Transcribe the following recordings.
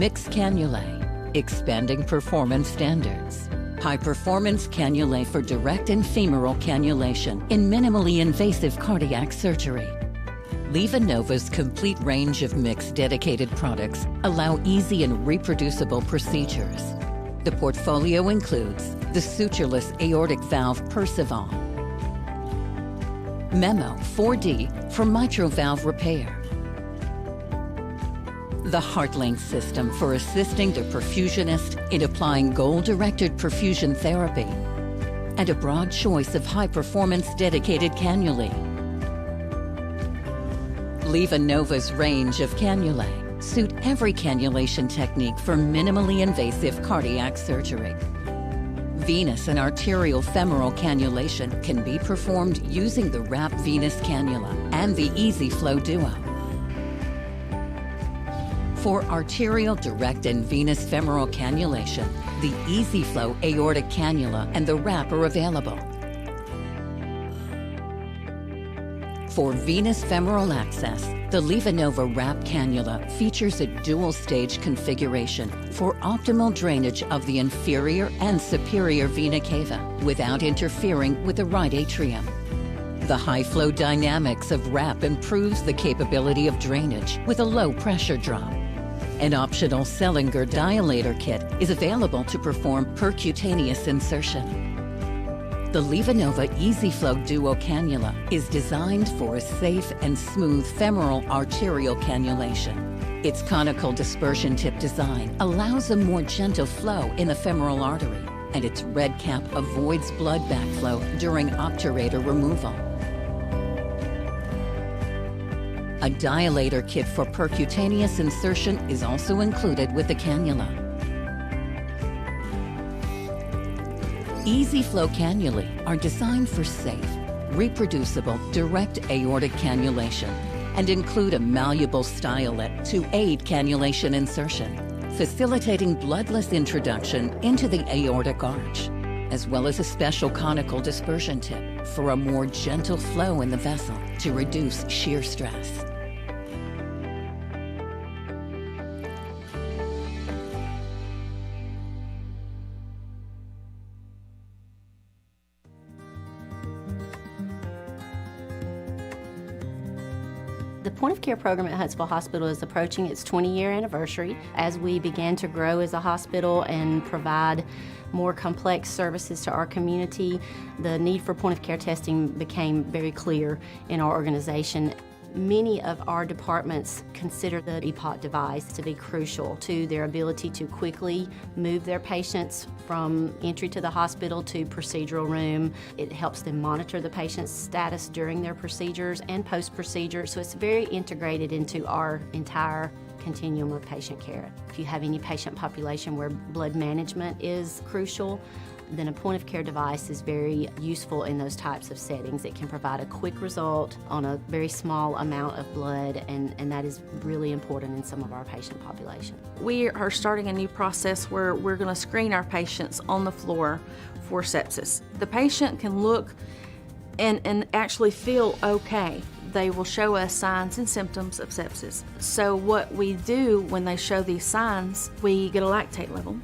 Mixed cannulae, expanding performance standards. High-performance cannulae for direct and femoral cannulation in minimally invasive cardiac surgery. LivaNova's complete range of mixed dedicated products allow easy and reproducible procedures. The portfolio includes the sutureless aortic valve Percival, Memo 4D for mitral valve repair, the HeartLink system for assisting the perfusionist in applying goal-directed perfusion therapy, and a broad choice of high-performance dedicated cannulae. LivaNova's range of cannulae suit every cannulation technique for minimally invasive cardiac surgery. Venous and arterial femoral cannulation can be performed using the WRAP venous cannula and the EZ-Flow Duo. For arterial direct and venous femoral cannulation, the EZ-Flow aortic cannula and the WRAP are available. For venous femoral access, the LivaNova WRAP cannula features a dual-stage configuration for optimal drainage of the inferior and superior vena cava without interfering with the right atrium. The high-flow dynamics of WRAP improves the capability of drainage with a low pressure drop. An optional Sellinger dilator kit is available to perform percutaneous insertion. The LivaNova EZ-Flow Duo cannula is designed for a safe and smooth femoral arterial cannulation. Its conical dispersion tip design allows a more gentle flow in the femoral artery, and its red cap avoids blood backflow during obturator removal. A dilator kit for percutaneous insertion is also included with the cannula. EZ-Flow cannulae are designed for safe, reproducible, direct aortic cannulation and include a malleable stylet to aid cannulation insertion, facilitating bloodless introduction into the aortic arch, as well as a special conical dispersion tip for a more gentle flow in the vessel to reduce shear stress. The point-of-care program at Huntsville Hospital is approaching its 20-year anniversary. As we began to grow as a hospital and provide more complex services to our community, the need for point-of-care testing became very clear in our organization. Many of our departments consider the EPOC device to be crucial to their ability to quickly move their patients from entry to the hospital to procedural room. It helps them monitor the patient's status during their procedures and post-procedure, so it's very integrated into our entire continuum of patient care. If you have any patient population where blood management is crucial, then a point-of-care device is very useful in those types of settings. It can provide a quick result on a very small amount of blood, and that is really important in some of our patient population. We are starting a new process where we're going to screen our patients on the floor for sepsis. The patient can look and actually feel okay. They will show us signs and symptoms of sepsis. So what we do when they show these signs, we get a lactate level.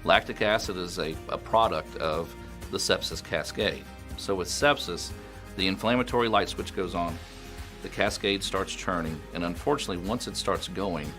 Lactic acid is a product of the sepsis cascade. So with sepsis, the inflammatory light switch goes on, the cascade starts churning, and unfortunately, once it starts going,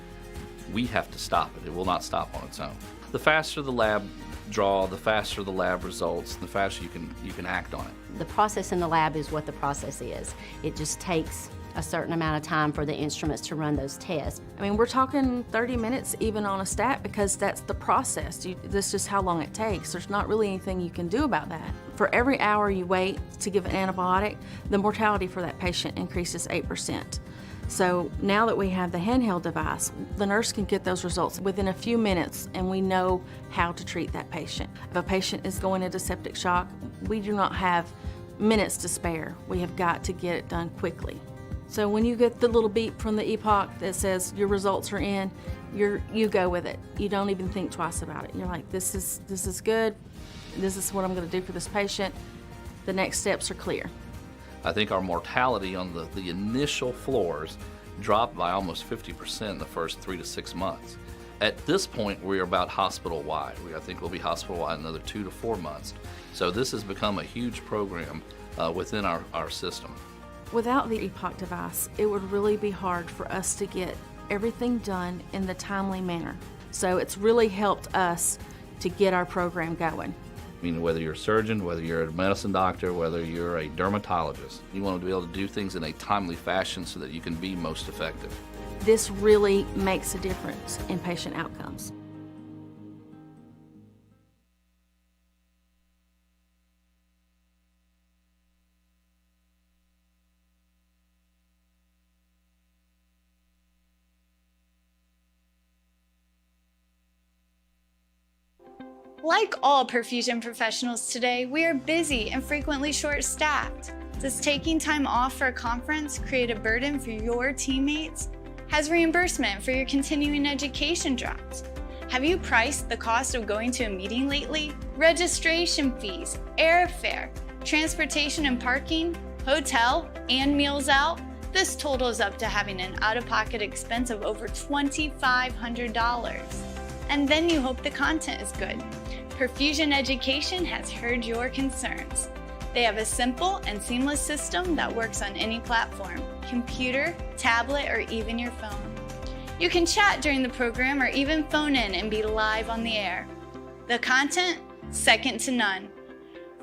we have to stop it. It will not stop on its own. The faster the lab draw, the faster the lab results, the faster you can act on it. The process in the lab is what the process is. It just takes a certain amount of time for the instruments to run those tests. I mean, we're talking 30 minutes even on a stat because that's the process. That's just how long it takes. There's not really anything you can do about that. For every hour you wait to give an antibiotic, the mortality for that patient increases 8%. So now that we have the handheld device, the nurse can get those results within a few minutes, and we know how to treat that patient. If a patient is going into septic shock, we do not have minutes to spare. We have got to get it done quickly. So when you get the little beep from the EPOC that says your results are in, you go with it. You don't even think twice about it. You're like, this is good. This is what I'm going to do for this patient. The next steps are clear. I think our mortality on the initial floors dropped by almost 50% in the first 3 to 6 months. At this point, we're about hospital-wide. I think we'll be hospital-wide another 2 to 4 months. So this has become a huge program within our system. Without the EPOC device, it would really be hard for us to get everything done in the timely manner. So it's really helped us to get our program going. I mean, whether you're a surgeon, whether you're a medicine doctor, whether you're a dermatologist, you want to be able to do things in a timely fashion so that you can be most effective. This really makes a difference in patient outcomes. Like all perfusion professionals today, we are busy and frequently short-staffed. Does taking time off for a conference create a burden for your teammates? Has reimbursement for your continuing education dropped? Have you priced the cost of going to a meeting lately? Registration fees, airfare, transportation and parking, hotel, and meals out? This totals up to having an out-of-pocket expense of over $2,500. And then you hope the content is good. Perfusion Education has heard your concerns. They have a simple and seamless system that works on any platform, computer, tablet, or even your phone. You can chat during the program or even phone in and be live on the air. The content, second to none.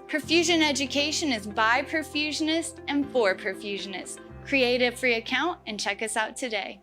Perfusion Education is by perfusionists and for perfusionists. Create a free account and check us out today.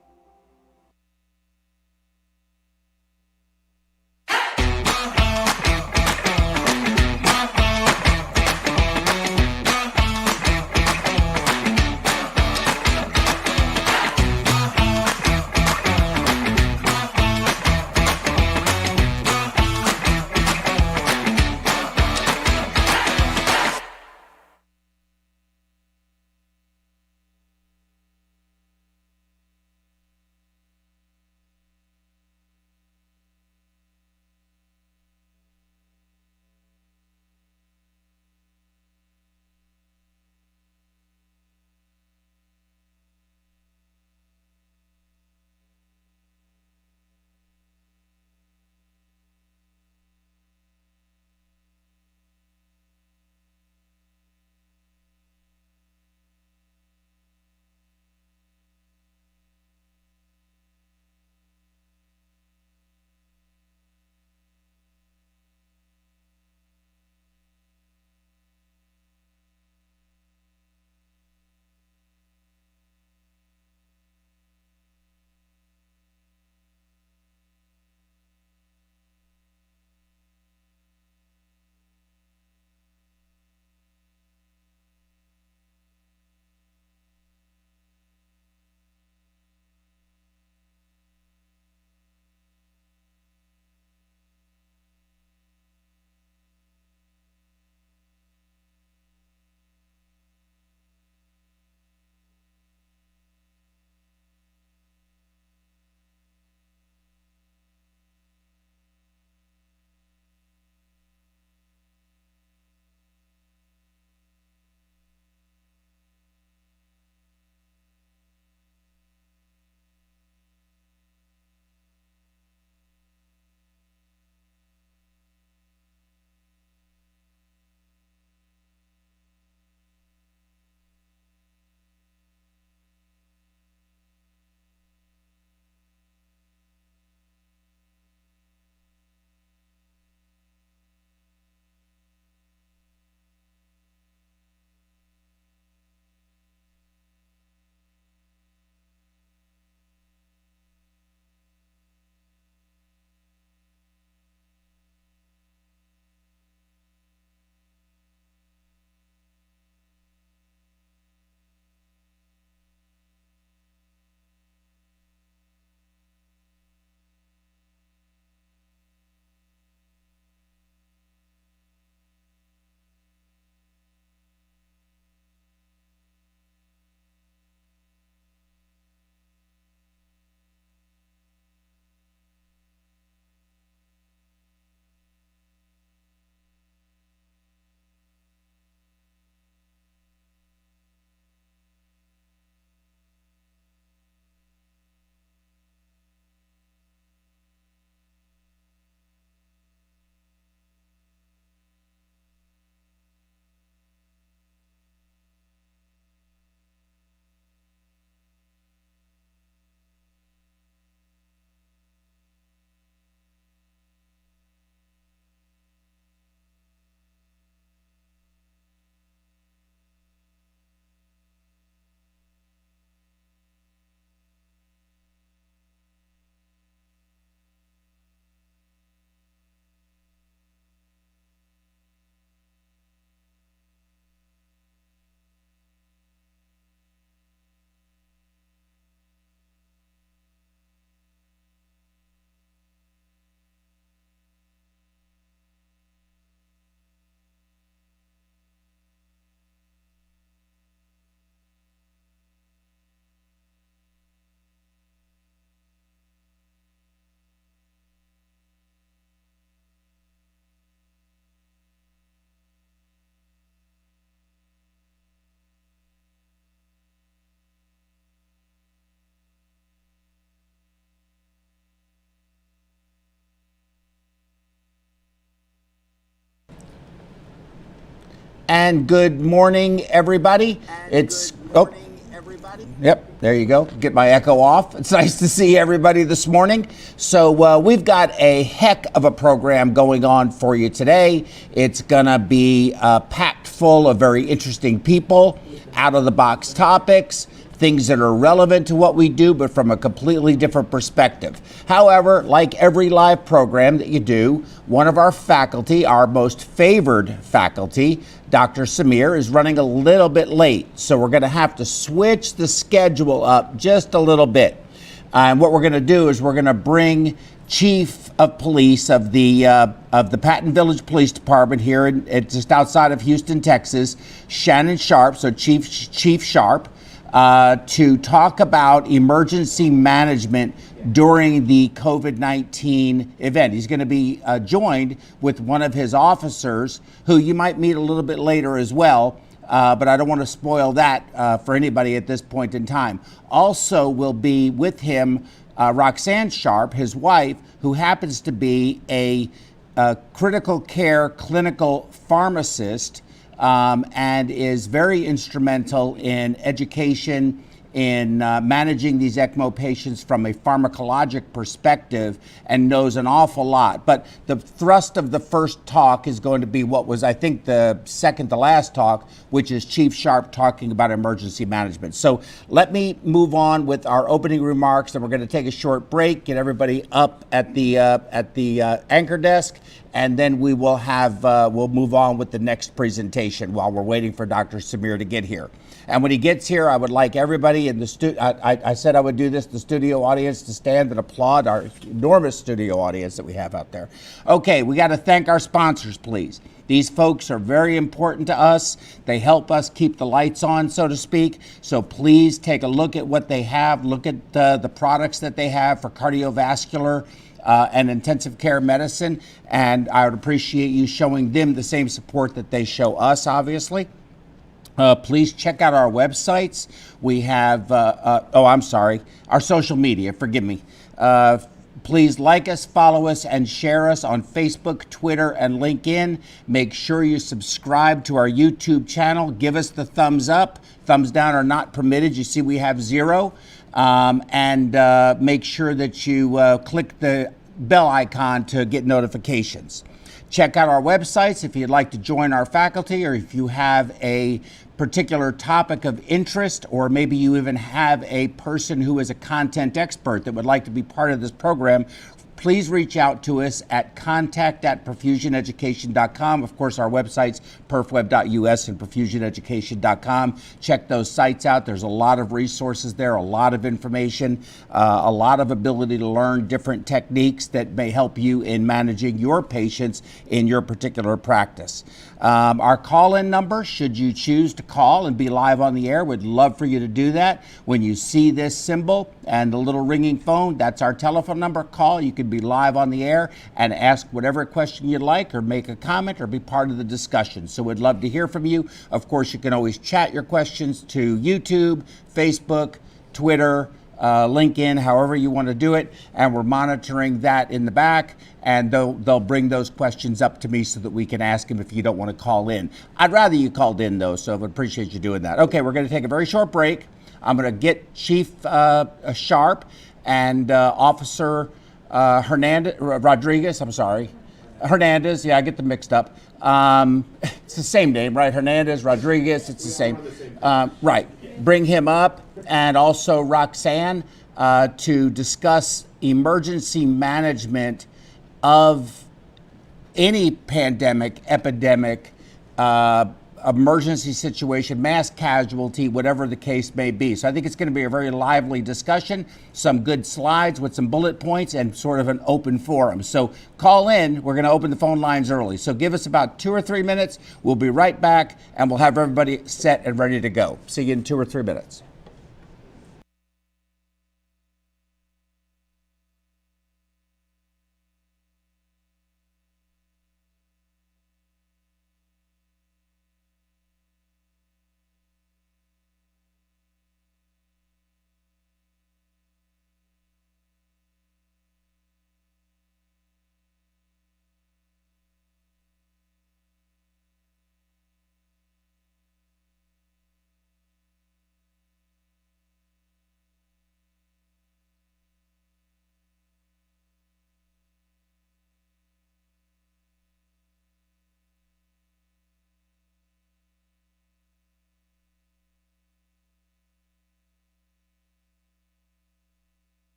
And good morning, everybody. Yep, there you go. Get my echo off. It's nice to see everybody this morning. So we've got a heck of a program going on for you today. It's going to be packed full of very interesting people, out-of-the-box topics, things that are relevant to what we do, but from a completely different perspective. However, like every live program that you do, one of our faculty, our most favored faculty, Dr. Samir, is running a little bit late. So we're going to have to switch the schedule up just a little bit. And what we're going to do is we're going to bring Chief of Police of the Patton Village Police Department here just outside of Houston, Texas, Shannon Sharp, so Chief Sharp, to talk about emergency management during the COVID-19 event. He's going to be joined with one of his officers, who you might meet a little bit later as well, but I don't want to spoil that for anybody at this point in time. Also will be with him Roxanne Sharp, his wife, who happens to be a critical care clinical pharmacist, and is very instrumental in education, in managing these ECMO patients from a pharmacologic perspective, and knows an awful lot. But the thrust of the first talk is going to be what was, I think, the second to last talk, which is Chief Sharp talking about emergency management. So let me move on with our opening remarks, then we're going to take a short break, get everybody up at the anchor desk, and then we will have we'll move on with the next presentation while we're waiting for Dr. Samir to get here. And when he gets here, I would like everybody in the studio, I said I would do this, the studio audience, to stand and applaud our enormous studio audience that we have out there. Okay, we got to thank our sponsors, please. These folks are very important to us. They help us keep the lights on, so to speak. So please take a look at what they have. Look at the products that they have for cardiovascular and intensive care medicine. And I would appreciate you showing them the same support that they show us, obviously. Please check out our websites. We have, our social media, forgive me. Please like us, follow us, and share us on Facebook, Twitter, and LinkedIn. Make sure you subscribe to our YouTube channel. Give us the thumbs up. Thumbs down are not permitted. You see we have 0. And make sure that you click the bell icon to get notifications. Check out our websites if you'd like to join our faculty, or if you have a particular topic of interest, or maybe you even have a person who is a content expert that would like to be part of this program. Please reach out to us at contact@perfusioneducation.com. Of course, our websites, perfweb.us and perfusioneducation.com. Check those sites out. There's a lot of resources there, a lot of information, a lot of ability to learn different techniques that may help you in managing your patients in your particular practice. Our call-in number, should you choose to call and be live on the air, we'd love for you to do that. When you see this symbol and the little ringing phone, that's our telephone number. Call. You can be live on the air and ask whatever question you'd like, or make a comment, or be part of the discussion. So we'd love to hear from you. Of course, you can always chat your questions to YouTube, Facebook, Twitter, LinkedIn, however you want to do it, and we're monitoring that in the back, and they'll bring those questions up to me so that we can ask them if you don't want to call in. I'd rather you called in, though, so I would appreciate you doing that. Okay, we're going to take a very short break. I'm going to get Chief Sharp and Officer Hernandez, yeah, I get them mixed up. It's the same name, right? Hernandez, Rodriguez, it's the same. Right. Bring him up, and also Roxanne, to discuss emergency management of any pandemic, epidemic, emergency situation, mass casualty, whatever the case may be. So I think it's going to be a very lively discussion, some good slides with some bullet points, and sort of an open forum. So call in. We're going to open the phone lines early. So give us about 2 or 3 minutes. We'll be right back, and we'll have everybody set and ready to go. See you in 2 or 3 minutes.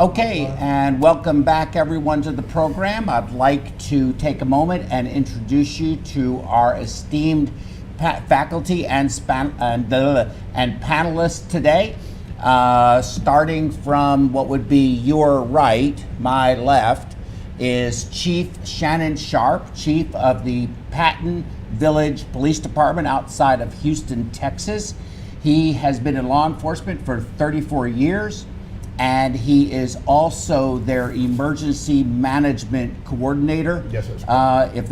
Okay, and welcome back everyone to the program. I'd like to take a moment and introduce you to our esteemed faculty and panelists today. Starting from what would be your right, my left, is Chief Shannon Sharp, Chief of the Patton Village Police Department outside of Houston, Texas. He has been in law enforcement for 34 years, and he is also their emergency management coordinator. Yes, that's correct. If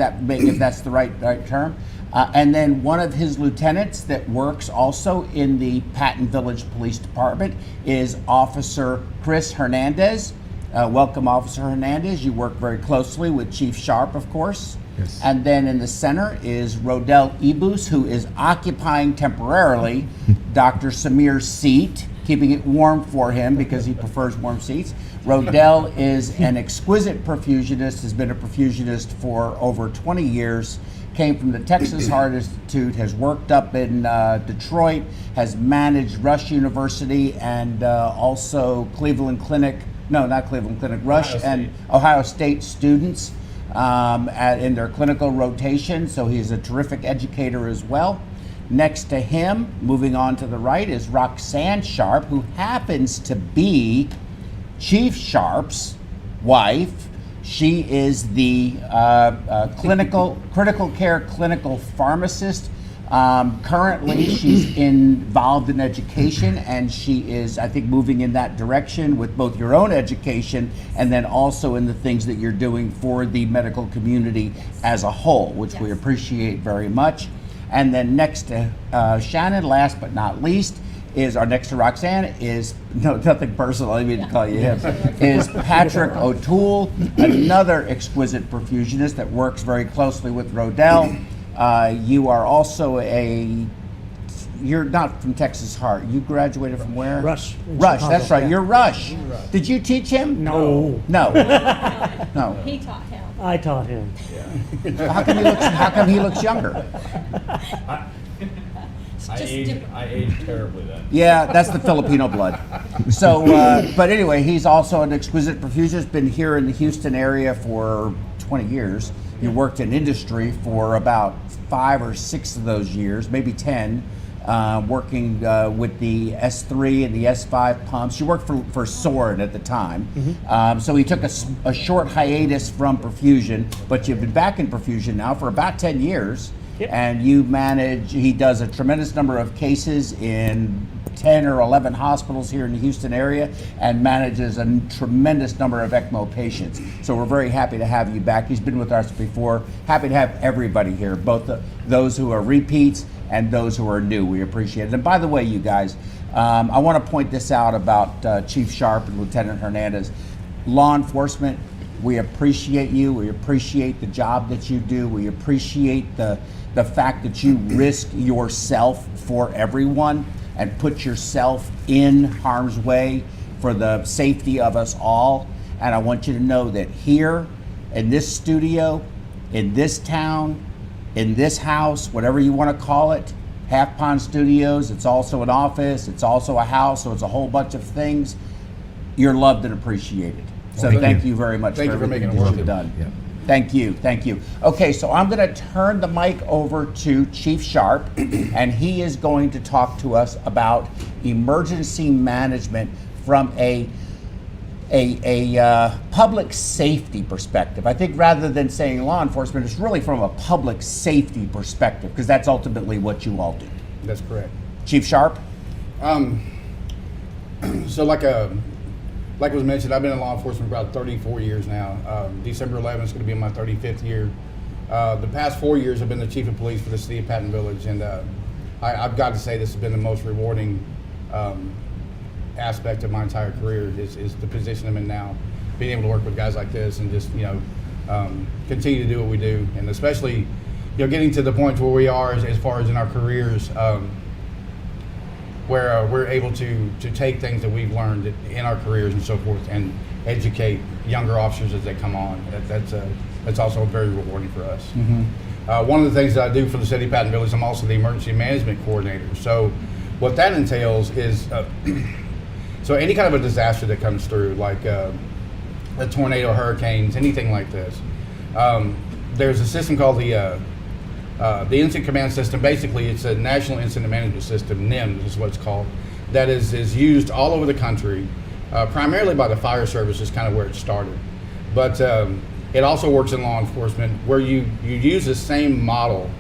that's the right term. And then one of his lieutenants that works also in the Patton Village Police Department is Officer Chris Hernandez. Welcome, Officer Hernandez. You work very closely with Chief Sharp, of course. Yes. And then in the center is Rodell Ibus, who is occupying temporarily Dr. Samir's seat, keeping it warm for him because he prefers warm seats. Rodell is an exquisite perfusionist, has been a perfusionist for over 20 years, came from the Texas Heart Institute, has worked up in Detroit, has managed Rush University and also Cleveland Clinic, no, not Cleveland Clinic, Rush and Ohio State students in their clinical rotation, so he's a terrific educator as well. Next to him, moving on to the right, is Roxanne Sharp, who happens to be Chief Sharp's wife. She is the critical care clinical pharmacist. Currently, she's involved in education, and she is, I think, moving in that direction with both your own education and then also in the things that you're doing for the medical community as a whole, which we appreciate very much. And then next to Shannon, last but not least, next to Roxanne is, no, nothing personal, I didn't mean to call you him, is Patrick O'Toole, another exquisite perfusionist that works very closely with Rodell. You are also you're not from Texas Heart. You graduated from where? Rush. Rush, that's right, you're Rush. Did you teach him? No. No. No. He taught him. I taught him. How come he looks younger? I aged terribly then. Yeah, that's the Filipino blood. So, but anyway, he's also an exquisite perfusionist, been here in the Houston area for 20 years. You worked in industry for about 5 or 6 of those years, maybe 10, working with the S3 and the S5 pumps. You worked for Soren at the time. So he took a short hiatus from perfusion, but you've been back in perfusion now for about 10 years. Yep. And he does a tremendous number of cases in 10 or 11 hospitals here in the Houston area and manages a tremendous number of ECMO patients. So we're very happy to have you back. He's been with us before. Happy to have everybody here, both those who are repeats and those who are new. We appreciate it. And by the way, you guys, I want to point this out about Chief Sharp and Lieutenant Hernandez. Law enforcement, we appreciate you. We appreciate the job that you do. We appreciate the fact that you risk yourself for everyone and put yourself in harm's way for the safety of us all. And I want you to know that here in this studio, in this town, in this house, whatever you want to call it, Half Pond Studios, it's also an office, it's also a house, so it's a whole bunch of things. You're loved and appreciated. So thank you very much for everything that you've done. Yeah. Thank you, thank you. Okay, so I'm going to turn the mic over to Chief Sharp, and he is going to talk to us about emergency management from a public safety perspective. I think rather than saying law enforcement, it's really from a public safety perspective, because that's ultimately what you all do. That's correct. Chief Sharp? So like was mentioned, I've been in law enforcement for about 34 years now. December 11th is going to be my 35th year. The past 4 years I've been the chief of police for the city of Patton Village, and I've got to say this has been the most rewarding aspect of my entire career is the position I'm in now. Being able to work with guys like this and just, continue to do what we do, and especially, getting to the point where we are as far as in our careers, where we're able to take things that we've learned in our careers and so forth and educate younger officers as they come on. That's also very rewarding for us. One of the things that I do for the city of Patton Village, I'm also the emergency management coordinator. So what that entails is, So any kind of a disaster that comes through, like a tornado, hurricanes, anything like this, there's a system called the Incident Command System. Basically, it's a National Incident Management System, NIMS is what it's called, that is used all over the country, primarily by the fire service is kind of where it started. But it also works in law enforcement, where you use the same model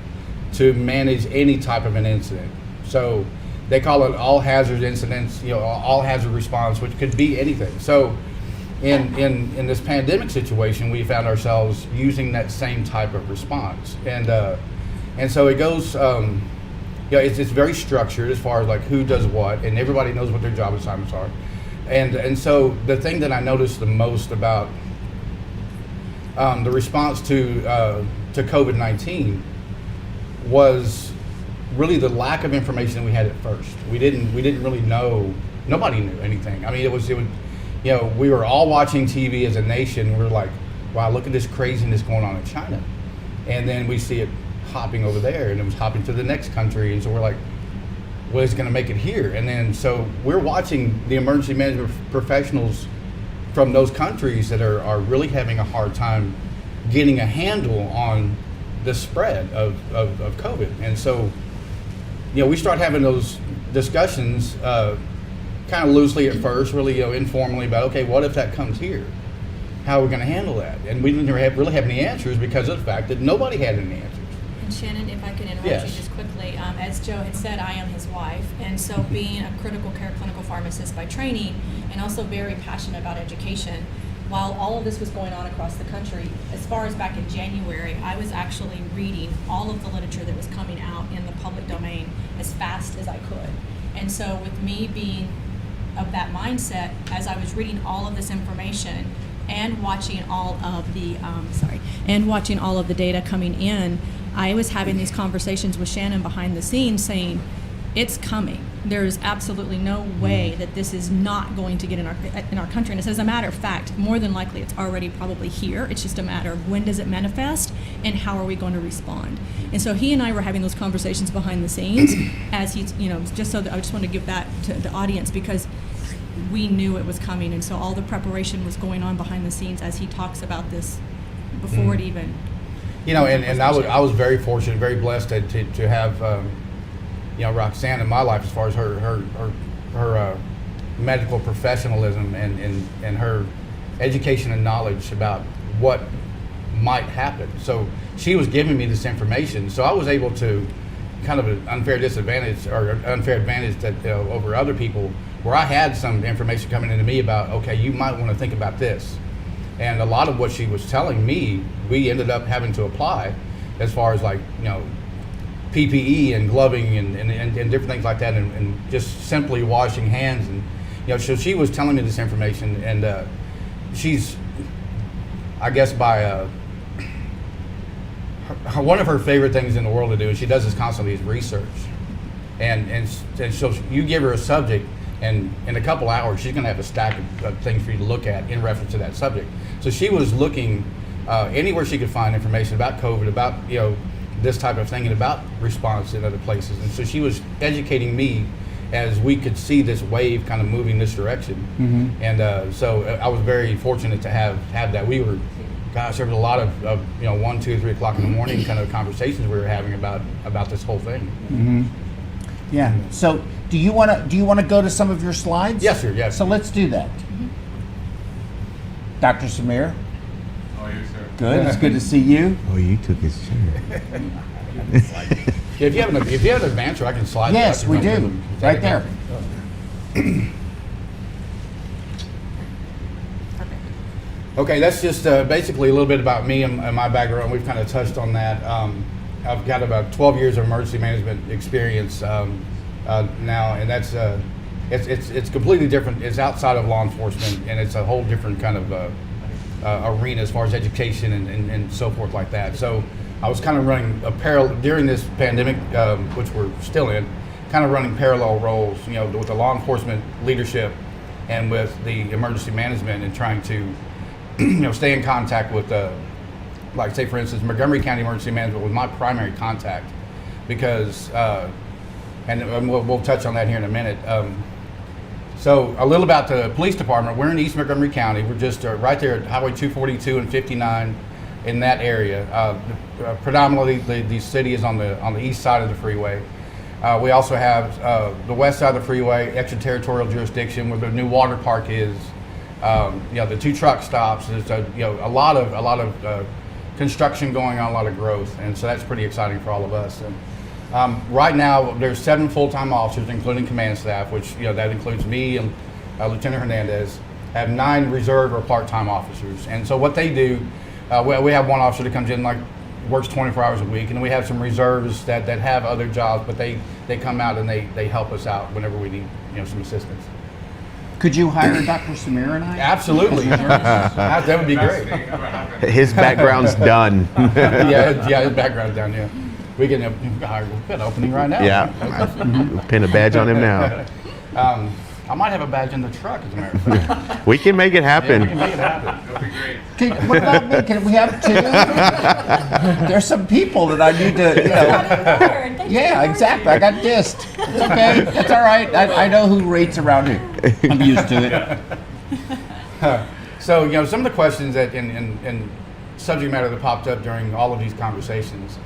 to manage any type of an incident. So they call it all hazard incidents, all hazard response, which could be anything. So in this pandemic situation, we found ourselves using that same type of response. And so it goes, it's very structured as far as like who does what, and everybody knows what their job assignments are. And so the thing that I noticed the most about the response to COVID-19 was really the lack of information we had at first. We didn't really know. Nobody knew anything. I mean, it was we were all watching TV as a nation. We were like, wow, look at this craziness going on in China, and then we see it hopping over there, and it was hopping to the next country, and so we're like, well, it's going to make it here. And then so we're watching the emergency management professionals from those countries that are really having a hard time getting a handle on the spread of COVID. And so, we start having those discussions kind of loosely at first, really informally about, okay, what if that comes here? How are we going to handle that? And we didn't really have any answers because of the fact that nobody had any answers. And Shannon, if I could interrupt Yes. you just quickly, as Joe had said, I am his wife, and so being a critical care clinical pharmacist by training and also very passionate about education, while all of this was going on across the country, as far as back in January, I was actually reading all of the literature that was coming out in the public domain as fast as I could. And so with me being of that mindset, as I was reading all of this information and watching all of the data coming in, I was having these conversations with Shannon behind the scenes saying, it's coming. There is absolutely no way that this is not going to get in our country. And as a matter of fact, more than likely it's already probably here. It's just a matter of when does it manifest and how are we going to respond. And so he and I were having those conversations behind the scenes as he's, just so that I just want to give that to the audience because we knew it was coming. And so all the preparation was going on behind the scenes as he talks about this before it even. And I was very fortunate, very blessed to have, Roxanne in my life as far as her medical professionalism and her education and knowledge about what might happen. So she was giving me this information, so I was able to kind of an unfair advantage that over other people, where I had some information coming into me about, okay, you might want to think about this. And a lot of what she was telling me, we ended up having to apply as far as like, PPE and gloving and different things like that, and just simply washing hands. And, so she was telling me this information, and she's, I guess by one of her favorite things in the world to do, and she does this constantly, is research. And so you give her a subject, and in a couple hours, she's going to have a stack of things for you to look at in reference to that subject. So she was looking anywhere she could find information about COVID, about this type of thing, and about response in other places. And so she was educating me as we could see this wave kind of moving this direction. Mm-hmm. And so I was very fortunate to have that. We were, there was a lot of 1, 2, 3 o'clock in the morning kind of conversations we were having about this whole thing. Mm-hmm. Yeah. So do you want to go to some of your slides? Yes, sir. Yes. So let's do that. Mm-hmm. Dr. Samir. How are you, sir? Good. It's good to see you. Oh, you took his chair. If you have an advance, I can slide. Yes, we do. Right there. Okay, that's just basically a little bit about me and my background. We've kind of touched on that. I've got about 12 years of emergency management experience now, and that's it's completely different. It's outside of law enforcement, and it's a whole different kind of arena as far as education and so forth like that. So I was kind of running a parallel during this pandemic, which we're still in, kind of running parallel roles, with the law enforcement leadership and with the emergency management, and trying to stay in contact with like say for instance, Montgomery County Emergency Management was my primary contact because, and we'll touch on that here in a minute. So a little about the police department. We're in East Montgomery County. We're just right there at Highway 242 and 59 in that area. Predominantly, the city is on the east side of the freeway. We also have the west side of the freeway, extraterritorial jurisdiction, where the new water park is. The 2 truck stops. There's a lot of construction going on, a lot of growth, and so that's pretty exciting for all of us. And right now, there's 7 full-time officers, including command staff, which that includes me and Lieutenant Hernandez. Have 9 reserve or part-time officers, and so what they do, we have one officer that comes in works 24 hours a week, and we have some reserves that have other jobs, but they come out and they help us out whenever we need some assistance. Could you hire Dr. Samir and I? Absolutely. That would be great. His background's done. yeah, his background's done. Yeah, we can hire. We've got an opening right now. Yeah, pin a badge on him now. I might have a badge in the truck, as a matter of fact. We can make it happen. Yeah, we can make it happen. That'll be great. What about me? Can we have 2? There's some people that I need to, Yeah, exactly. I got dissed. It's okay. It's all right. I know who rates around here. I'm used to it. So, some of the questions that in subject matter that popped up during all of these conversations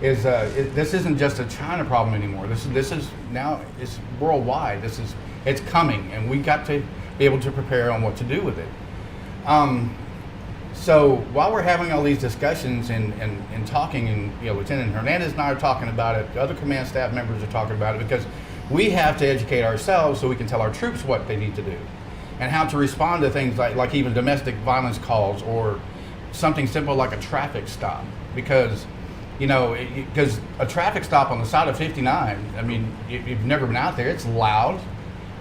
is this isn't just a China problem anymore. This is now it's worldwide. It's coming, and we got to be able to prepare on what to do with it. So while we're having all these discussions and talking, and Lieutenant Hernandez and I are talking about it, the other command staff members are talking about it, because we have to educate ourselves so we can tell our troops what they need to do and how to respond to things like even domestic violence calls or something simple like a traffic stop, because because a traffic stop on the side of 59, I mean, you've never been out there. It's loud,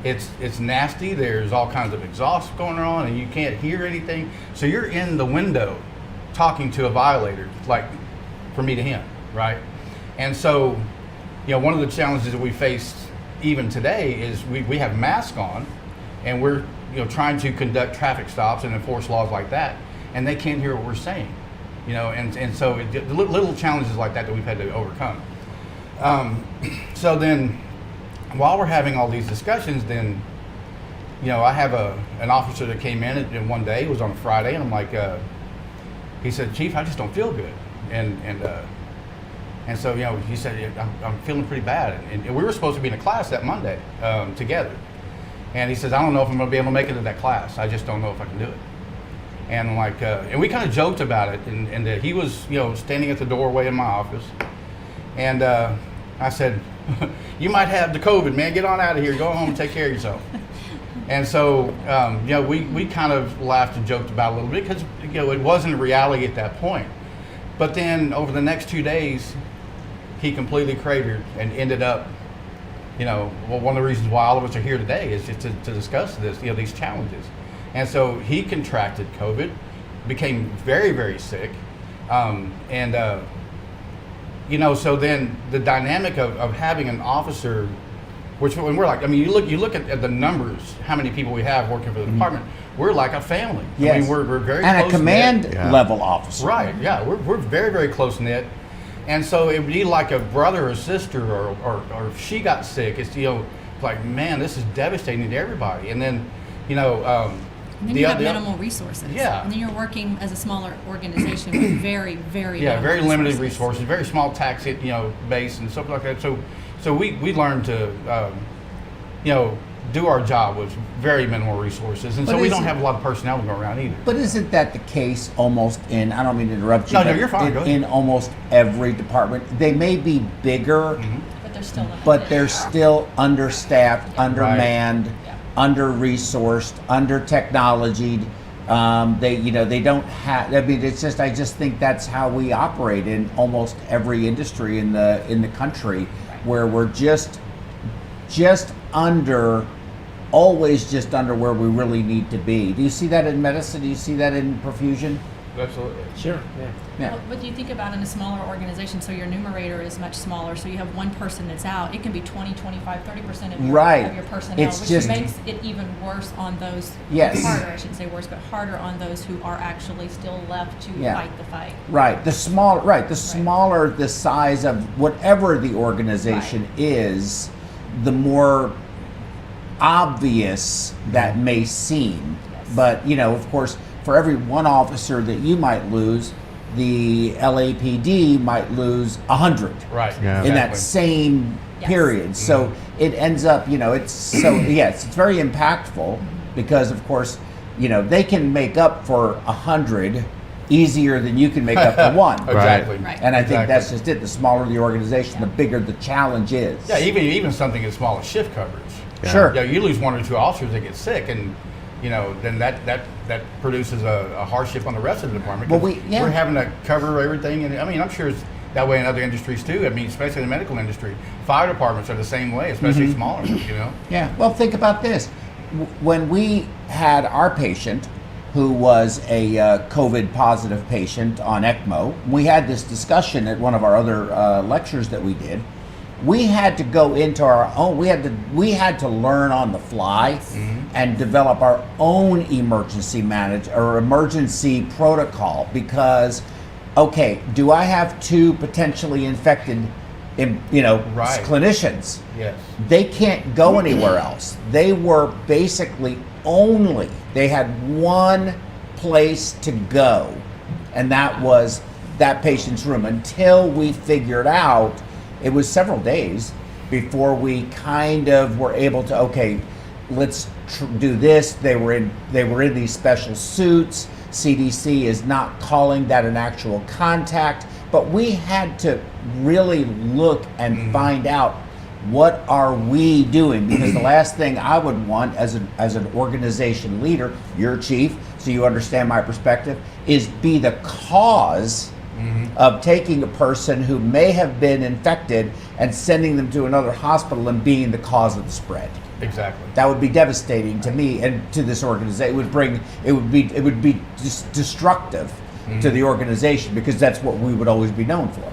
it's nasty. There's all kinds of exhaust going on, and you can't hear anything. So you're in the window talking to a violator, like from me to him, right? And so, one of the challenges that we face even today is we have masks on, and we're trying to conduct traffic stops and enforce laws like that, and they can't hear what we're saying. And so little challenges like that we've had to overcome. So then, while we're having all these discussions, then, I have an officer that came in one day. It was on a Friday, and I'm like, he said, "Chief, I just don't feel good," and so he said, I'm feeling pretty bad, and we were supposed to be in a class that Monday together, and he says, "I don't know if I'm going to be able to make it to that class. I just don't know if I can do it." And and we kind of joked about it, and he was, standing at the doorway in my office, and I said, "You might have the COVID, man. Get on out of here. Go home and take care of yourself." And so, we kind of laughed and joked about it a little bit, because it wasn't a reality at that point. But then over the next 2 days, he completely cratered and ended up, one of the reasons why all of us are here today is just to discuss this, these challenges. And so he contracted COVID, became very, very sick, so then the dynamic of having an officer, which when we're like, you look at the numbers, how many people we have working for the department, we're like a family. Yes. We're very and close a command level officer. Right, yeah, we're very, very close knit. And so it would be like a brother or sister, or if she got sick, it's like, man, this is devastating to everybody. And then, and then you have minimal resources. Yeah. And then you're working as a smaller organization with very, very very limited resources, very small tax base and stuff like that. So we learned to do our job with very minimal resources, and so we don't have a lot of personnel to go around either. But isn't that the case almost in, I don't mean to interrupt you, No, you're fine. Go ahead. In almost every department? They may be bigger, but they're still understaffed, undermanned, under-resourced, under-technologied. They don't have. I mean, it's just. I just think that's how we operate in almost every industry in the country, where we're just under, always just under where we really need to be. Do you see that in medicine? Do you see that in perfusion? Absolutely. Sure. Yeah. What do you think about in a smaller organization? So your numerator is much smaller, so you have one person that's out. It can be 20, 25, 30% of your personnel, which makes it even worse on those, harder, I shouldn't say worse, but harder on those who are actually still left to fight the fight. Right. The smaller the size of whatever the organization is, the more obvious that may seem. But, you know, of course, for every one officer that you might lose, the LAPD might lose 100 Right. Yeah. in that same Yes. period. So it ends up, you know, it's so, yes, it's very impactful because, of course, you know, they can make up for 100 easier than you can make up for one. Exactly. Right. And I think Exactly. that's just it. The smaller the organization, the bigger the challenge is. Yeah, even something as small as shift coverage. Yeah. Sure. Yeah, you lose one or two officers that get sick, and you know, then that produces a hardship on the rest of the department. Well, 'cause yeah. we're having to cover everything, and I mean, I'm sure it's that way in other industries too. I mean, especially in the medical industry, fire departments are the same way, especially smaller. You know. Yeah. Well, think about this. When we had our patient who was a COVID positive patient on ECMO, we had this discussion at one of our other lectures that we did. We had to go into our own. We had to learn on the fly and develop our own emergency emergency protocol because, okay, do I have two potentially infected, Right. clinicians? Yes. They can't go anywhere else. They were basically they had one place to go, and that was that patient's room until we figured out. It was several days before we kind of were able to, okay, let's do this. They were in these special suits. CDC is not calling that an actual contact, but we had to really look and find out what are we doing, because the last thing I would want as an organization leader, your chief, so you understand my perspective, is be the cause of taking a person who may have been infected and sending them to another hospital and being the cause of the spread. Exactly. That would be devastating to me and to this organization. It would be destructive to the organization, because that's what we would always be known for.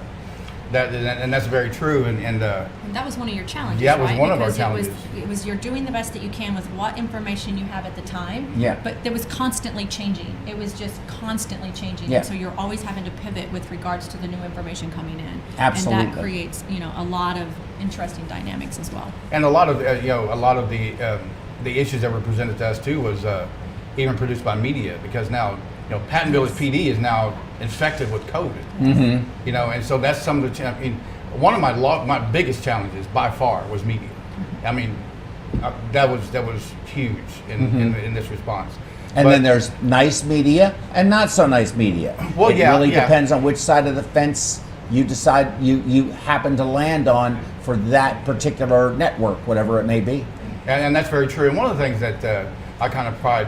And that's very true. And And that was one of your challenges, Yeah, it was right? one of our Because challenges. It was you're doing the best that you can with what information you have at the time. Yeah. But it was constantly changing. It was just constantly changing. Yeah. And so you're always having to pivot with regards to the new information coming in. Absolutely. And that creates, a lot of interesting dynamics as well. a lot of the issues that were presented to us too was even produced by media, because now Patton Village PD is now infected with COVID. And so that's some of the. One of my biggest challenges by far was media. I mean, that was huge in this response. And then there's nice media and not so nice media. Well, it yeah, really yeah. depends on which side of the fence you decide you happen to land on for that particular network, whatever it may be. And that's very true. And one of the things that I kind of pride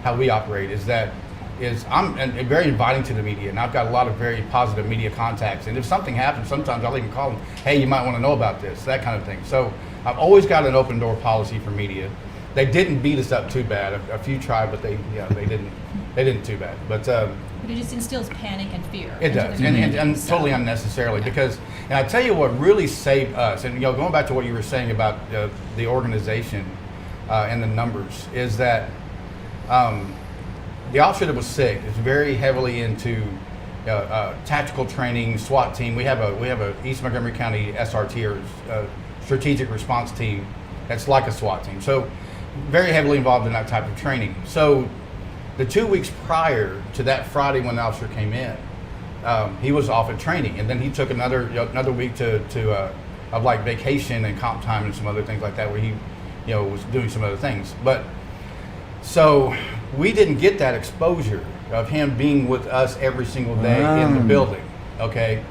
how we operate is I'm very inviting to the media, and I've got a lot of very positive media contacts. And if something happens, sometimes I'll even call them, hey, you might want to know about this, that kind of thing. So I've always got an open door policy for media. They didn't beat us up too bad. A few tried, but they didn't too bad. But it just instills panic and fear. it into does, the and community. So- totally unnecessarily. Because, and I tell you what really saved us, and going back to what you were saying about the organization and the numbers, is that the officer that was sick is very heavily into tactical training, SWAT team. We have a East Montgomery County SRT, or strategic response team, that's like a SWAT team. So very heavily involved in that type of training. So the 2 weeks prior to that Friday when the officer came in, he was off at training, and then he took another week of like vacation and comp time and some other things like that, where he was doing some other things. But so we didn't get that exposure of him being with us every single day in the building, okay?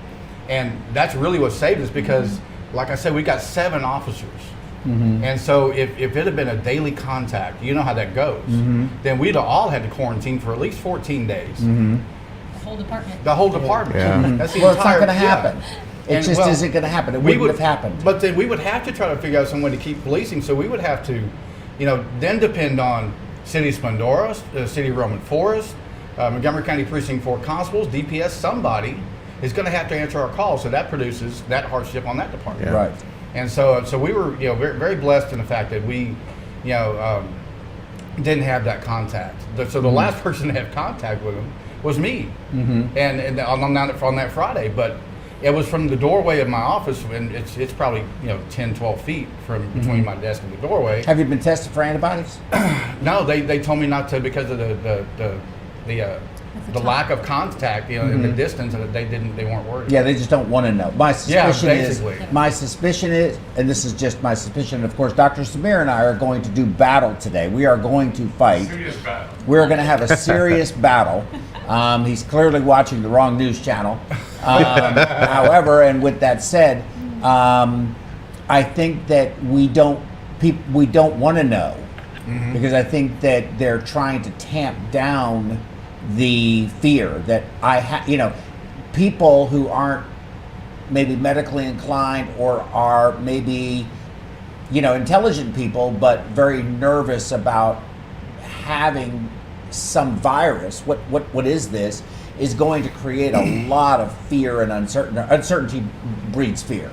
And that's really what saved us, because, like I said, we got 7 officers. And so if it had been a daily contact, you know how that goes, then we'd have all had to quarantine for at least 14 days. The whole department. The whole department. Yeah. That's the Well, it's not entire- going to happen. It And, just well, isn't going to happen. It we wouldn't have happened. But then we would have to try to figure out some way to keep policing. So we would have to, then depend on City of Splendora, City of Roman Forest, Montgomery County Precinct 4 constables, DPS, somebody is going to have to answer our calls. So that produces that hardship on that department. Yeah. Right. And so we were, very, very blessed in the fact that we, didn't have that contact. So the last person to have contact with him was me, and on that Friday. But It was from the doorway of my office, and it's probably 10, 12 feet from between my desk and the doorway. Have you been tested for antibodies? No, they told me not to because of the lack of contact, and the distance, and they weren't worried. Yeah, they just don't want to know. My suspicion is, and this is just my suspicion. Of course, Dr. Samir and I are going to do battle today. We are going to fight. Serious battle. We're going to have a serious battle. He's clearly watching the wrong news channel. However, and with that said, I think that we don't want to know, because I think that they're trying to tamp down the fear that people who aren't maybe medically inclined or are maybe intelligent people but very nervous about having some virus. What is this? Is going to create a lot of fear and uncertainty breeds fear,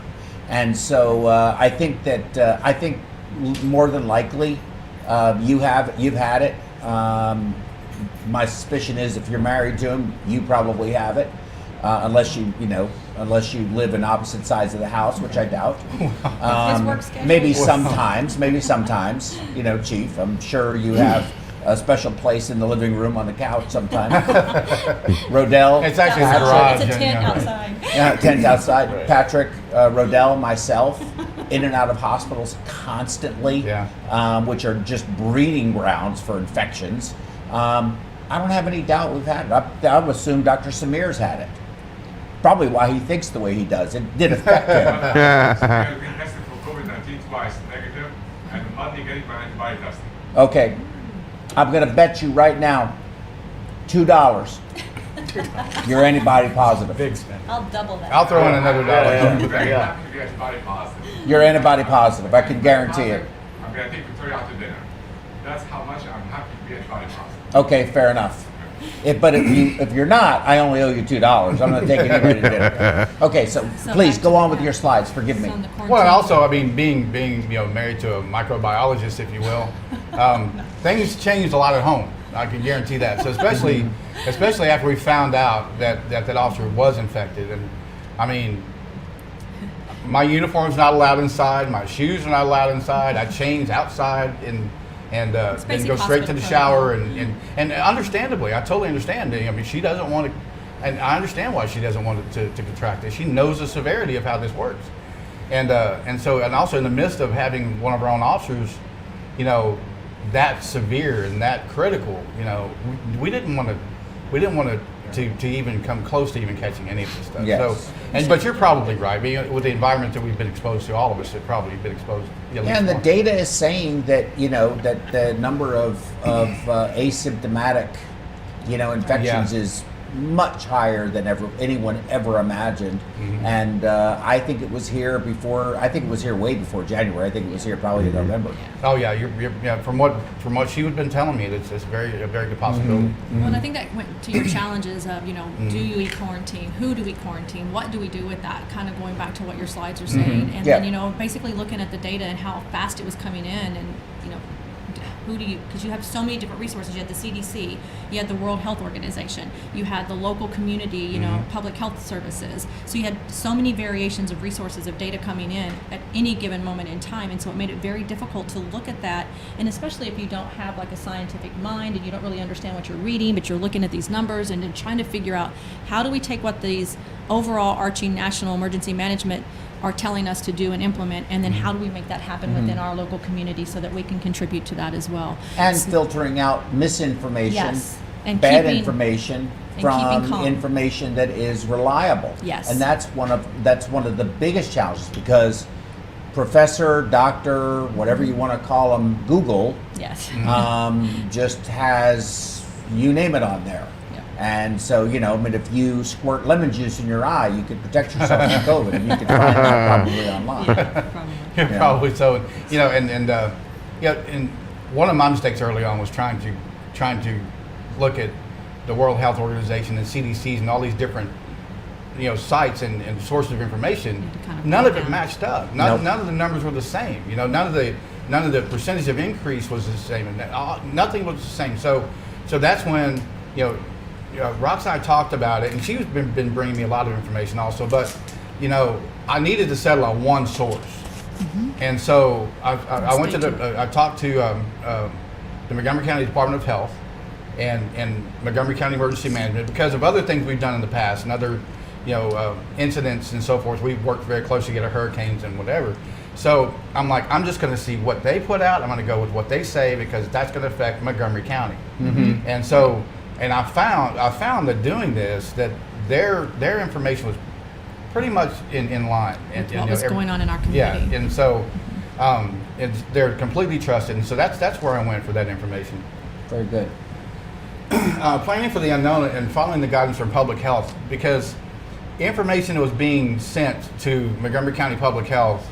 and so I think that more than likely you've had it. My suspicion is if you're married to him, you probably have it, unless you live in opposite sides of the house, which I doubt. Maybe sometimes, Chief, I'm sure you have a special place in the living room on the couch sometimes. Rodell. It's actually the garage. It's a tent outside. Yeah, tent outside. Right. Patrick, Rodell, myself, in and out of hospitals constantly, which are just breeding grounds for infections. I don't have any doubt we've had it. I would assume Dr. Samir's had it. Probably why he thinks the way he does. It did affect him. I've been tested for COVID-19 twice, negative, and Monday getting my antibody testing. Okay. I'm going to bet you right now $2 you're antibody positive. Big spend. I'll double that. I'll throw in another dollar. I'm very happy to be antibody positive. You're antibody positive. I can guarantee it. I'm going to take Victoria out to dinner. That's how much I'm happy to be antibody positive. Okay, fair enough. But if you're not, I only owe you $2. I'm not taking anybody to dinner. Okay, so please go on with your slides. Forgive me. Well, and also, I mean, being married to a microbiologist, if you will, things changed a lot at home. I can guarantee that. So especially after we found out that officer was infected, and I mean, my uniform's not allowed inside, my shoes are not allowed inside. I changed outside and then go straight to the shower and understandably, I totally understand. I mean, she doesn't want to, and I understand why she doesn't want to contract it. She knows the severity of how this works, and also in the midst of having one of our own officers, that severe and that critical, we didn't want to even come close to even catching any of this stuff. Yes. But you're probably right. With the environment that we've been exposed to, all of us have probably been exposed. And the data is saying that that the number of asymptomatic infections is much higher than anyone ever imagined. And I think it was here before. I think it was here way before January. I think it was here probably in November. Oh yeah, you're from what she's been telling me, it's a very good possibility. Well, and I think that went to your challenges of do we quarantine? Who do we quarantine? What do we do with that? Kind of going back to what your slides are saying, and then basically looking at the data and how fast it was coming in, and who do you, because you have so many different resources. You had the CDC, you had the World Health Organization, you had the local community, public health services. So you had so many variations of resources of data coming in at any given moment in time, and so it made it very difficult to look at that, and especially if you don't have like a scientific mind and you don't really understand what you're reading, but you're looking at these numbers and then trying to figure out how do we take what these overall arching national emergency management are telling us to do and implement, and then how do we make that happen within our local community so that we can contribute to that as well. And filtering out misinformation, yes, and bad information from calm. Information that is reliable. Yes. And that's one of the biggest challenges, because professor, doctor, whatever you want to call them, Google, yes, just has you name it on there. And so, if you squirt lemon juice in your eye, you could protect yourself from COVID, and you could find that probably online. probably. Probably so. And one of my mistakes early on was trying to look at the World Health Organization and CDCs and all these different, sites and sources of information. None of it matched up. None of the numbers were the same. None of the percentage of increase was the same, and nothing was the same. So that's when Roxanne talked about it, and she's been bringing me a lot of information also. But I needed to settle on one source. And so I went to I talked to the Montgomery County Department of Health and Montgomery County Emergency Management because of other things we've done in the past and other, incidents and so forth. We've worked very closely to get our hurricanes and whatever. So I'm like, I'm just going to see what they put out. I'm going to go with what they say because that's going to affect Montgomery County. And so, and I found that doing this, that their information was pretty much in line. With what was going on in our community. Yeah, and so they're completely trusted, and so that's where I went for that information. Very good. Planning for the unknown and following the guidance from public health, because information that was being sent to Montgomery County Public Health,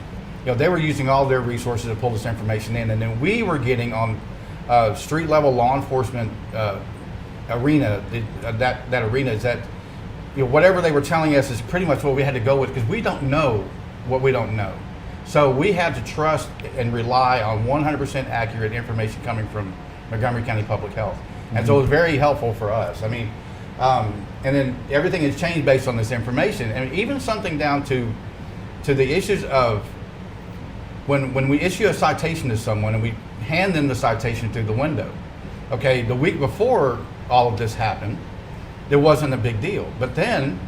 they were using all their resources to pull this information in, and then we were getting on street level law enforcement arena. That arena is that whatever they were telling us is pretty much what we had to go with because we don't know what we don't know. So we had to trust and rely on 100% accurate information coming from Montgomery County Public Health. And so it was very helpful for us. I mean, and then everything has changed based on this information. And even something down to the issues of when we issue a citation to someone and we hand them the citation through the window. Okay, the week before all of this happened, there wasn't a big deal. But then,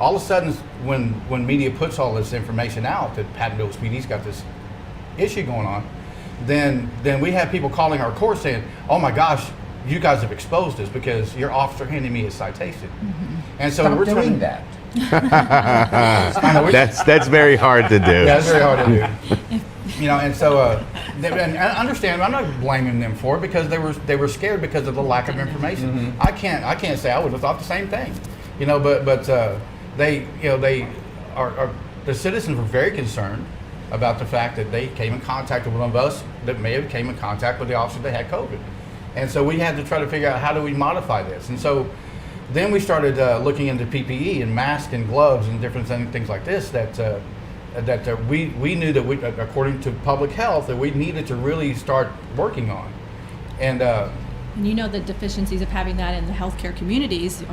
all of a sudden, when media puts all this information out that Pattonville PD's got this issue going on, then we have people calling our court saying, "Oh my gosh, you guys have exposed us because your officer handed me a citation." And so we're doing that. That's very hard to do. Yeah, that's very hard to do. And so and I understand. I'm not blaming them for it because they were scared because of the lack of information. I can't say I would have thought the same thing, but they are the citizens were very concerned about the fact that they came in contact with one of us that may have came in contact with the officer that had COVID, and so we had to try to figure out how do we modify this, and so then we started looking into PPE and masks and gloves and different things like this that we knew that we, according to public health, that we needed to really start working on. And the deficiencies of having that in the healthcare communities,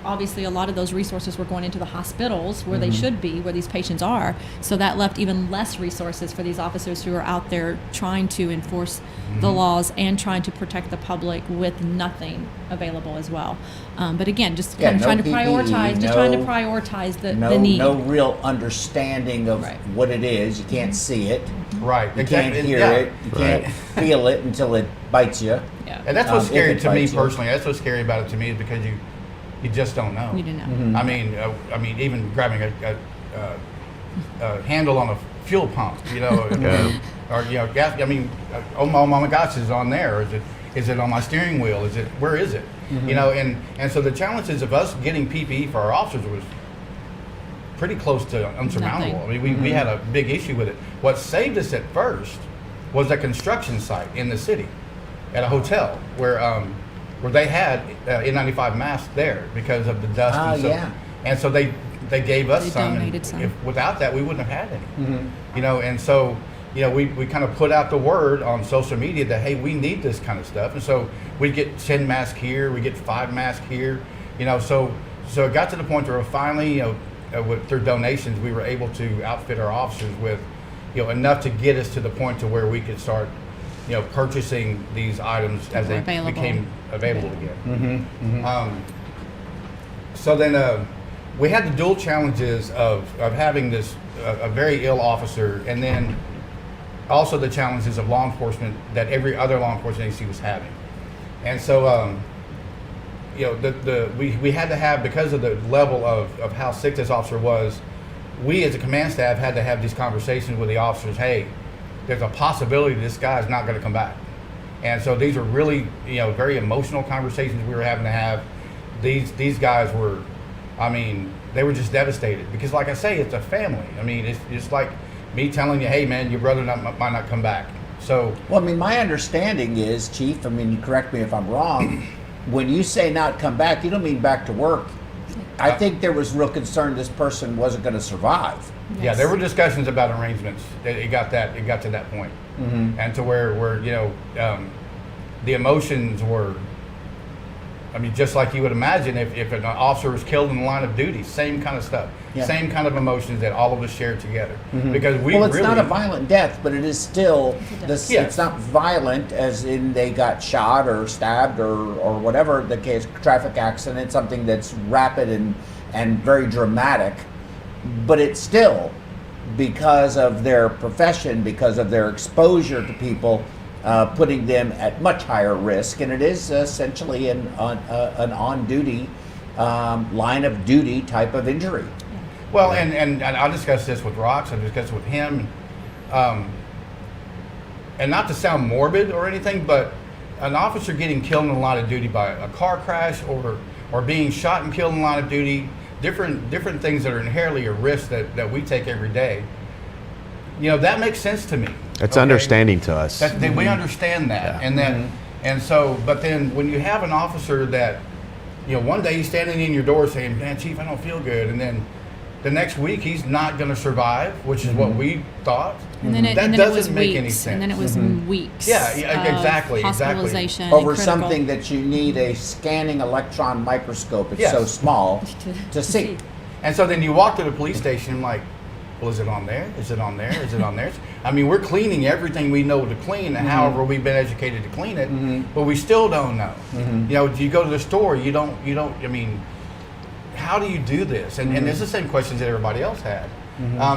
obviously a lot of those resources were going into the hospitals where they should be, where these patients are. So that left even less resources for these officers who are out there trying to enforce the laws and trying to protect the public with nothing available as well. But again, just kind of trying to prioritize the need. No real understanding of what it is. You can't see it. Right. You can't hear it. You can't feel it until it bites you. Yeah. And that's what's scary to me personally. That's what's scary about it to me is because you just don't know. You don't know. I mean, even grabbing a handle on a fuel pump, or gas. I mean, oh my gosh, is it on there? Or is it on my steering wheel? Where is it? And so the challenges of us getting PPE for our officers was pretty close to unsurmountable. Nothing. I mean, we had a big issue with it. What saved us at first was a construction site in the city, at a hotel where they had N95 masks there because of the dust. And so they gave us some. Donated some. Without that, we wouldn't have had any. And so we kind of put out the word on social media that hey, we need this kind of stuff. And so we get 10 masks here, we get 5 masks here. So it got to the point where finally, through donations, we were able to outfit our officers with enough to get us to the point to where we could start purchasing these items as they became available again. So then we had the dual challenges of having this a very ill officer, and then also the challenges of law enforcement that every other law enforcement agency was having. And so we had to have, because of the level of how sick this officer was, we as a command staff had to have these conversations with the officers. Hey, there's a possibility this guy's not going to come back. And so these are really, very emotional conversations we were having to have. These guys were, they were just devastated because, like I say, it's a family. I mean, it's just like me telling you, hey, man, your brother might not come back. So, well, my understanding is, Chief, you correct me if I'm wrong, when you say not come back, you don't mean back to work. I think there was real concern this person wasn't going to survive. Yes. Yeah, there were discussions about arrangements. It got to that point, and to where the emotions were I mean, just like you would imagine if an officer was killed in the line of duty, same kind of stuff, same kind of emotions that all of us share together. Because it's not a violent death, but it is still it's not violent as in they got shot or stabbed or whatever the case, traffic accident. It's something that's rapid and very dramatic, but it's still, because of their profession, because of their exposure to people, putting them at much higher risk, and it is essentially an on-duty, line of duty type of injury. Well, and I'll discuss this with Rox, I'll discuss it with him, and not to sound morbid or anything, but an officer getting killed in the line of duty by a car crash or being shot and killed in the line of duty, different things that are inherently a risk that we take every day, that makes sense to me. It's understanding to us. We understand that, and so, but then when you have an officer that, one day he's standing in your door saying, "Man, Chief, I don't feel good," and then the next week he's not going to survive, which is what we thought. And then that doesn't make any sense. And then it was weeks. Yeah, exactly. Hospitalization over something that you need a scanning electron microscope. It's so small to see. And so then you walk to the police station and like, well, is it on there? Is it on there? Is it on there? I mean, we're cleaning everything we know to clean, however we've been educated to clean it, but we still don't know. You go to the store, you don't. I mean, how do you do this? And it's the same questions that everybody else had.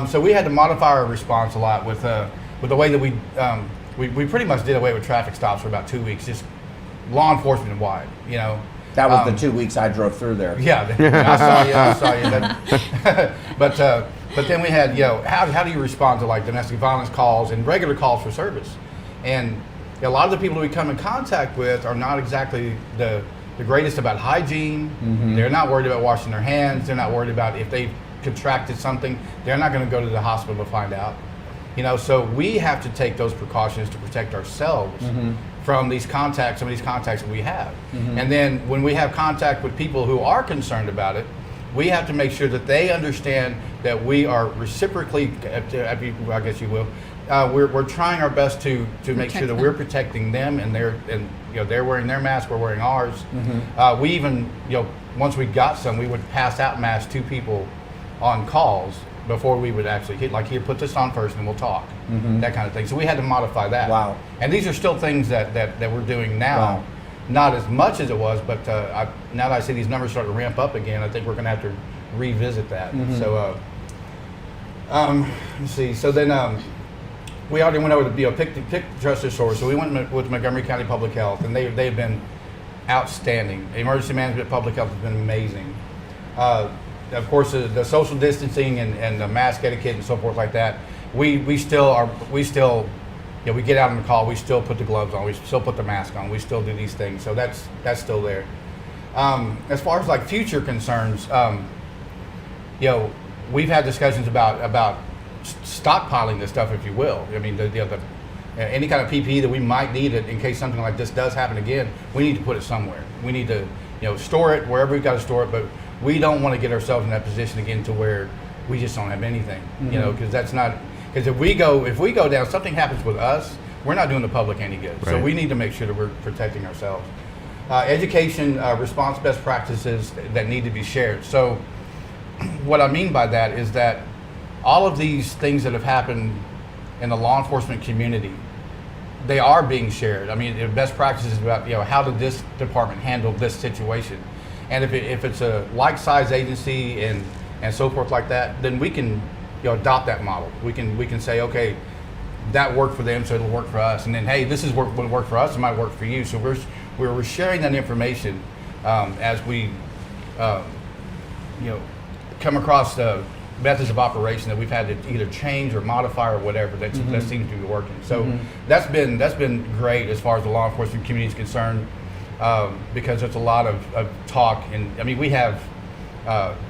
So we had to modify our response a lot with the way that we pretty much did away with traffic stops for about 2 weeks, just law enforcement wide. That was the 2 weeks I drove through there. Yeah, I saw you. But then we had, how do you respond to like domestic violence calls and regular calls for service? And a lot of the people we come in contact with are not exactly the greatest about hygiene. They're not worried about washing their hands. They're not worried about if they've contracted something. They're not going to go to the hospital to find out. So we have to take those precautions to protect ourselves from some of these contacts that we have. And then when we have contact with people who are concerned about it, we have to make sure that they understand that we are reciprocally, I guess you will, we're trying our best to make sure that we're protecting them, and they're wearing their mask, we're wearing ours. We even, once we got some, we would pass out masks to people on calls before we would actually hit, like, here, put this on first and we'll talk, that kind of thing. So we had to modify that. Wow. And these are still things that we're doing now. Wow. Not as much as it was, but now that I see these numbers start to ramp up again, I think we're going to have to revisit that. So, let's see. So then we already went over to pick trusted source. So we went with Montgomery County Public Health, and they've been outstanding. Emergency management, public health has been amazing. Of course, the social distancing and the mask etiquette and so forth like that. We still we get out on the call, we still put the gloves on, we still put the mask on, we still do these things. So that's still there. As far as like future concerns, we've had discussions about stockpiling this stuff, if you will. I mean, any kind of PPE that we might need it in case something like this does happen again, we need to put it somewhere. We need to, store it wherever we've got to store it, but we don't want to get ourselves in that position again to where we just don't have anything, because that's not, because if we go down, something happens with us, we're not doing the public any good. Right. So we need to make sure that we're protecting ourselves. Education, response best practices that need to be shared. So what I mean by that is that all of these things that have happened in the law enforcement community, they are being shared. I mean, best practices about, how did this department handle this situation? And if it's a like-size agency and so forth like that, then we can adopt that model. We can say, okay, that worked for them, so it'll work for us. And then, hey, this is what worked for us, it might work for you. So we're sharing that information as we come across the methods of operation that we've had to either change or modify or whatever that seems to be working. So that's been great as far as the law enforcement community is concerned, because there's a lot of talk, and I mean, we have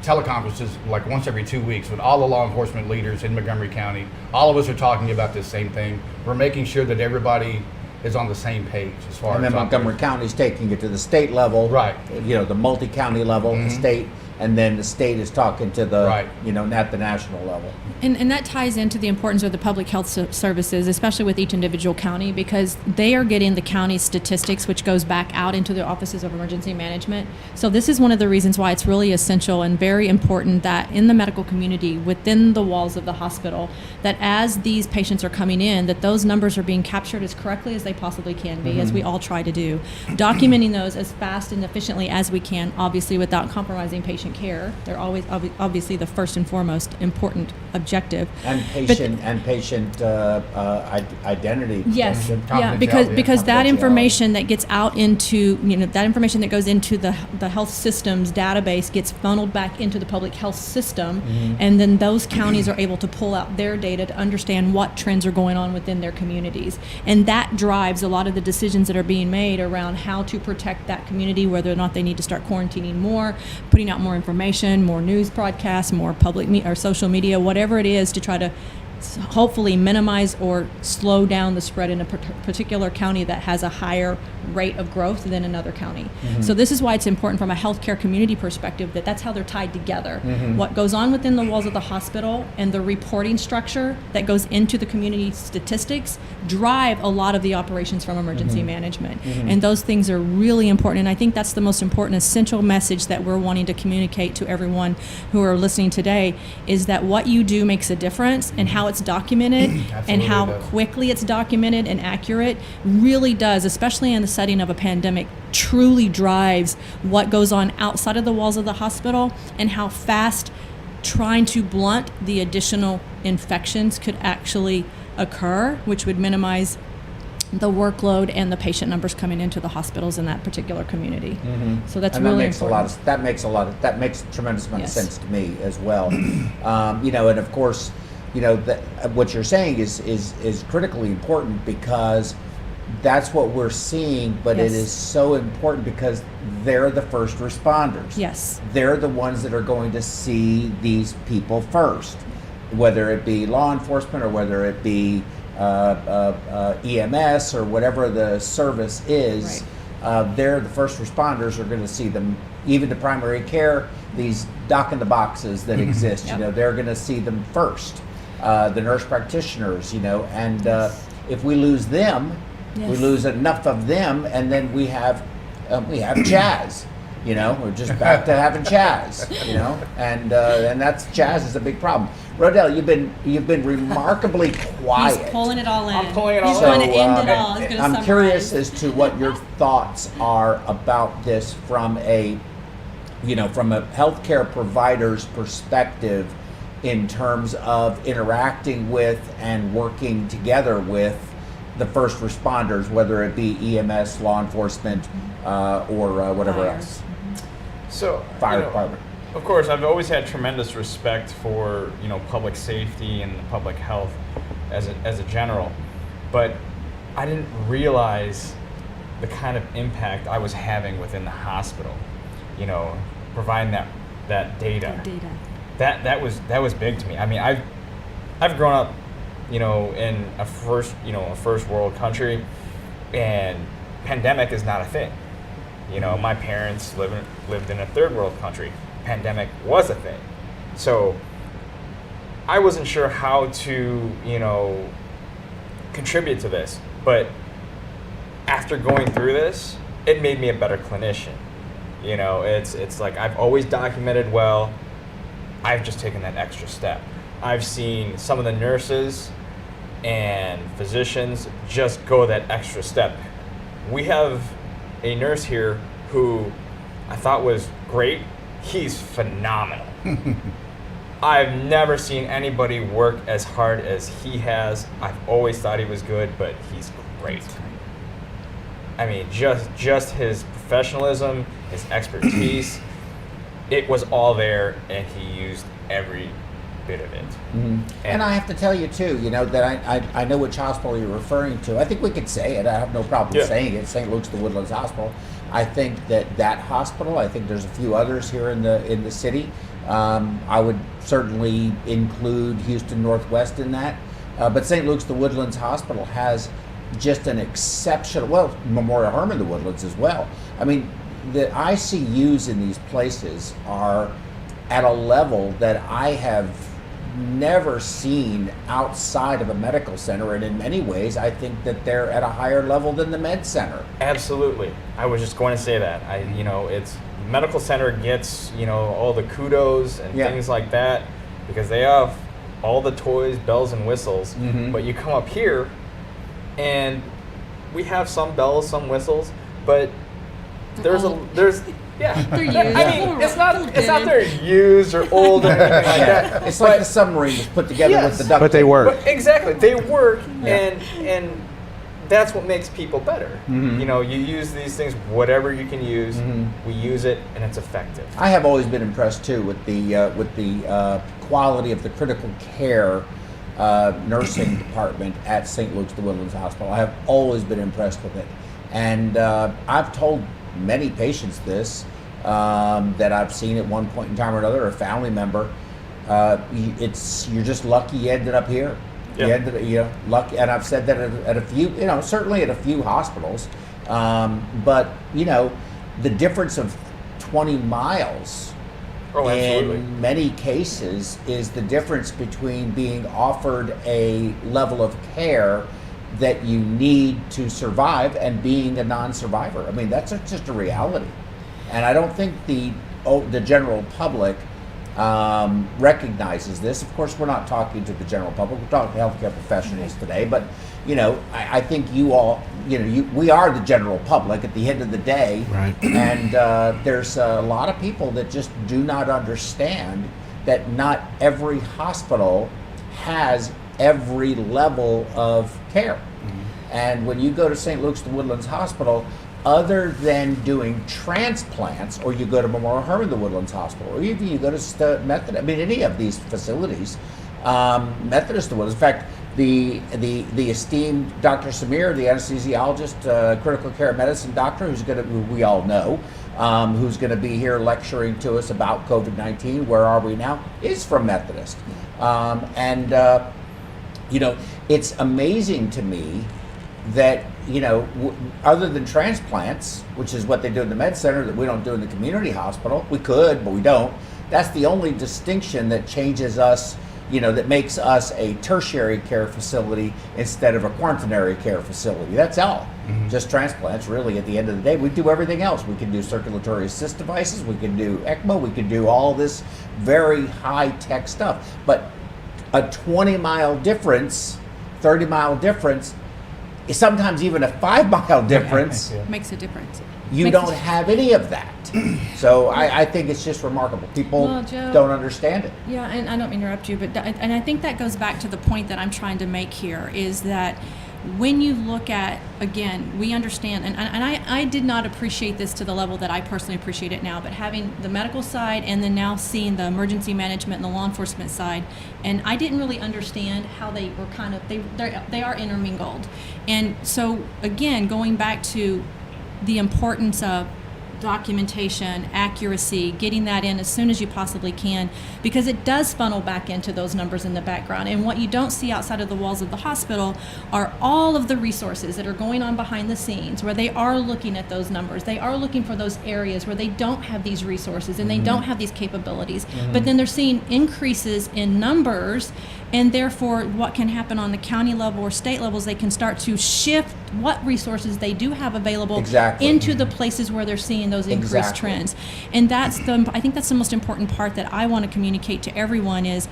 teleconferences like once every 2 weeks with all the law enforcement leaders in Montgomery County. All of us are talking about this same thing. We're making sure that everybody is on the same page as far as. And then Montgomery County's taking it to the state level, right? The multi-county level, the state, and then the state is talking to the, Right. at the national level. And that ties into the importance of the public health services, especially with each individual county, because they are getting the county's statistics, which goes back out into the offices of emergency management. So this is one of the reasons why it's really essential and very important that in the medical community, within the walls of the hospital, that as these patients are coming in, that those numbers are being captured as correctly as they possibly can be, as we all try to do. Documenting those as fast and efficiently as we can, obviously without compromising patient care. They're always obviously the first and foremost important objective. And patient identity. Yes, protection. because that information that gets out into, that information that goes into the health systems database gets funneled back into the public health system, and then those counties are able to pull out their data to understand what trends are going on within their communities. And that drives a lot of the decisions that are being made around how to protect that community, whether or not they need to start quarantining more, putting out more information, more news broadcasts, more public or social media, whatever it is, to try to hopefully minimize or slow down the spread in a particular county that has a higher rate of growth than another county. So this is why it's important from a healthcare community perspective that that's how they're tied together. What goes on within the walls of the hospital and the reporting structure that goes into the community statistics drive a lot of the operations from emergency management. And those things are really important. And I think that's the most important essential message that we're wanting to communicate to everyone who are listening today, is that what you do makes a difference, and how it's documented and how quickly it's documented and accurate really does, especially in the setting of a pandemic, truly drives what goes on outside of the walls of the hospital, and how fast trying to blunt the additional infections could actually occur, which would minimize the workload and the patient numbers coming into the hospitals in that particular community. So that's and really that makes important. that makes a tremendous amount Yes. of sense to me as well. And of course, what you're saying is critically important, because that's what we're seeing, but Yes. it is so important because they're the first responders. Yes. They're the ones that are going to see these people first, whether it be law enforcement or whether it be EMS or whatever the service is. They're the first responders are going to see them. Even the primary care, these doc in the boxes that exist, they're going to see them first. The nurse practitioners, and if we lose them, we lose enough of them, and then we have Chaz. We're just back to having Chaz. And that's Chaz is a big problem. Rodell, you've been remarkably quiet. He's pulling it all in. I'm pulling it all He's in. going to end it all. He's going to I'm summarize. curious as to what your thoughts are about this from a healthcare provider's perspective, in terms of interacting with and working together with the first responders, whether it be EMS, law enforcement, or whatever else. So, Fire department. Of course, I've always had tremendous respect for public safety and public health as a general, but I didn't realize the kind of impact I was having within the hospital. Providing that data. That was big to me. I mean, I've grown up, in a first world country, and pandemic is not a thing. My parents lived in a third world country. Pandemic was a thing. So I wasn't sure how to, contribute to this. But after going through this, it made me a better clinician. It's like I've always documented well. I've just taken that extra step. I've seen some of the nurses and physicians just go that extra step. We have a nurse here who I thought was great. He's phenomenal. I've never seen anybody work as hard as he has. I've always thought he was good, but he's great. I mean, just his professionalism, his expertise, it was all there, and he used every bit of it. And I have to tell you too, that I know which hospital you're referring to. I think we could say it. I have no problem saying it. St. Luke's the Woodlands Hospital. I think that hospital. I think there's a few others here in the city. I would certainly include Houston Northwest in that. But St. Luke's the Woodlands Hospital has just an exceptional. Well, Memorial Hermann the Woodlands as well. I mean, the ICUs in these places are at a level that I have never seen outside of a medical center, and in many ways I think that they're at a higher level than the med center. Absolutely. I was just going to say that. It's medical center gets, all the kudos and things like that because they have all the toys, bells and whistles. But you come up here and we have some bells, some whistles, but there's yeah. They're used. I mean, it's not they're used or old or anything like that. It's like the submarine was put together with the duct but they tape. work. But exactly, they work, and that's what makes people better. You use these things, whatever you can use. We use it, and it's effective. I have always been impressed too with the quality of the critical care nursing department at St. Luke's, the Woodlands Hospital. I have always been impressed with it, and I've told many patients this that I've seen at one point in time or another, a family member. You're just lucky you ended up here. Yeah. You ended, lucky, and I've said that at a few, certainly at a few hospitals. But the difference of 20 miles in many cases is the difference between being offered a level of care that you need to survive and being a non-survivor. I mean, that's just a reality. And I don't think the general public recognizes this. Of course, we're not talking to the general public. We're talking to healthcare professionals today. But, I think you all, we are the general public at the end of the day. Right. And there's a lot of people that just do not understand that not every hospital has every level of care. And when you go to St. Luke's, the Woodlands Hospital, other than doing transplants, or you go to Memorial Hermann, the Woodlands Hospital, or even you go to Methodist, any of these facilities, Methodist, the Woodlands. In fact, the esteemed Dr. Samir, the anesthesiologist, critical care medicine doctor, who we all know, who's going to be here lecturing to us about COVID-19, where are we now, is from Methodist. It's amazing to me that, other than transplants, which is what they do in the med center that we don't do in the community hospital, we could, but we don't. That's the only distinction that changes us, that makes us a tertiary care facility instead of a quaternary care facility. That's all. Just transplants, really, at the end of the day. We do everything else. We can do circulatory assist devices, we can do ECMO, we can do all this very high-tech stuff. But a 20-mile difference, 30-mile difference, sometimes even a 5-mile difference makes a difference. You don't have any of that. So I think it's just remarkable. People don't understand it. Yeah, and I don't mean to interrupt you, but and I think that goes back to the point that I'm trying to make here is that when you look at, again, we understand, and I did not appreciate this to the level that I personally appreciate it now, but having the medical side and then now seeing the emergency management and the law enforcement side, and I didn't really understand how they were they are intermingled. And so, again, going back to the importance of documentation, accuracy, getting that in as soon as you possibly can, because it does funnel back into those numbers in the background. And what you don't see outside of the walls of the hospital are all of the resources that are going on behind the scenes where they are looking at those numbers. They are looking for those areas where they don't have these resources and they don't have these capabilities. But then they're seeing increases in numbers, and therefore what can happen on the county level or state levels, they can start to shift what resources they do have available into the places where they're seeing those increased trends. And I think that's the most important part that I want to communicate to everyone is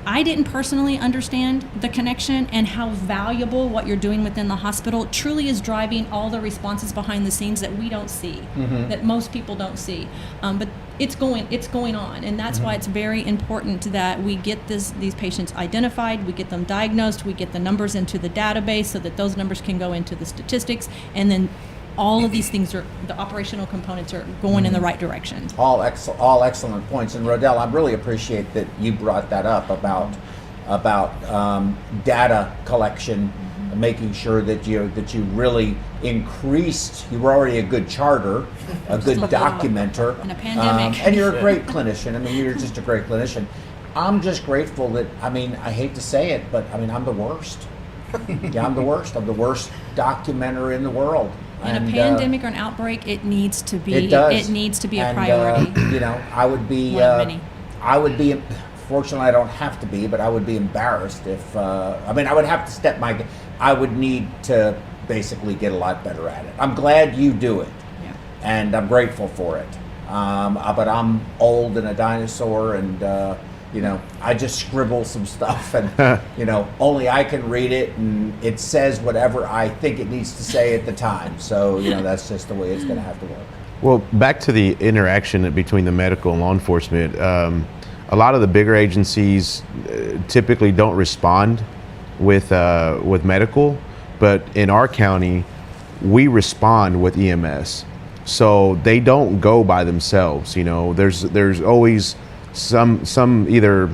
I didn't personally understand the connection and how valuable what you're doing within the hospital truly is driving all the responses behind the scenes that we don't see, that most people don't see. But it's going on, and that's why it's very important that we get these patients identified, we get them diagnosed, we get the numbers into the database so that those numbers can go into the statistics, and then all of these things the operational components are going in the right direction. All excellent points. And Rodell, I really appreciate that you brought that up about data collection, making sure that you really increased. You were already a good charter, a good documenter, in a pandemic, and you're a great clinician. I mean, you're just a great clinician. I'm just grateful that, I hate to say it, but I'm the worst. Yeah, I'm the worst. I'm the worst documenter in the world. In a pandemic or an outbreak, it needs to be. It does. It needs to be a priority. I would be. I would be, fortunately I don't have to be, but I would be embarrassed if, I would have to I would need to basically get a lot better at it. I'm glad you do it, and I'm grateful for it. But I'm old and a dinosaur, and I just scribble some stuff, and only I can read it, and it says whatever I think it needs to say at the time. So that's just the way it's going to have to work. Well, back to the interaction between the medical and law enforcement. A lot of the bigger agencies typically don't respond with medical, but in our county, we respond with EMS. So they don't go by themselves. There's always some either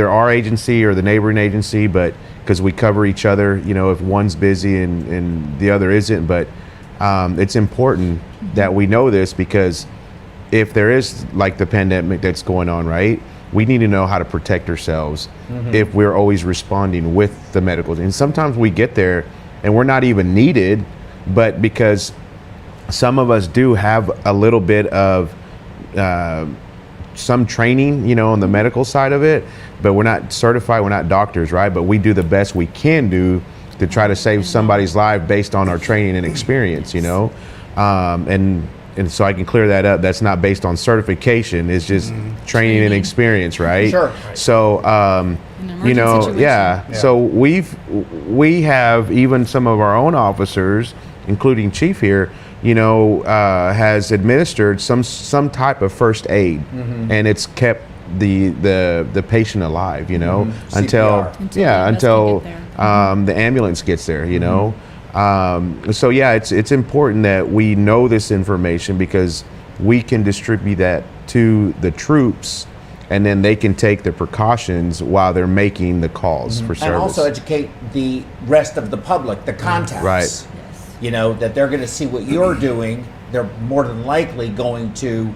our agency or the neighboring agency, but because we cover each other, if one's busy and the other isn't. But it's important that we know this, because if there is like the pandemic that's going on, right, we need to know how to protect ourselves if we're always responding with the medical. And sometimes we get there and we're not even needed, but because some of us do have a little bit of some training, on the medical side of it, but we're not certified, we're not doctors, right? But we do the best we can do to try to save somebody's life based on our training and experience, and so I can clear that up. That's not based on certification. It's just training and experience, right? Sure. So, So we have even some of our own officers, including Chief here, has administered some type of first aid, and it's kept the patient alive, until the ambulance gets there, So it's important that we know this information, because we can distribute that to the troops, and then they can take the precautions while they're making the calls for service. And also educate the rest of the public, the contacts. Right. That they're going to see what you're doing. They're more than likely going to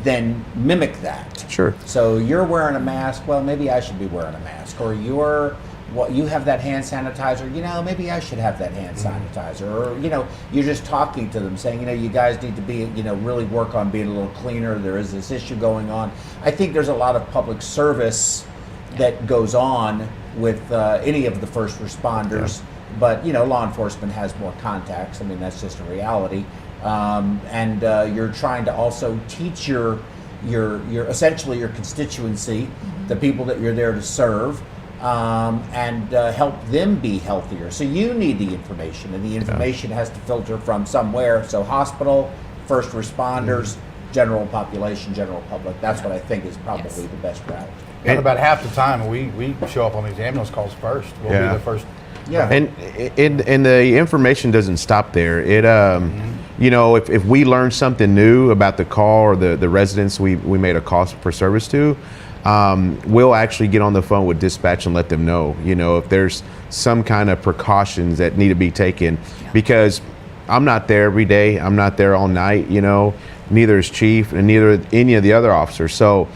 then mimic that. Sure. So you're wearing a mask. Well, maybe I should be wearing a mask. Or you have that hand sanitizer. Maybe I should have that hand sanitizer. Or you're just talking to them, saying, you guys need to be, really work on being a little cleaner. There is this issue going on. I think there's a lot of public service that goes on with any of the first responders. Yeah. But law enforcement has more contacts. That's just a reality. And you're trying to also teach your essentially your constituency, the people that you're there to serve, and help them be healthier. So you need the information, and the information has to filter from somewhere. So hospital, first responders, general population, general public. That's what I think is probably the best route. And about half the time, we show up on these ambulance calls first. We'll be the first. Yeah. And the information doesn't stop there. It if we learn something new about the call or the residents we made a call for service to, we'll actually get on the phone with dispatch and let them know, if there's some kind of precautions that need to be taken, because I'm not there every day. I'm not there all night, neither is Chief and neither any of the other officers. So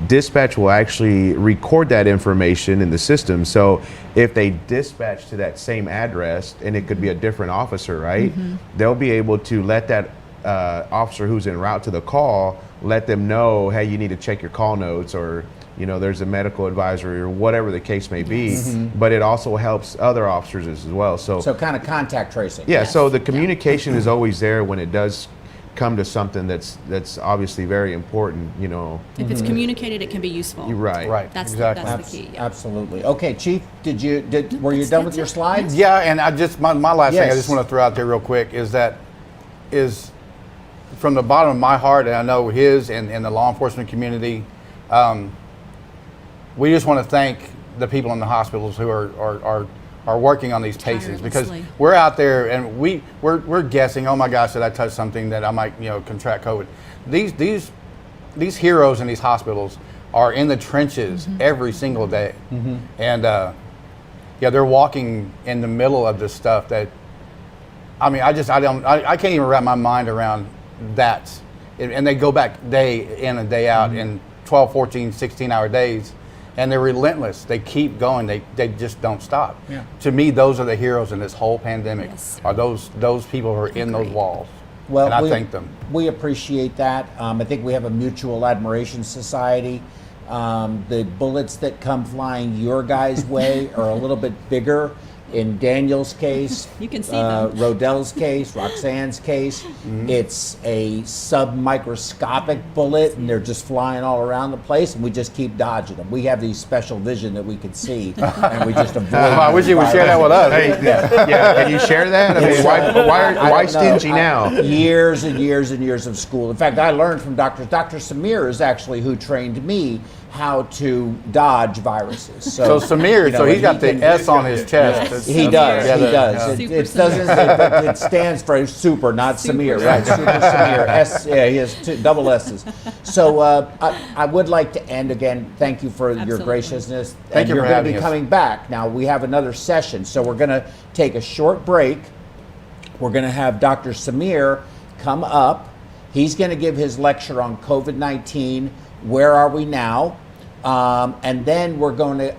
dispatch will actually record that information in the system. So if they dispatch to that same address, and it could be a different officer, right? They'll be able to let that officer who's en route to the call, let them know, hey, you need to check your call notes, or there's a medical advisory, or whatever the case may be. But it also helps other officers as well. So kind of contact tracing. Yeah. So the communication is always there when it does come to something that's obviously very important, If it's communicated, it can be useful. You're right. That's exactly. That's the key. Yeah. Absolutely. Okay, Chief, were you done with your slides? Yeah, and I just my last thing I just want to throw out there real quick is from the bottom of my heart, and I know his and the law enforcement community, we just want to thank the people in the hospitals who are working on these patients, because we're out there and we're guessing, oh my gosh, did I touch something that I might contract COVID? These heroes in these hospitals are in the trenches every single day, and they're walking in the middle of this stuff that I can't even wrap my mind around that, and they go back day in and day out in 12, 14, 16-hour days. And they're relentless. They keep going. They just don't stop. Yeah. To me, those are the heroes in this whole pandemic. Yes. Are those people who are in those walls. Well, and I thank them. We appreciate that. I think we have a mutual admiration society, The bullets that come flying your guys' way are a little bit bigger. In Daniel's case, you can see them. Rodell's case, Roxanne's case, it's a submicroscopic bullet, and they're just flying all around the place, and we just keep dodging them. We have these special vision that we can see, and we just avoid them. I wish you would share that with us. Hey, yeah, can you share that? I mean, why stingy now? Years and years and years of school. In fact, I learned from Dr. Samir is actually who trained me how to dodge viruses. So Samir, so he's got the S on his chest. He does. Yeah, He does. It doesn't. It stands for super, not Samir. Right? Super Samir. S. Yeah, he has double S's. So I would like to end again. Thank you for your graciousness. Thank you for having us. You're going to be coming back. Now we have another session, so we're going to take a short break. We're going to have Dr. Samir come up. He's going to give his lecture on COVID-19. Where are we now? And then we're going to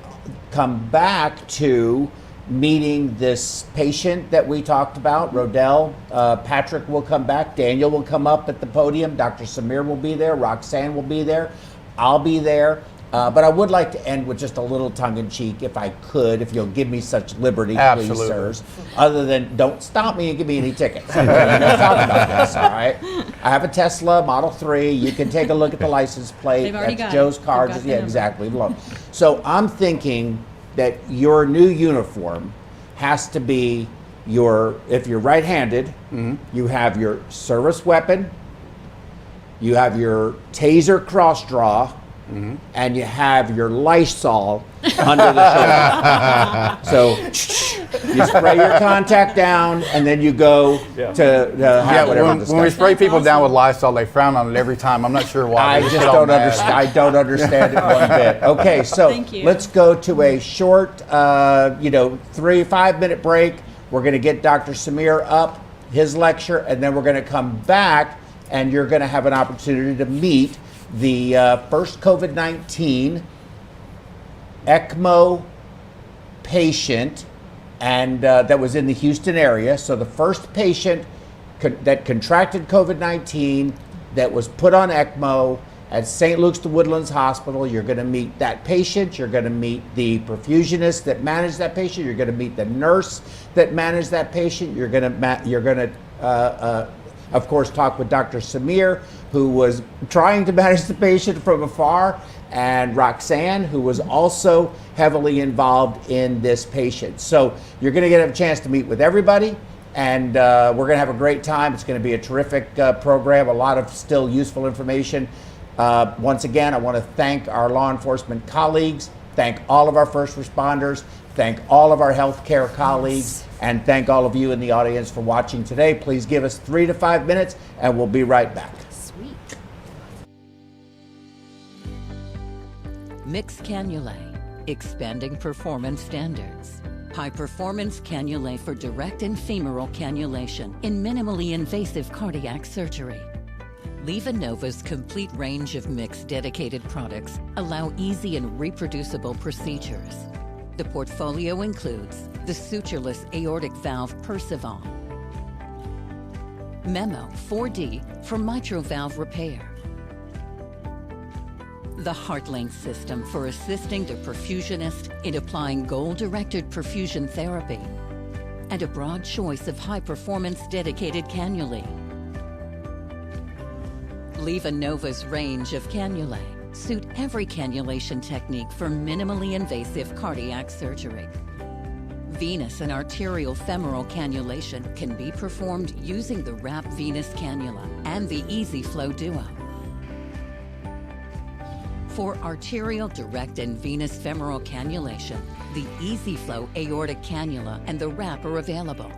come back to meeting this patient that we talked about, Rodell. Patrick will come back. Daniel will come up at the podium. Dr. Samir will be there. Roxanne will be there. I'll be there. But I would like to end with just a little tongue-in-cheek, if I could, if you'll give me such liberty, please, sirs. Other than, don't stop me and give me any tickets. We're going to talk about this, all right? I have a Tesla Model 3. You can take a look at the license plate. They've already That's got Joe's it. car. They've got Yeah, the exactly. So I'm thinking that your new uniform has to be if you're right-handed, you have your service weapon, you have your taser cross draw, and you have your Lysol under the shoulder. So you spray your contact down, and then you go to have whatever. When we spray people down with Lysol, they frown on it every time. I'm not sure why. I just don't understand. I don't understand it one bit. Okay, so let's go to a short, 3-5 minute break. We're going to get Dr. Samir up, his lecture, and then we're going to come back, and you're going to have an opportunity to meet the first COVID-19 ECMO patient, and that was in the Houston area. So the first patient that contracted COVID-19 that was put on ECMO at St. Luke's the Woodlands Hospital. You're going to meet that patient. You're going to meet the perfusionist that managed that patient. You're going to meet the nurse that managed that patient. You're going to of course, talk with Dr. Samir, who was trying to manage the patient from afar, and Roxanne, who was also heavily involved in this patient. So you're going to get a chance to meet with everybody, and we're going to have a great time. It's going to be a terrific program, a lot of still useful information. Once again, I want to thank our law enforcement colleagues, thank all of our first responders, thank all of our healthcare colleagues, and thank all of you in the audience for watching today. Please give us 3 to 5 minutes, and we'll be right back. Sweet. Mixed cannulae, expanding performance standards. High performance cannulae for direct and femoral cannulation in minimally invasive cardiac surgery. LivaNova's complete range of mixed dedicated products allow easy and reproducible procedures. The portfolio includes the sutureless aortic valve Perfusion, Memo 4D for mitral valve repair, the HeartLink system for assisting the perfusionist in applying goal-directed perfusion therapy, and a broad choice of high-performance dedicated cannulae. LivaNova's range of cannulae suit every cannulation technique for minimally invasive cardiac surgery. Venous and arterial femoral cannulation can be performed using the WRAP venous cannula and the EZ-Flow Duo. For arterial direct and venous femoral cannulation, the EZ-Flow aortic cannula and the WRAP are available.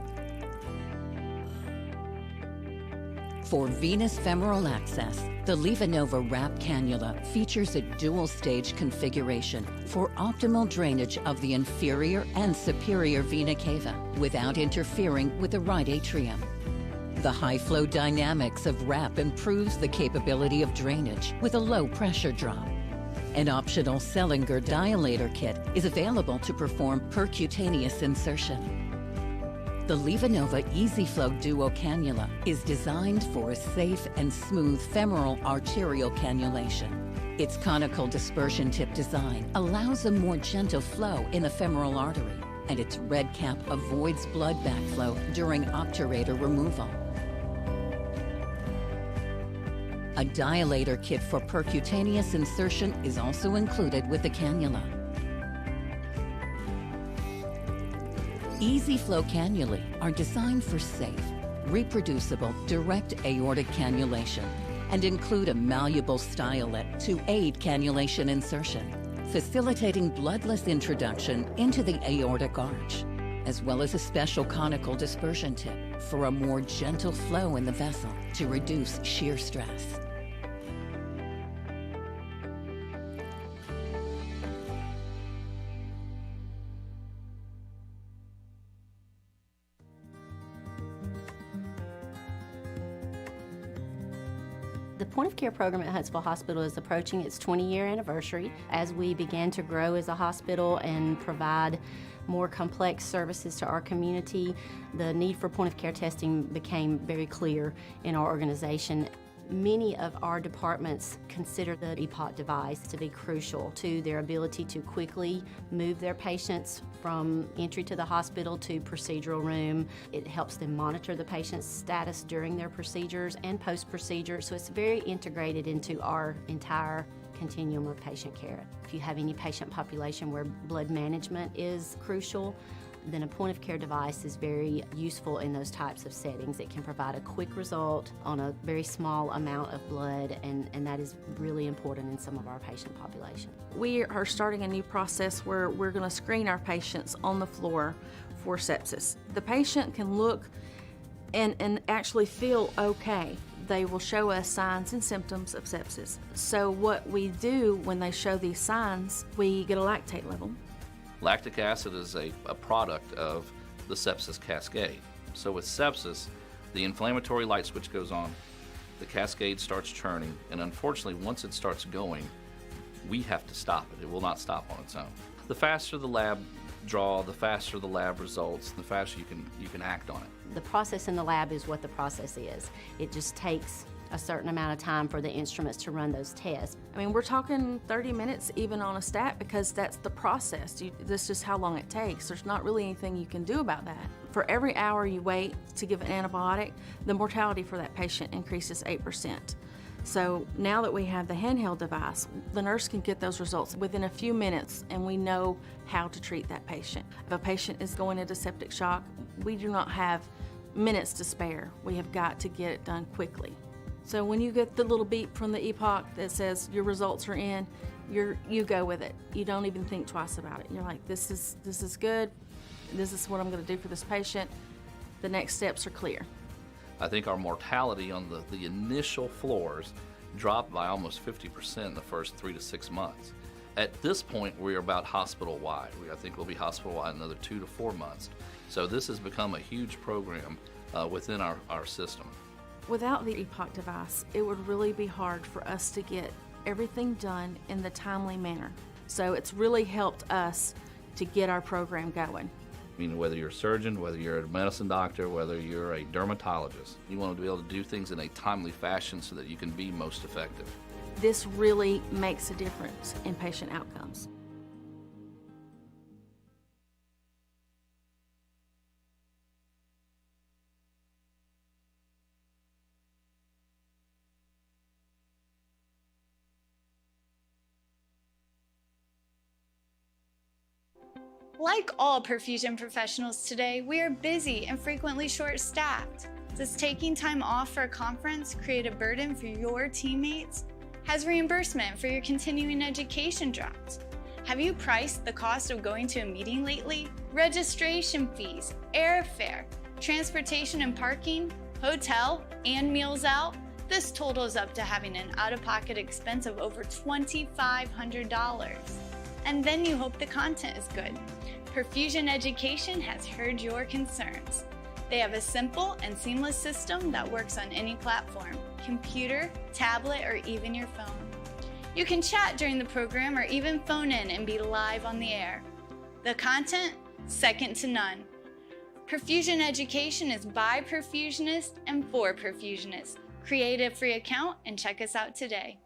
For venous femoral access, the LivaNova WRAP cannula features a dual-stage configuration for optimal drainage of the inferior and superior vena cava without interfering with the right atrium. The high-flow dynamics of WRAP improves the capability of drainage with a low pressure drop. An optional Sellinger dilator kit is available to perform percutaneous insertion. The LivaNova EZ-Flow Duo cannula is designed for a safe and smooth femoral arterial cannulation. Its conical dispersion tip design allows a more gentle flow in the femoral artery, and its red cap avoids blood backflow during obturator removal. A dilator kit for percutaneous insertion is also included with the cannula. Easy flow cannulae are designed for safe, reproducible, direct aortic cannulation and include a malleable stylet to aid cannulation insertion, facilitating bloodless introduction into the aortic arch, as well as a special conical dispersion tip for a more gentle flow in the vessel to reduce shear stress. The point of care program at Huntsville Hospital is approaching its 20-year anniversary. As we began to grow as a hospital and provide more complex services to our community, the need for point of care testing became very clear in our organization. Many of our departments consider the ECMO device to be crucial to their ability to quickly move their patients from entry to the hospital to procedural room. It helps them monitor the patient's status during their procedures and post-procedure, so it's very integrated into our entire continuum of patient care. If you have any patient population where blood management is crucial, then a point of care device is very useful in those types of settings. It can provide a quick result on a very small amount of blood, and that is really important in some of our patient population. We are starting a new process where we're going to screen our patients on the floor for sepsis. The patient can look and actually feel okay. They will show us signs and symptoms of sepsis. So what we do when they show these signs, we get a lactate level. Lactic acid is a product of the sepsis cascade. So with sepsis, the inflammatory light switch goes on, the cascade starts churning, and unfortunately, once it starts going, we have to stop it. It will not stop on its own. The faster the lab draw, the faster the lab results, the faster you can act on it. The process in the lab is what the process is. It just takes a certain amount of time for the instruments to run those tests. I mean, we're talking 30 minutes even on a stat because that's the process. That's just how long it takes. There's not really anything you can do about that. For every hour you wait to give an antibiotic, the mortality for that patient increases 8%. So now that we have the handheld device, the nurse can get those results within a few minutes, and we know how to treat that patient. If a patient is going into septic shock, we do not have minutes to spare. We have got to get it done quickly. So when you get the little beep from the ECMO that says your results are in, you go with it. You don't even think twice about it. You're like, this is good. This is what I'm going to do for this patient. The next steps are clear. I think our mortality on the initial floors dropped by almost 50% in the first 3 to 6 months. At this point, we're about hospital-wide. I think we'll be hospital-wide another 2 to 4 months. So this has become a huge program within our system. Without the ECMO device, it would really be hard for us to get everything done in the timely manner. So it's really helped us to get our program going. I mean, whether you're a surgeon, whether you're a medicine doctor, whether you're a dermatologist, you want to be able to do things in a timely fashion so that you can be most effective. This really makes a difference in patient outcomes. Like all perfusion professionals today, we are busy and frequently short-staffed. Does taking time off for a conference create a burden for your teammates? Has reimbursement for your continuing education dropped? Have you priced the cost of going to a meeting lately? Registration fees, airfare, transportation and parking, hotel, and meals out? This totals up to having an out-of-pocket expense of over $2,500. And then you hope the content is good. Perfusion Education has heard your concerns. They have a simple and seamless system that works on any platform, computer, tablet, or even your phone. You can chat during the program or even phone in and be live on the air. The content, second to none. Perfusion Education is by perfusionists and for perfusionists. Create a free account and check us out today.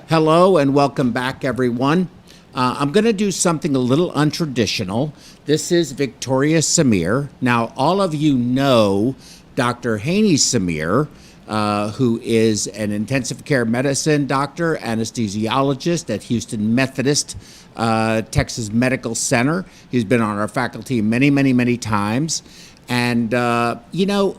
Hello and welcome back, everyone. I'm going to do something a little untraditional. This is Victoria Samir. Now, all of you know Dr. Hany Samir, who is an intensive care medicine doctor, anesthesiologist at Houston Methodist Texas Medical Center. He's been on our faculty many, many, many times. And, you know,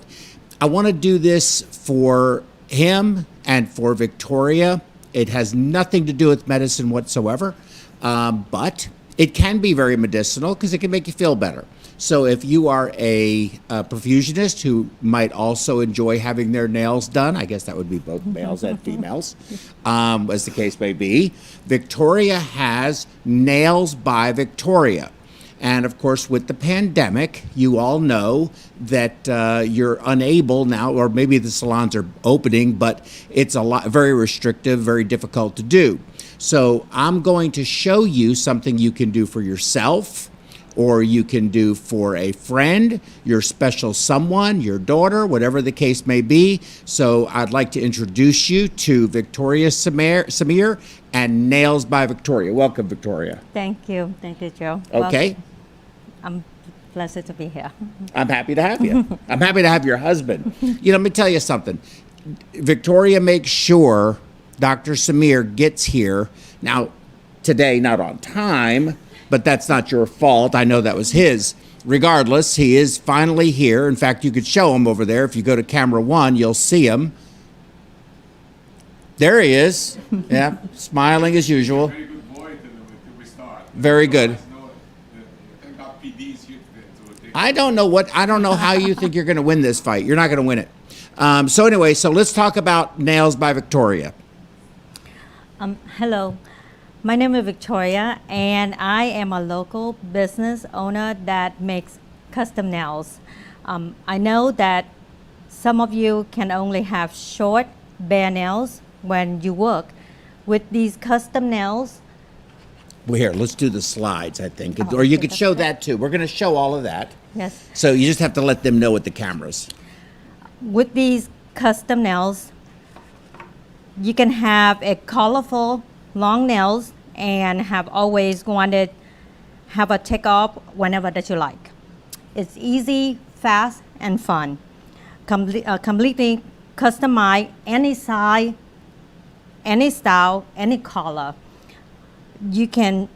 I want to do this for him and for Victoria. It has nothing to do with medicine whatsoever, but it can be very medicinal because it can make you feel better. So if you are a perfusionist who might also enjoy having their nails done, I guess that would be both males and females, as the case may be, Victoria has Nails by Victoria. And of course, with the pandemic, you all know that you're unable now, or maybe the salons are opening, but it's very restrictive, very difficult to do. So I'm going to show you something you can do for yourself, or you can do for a friend, your special someone, your daughter, whatever the case may be. So I'd like to introduce you to Victoria Samir and Nails by Victoria. Welcome, Victoria. Thank you, Joe. Okay. Well, I'm blessed to be here. I'm happy to have you. I'm happy to have your husband. You know, let me tell you something. Victoria makes sure Dr. Samir gets here. Now, today, not on time, but that's not your fault. I know that was his. Regardless, he is finally here. In fact, you could show him over there. If you go to camera 1, you'll see him. There he is. Yeah, smiling as usual. Very good boy till we start. Very good. I don't know how you think you're going to win this fight. You're not going to win it. So anyway, so let's talk about Nails by Victoria. Hello, my name is Victoria, and I am a local business owner that makes custom nails. I know that some of you can only have short, bare nails when you work. With these custom nails, well, here, let's do the slides, I think. Or you could show that too. We're going to show all of that. Yes. So you just have to let them know with the cameras. With these custom nails, you can have a colorful long nails and have always wanted have a take off whenever that you like. It's easy, fast, and fun. Completely customized any size, any style, any color. You can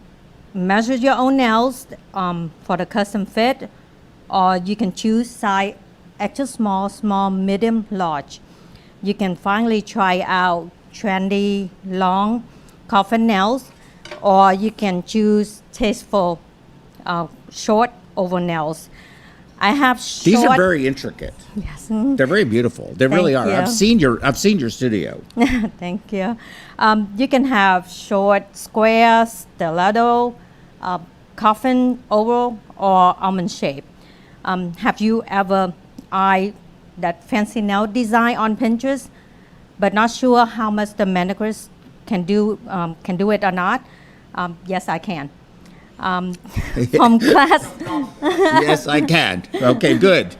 measure your own nails for the custom fit, or you can choose size extra small, small, medium, large. You can finally try out trendy, long coffin nails, or you can choose tasteful, short oval nails. I have short. These are very intricate. Yes. They're very beautiful. They really are. You. I've seen your studio. Thank you. You can have short, square, stiletto, coffin, oval, or almond shape. Have you ever eyed that fancy nail design on Pinterest, but not sure how much the manicurist can do it or not? Yes, I can. From class. Yes, I can. Okay, good.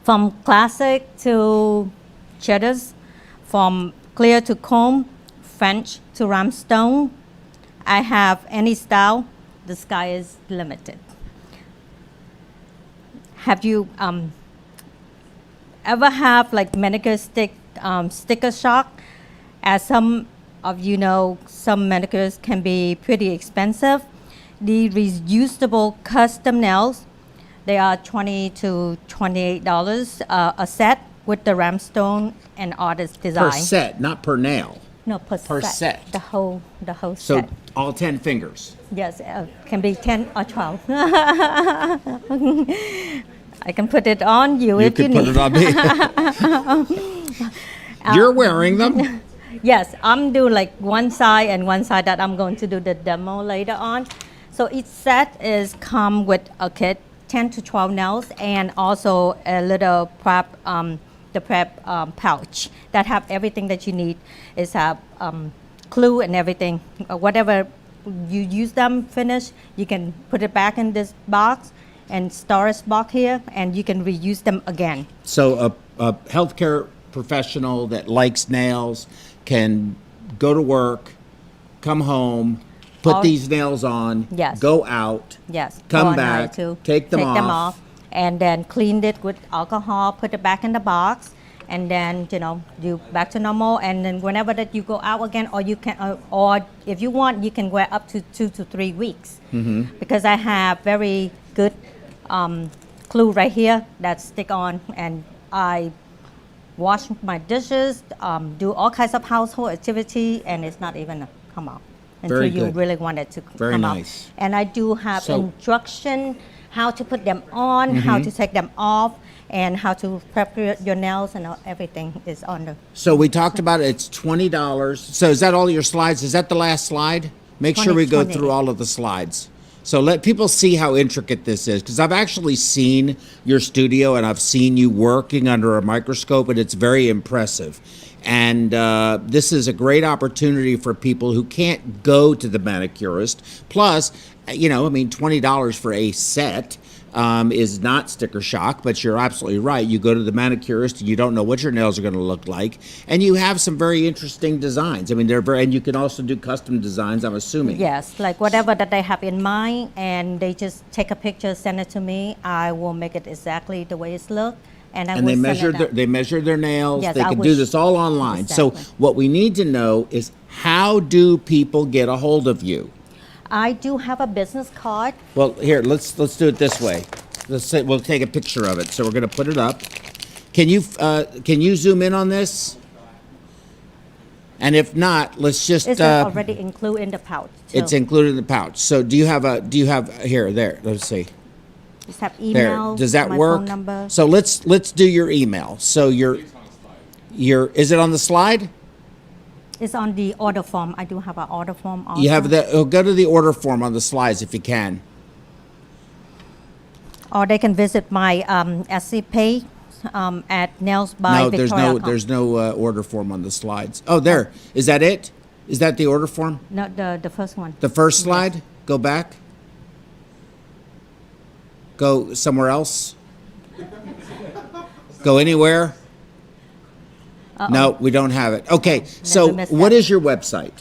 From classic to cheddars, from clear to comb, French to rhinestone. I have any style. The sky is limited. Have you ever have like manicure sticker shock? As some of you know, some manicures can be pretty expensive. The reusable custom nails, they are $20 to $28 a set with the rhinestone and artist design. Per set, not per nail. No, per set. The whole so set. So all 10 fingers. Yes, can be 10 or 12. I can put it on you if you need. You can put it on me. You're wearing them? Yes, I'm doing like one side and one side that I'm going to do the demo later on. So each set is come with a kit, 10 to 12 nails, and also a little prep, pouch that have everything that you need. Is have glue and everything. Whatever you use them finish, you can put it back in this box and storage box here, and you can reuse them again. So a healthcare professional that likes nails can go to work, come home, put All- these nails on, Yes. go out, Yes. come go on night back, to take them off. and then clean it with alcohol, put it back in the box, and then you back to normal. And then whenever that you go out again, or you can, or if you want, you can wear up to 2 to 3 weeks. Because I have very good glue right here that stick on, and I wash my dishes, do all kinds of household activity, and it's not even come out until Very you good. really want it to Very come nice. out. And I do have So- instruction how to put them on, how to take them off, and how to prep your nails, and everything is on the. So we talked about it's $20. So is that all your slides? Is that the last slide? Make sure we go 20. through all of the slides. So let people see how intricate this is, because I've actually seen your studio and I've seen you working under a microscope, and it's very impressive. And this is a great opportunity for people who can't go to the manicurist. Plus, $20 for a set is not sticker shock, but you're absolutely right. You go to the manicurist and you don't know what your nails are going to look like, and you have some very interesting designs. I mean, and you can also do custom designs, I'm assuming. Yes, like whatever that they have in mind, and they just take a picture, send it to me. I will make it exactly the way it's look, and I And will they send measure their nails. Yes, They I can do wish- this all online. So Exactly. what we need to know is, how do people get a hold of you? I do have a business card. Well, here, let's do it this way. We'll take a picture of it. So we're going to put it up. Can you zoom in on this? And if not, let's just. It's already included in the pouch. It's included in the pouch. So do you have here, there? Let's see. Just have There. email. Does that my work? Phone number. So let's do your email. So is it on the slide? It's on the order form. I do have an order form also. You have that. Go to the order form on the slides if you can. Or they can visit my Etsy page at Nails by No, Victoria. there's no order form on the slides. Oh, there. Is that it? Is that the order form? No, the first one. The first slide? Go back. Go somewhere else. Go anywhere. No, we don't have it. Okay, so missed what that. is your website?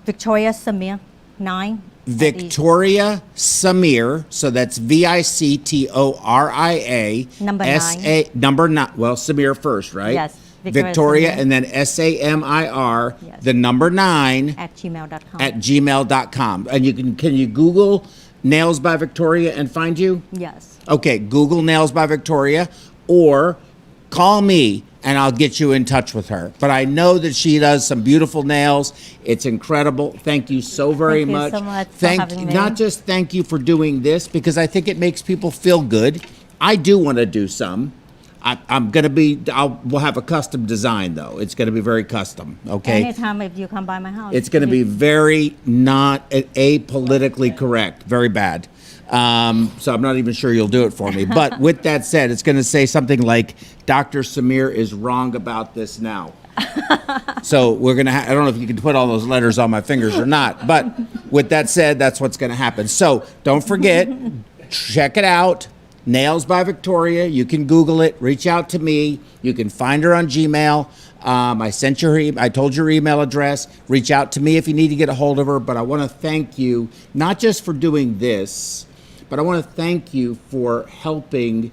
Victoria Samir 9. Victoria Samir, so that's Victoria Number S-A, number 9, well, Samir first, right? Yes, Victoria, Victoria Samir. and then SAMIR, Yes. the number 9 at gmail.com. at gmail.com. And can you Google Nails by Victoria and find you? Yes. Okay, Google Nails by Victoria, or call me and I'll get you in touch with her. But I know that she does some beautiful nails. It's incredible. Thank you so very Thank you much. so much for having me. Not just thank you for doing this, because I think it makes people feel good. I do want to do some. We'll have a custom design though. It's going to be very custom, okay? Anytime if you come by my house. It's going to be very not apolitically correct, very bad. So I'm not even sure you'll do it for me. But with that said, it's going to say something like, Dr. Samir is wrong about this now. So we're going to I don't know if you can put all those letters on my fingers or not. But with that said, that's what's going to happen. So don't forget, check it out. Nails by Victoria. You can Google it. Reach out to me. You can find her on Gmail. I told your email address. Reach out to me if you need to get a hold of her. But I want to thank you, not just for doing this, but I want to thank you for helping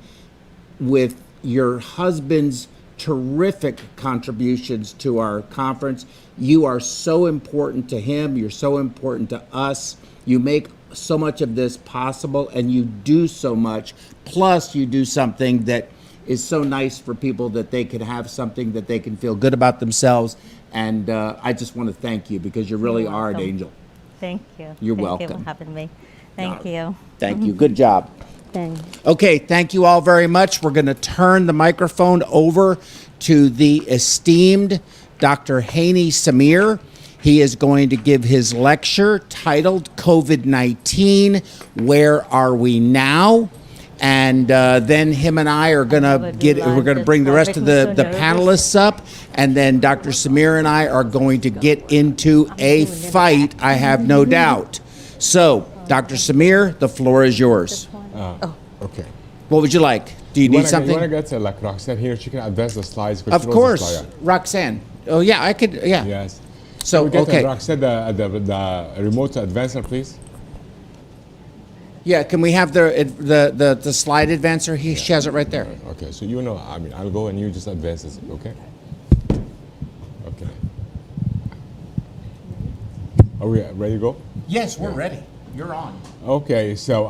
with your husband's terrific contributions to our conference. You are so important to him. You're so important to us. You make so much of this possible, and you do so much. Plus, you do something that is so nice for people, that they can have something that they can feel good about themselves. And I just want to thank you, because you really are an angel. Thank you. You're Thank welcome. you for having me. Thank you. Thank you. Good job. Thanks. Okay, thank you all very much. We're going to turn the microphone over to the esteemed Dr. Hany Samir. He is going to give his lecture titled COVID-19, Where Are We Now? And then him and I are going to we're going to bring the rest of the panelists up, and then Dr. Samir and I are going to get into a fight, I have no doubt. So, Dr. Samir, the floor is yours. Okay. What would you like? Do you need something? You want to get like Roxanne here? She can advance the slides. Of course, Roxanne. Oh yeah, I could. Yeah. Yes. So, Can we okay. get Roxette, the remote advancer, please? Yeah, can we have the slide advancer? She has it right there. Okay, so you know, I mean, I'll go and you just advance it, okay? Okay. Are we ready to go? Yes, we're ready. You're on. Okay, so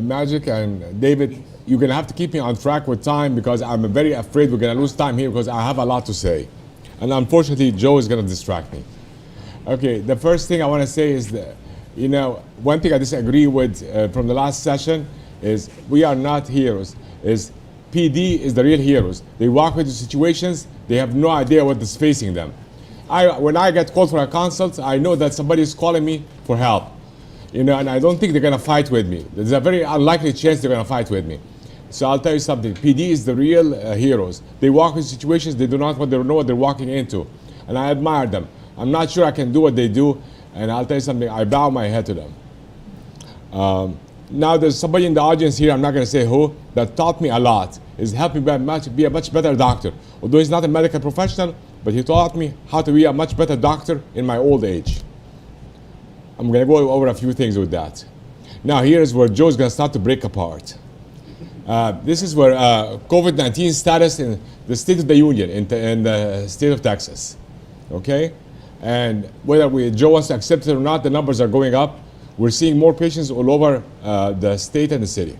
Magic and David, you're gonna have to keep me on track with time because I'm very afraid we're gonna lose time here because I have a lot to say. And unfortunately, Joe is gonna distract me. Okay, the first thing I wanna say is that, one thing I disagree with from the last session is we are not heroes. Is PD is the real heroes. They walk into situations, they have no idea what is facing them. When I get called for a consult, I know that somebody is calling me for help. And I don't think they're gonna fight with me. There's a very unlikely chance they're gonna fight with me. So I'll tell you something, PD is the real heroes. They walk into situations they do not know what they're walking into. And I admire them. I'm not sure I can do what they do, and I'll tell you something, I bow my head to them. Now there's somebody in the audience here, I'm not gonna say who, that taught me a lot. Is helped me be a much better doctor. Although he's not a medical professional, but he taught me how to be a much better doctor in my old age. I'm gonna go over a few things with that. Now here's where Joe's gonna start to break apart. This is where COVID-19 status in the State of the Union, in the state of Texas, okay? And whether Joe wants to accept it or not, the numbers are going up. We're seeing more patients all over the state and the city.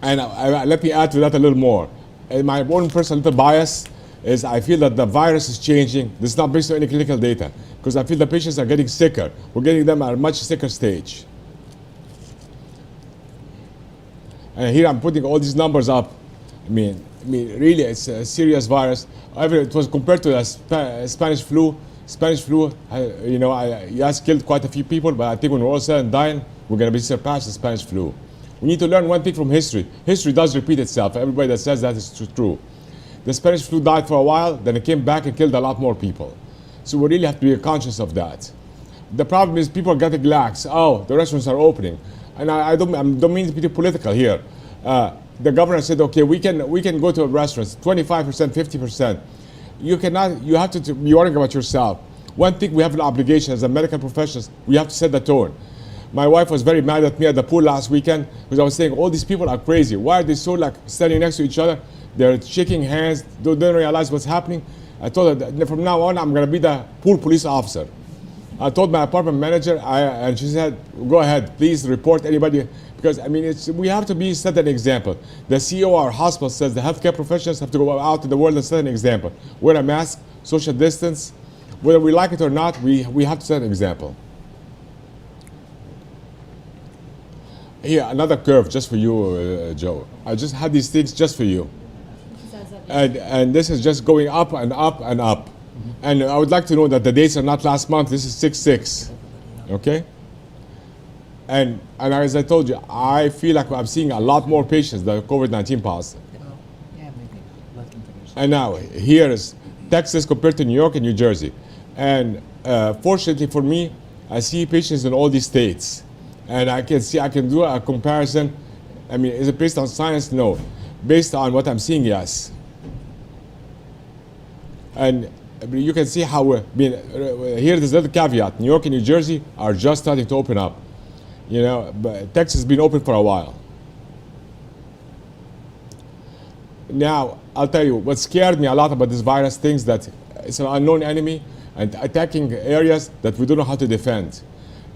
And let me add to that a little more. And my own personal little bias is I feel that the virus is changing. This is not based on any clinical data, because I feel the patients are getting sicker. We're getting them at a much sicker stage. And here I'm putting all these numbers up. I mean, really, it's a serious virus. However, it was compared to the Spanish flu. Spanish flu, yes, killed quite a few people, but I think when we're all said and done, we're going to be surpassed the Spanish flu. We need to learn one thing from history. History does repeat itself. Everybody that says that is true. The Spanish flu died for a while, then it came back and killed a lot more people. So we really have to be conscious of that. The problem is people are getting lax. Oh, the restaurants are opening. And I don't mean to be political here. The governor said, okay, we can go to restaurants, 25%, 50%. You have to be worrying about yourself. One thing we have an obligation as a medical professionals, we have to set the tone. My wife was very mad at me at the pool last weekend because I was saying, all these people are crazy. Why are they so standing next to each other? They're shaking hands, don't realize what's happening. I told her that from now on, I'm gonna be the pool police officer. I told my apartment manager, and she said, go ahead, please report anybody. Because we have to set an example. The CEO of our hospital says the healthcare professionals have to go out to the world and set an example. Wear a mask, social distance. Whether we like it or not, we have to set an example. Here, another curve just for you, Joe. I just had these things just for you. And this is just going up and up and up. Mm-hmm. And I would like to know that the dates are not last month, this is 6/6, okay? And as I told you, I feel like I'm seeing a lot more patients that are COVID-19 positive. And now, here is Texas compared to New York and New Jersey. And fortunately for me, I see patients in all these states. And I can do a comparison. Is it based on science? No. Based on what I'm seeing, yes. And you can see how, here's this little caveat. New York and New Jersey are just starting to open up. But Texas has been open for a while. Now, I'll tell you, what scared me a lot about this virus, things that it's an unknown enemy and attacking areas that we don't know how to defend.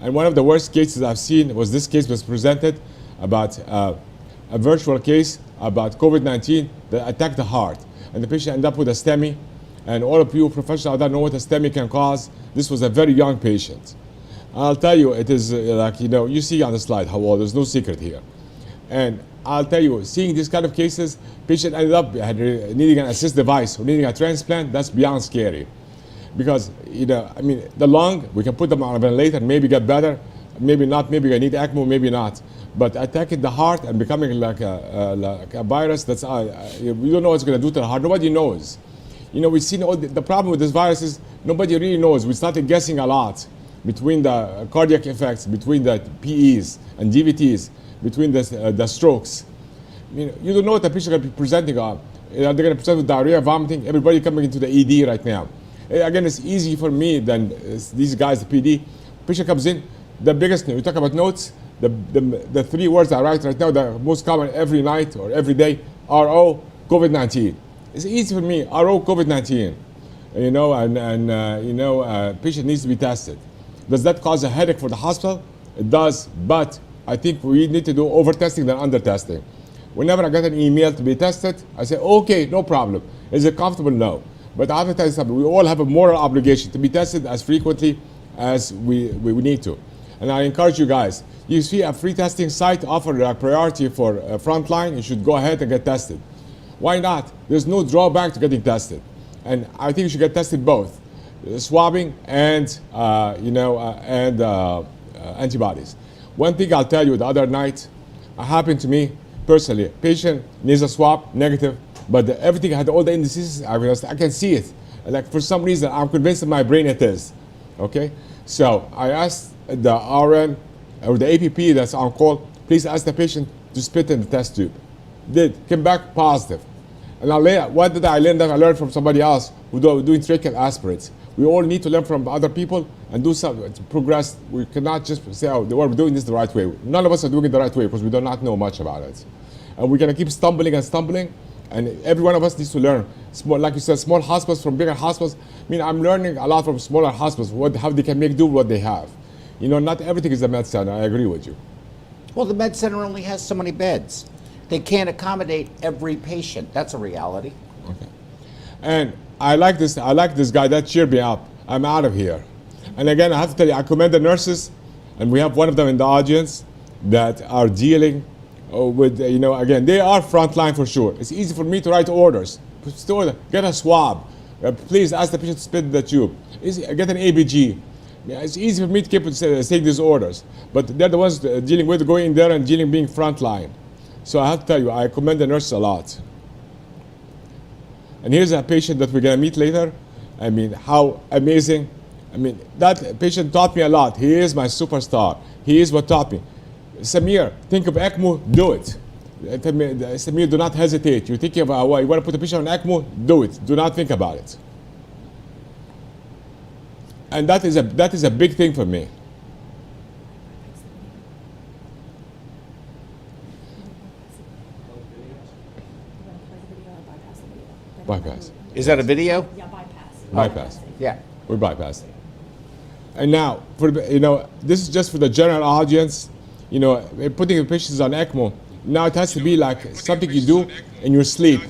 And one of the worst cases I've seen was this case was presented about a virtual case about COVID-19 that attacked the heart. And the patient ended up with a STEMI. And all of you professionals that know what a STEMI can cause, this was a very young patient. I'll tell you, it is you see on the slide how old, there's no secret here. And I'll tell you, seeing these kind of cases, patient ended up needing an assist device or needing a transplant, that's beyond scary. Because, the lung, we can put them on a ventilator and maybe get better, maybe not, maybe I need ECMO, maybe not. But attacking the heart and becoming like a virus, that's, we don't know what's gonna do to the heart, nobody knows. We've seen the problem with this virus is nobody really knows. We started guessing a lot between the cardiac effects, between the PEs and DVTs, between the strokes. You don't know what the patient is going to be presenting on. They're going to present with diarrhea, vomiting. Everybody coming into the ED right now. Again, it's easy for me than these guys, the PD. Patient comes in, the biggest, we talk about notes, the 3 words I write right now, the most common every night or every day, RO, COVID-19. It's easy for me, RO, COVID-19. You know, patient needs to be tested. Does that cause a headache for the hospital? It does, but I think we need to do over-testing than under-testing. Whenever I get an email to be tested, I say, okay, no problem. Is it comfortable? No. But I have to tell you something. We all have a moral obligation to be tested as frequently as we need to. And I encourage you guys, you see a free testing site offer a priority for frontline, you should go ahead and get tested. Why not? There's no drawback to getting tested. And I think you should get tested both, swabbing and, antibodies. One thing I'll tell you, the other night, it happened to me personally. Patient needs a swab, negative, but everything had all the indices. I can see it. Like for some reason, I'm convinced in my brain it is. Okay? So I asked the RN or the APP that's on call, please ask the patient to spit in the test tube. Came back positive. And what did I learn? That I learned from somebody else who doing tracheal aspirates. We all need to learn from other people and do something to progress. We cannot just say, oh, we're doing this the right way. None of us are doing it the right way because we do not know much about it. And we're going to keep stumbling and stumbling. And every one of us needs to learn. Like you said, small hospitals from bigger hospitals. I mean, I'm learning a lot from smaller hospitals, how they can make do what they have. You know, not everything is the med center. I agree with you. Well, the med center only has so many beds. They can't accommodate every patient. That's a reality. Okay. And I like this guy. That cheered me up. I'm out of here. And again, I have to tell you, I commend the nurses, and we have one of them in the audience that are dealing with, again, they are frontline for sure. It's easy for me to write orders. Get a swab. Please ask the patient to spit in the tube. Get an ABG. It's easy for me to keep saying these orders. But they're the ones dealing with going in there and being frontline. So I have to tell you, I commend the nurses a lot. And here's a patient that we're going to meet later. I mean, how amazing. I mean, that patient taught me a lot. He is my superstar. He is what taught me. Samir, think of ECMO, do it. Samir, do not hesitate. You think of you want to put a patient on ECMO, do it. Do not think about it. And that is a big thing for me. Bypass. Is that a video? Yeah, bypass. Bypass. Yeah. We're bypassing. And now, this is just for the general audience. Putting the patients on ECMO. Now it has to be like something you do in your sleep.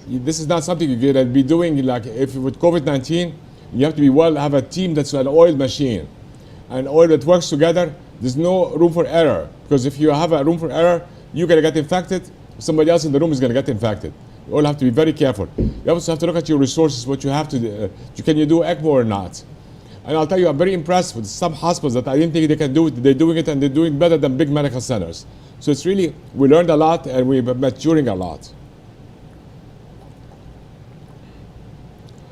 This is not something you're going to be doing like if with COVID-19. You have to have a team that's an oiled machine. An oil that works together, there's no room for error. Because if you have a room for error, you're going to get infected. Somebody else in the room is going to get infected. You all have to be very careful. You also have to look at your resources, what you have to do. Can you do ECMO or not? And I'll tell you, I'm very impressed with some hospitals that I didn't think they can do it. They're doing it, and they're doing better than big medical centers. So it's really, we learned a lot, and we're maturing a lot.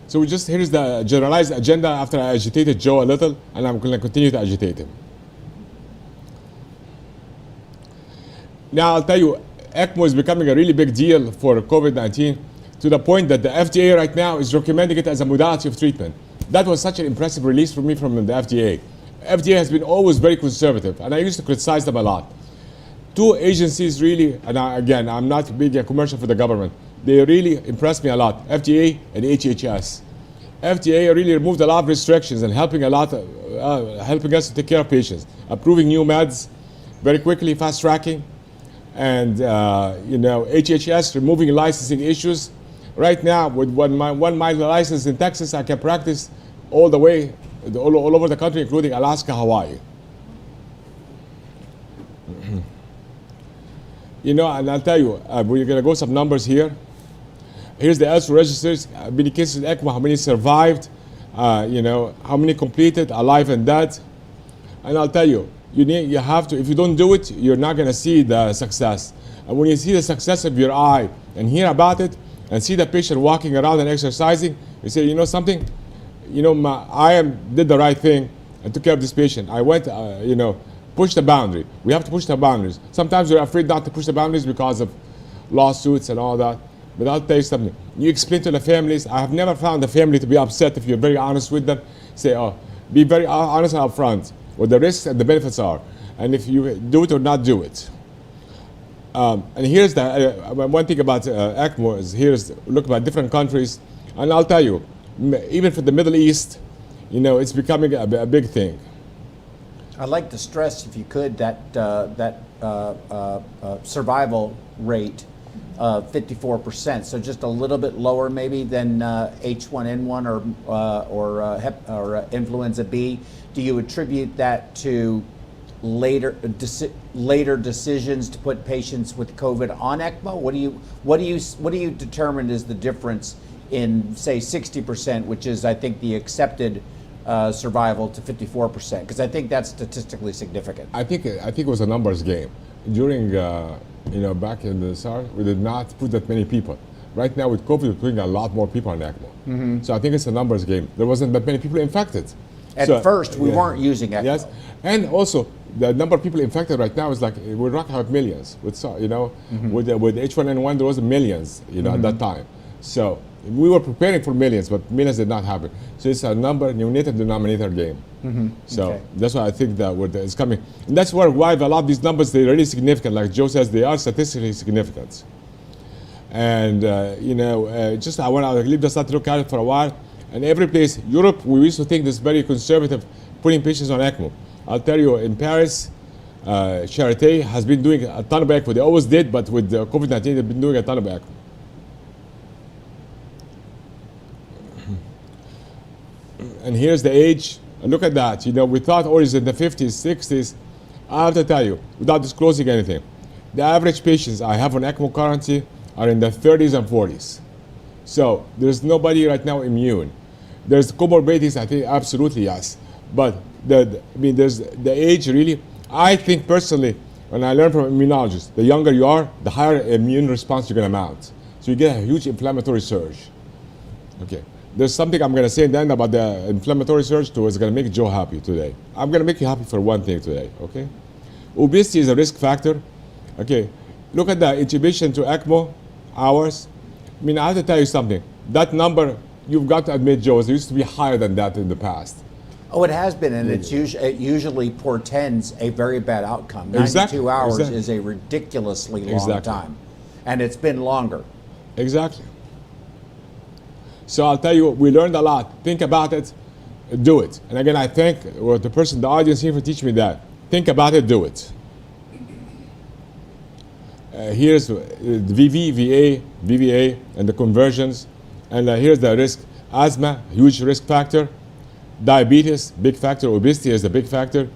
So here's the generalized agenda after I agitated Joe a little, and I'm going to continue to agitate him. Now I'll tell you, ECMO is becoming a really big deal for COVID-19 to the point that the FDA right now is recommending it as a modality of treatment. That was such an impressive release for me from the FDA. FDA has been always very conservative, and I used to criticize them a lot. Two agencies really, and I'm not being a commercial for the government, they really impressed me a lot, FDA and HHS. FDA really removed a lot of restrictions and helping us to take care of patients, approving new meds very quickly, fast tracking, and HHS removing licensing issues. Right now, with one mile license in Texas, I can practice all the way, all over the country, including Alaska, Hawaii. And I'll tell you, we're going to go some numbers here. Here's the ELSO registers, how many cases in ECMO, how many survived, how many completed, alive and dead. And I'll tell you, you have to, if you don't do it, you're not going to see the success. And when you see the success of your eye and hear about it and see the patient walking around and exercising, you say, you know something? I did the right thing and took care of this patient. I went, push the boundary. We have to push the boundaries. Sometimes we're afraid not to push the boundaries because of lawsuits and all that. But I'll tell you something. You explain to the families. I have never found a family to be upset if you're very honest with them. Say, oh, be very honest and upfront what the risks and the benefits are, and if you do it or not do it. And here's the one thing about ECMO is look about different countries, and I'll tell you, even for the Middle East, you know, it's becoming a big thing. I'd like to stress, if you could, that survival rate of 54%, so just a little bit lower maybe than H1N1 or influenza B. Do you attribute that to later decisions to put patients with COVID on ECMO? What do you determine is the difference in, say, 60%, which is I think the accepted survival, to 54%? Because I think that's statistically significant. I think it was a numbers game. During back in the SARS, we did not put that many people. Right now with COVID, we're putting a lot more people on ECMO. Mm-hmm. So I think it's a numbers game. There wasn't that many people infected. At first, we weren't using ECMO. Yes, and also the number of people infected right now is like we're not have millions. With mm-hmm. with H1N1 there was millions, mm-hmm. at that time. So we were preparing for millions, but millions did not happen. So it's a numerator denominator game. Mm-hmm. So that's why I think that it's coming, and that's why a lot of these numbers they're really significant. Like Joe says, they are statistically significant. And just I want to leave the start to look at it for a while. And every place, Europe, we used to think this very conservative, putting patients on ECMO. I'll tell you, in Paris, Charité has been doing a ton of ECMO. They always did, but with COVID-19, they've been doing a ton of ECMO. And here's the age. And look at that. We thought always in the 50s, 60s. I have to tell you, without disclosing anything, the average patients I have on ECMO currently are in their 30s and 40s. So there's nobody right now immune. There's comorbidities, I think, absolutely yes. But there's the age really. I think personally, when I learn from immunologists, the younger you are, the higher immune response you're going to mount. So you get a huge inflammatory surge. Okay. There's something I'm going to say then about the inflammatory surge too. It's going to make Joe happy today. I'm going to make you happy for one thing today. Okay. Obesity is a risk factor. Okay. Look at the intubation to ECMO hours. I have to tell you something. That number, you've got to admit, Joe, it used to be higher than that in the past. Oh, it has been, and it usually portends a very bad outcome. 92 hours is a ridiculously long time, and it's been longer. Exactly. So I'll tell you, we learned a lot. Think about it, do it. And again, I thank the audience here for teaching me that. Think about it, do it. Here's the VVA, and the conversions. And here's the risk. Asthma, huge risk factor. Diabetes, big factor. Obesity is a big factor.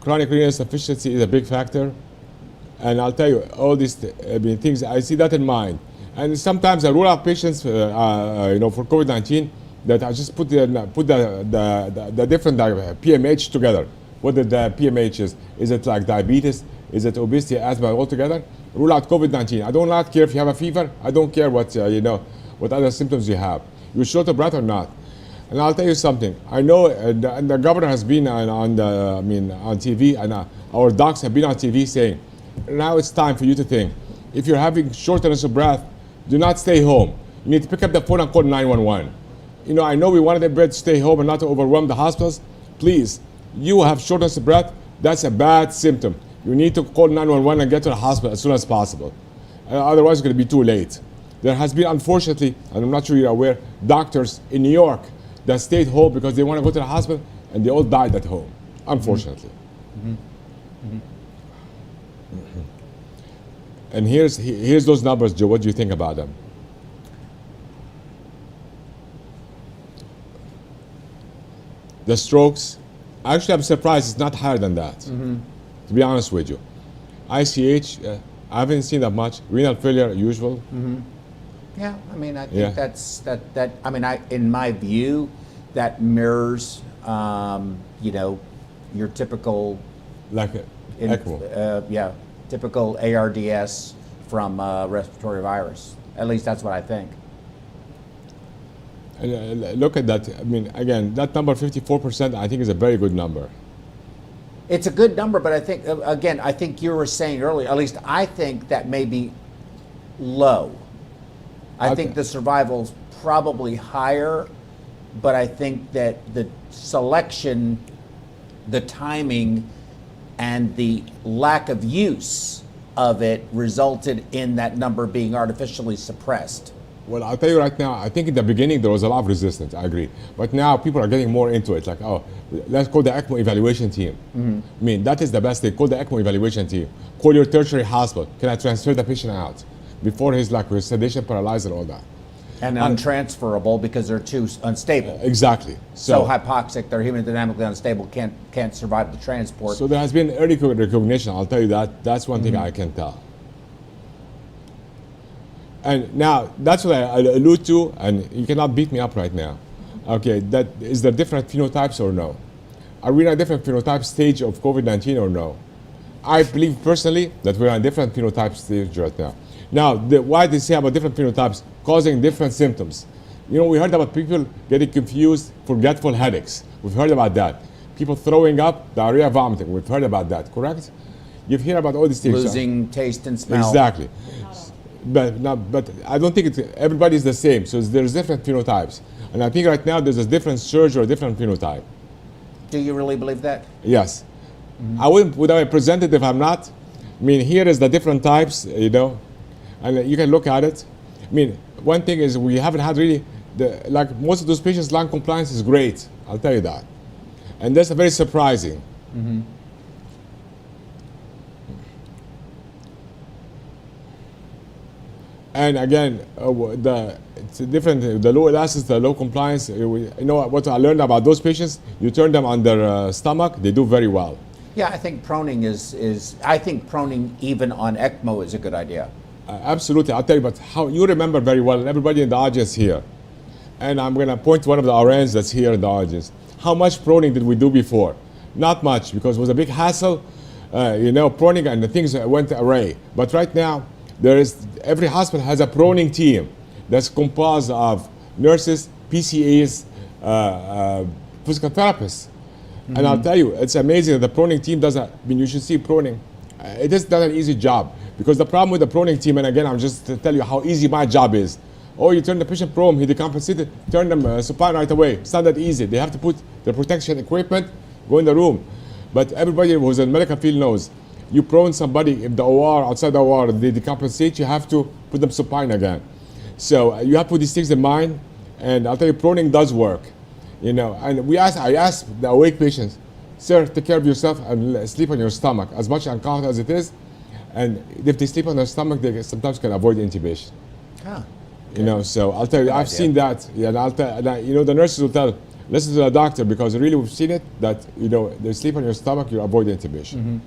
Chronic renal insufficiency is a big factor. And I'll tell you, all these things, I see that in mind. And sometimes I rule out patients, for COVID-19, that I just put the different PMH together. What the PMH is. Is it like diabetes? Is it obesity, asthma altogether? Rule out COVID-19. I do not care if you have a fever. I don't care what what other symptoms you have. You're short of breath or not. And I'll tell you something. I know, and the governor has been on TV, and our docs have been on TV saying, now it's time for you to think. If you're having shortness of breath, do not stay home. You need to pick up the phone and call 911. I know we wanted everybody to stay home and not to overwhelm the hospitals. Please, you have shortness of breath. That's a bad symptom. You need to call 911 and get to the hospital as soon as possible. Otherwise, it's going to be too late. There has been, unfortunately, and I'm not sure you're aware, doctors in New York that stayed home because they want to go to the hospital, and they all died at home, unfortunately. Mm-hmm. Mm-hmm. Mm-hmm. And here's those numbers, Joe. What do you think about them? The strokes, actually, I'm surprised it's not higher than that. Mm-hmm. To be honest with you, ICH, I haven't seen that much. Renal failure, usual. Mm-hmm. Yeah, I think that's that. In my view, that mirrors, your typical ECMO. Typical ARDS from respiratory virus. At least that's what I think. Look at that. Again, that number 54%, I think is a very good number. It's a good number, but I think, again, I think you were saying earlier, at least I think that may be low. I think the survival's probably higher, but I think that the selection, the timing, and the lack of use of it resulted in that number being artificially suppressed. Well, I'll tell you right now, I think in the beginning there was a lot of resistance, I agree. But now people are getting more into it, like, oh, let's call the ECMO evaluation team. I mean, that is the best thing, call the ECMO evaluation team. Call your tertiary hospital, can I transfer the patient out? Before he's like with sedation, paralyzed, and all that. And untransferable because they're too unstable. Exactly. So hypoxic, they're hemodynamically unstable, can't survive the transport. So there has been early recognition, I'll tell you that. That's one thing I can tell. And now, that's what I allude to, and you cannot beat me up right now. Okay, that is there different phenotypes or no? Are we in a different phenotype stage of COVID-19 or no? I believe personally that we're in a different phenotype stage right now. Now, why they say about different phenotypes causing different symptoms? You know, we heard about people getting confused, forgetful headaches. We've heard about that. People throwing up, diarrhea, vomiting. We've heard about that, correct? You've heard about all these things. Losing taste and smell. Exactly. But I don't think everybody is the same. So there's different phenotypes. And I think right now there's a different surge or a different phenotype. Do you really believe that? Yes. I wouldn't, would I present it if I'm not? I mean, here is the different types, you know, and you can look at it. I mean, one thing is we haven't had really, like most of those patients, lung compliance is great. I'll tell you that. And that's very surprising. And again, it's different. The low elasticity, the low compliance. You know what I learned about those patients? You turn them on their stomach, they do very well. Yeah, I think proning I think proning even on ECMO is a good idea. Absolutely. I'll tell you, but how you remember very well, and everybody in the audience here. And I'm going to point to one of the RNs that's here in the audience. How much proning did we do before? Not much, because it was a big hassle. You know, proning and the things went away. But right now, every hospital has a proning team that's composed of nurses, PCAs, physical therapists. And I'll tell you, it's amazing that the proning team does that. I mean, you should see proning. It is not an easy job, because the problem with the proning team, and again, I'm just to tell you how easy my job is. Oh, you turn the patient prone, he decompensated, turn them supine right away. It's not that easy. They have to put the protection equipment, go in the room. But everybody who's in the medical field knows, you prone somebody in the OR, outside the OR, they decompensate, you have to put them supine again. So you have to put these things in mind, and I'll tell you, proning does work. You know, and I asked the awake patients, sir, take care of yourself and sleep on your stomach, as much uncomfortable as it is. And if they sleep on their stomach, they sometimes can avoid intubation. You know, so I'll tell you, I've seen that. Yeah, and you know, the nurses will tell, listen to the doctor, because really we've seen it, that, you know, they sleep on your stomach, you avoid intubation.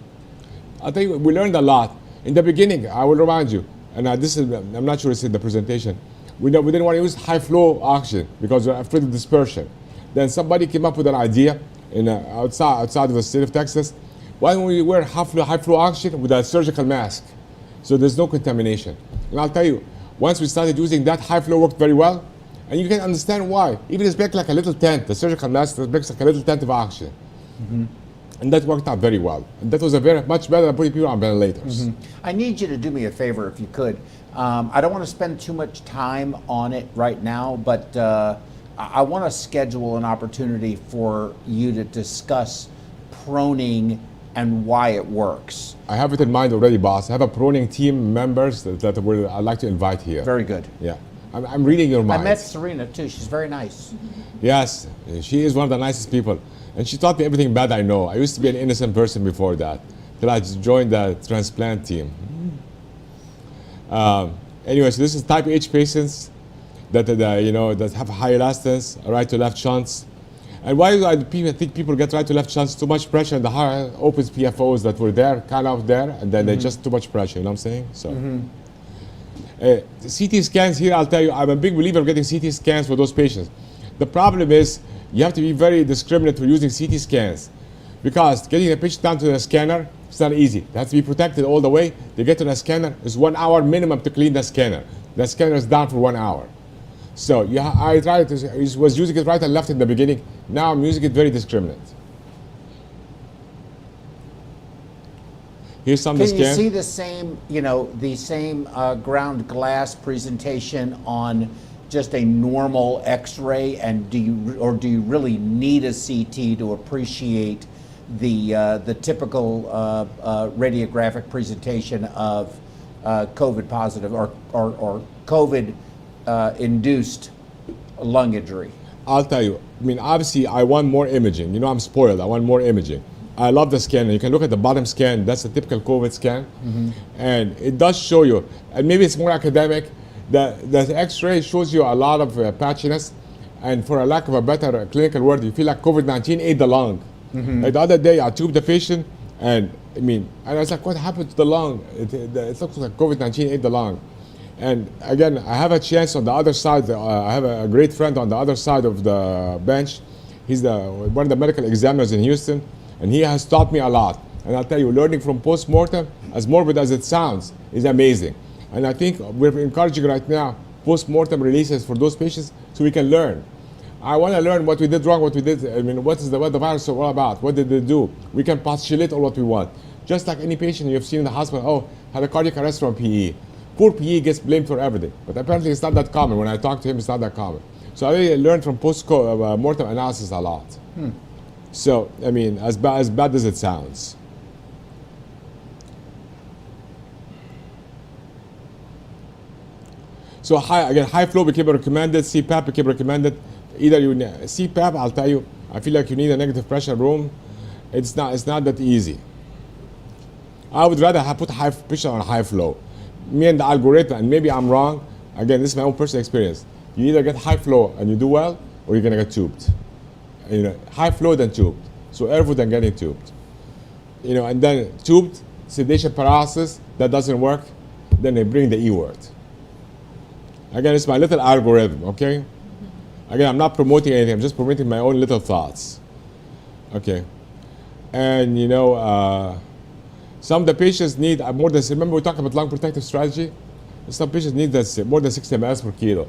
I'll tell you, we learned a lot. In the beginning, I will remind you, and I'm not sure it's in the presentation, we didn't want to use high flow oxygen because we're afraid of dispersion. Then somebody came up with an idea outside of the state of Texas. Why don't we wear high flow oxygen with a surgical mask? So there's no contamination. And I'll tell you, once we started using that, high flow worked very well. And you can understand why. Even it's like a little tent, the surgical mask makes like a little tent of oxygen. And that worked out very well. And that was much better than putting people on ventilators. I need you to do me a favor, if you could. I don't want to spend too much time on it right now, but I want to schedule an opportunity for you to discuss proning and why it works. I have it in mind already, boss. I have a proning team members that I'd like to invite here. Very good. Yeah. I'm reading your mind. I met Serena too. She's very nice. Yes, she is one of the nicest people. And she taught me everything bad I know. I used to be an innocent person before that, till I joined the transplant team. Anyway, so this is type H patients that have high elastance, right to left shunts. And why do I think people get right to left shunts? Too much pressure in the heart opens PFOs that were there, kind of there, and then they just too much pressure, you know what I'm saying? So, CT scans here, I'll tell you, I'm a big believer of getting CT scans for those patients. The problem is, you have to be very discriminate when using CT scans, because getting a patient down to the scanner, it's not easy. They have to be protected all the way. They get to the scanner, it's 1 hour minimum to clean the scanner. The scanner is down for 1 hour. So I was using it right and left in the beginning. Now I'm using it very discriminate. Here's some Can of the you scan. see the same, the same ground glass presentation on just a normal X-ray? And do you really need a CT to appreciate the typical radiographic presentation of COVID positive or COVID induced lung injury? I'll tell you. I mean, obviously, I want more imaging. You know, I'm spoiled. I want more imaging. I love the scan. You can look at the bottom scan. That's a typical COVID scan. And it does show you, and maybe it's more academic, the X-ray shows you a lot of patchiness. And for a lack of a better clinical word, you feel like COVID-19 ate the lung. Like the other day, I tubed the patient, and I was like, what happened to the lung? It looks like COVID-19 ate the lung. And again, I have a chance on the other side. I have a great friend on the other side of the bench. He's one of the medical examiners in Houston, and he has taught me a lot. And I'll tell you, learning from post-mortem, as morbid as it sounds, is amazing. And I think we're encouraging right now post-mortem releases for those patients so we can learn. I want to learn what we did wrong, what we did, what the virus is all about, what did they do? We can postulate all what we want. Just like any patient you've seen in the hospital, had a cardiac arrest from PE. Poor PE gets blamed for everything, but apparently it's not that common. When I talk to him, it's not that common. So I really learned from post-mortem analysis a lot. So, as bad as it sounds. So high flow became recommended, CPAP became recommended. Either CPAP, I'll tell you, I feel like you need a negative pressure room. It's not that easy. I would rather put high pressure on high flow. Me and the algorithm, and maybe I'm wrong, again, this is my own personal experience. You either get high flow and you do well, or you're gonna get tubed. High flow then tubed. So airflow then getting tubed. And then tubed, sedation paralysis, that doesn't work, then they bring the E word. Again, it's my little algorithm, okay? Again, I'm not promoting anything, I'm just promoting my own little thoughts. Okay. And some of the patients need more than, remember we talked about lung protective strategy? Some patients need more than 60 mLs per kilo.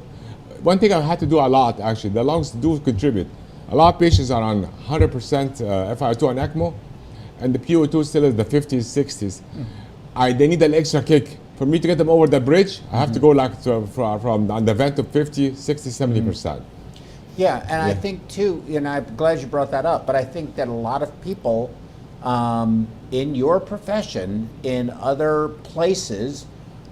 One thing I've had to do a lot, actually, the lungs do contribute. A lot of patients are on 100% FiO2 on ECMO, and the PO2 still is the 50s, 60s. They need an extra kick. For me to get them over the bridge, I have to go from on the vent to 50, 60, 70%. Yeah, and I think too, I'm glad you brought that up, but I think that a lot of people in your profession, in other places,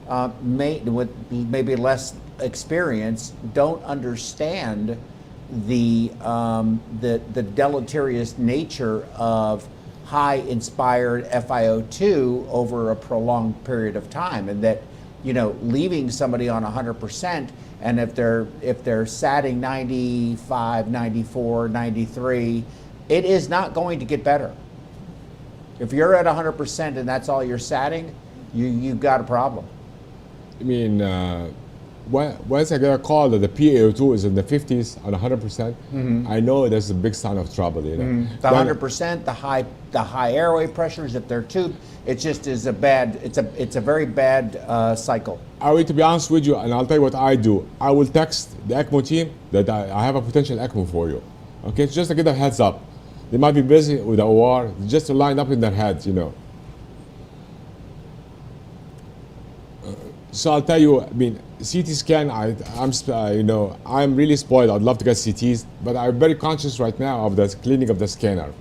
with maybe less experience, don't understand the deleterious nature of high inspired FiO2 over a prolonged period of time, and that leaving somebody on 100%, and if they're satting 95, 94, 93, it is not going to get better. If you're at 100% and that's all you're satting, you've got a problem. Once I get a call that the PaO2 is in the 50s on 100%, I know there's a big sign of trouble. The 100%, the high airway pressures, if they're tubed, it just is a very bad cycle. To be honest with you, and I'll tell you what I do. I will text the ECMO team that I have a potential ECMO for you. Okay, it's just to get a heads up. They might be busy with the OR, just to line up in their heads, So I'll tell you, CT scan, I'm really spoiled. I'd love to get CTs, but I'm very conscious right now of the cleaning of the scanner.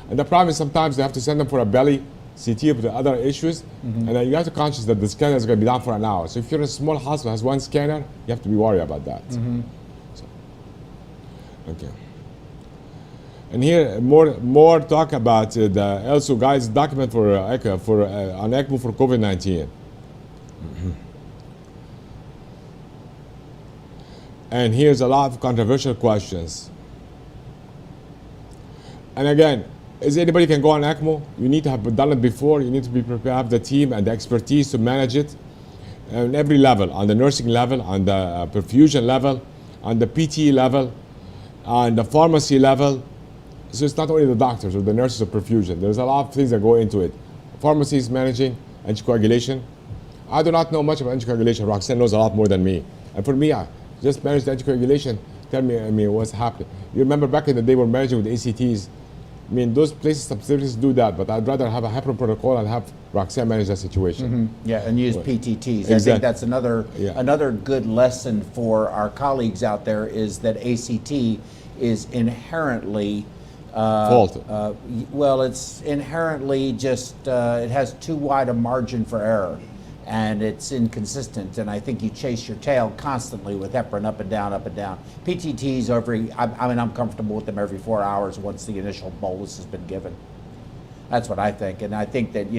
And the problem is sometimes they have to send them for a belly CT with the other issues, and then you have to be conscious that the scanner is going to be down for an hour. So if you're in a small hospital that has one scanner, you have to be worried about that. Okay. And here, more talk about the also guys document for on ECMO for COVID-19. And here's a lot of controversial questions. And again, is anybody can go on ECMO? You need to have done it before. You need to be prepared, have the team and the expertise to manage it on every level, on the nursing level, on the perfusion level, on the PT level, on the pharmacy level. So it's not only the doctors or the nurses of perfusion. There's a lot of things that go into it. Pharmacy is managing anticoagulation. I do not know much about anticoagulation. Roxanne knows a lot more than me. And for me, I just manage the anticoagulation. Tell me, what's happening. You remember back in the day we were managing with ACTs. I mean, those places, some services do that, but I'd rather have a heparin protocol and have Roxanne manage that situation. Yeah, and use PTTs. I Exactly. think that's another good lesson for our colleagues out there is that ACT is inherently Fault. Well, it's inherently just it has too wide a margin for error, and it's inconsistent. And I think you chase your tail constantly with heparin up and down, up and down. PTTs I'm comfortable with them every 4 hours once the initial bolus has been given. That's what I think, and I think that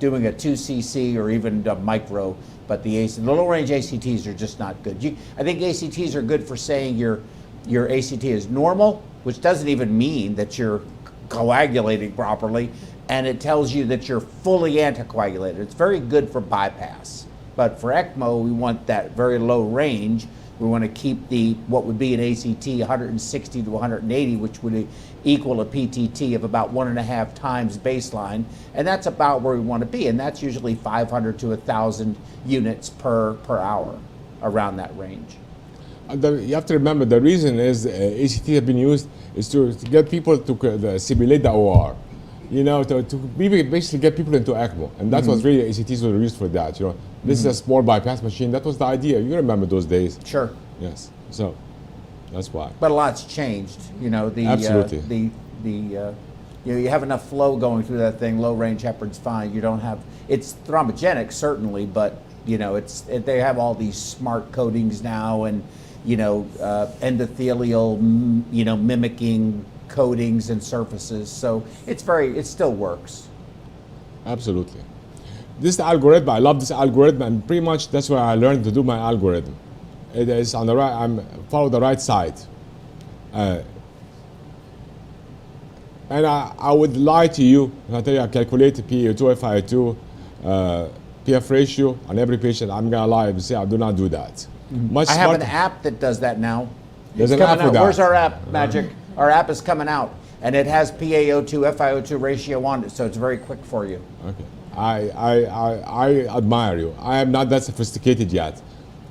doing a 2 cc or even a micro, but the low range ACTs are just not good. I think ACTs are good for saying your ACT is normal, which doesn't even mean that you're coagulating properly, and it tells you that you're fully anticoagulated. It's very good for bypass, but for ECMO, we want that very low range. We want to keep what would be an ACT 160 to 180, which would equal a PTT of about 1.5 times baseline, and that's about where we want to be, and that's usually 500 to 1,000 units per hour, around that range. You have to remember the reason is ACT have been used is to get people to simulate the OR, to basically get people into ECMO, and that's what really ACTs were used for that. This is a small bypass machine. That was the idea. You remember those days? Sure. Yes. So that's why. But a lot's changed. Absolutely. You have enough flow going through that thing. Low range heparin's fine. You don't have. It's thrombogenic certainly, but they have all these smart coatings now and. Endothelial, mimicking coatings and surfaces. So it still works. Absolutely. This algorithm, I love this algorithm, and pretty much that's where I learned to do my algorithm. It is on the right, follow the right side. And I would lie to you if I tell you I calculate the PaO2, FiO2, PF ratio on every patient. I'm gonna lie and say I do not do that. I have an app that does that now. There's an app for that. Where's our app, Magic? Our app is coming out, and it has PaO2, FiO2 ratio on it, so it's very quick for you. Okay. I admire you. I am not that sophisticated yet.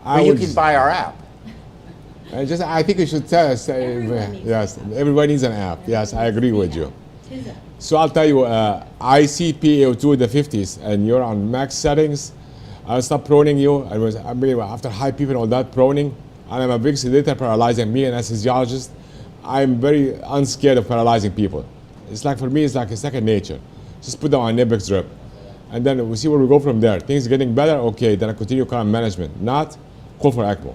You can buy our app. I think you should tell us. Yes, everybody needs an app. Yes, I agree with you. So I'll tell you, I see PaO2 in the 50s, and you're on max settings. I'll stop proning you. After high people and all that proning, and I'm a big sedator paralyzing. Me, an anesthesiologist, I'm very unscared of paralyzing people. It's like, for me, it's like a second nature. Just put them on Nibex drip. And then we'll see where we go from there. Things getting better, okay, then I continue current management. Not, call for ECMO.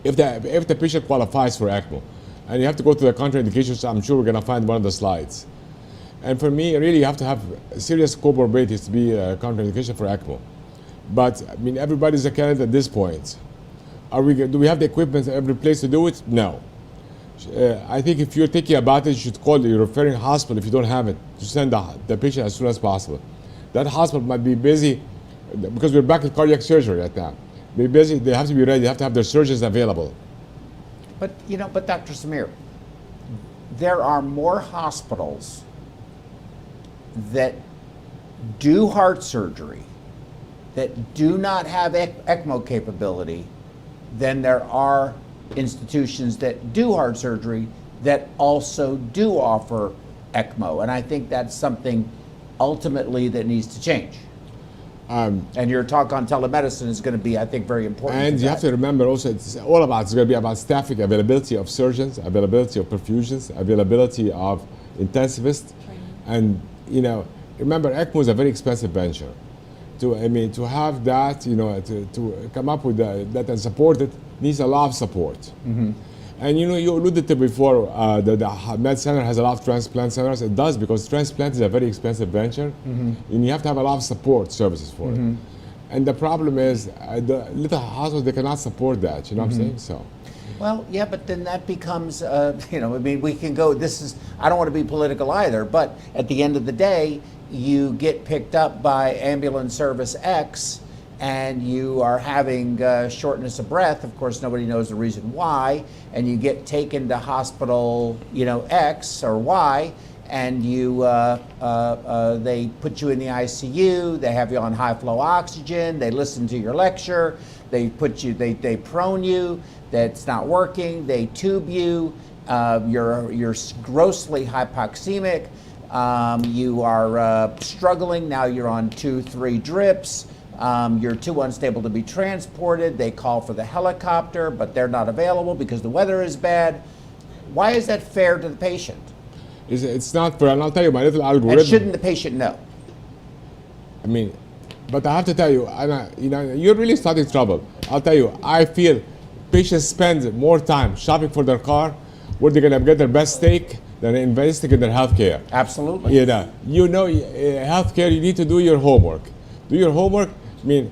If the patient qualifies for ECMO, and you have to go to the contraindications, I'm sure we're gonna find one of the slides. And for me, really, you have to have serious comorbidities to be a contraindication for ECMO. But everybody's a candidate at this point. Do we have the equipment in every place to do it? No. I think if you're thinking about it, you should call your referring hospital if you don't have it to send the patient as soon as possible. That hospital might be busy because we're back in cardiac surgery right now. They're busy. They have to be ready. They have to have their surgeons available. But Dr. Samir, there are more hospitals that do heart surgery that do not have ECMO capability than there are institutions that do heart surgery that also do offer ECMO. And I think that's something ultimately that needs to change. And your talk on telemedicine is going to be, I think, very important. And you have to remember also, it's going to be about staffing, availability of surgeons, availability of perfusions, availability of intensivists. And, remember, ECMO is a very expensive venture. To have that, to come up with that and support it needs a lot of support. Mm-hmm. And you alluded to before, the Med Center has a lot of transplant centers. It does, because transplant is a very expensive venture, mm-hmm. and you have to have a lot of support services for mm-hmm. it. And the problem is, the little hospitals, they cannot support that, you know mm-hmm. what I'm saying? So. Well, yeah, but then that becomes, we can go, I don't want to be political either, but at the end of the day, you get picked up by ambulance service X, and you are having shortness of breath. Of course, nobody knows the reason why, and you get taken to hospital, X or Y, and they put you in the ICU. They have you on high flow oxygen. They listen to your lecture. They prone you. That's not working. They tube you. You're grossly hypoxemic. You are struggling. Now you're on 2-3 drips. You're too unstable to be transported. They call for the helicopter, but they're not available because the weather is bad. Why is that fair to the patient? It's not fair, and I'll tell you my little algorithm. And shouldn't the patient know? I mean, but I have to tell you, you're really starting trouble. I'll tell you, I feel patients spend more time shopping for their car, where they're going to get their best steak, than investing in their health care. Absolutely. Health care, you need to do your homework. Do your homework. I mean,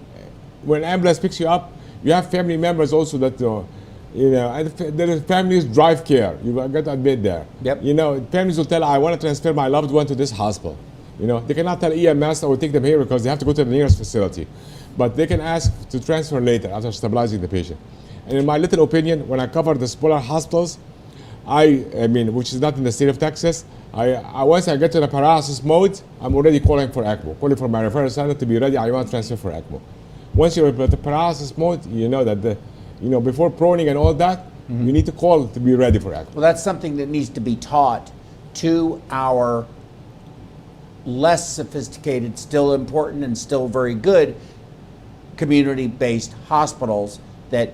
when ambulance picks you up, you have family members also that, and there are families drive care. You got to admit there. Yep. Families will tell, I want to transfer my loved one to this hospital. They cannot tell EMS that will take them here because they have to go to the nearest facility. But they can ask to transfer later after stabilizing the patient. And in my little opinion, when I cover the smaller hospitals, which is not in the state of Texas, once I get to the paralysis mode, I'm already calling for ECMO, calling for my referral center to be ready. I want to transfer for ECMO. Once you're at the paralysis mode, you know that before proning and all that, you need to call to be ready for ECMO. Well, that's something that needs to be taught to our less sophisticated, still important and still very good community-based hospitals, that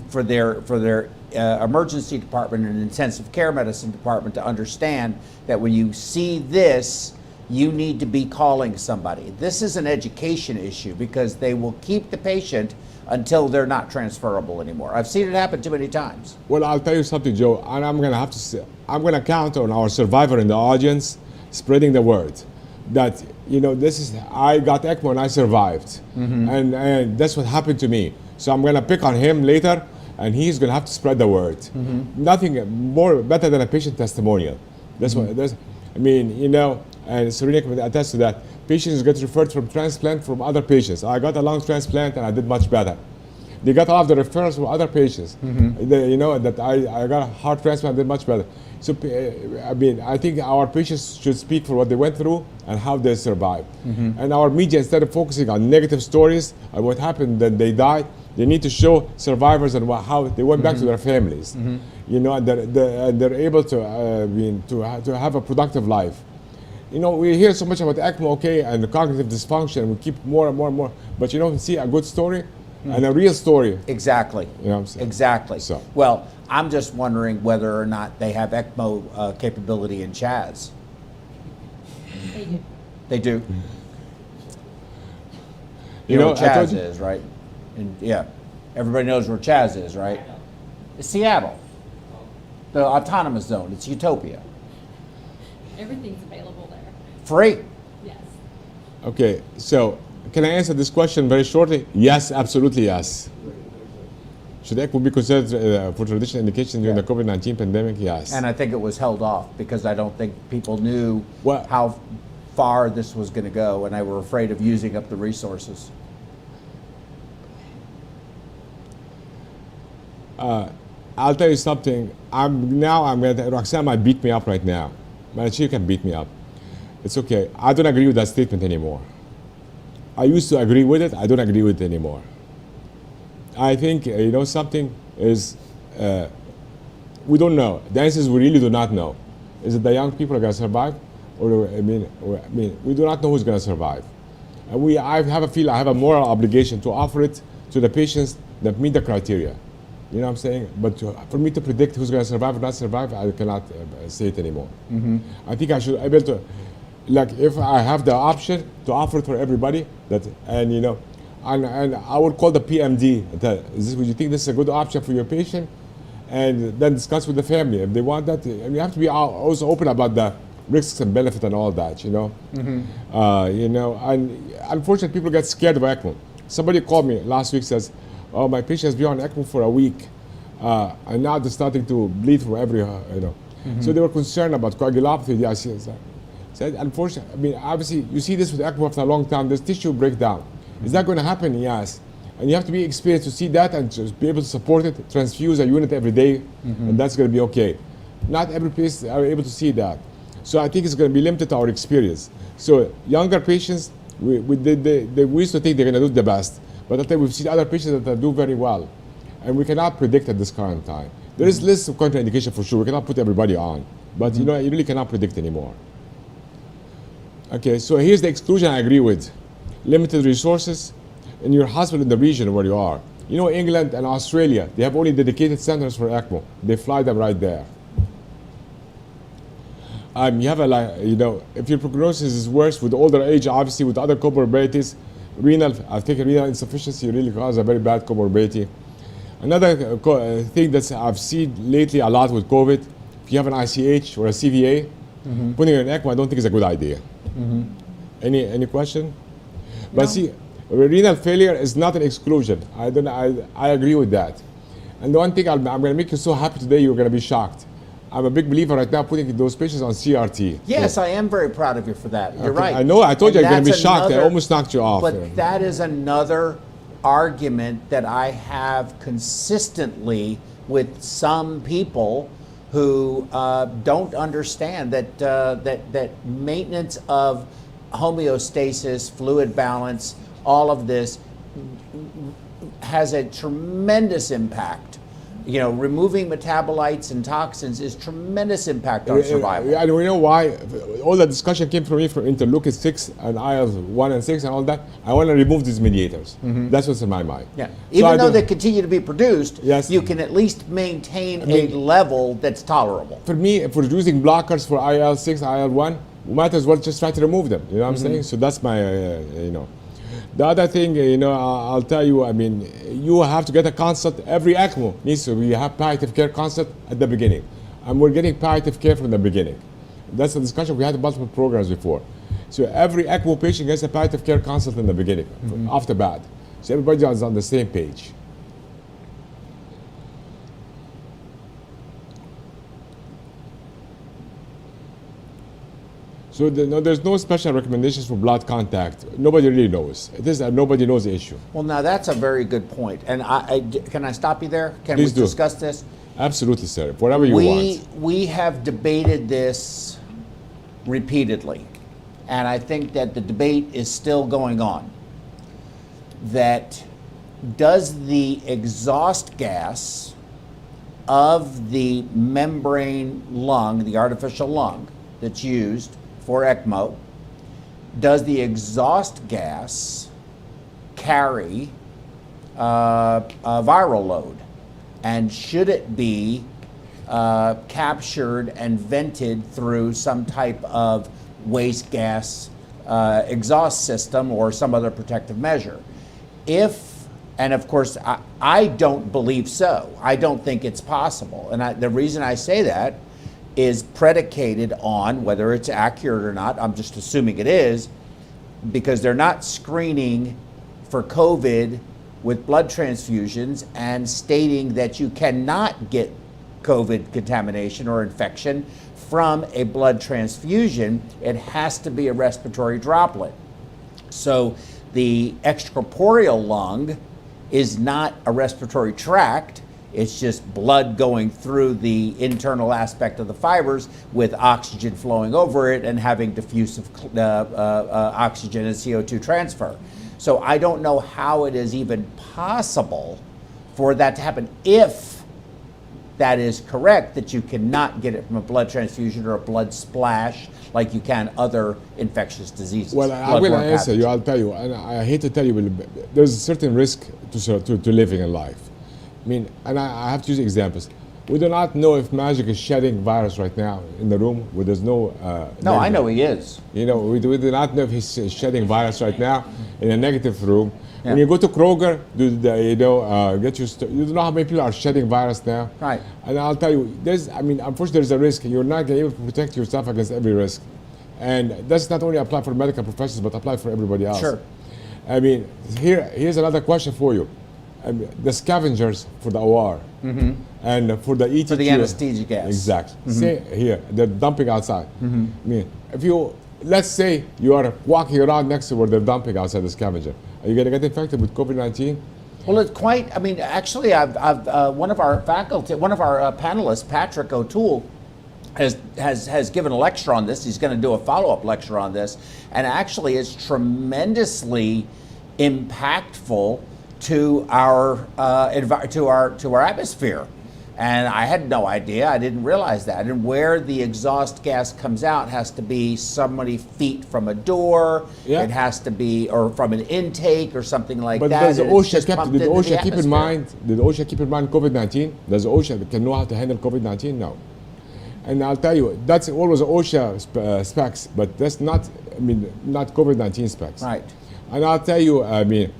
for their emergency department and intensive care medicine department to understand that when you see this, you need to be calling somebody. This is an education issue because they will keep the patient until they're not transferable anymore. I've seen it happen too many times. Well, I'll tell you something, Joe, and I'm going to count on our survivor in the audience spreading the word that, I got ECMO and I survived. And that's what happened to me. So I'm going to pick on him later, and he's going to have to spread the word. Nothing better than a patient testimonial. That's what. And Serena can attest to that. Patients get referred from transplant from other patients. I got a lung transplant and I did much better. They got all of the referrals from other patients. That I got a heart transplant, did much better. So I think our patients should speak for what they went through and how they survived. And our media, instead of focusing on negative stories and what happened, that they died, they need to show survivors and how they went back to their families. And they're able to have a productive life. We hear so much about ECMO, and the cognitive dysfunction. We keep more and more and more. But see a good story and a real story. Exactly. You know what I'm saying? Exactly. So. Well, I'm just wondering whether or not they have ECMO capability in Chaz. They do. They do. You know what Chaz is, right? And everybody knows where Chaz is, right? It's Seattle, the autonomous zone. It's utopia. Everything's available there. Free. Yes. Okay, so can I answer this question very shortly? Yes, absolutely yes. Should ECMO be considered for traditional indication during the COVID-19 pandemic? Yes. And I think it was held off because I don't think people knew how far this was going to go, and they were afraid of using up the resources. I'll tell you something. Roxanne might beat me up right now. She can beat me up. It's okay. I don't agree with that statement anymore. I used to agree with it. I don't agree with it anymore. I think, something is, we don't know. The answer is we really do not know. Is it the young people are going to survive? We do not know who's going to survive. And I have a moral obligation to offer it to the patients that meet the criteria. You know what I'm saying? But for me to predict who's going to survive or not survive, I cannot say it anymore. I think I should be able to, if I have the option to offer it for everybody, and I would call the PMD. Would you think this is a good option for your patient? And then discuss with the family if they want that. And you have to be also open about the risks and benefits and all that. And unfortunately, people get scared of ECMO. Somebody called me last week, says, "Oh, my patient has been on ECMO for a week, and now they're starting to bleed from every, So they were concerned about coagulopathy. I said, unfortunately, obviously, you see this with ECMO after a long time. There's tissue breakdown. Is that going to happen? Yes. And you have to be experienced to see that and just be able to support it, transfuse a unit every day, and that's going to be okay. Not every patient are able to see that. So I think it's going to be limited to our experience. So younger patients, we used to think they're going to do the best. But I think we've seen other patients that do very well. And we cannot predict at this current time. There is list of contraindication for sure. We cannot put everybody on, but you know, you really cannot predict anymore. Okay, so here's the exclusion I agree with. Limited resources in your hospital in the region where you are. You know, England and Australia, they have only dedicated centers for ECMO. They fly them right there. You have you know, if your prognosis is worse with older age, obviously with other comorbidities, I think renal insufficiency really causes a very bad comorbidity. Another thing that I've seen lately a lot with COVID, if you have an ICH or a CVA, putting an ECMO I don't think is a good idea. Any question? But No. see, renal failure is not an exclusion. I agree with that. And the one thing I'm going to make you so happy today, you're going to be shocked. I'm a big believer right now putting those patients on CRT. Yes, So- I am very proud of you for that. You're right. I know. I told you And I'm going to be that's shocked. I another- almost knocked you off. But that is another argument that I have consistently with some people who don't understand that that maintenance of homeostasis, fluid balance, all of this has a tremendous impact. You know, removing metabolites and toxins is tremendous impact on survival. And we know why. All the discussion came from me from interleukin 6 and IL-1 and 6 and all that. I want to remove these mediators. That's what's in my mind. Yeah. So Even though they continue to be produced, Yes. you can at least maintain a level that's tolerable. For me, if we're using blockers for IL-6, IL-1, we might as well just try to remove them. You know what I'm saying? So that's my, you know. The other thing, you know, I'll tell you, I mean, you have to get a consult. Every ECMO needs to have palliative care consult at the beginning. And we're getting palliative care from the beginning. That's a discussion we had in multiple programs before. So every ECMO patient gets a palliative care consult in the beginning, off the bat. So everybody is on the same page. So there's no special recommendations for blood contact. Nobody really knows. It is that nobody knows the issue. Well, now that's a very good point. And can I stop you there? Can Please we do. discuss this? Absolutely, sir. Whatever you want. We have debated this repeatedly, and I think that the debate is still going on. That does the exhaust gas of the membrane lung, the artificial lung that's used for ECMO, does the exhaust gas carry a viral load? And should it be captured and vented through some type of waste gas exhaust system or some other protective measure? And of course, I don't believe so. I don't think it's possible. And the reason I say that is predicated on whether it's accurate or not. I'm just assuming it is, because they're not screening for COVID with blood transfusions and stating that you cannot get COVID contamination or infection from a blood transfusion. It has to be a respiratory droplet. So the extracorporeal lung is not a respiratory tract. It's just blood going through the internal aspect of the fibers with oxygen flowing over it and having diffusive oxygen and CO2 transfer. So I don't know how it is even possible for that to happen, if that is correct, that you cannot get it from a blood transfusion or a blood splash like you can other infectious diseases. Well, I will answer you. I'll tell you, and I hate to tell you, but there's a certain risk to living in life. I mean, and I have to use examples. We do not know if Magic is shedding virus right now in the room where there's no... No, I know he is. You know, we do not know if he's shedding virus right now in a negative room. Yeah. When you go to Kroger, you don't know how many people are shedding virus now. Right. And I'll tell you, unfortunately, there's a risk. You're not going to be able to protect yourself against every risk. And that's not only apply for medical professionals, but apply for everybody else. Sure. I mean, here's another question for you. The scavengers for the OR and for the ETQ. For the anesthesia gas. Exactly. Say here, they're dumping outside. I mean, let's say you are walking around next to where they're dumping outside the scavenger. Are you going to get infected with COVID-19? Well, it's quite, I mean, actually, one of our panelists, Patrick O'Toole, has given a lecture on this. He's going to do a follow-up lecture on this. And actually, it's tremendously impactful to our atmosphere. And I had no idea. I didn't realize that. And where the exhaust gas comes out has to be so many feet from a door. Yeah. It has to be, or from an intake or something like But that. does the and it's OSHA just keep, pumped did the into OSHA keep in atmosphere. mind? Did the OSHA keep in mind COVID-19? Does the OSHA know how to handle COVID-19? No. And I'll tell you, that's always OSHA specs, but that's not, I mean, not COVID-19 specs. Right. And I'll tell you, I mean,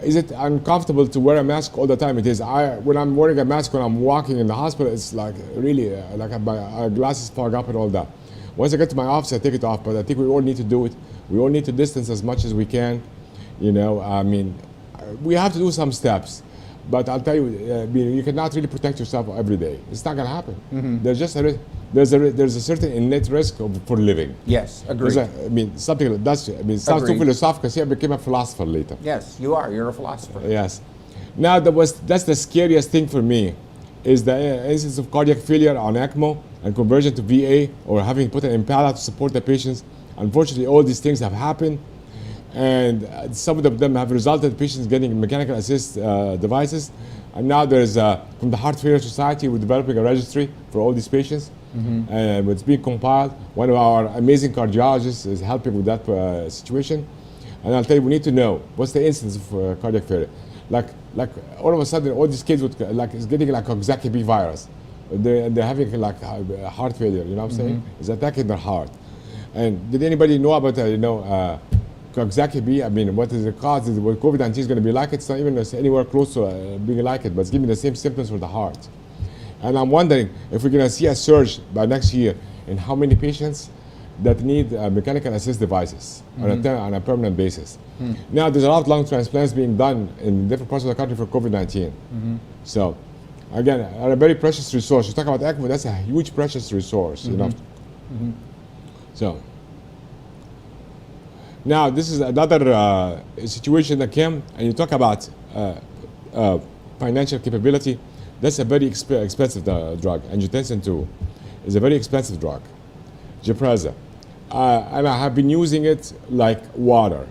is it uncomfortable to wear a mask all the time? It is. When I'm wearing a mask when I'm walking in the hospital, it's like really like my glasses fog up and all that. Once I get to my office, I take it off. But I think we all need to do it. We all need to distance as much as we can. You know, I mean, we have to do some steps. But I'll tell you, I mean, you cannot really protect yourself every day. It's not going to happen. Mm-hmm. There's just there's a certain innate risk for living. Yes, agreed. I mean, something like that's. I mean, it sounds too Agreed. philosophical. See, I became a philosopher later. Yes, you are. You're a philosopher. Yes. Now that's the scariest thing for me, is the instance of cardiac failure on ECMO and conversion to VA or having put an Impala to support the patients. Unfortunately, all these things have happened, and some of them have resulted in patients getting mechanical assist devices. And now there's from the Heart Failure Society, we're developing a registry for all these patients. Mm-hmm. And it's being compiled. One of our amazing cardiologists is helping with that situation. And I'll tell you, we need to know what's the incidence of cardiac failure. Like all of a sudden, all these kids would it's getting like Coxsackie B virus. They're having like heart failure. You know what I'm saying? It's attacking their heart. And did anybody know about Coxsackie B? I mean, what is the cause? What COVID-19 is going to be like? It's not even anywhere close to being like it, but it's giving the same symptoms for the heart. And I'm wondering if we're going to see a surge by next year in how many patients that need mechanical assist devices on a permanent basis. Now, there's a lot of lung transplants being done in different parts of the country for COVID-19. So, again, a very precious resource. You talk about ECMO, that's a huge precious resource, you know. So, now this is another situation that came, and you talk about financial capability. That's a very expensive drug. Angiotensin II is a very expensive drug. Gipreza. And I have been using it like water.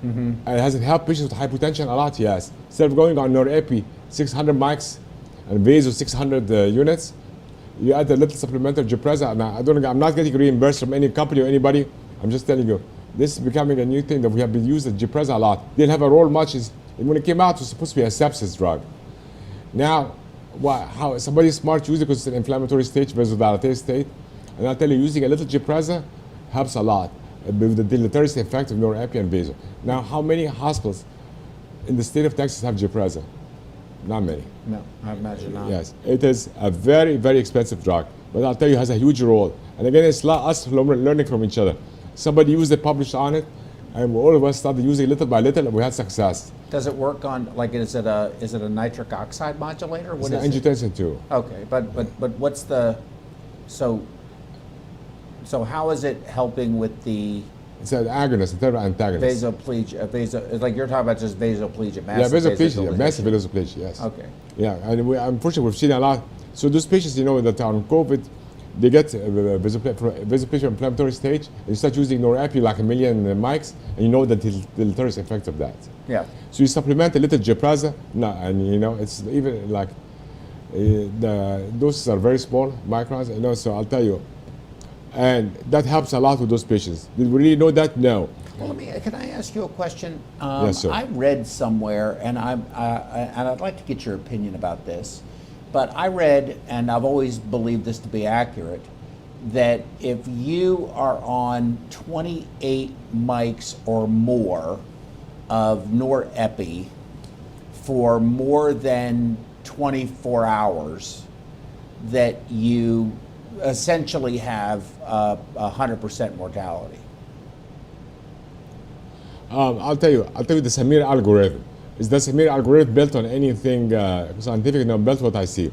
And has it helped patients with hypotension a lot? Yes. Instead of going on Norepi, 600 mics, and Vaso 600 units, you add a little supplemental Gipreza. And I'm not getting reimbursed from any company or anybody. I'm just telling you, this is becoming a new thing that we have been using Gipreza a lot. Didn't have a role much. When it came out, it was supposed to be a sepsis drug. Now, how somebody smart uses it because it's an inflammatory stage, vasodilated state. And I'll tell you, using a little Gipreza helps a lot with the deleterious effect of Norepi and Vaso. Now, how many hospitals in the state of Texas have Gipreza? Not many. No, I imagine not. Yes, it is a very, very expensive drug. But I'll tell you, it has a huge role. And again, it's us learning from each other. Somebody used it, published on it, and all of us started using it little by little, and we had success. Does it work on, like, is it a nitric oxide modulator? What is it? Angiotensin II. Okay, but what's the, so how is it helping with the? It's an agonist, instead of antagonist. Vasoplegia, like you're talking about just vasoplegia, massive vasoplegia, massive vasoplegia, yes. Okay. Yeah, and unfortunately we've seen a lot. So those patients, you know, that are on COVID, they get vasoplegia inflammatory stage. You start using Norepi like 1 million mics, and you know the deleterious effect of that. Yeah. So you supplement a little Gipreza, and you know it's even like the doses are very small microns. You know, so I'll tell you, and that helps a lot with those patients. Did we really know that? No. Well, can I ask you a question? Yes, sir. I read somewhere, and I'd like to get your opinion about this. But I read, and I've always believed this to be accurate, that if you are on 28 mics or more of Norepi for more than 24 hours, that you essentially have 100% mortality. I'll tell you the Samir algorithm. Is the Samir algorithm built on anything scientific? No, built what I see.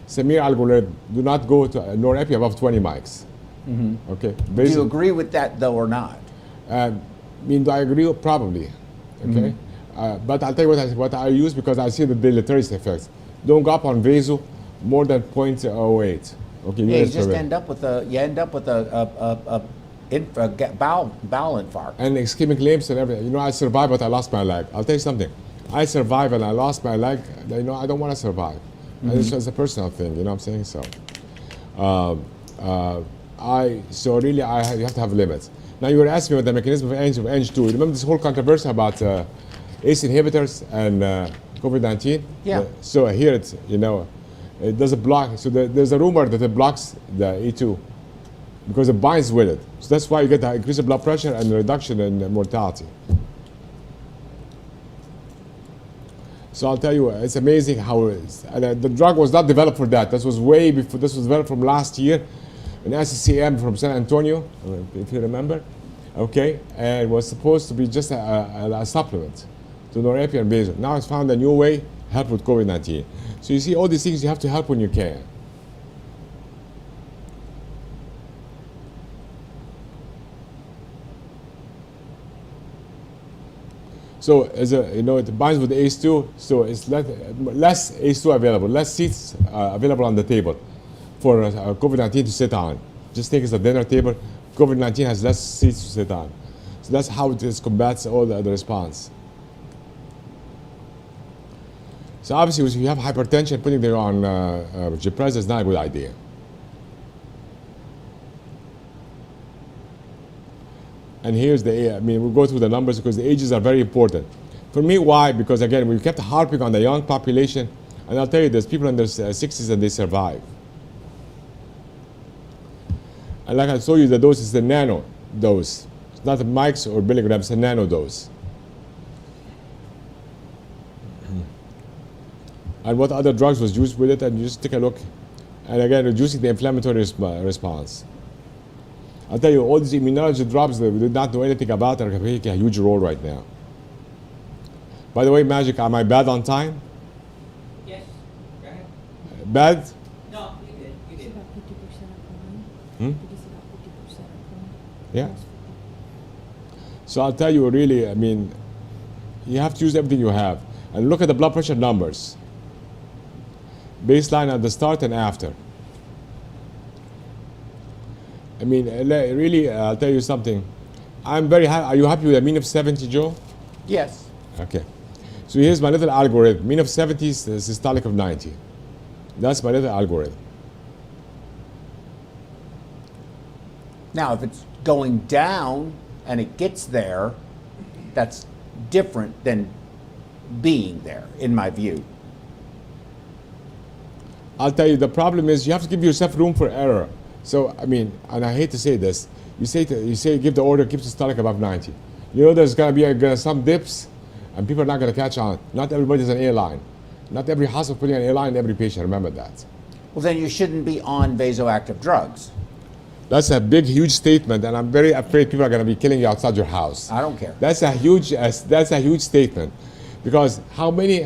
Samir algorithm, do not go to Norepi above 20 mics. Okay. Do you agree with that though or not? Do I agree? Probably. Okay. But I'll tell you what I use because I see the deleterious effects. Don't go up on Vaso more than 0.08. Okay. Yeah, you just end up with a bowel infarct. And ischemic limbs and everything. You know, I survived, but I lost my leg. I'll tell you something. I survived and I lost my leg. You know, I don't want to survive. And it's a personal thing, you know what I'm saying? So, you have to have limits. Now you were asking me about the mechanism of Ang2. Remember this whole controversy about ACE inhibitors and COVID-19? Yeah. So here it's, it does a block. So there's a rumor that it blocks the E2 because it binds with it. So that's why you get the increase in blood pressure and reduction in mortality. So I'll tell you, it's amazing how it is. And the drug was not developed for that. This was way before. This was developed from last year, an SCCM from San Antonio, if you remember. Okay, and it was supposed to be just a supplement to norepi and basal. Now it's found a new way to help with COVID-19. So you see, all these things you have to help when you can. So it binds with ACE2, so it's less ACE2 available, less seats available on the table for COVID-19 to sit on. Just think it's a dinner table. COVID-19 has less seats to sit on. So that's how it combats all the response. So obviously, if you have hypertension, putting them on Gipreza is not a good idea. And here's we'll go through the numbers because the ages are very important. For me, why? Because again, we kept harping on the young population, and I'll tell you, there's people in their 60s and they survive. And like I told you, the dose is the nano dose. It's not the mics or milligrams, it's a nano dose. And what other drugs was used with it, and you just take a look. And again, reducing the inflammatory response. I'll tell you, all these immunology drugs that we did not know anything about are playing a huge role right now. By the way, Magic, am I bad on time? Yes. Go ahead. Bad? No, you did. You did. Yeah. So I'll tell you, really, you have to use everything you have. And look at the blood pressure numbers. Baseline at the start and after. Really, I'll tell you something. I'm very happy. Are you happy with a mean of 70, Joe? Yes. Okay. So here's my little algorithm. Mean of 70 is systolic of 90. That's my little algorithm. Now, if it's going down and it gets there, that's different than being there, in my view. I'll tell you, the problem is you have to give yourself room for error. So, and I hate to say this, you say give the order, keep systolic above 90. There's going to be some dips, and people are not going to catch on. Not everybody's an A-line. Not every hospital putting an A-line in every patient, remember that. Well, then you shouldn't be on vasoactive drugs. That's a big, huge statement, and I'm very afraid people are going to be killing you outside your house. I don't care. That's a huge statement, because how many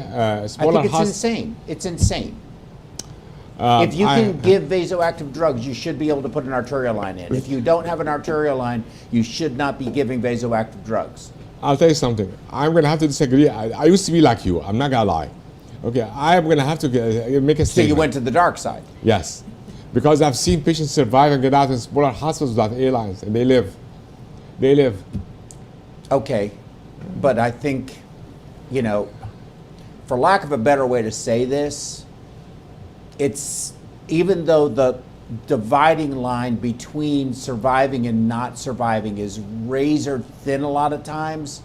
smaller I think it's insane. It's insane. If you can give vasoactive drugs, you should be able to put an arterial line in. If you don't have an arterial line, you should not be giving vasoactive drugs. I'll tell you something. I'm going to have to disagree. I used to be like you. I'm not going to lie. Okay, I'm going to have to make a statement. So you went to the dark side? Yes. Because I've seen patients survive and get out in smaller hospitals without A-lines, and they live. They live. Okay, but I think, for lack of a better way to say this, it's, even though the dividing line between surviving and not surviving is razor thin a lot of times,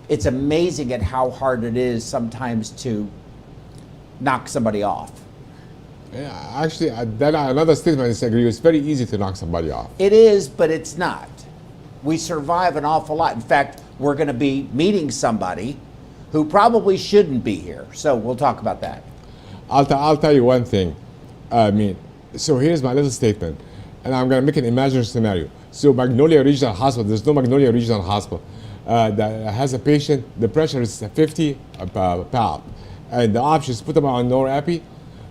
it's amazing at how hard it is sometimes to knock somebody off. Yeah, actually, then another statement I disagree. It's very easy to knock somebody off. It is, but it's not. We survive an awful lot. In fact, we're going to be meeting somebody who probably shouldn't be here. So we'll talk about that. I'll tell you one thing. So here's my little statement, and I'm going to make an imaginary scenario. So Magnolia Regional Hospital, there's no Magnolia Regional Hospital that has a patient, the pressure is 50 pal, and the option is put them on norepi,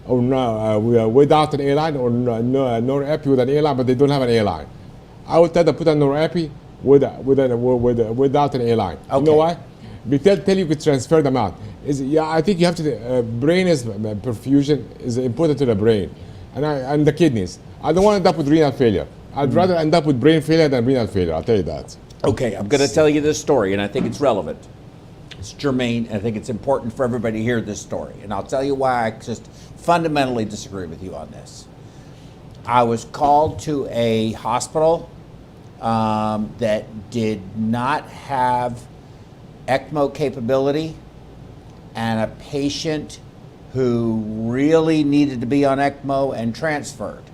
or without an A-line, or norepi with an A-line, but they don't have an A-line. I would tell them put on norepi without an A-line. Okay. You know why? Tell you could transfer them out. I think you have to. Brain is perfusion is important to the brain, and the kidneys. I don't want to end up with renal failure. I'd rather end up with brain failure than renal failure. I'll tell you that. Okay, I'm going to tell you this story, and I think it's relevant. It's germane, and I think it's important for everybody to hear this story. And I'll tell you why I just fundamentally disagree with you on this. I was called to a hospital that did not have ECMO capability, and a patient who really needed to be on ECMO and transferred.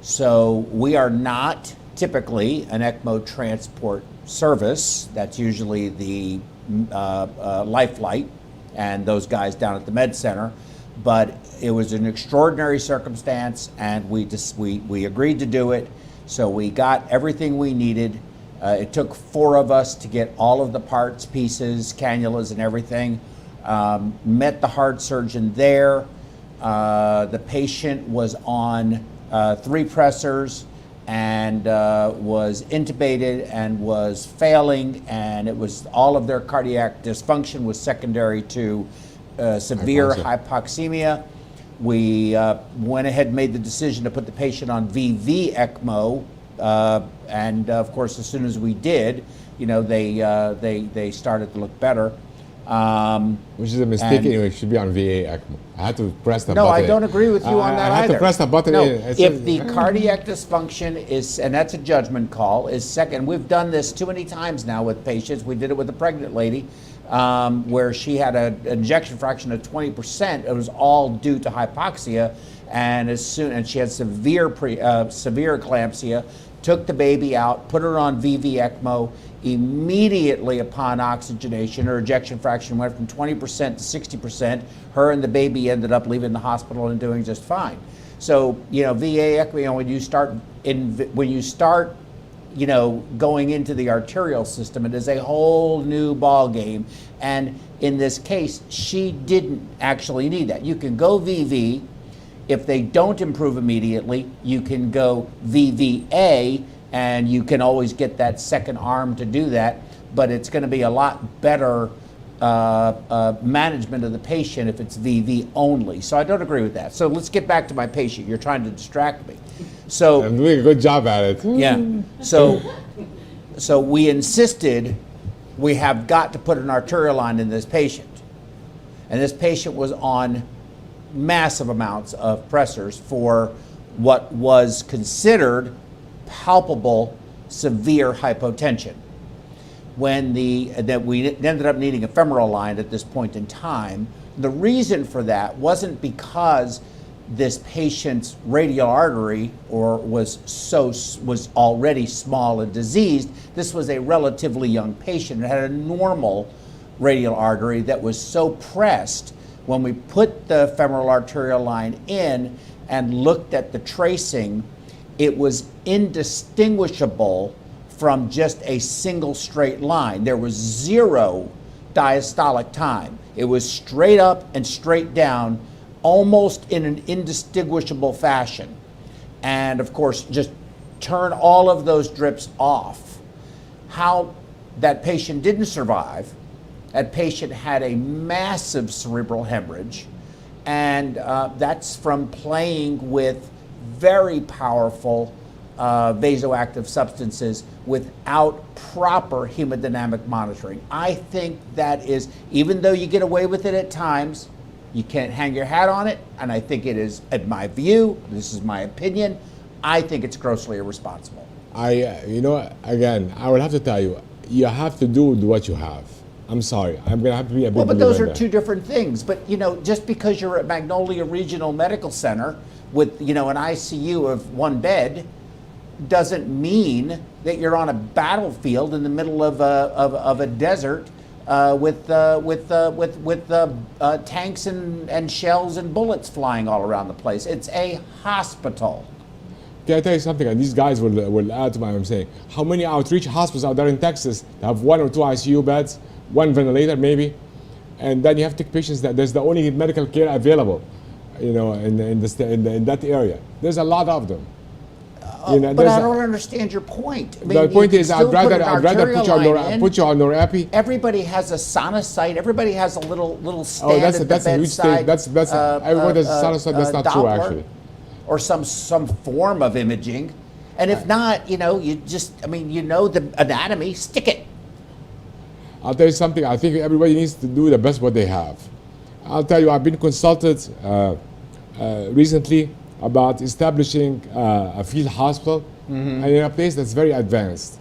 So we are not typically an ECMO transport service. That's usually the Lifelight and those guys down at the Med Center. But it was an extraordinary circumstance, and we agreed to do it. So we got everything we needed. It took 4 of us to get all of the parts, pieces, cannulas, and everything. Met the heart surgeon there. The patient was on 3 pressors and was intubated and was failing, and it was all of their cardiac dysfunction was secondary to severe hypoxemia. We went ahead and made the decision to put the patient on VV ECMO, and of course, as soon as we did, you know, they started to look better. Which is a mistake anyway. It should be on VA ECMO. I had to press the button. No, I don't agree with you on that I had either. to press the button. No, if the cardiac dysfunction is, and that's a judgment call, is second. We've done this too many times now with patients. We did it with a pregnant lady where she had an ejection fraction of 20%. It was all due to hypoxia, and she had severe eclampsia. Took the baby out, put her on VV ECMO. Immediately upon oxygenation, her ejection fraction went from 20% to 60%. Her and the baby ended up leaving the hospital and doing just fine. So, you know, VA ECMO, you know, when you start, you know, going into the arterial system, it is a whole new ball game. And in this case, she didn't actually need that. You can go VV. If they don't improve immediately, you can go VVA, and you can always get that second arm to do that, but it's going to be a lot better management of the patient if it's VV only. So I don't agree with that. So let's get back to my patient. You're trying to distract me. So I'm doing a good job at it. Yeah. So we insisted we have got to put an arterial line in this patient. And this patient was on massive amounts of pressors for what was considered palpable severe hypotension. That we ended up needing a femoral line at this point in time. The reason for that wasn't because this patient's radial artery was already small and diseased. This was a relatively young patient. It had a normal radial artery that was so pressed. When we put the femoral arterial line in and looked at the tracing, it was indistinguishable from just a single straight line. There was 0 diastolic time. It was straight up and straight down, almost in an indistinguishable fashion. And of course, just turn all of those drips off. How that patient didn't survive, that patient had a massive cerebral hemorrhage, and that's from playing with very powerful vasoactive substances without proper hemodynamic monitoring. I think that is, even though you get away with it at times, you can't hang your hat on it, and I think it is, in my view, this is my opinion, I think it's grossly irresponsible. You know, again, I will have to tell you, you have to do what you have. I'm sorry, I'm going to have to be a bit. Well, but those are 2 different things. But, you know, just because you're at Magnolia Regional Medical Center with, you know, an ICU of 1 bed doesn't mean that you're on a battlefield in the middle of a desert with tanks and shells and bullets flying all around the place. It's a hospital. Can I tell you something? And these guys will add to what I'm saying. How many outreach hospitals out there in Texas that have 1 or 2 ICU beds, 1 ventilator maybe, and then you have to take patients that there's the only medical care available, you know, in that area. There's a lot of them. You know, but I don't understand your point. I mean, the point is, I'd rather put you on Norepi. Everybody has a sonocyte. Everybody has a little stand that's at the a huge thing. bedside. Everyone has a sonocyte. That's not true, actually. Or some form of imaging, and if not, you know, you just, I mean, you know the anatomy, stick it. I'll tell you something, I think everybody needs to do the best what they have. I'll tell you, I've been consulted recently about establishing a field hospital and in a place that's very advanced.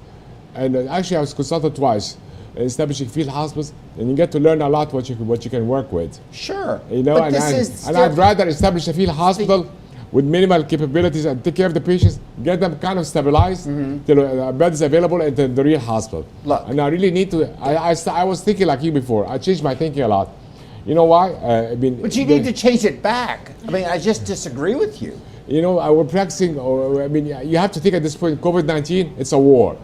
And actually, I was consulted twice, establishing field hospitals, and you get to learn a lot what you can work with. Sure. You know, But and I'd rather establish a field hospital with minimal capabilities and take care of the patients, get them kind of stabilized till beds available at the real hospital. Look. And I really need to. I was thinking like you before. I changed my thinking a lot. You know why? I mean, But you need to change it back. I mean, I just disagree with you. You know, we're practicing, or I mean, you have to think at this point, COVID-19, it's a war.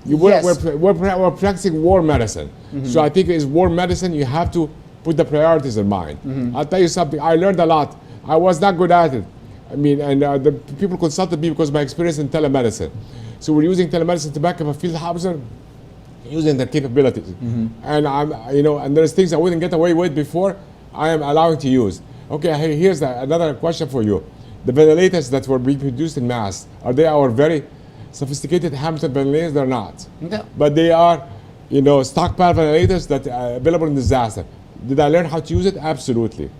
We're practicing war medicine. So I think it's war medicine, you have to put the priorities in mind. I'll tell you something, I learned a lot. I was not good at it. I mean, and the people consulted me because of my experience in telemedicine. So we're using telemedicine to back up a field hospital, using the capabilities. And and there's things I wouldn't get away with before, I am allowing to use. Okay, here's another question for you. The ventilators that were being produced in mass, are they our very sophisticated Hamilton ventilators? They're not. No. But they are, stockpile ventilators that are available in disaster. Did I learn how to use it? Absolutely.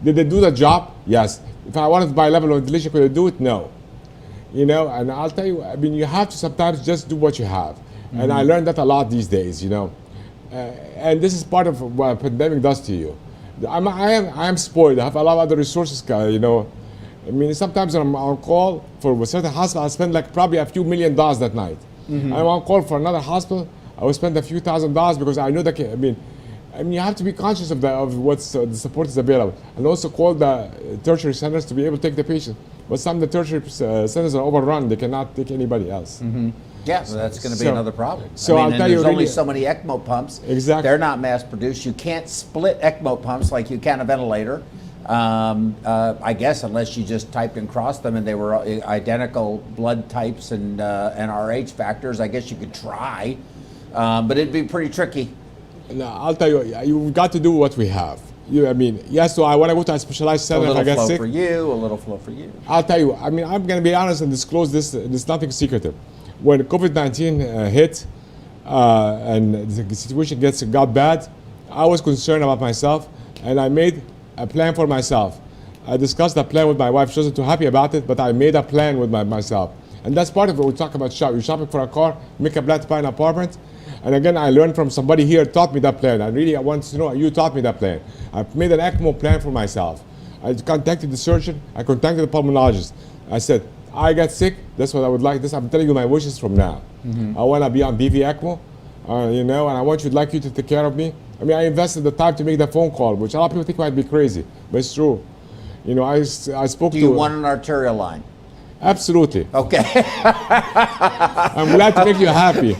Did they do the job? Yes. If I wanted to buy level ventilation, could I do it? No. And I'll tell you, I mean, you have to sometimes just do what you have. And I learned that a lot these days, and this is part of what a pandemic does to you. I am spoiled. I have a lot of other resources, I mean, sometimes I'm on call for a certain hospital, I spend like probably a few $1 million that night. I'm on call for another hospital, I will spend a few $1,000s because I know that, I mean, you have to be conscious of what's the support is available. And also call the tertiary centers to be able to take the patient. But some of the tertiary centers are overrun, they cannot take anybody else. Yeah, so that's going to be another problem. So I mean, I'll tell you, there's only really, so many ECMO pumps. Exactly. They're not mass produced. You can't split ECMO pumps like you can a ventilator. I guess unless you just typed and crossed them and they were identical blood types and RH factors, I guess you could try, but it'd be pretty tricky. No, I'll tell you, you've got to do what we have. I mean, yes, so I want to go to a specialized center if I get sick. A little flow for you. I'll tell you, I mean, I'm going to be honest and disclose this. There's nothing secretive. When COVID-19 hit and the situation got bad, I was concerned about myself, and I made a plan for myself. I discussed the plan with my wife. She wasn't too happy about it, but I made a plan with myself. And that's part of what we talk about shopping. You're shopping for a car, make a plan to buy an apartment. And again, I learned from somebody here, taught me that plan. I want to know, you taught me that plan. I made an ECMO plan for myself. I contacted the surgeon, I contacted the pulmonologist. I said, I got sick, that's what I would like. I'm telling you my wishes from now. I want to be on BV ECMO, and I want you to take care of me. I mean, I invested the time to make the phone call, which a lot of people think might be crazy, but it's true. I spoke to... Do you want an arterial line? Absolutely. Okay. I'm glad to make you happy.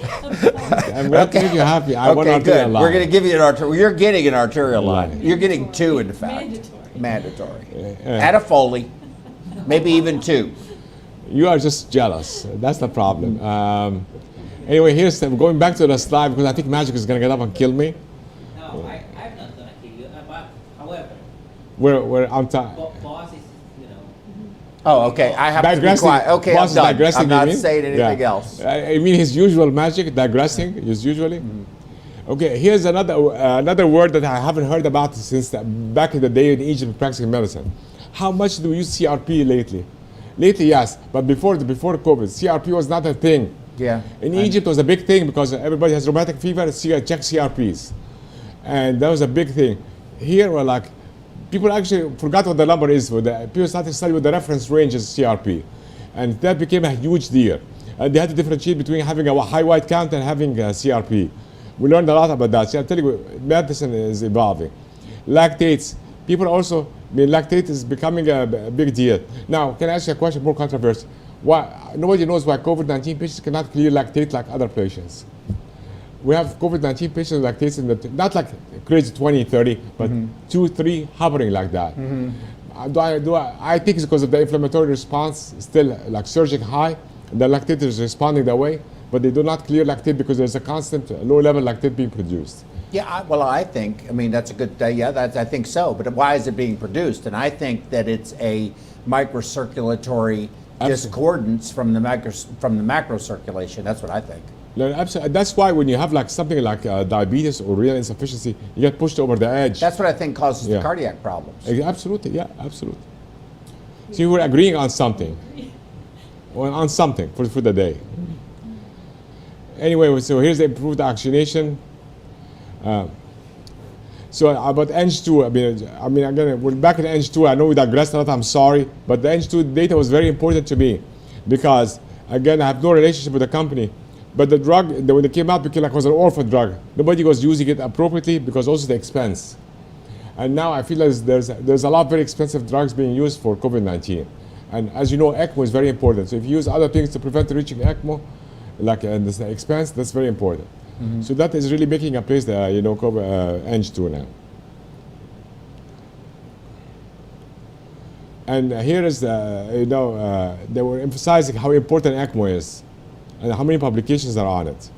I'm glad to make you happy. I want an arterial line. We're going to give you an arterial. You're getting an arterial line. You're getting two, in fact. Mandatory. Add a Foley, maybe even two. You are just jealous. That's the problem. Anyway, here's going back to the slide because I think Magic is going to get up and kill me. No, I'm not going to kill you. But however, we're on time. Boss is, Oh, okay. I have to be quiet. Okay, I'm done. I'm not saying anything else. I mean his usual magic, digressing, is usually. Okay, here's another word that I haven't heard about since back in the day in Egypt practicing medicine. How much do we use CRP lately? Lately, yes, but before COVID, CRP was not a thing. Yeah. In Egypt, it was a big thing because everybody has rheumatic fever, check CRPs. And that was a big thing. Here, we're like, people actually forgot what the number is. People started to study what the reference range is CRP. And that became a huge deal. And they had to differentiate between having a high white count and having a CRP. We learned a lot about that. So I'm telling you, medicine is evolving. Lactates. People also, lactate is becoming a big deal. Now, can I ask you a question more controversial? Why, nobody knows why COVID-19 patients cannot clear lactate like other patients. We have COVID-19 patients with lactates in not like crazy 20, 30, but 2, 3 hovering like that. I think it's because of the inflammatory response still like surging high, and the lactate is responding that way, but they do not clear lactate because there's a constant low-level lactate being produced. Yeah, I think, that's a good, I think so, but why is it being produced? And I think that it's a microcirculatory discordance from the macro circulation. That's what I think. No, absolutely. That's why when you have like something like diabetes or renal insufficiency, you get pushed over the edge. That's what I think causes the cardiac problems. Absolutely, yeah, absolutely. So you were agreeing on something, on something for the day. Anyway, so here's the improved oxygenation. So about NH2, I mean, again, we're back at NH2. I know we digressed a lot. I'm sorry, but the NH2 data was very important to me because, again, I have no relationship with the company. But the drug, when it came out, because it was an orphan drug. Nobody was using it appropriately because also the expense. And now I feel there's a lot of very expensive drugs being used for COVID-19. And as you know, ECMO is very important. So if you use other things to prevent reaching ECMO, like the expense, that's very important. Mm-hmm. So that is really making a place there, NH2 now. And here is, they were emphasizing how important ECMO is and how many publications are on it.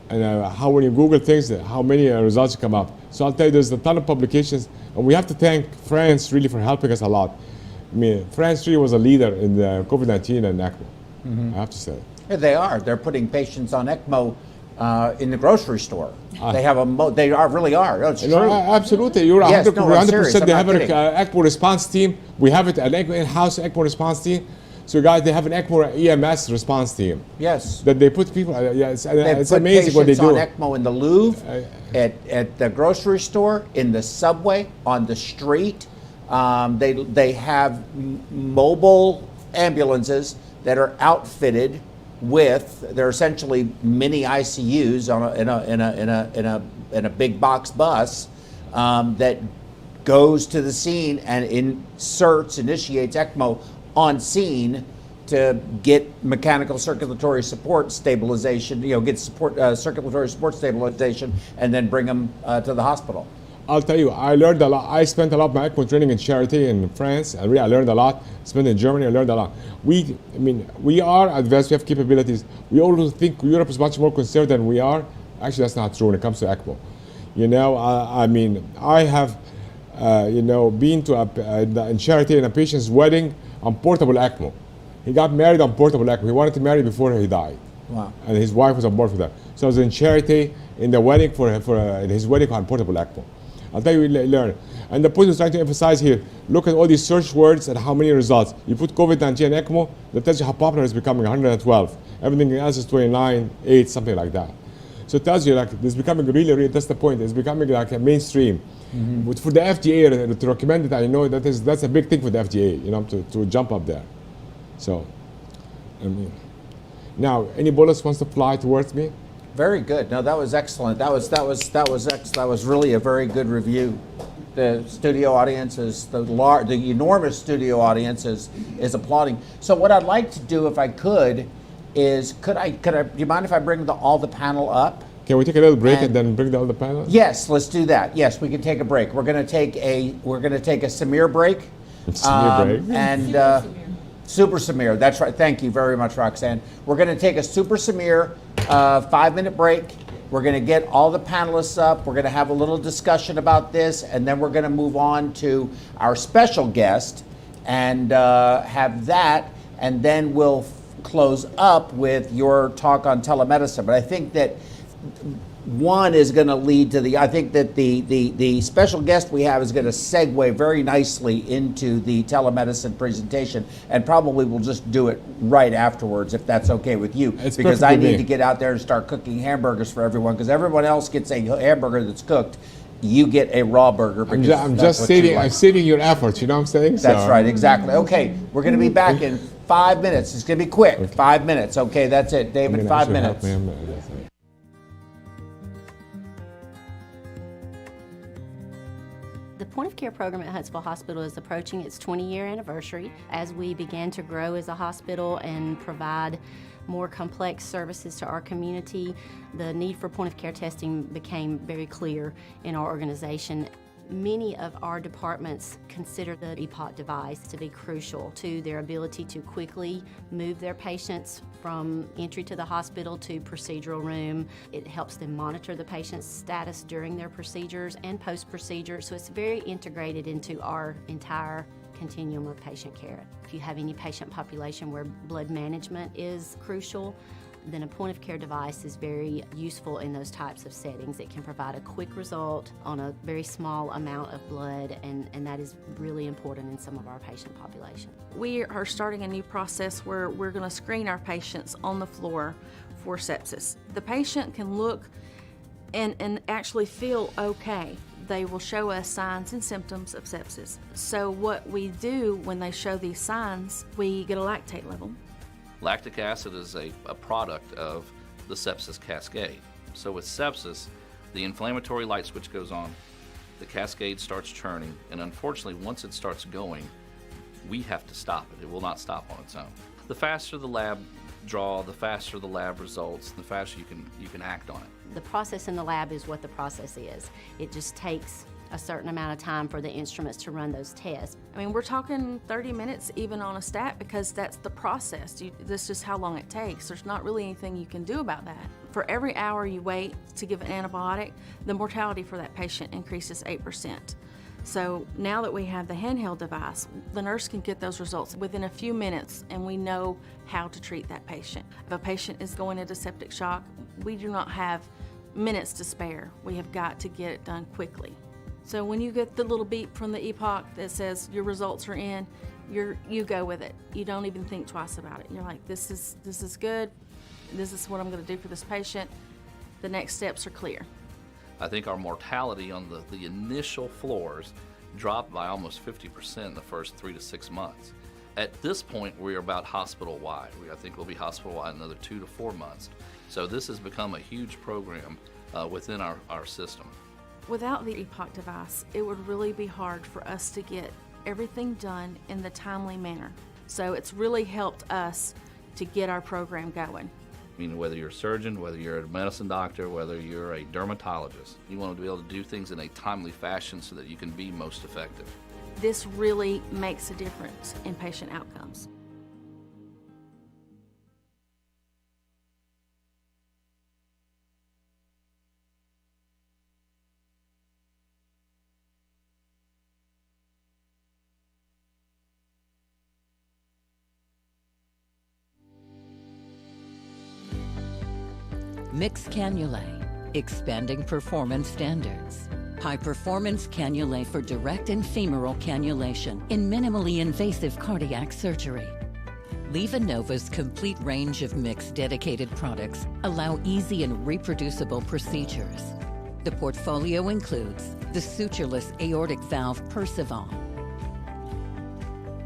And how when you Google things, how many results come up. So I'll tell you, there's a ton of publications, and we have to thank France really for helping us a lot. I mean, France really was a leader in the COVID-19 and ECMO, I have to say. Yeah, they are. They're putting patients on ECMO in the grocery store. They have they really are. It's true. Absolutely, you're 100%. They have an ECMO response team. We have it, an in-house ECMO response team. So guys, they have an ECMO EMS response team. Yes. That they put people, it's put amazing what they do. On ECMO in the Louvre, at the grocery store, in the subway, on the street. They have mobile ambulances that are outfitted with, they're essentially mini ICUs in a big box bus that goes to the scene and initiates ECMO on scene to get mechanical circulatory support stabilization, get circulatory support stabilization, and then bring them to the hospital. I'll tell you, I learned a lot. I spent a lot of my ECMO training in Charité in France. I learned a lot. Spent in Germany, I learned a lot. We are advanced, we have capabilities. We always think Europe is much more conservative than we are. Actually, that's not true when it comes to ECMO. I have, been to in Charité in a patient's wedding on portable ECMO. He got married on portable ECMO. He wanted to marry before he died. Wow. And his wife was on board for that. So I was in Charité in the wedding for his wedding on portable ECMO. I'll tell you, we learn. And the point is trying to emphasize here, look at all these search words and how many results. You put COVID-19 and ECMO, that tells you how popular it's becoming, 112. Everything else is 29, 8, something like that. So it tells you it's becoming really, that's the point. It's becoming like a mainstream. Mm-hmm. But for the FDA to recommend it, I know that's a big thing for the FDA, to jump up there. So, now, any bullets wants to fly towards me? Very good. No, that was excellent. That was really a very good review. The studio audience the enormous studio audience is applauding. So what I'd like to do, if I could, is do you mind if I bring all the panel up? Can we take a little break and then bring all the panel? Yes, let's do that. Yes, we can take a break. We're going to take a Samir break. Samir break. And Super Samir. That's right. Thank you very much, Roxanne. We're going to take a Super Samir 5-minute break. We're going to get all the panelists up. We're going to have a little discussion about this, and then we're going to move on to our special guest and have that, and then we'll close up with your talk on telemedicine. But I think that one is going to lead to I think that the special guest we have is going to segue very nicely into the telemedicine presentation, and probably we'll just do it right afterwards if that's okay with you. It's because I need to get out there and start cooking hamburgers for everyone, because everyone else gets a hamburger that's cooked. You get a raw burger. I'm just saving your efforts, you know what I'm saying? That's right, exactly. Okay, we're going to be back in 5 minutes. It's going to be quick. Okay. 5 minutes. Okay, that's it. David, 5 minutes. The Point of Care program at Huntsville Hospital is approaching its 20-year anniversary. As we began to grow as a hospital and provide more complex services to our community, the need for point of care testing became very clear in our organization. Many of our departments consider the EPOC device to be crucial to their ability to quickly move their patients from entry to the hospital to procedural room. It helps them monitor the patient's status during their procedures and post-procedure, so it's very integrated into our entire continuum of patient care. If you have any patient population where blood management is crucial, then a point-of-care device is very useful in those types of settings. It can provide a quick result on a very small amount of blood, and that is really important in some of our patient population. We are starting a new process where we're going to screen our patients on the floor for sepsis. The patient can look and actually feel okay. They will show us signs and symptoms of sepsis. So what we do when they show these signs, we get a lactate level. Lactic acid is a product of the sepsis cascade. So with sepsis, the inflammatory light switch goes on, the cascade starts churning, and unfortunately, once it starts going, we have to stop it. It will not stop on its own. The faster the lab draw, the faster the lab results, the faster you can act on it. The process in the lab is what the process is. It just takes a certain amount of time for the instruments to run those tests. I mean, we're talking 30 minutes even on a stat because that's the process. That's just how long it takes. There's not really anything you can do about that. For every hour you wait to give an antibiotic, the mortality for that patient increases 8%. So now that we have the handheld device, the nurse can get those results within a few minutes, and we know how to treat that patient. If a patient is going into septic shock, we do not have minutes to spare. We have got to get it done quickly. So when you get the little beep from the EPOC that says your results are in, you go with it. You don't even think twice about it. You're like, this is good. This is what I'm going to do for this patient. The next steps are clear. I think our mortality on the initial floors dropped by almost 50% in the first 3 to 6 months. At this point, we're about hospital-wide. I think we'll be hospital-wide another 2 to 4 months. So this has become a huge program within our system. Without the EPOC device, it would really be hard for us to get everything done in the timely manner. So it's really helped us to get our program going. I mean, whether you're a surgeon, whether you're a medicine doctor, whether you're a dermatologist, you want to be able to do things in a timely fashion so that you can be most effective. This really makes a difference in patient outcomes. Mixed cannulae, expanding performance standards. High-performance cannulae for direct and femoral cannulation in minimally invasive cardiac surgery. LivaNova's complete range of mixed dedicated products allow easy and reproducible procedures. The portfolio includes the sutureless aortic valve Perfusion,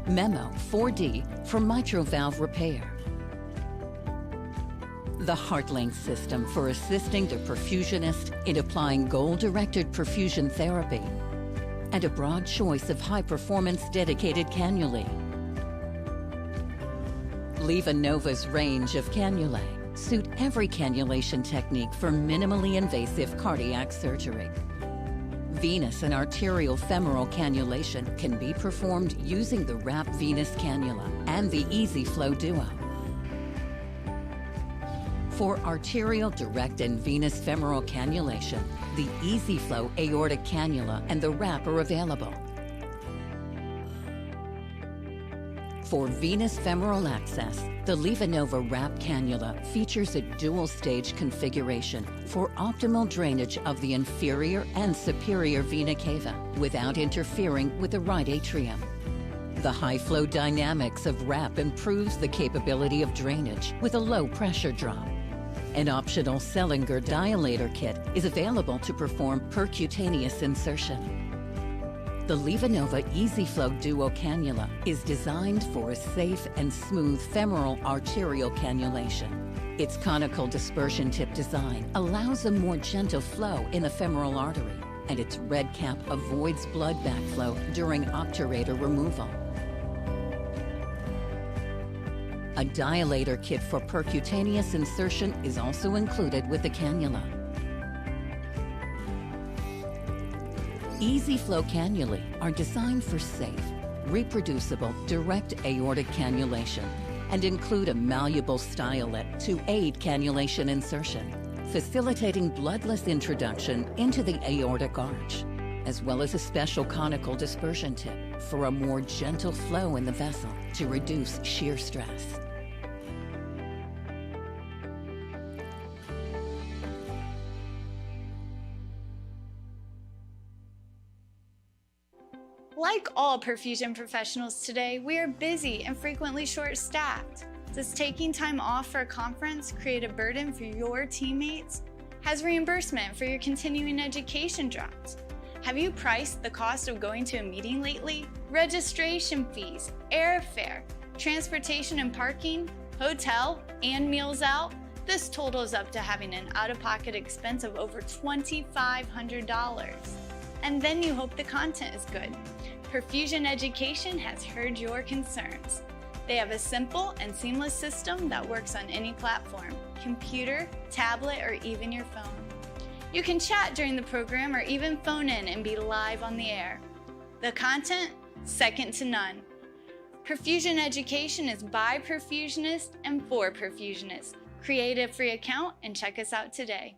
Memo 4D for mitral valve repair, the HeartLink system for assisting the perfusionist in applying goal-directed perfusion therapy, and a broad choice of high-performance dedicated cannulae. LivaNova's range of cannulae suit every cannulation technique for minimally invasive cardiac surgery. Venous and arterial femoral cannulation can be performed using the WRAP Venous Cannula and the EZ-Flow Duo. For arterial direct and venous femoral cannulation, the EZ-Flow aortic cannula and the WRAP are available. For venous femoral access, the LivaNova WRAP cannula features a dual-stage configuration for optimal drainage of the inferior and superior vena cava without interfering with the right atrium. The high-flow dynamics of WRAP improves the capability of drainage with a low pressure drop. An optional Sellinger dilator kit is available to perform percutaneous insertion. The LivaNova EZ-Flow Duo cannula is designed for a safe and smooth femoral arterial cannulation. Its conical dispersion tip design allows a more gentle flow in the femoral artery, and its red cap avoids blood backflow during obturator removal. A dilator kit for percutaneous insertion is also included with the cannula. Easy flow cannulae are designed for safe, reproducible, direct aortic cannulation and include a malleable stylet to aid cannulation insertion, facilitating bloodless introduction into the aortic arch, as well as a special conical dispersion tip for a more gentle flow in the vessel to reduce shear stress. Like all perfusion professionals today, we are busy and frequently short-staffed. Does taking time off for a conference create a burden for your teammates? Has reimbursement for your continuing education dropped? Have you priced the cost of going to a meeting lately? Registration fees, airfare, transportation and parking, hotel, and meals out? This totals up to having an out-of-pocket expense of over $2,500. And then you hope the content is good. Perfusion Education has heard your concerns. They have a simple and seamless system that works on any platform, computer, tablet, or even your phone. You can chat during the program or even phone in and be live on the air. The content, second to none. Perfusion Education is by perfusionists and for perfusionists. Create a free account and check us out today.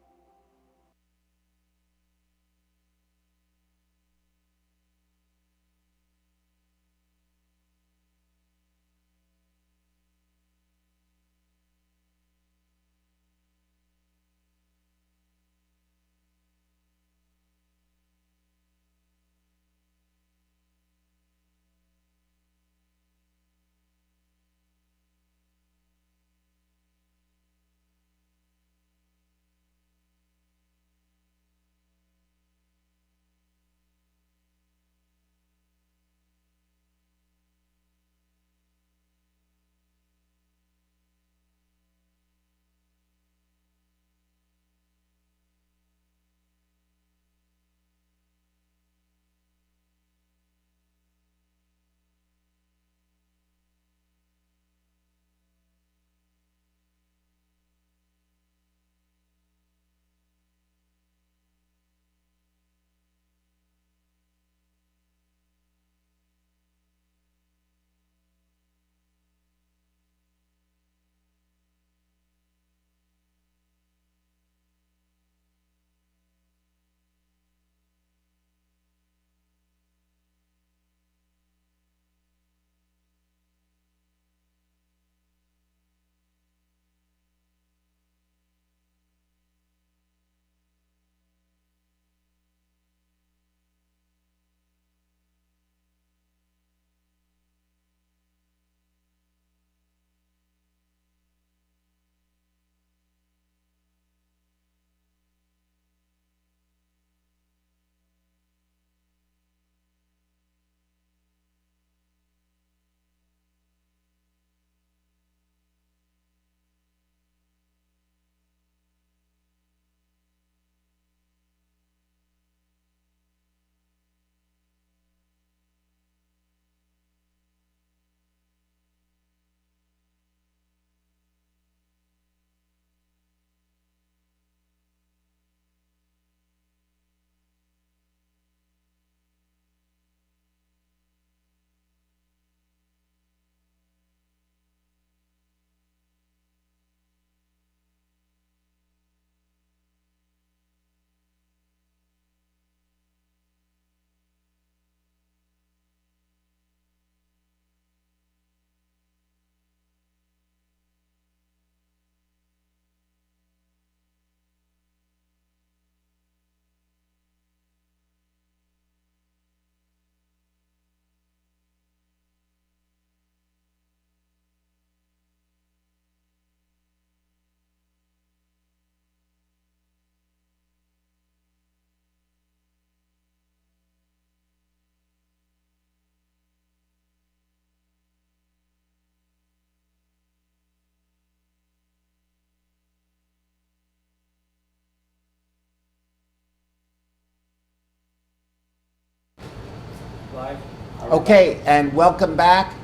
Okay, and welcome back.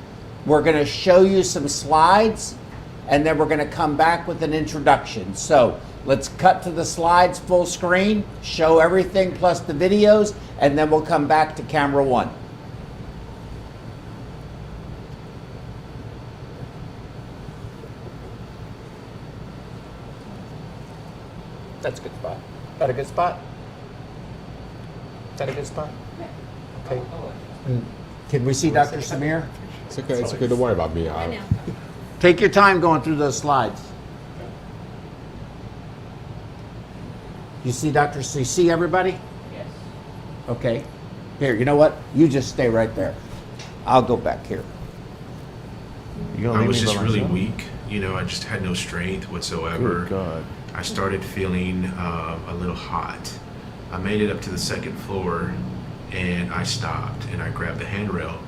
We're going to show you some slides, and then we're going to come back with an introduction. So let's cut to the slides full screen, show everything plus the videos, and then we'll come back to camera one. That's a good spot. That a good spot? Is that a good spot? Okay. Can we see Dr. Samir? It's okay. It's okay. Don't worry about me. Take your time going through those slides. You see Dr. C? See everybody? Yes. Okay. Here, you know what? You just stay right there. I'll go back here. I was just really weak. You know, I just had no strength whatsoever. Good God. I started feeling a little hot. I made it up to the second floor, and I stopped, and I grabbed the handrail.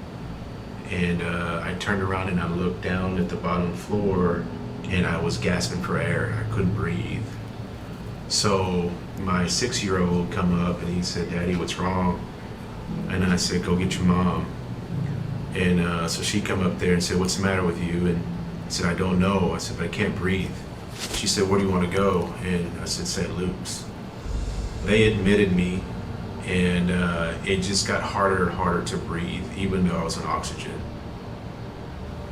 And I turned around and I looked down at the bottom floor, and I was gasping for air. I couldn't breathe. So my 6-year-old come up and he said, "Daddy, what's wrong?" And I said, "Go get your mom." And so she come up there and said, "What's the matter with you?" And I said, "I don't know." I said, "But I can't breathe." She said, "Where do you want to go?" And I said, "St. Luke's." They admitted me, and it just got harder and harder to breathe, even though I was on oxygen.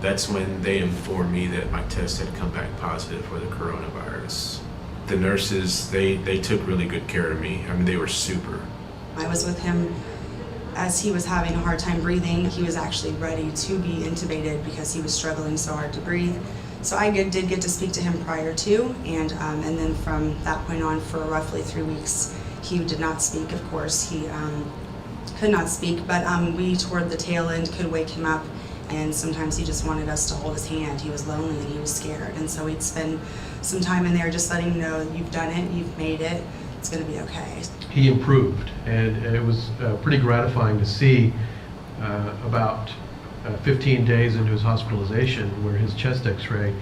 That's when they informed me that my test had come back positive for the coronavirus. The nurses, they took really good care of me. I mean, they were super. I was with him as he was having a hard time breathing. He was actually ready to be intubated because he was struggling so hard to breathe. So I did get to speak to him prior to, and then from that point on for roughly 3 weeks, he did not speak, of course. He could not speak, but we toward the tail end could wake him up, and sometimes he just wanted us to hold his hand. He was lonely and he was scared, and so we'd spend some time in there just letting him know, you've done it, you've made it, it's gonna be okay. He improved, and it was pretty gratifying to see about 15 days into his hospitalization, where his chest x-ray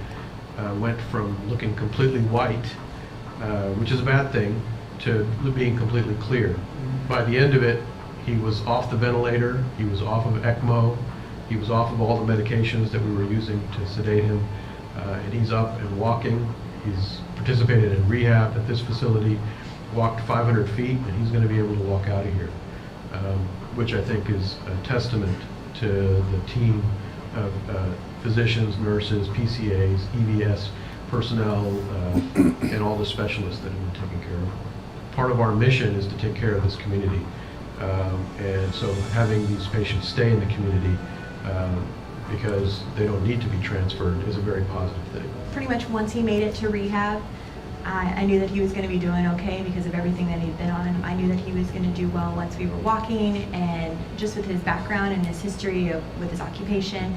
went from looking completely white, which is a bad thing, to being completely clear. By the end of it, he was off the ventilator, he was off of ECMO, he was off of all the medications that we were using to sedate him, and he's up and walking. He's participated in rehab at this facility, walked 500 feet, and he's going to be able to walk out of here, which I think is a testament to the team of physicians, nurses, PCAs, EVS personnel, and all the specialists that have been taken care of. Part of our mission is to take care of this community, and so having these patients stay in the community because they don't need to be transferred is a very positive thing. Pretty much once he made it to rehab, I knew that he was going to be doing okay because of everything that he'd been on. I knew that he was going to do well once we were walking, and just with his background and his history with his occupation,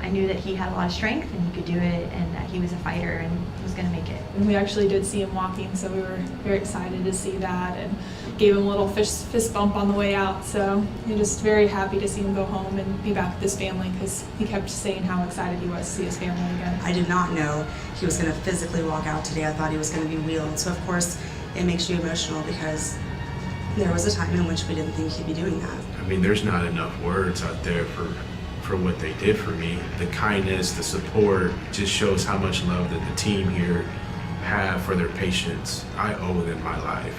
I knew that he had a lot of strength and he could do it, and that he was a fighter and was going to make it. And we actually did see him walking, so we were very excited to see that, and gave him a little fist bump on the way out. So we're just very happy to see him go home and be back with his family, because he kept saying how excited he was to see his family again. I did not know he was going to physically walk out today. I thought he was going to be wheeled. So of course it makes you emotional, because there was a time in which we didn't think he'd be doing that. I mean, there's not enough words out there for what they did for me. The kindness, the support, just shows how much love that the team here have for their patients. I owe them my life.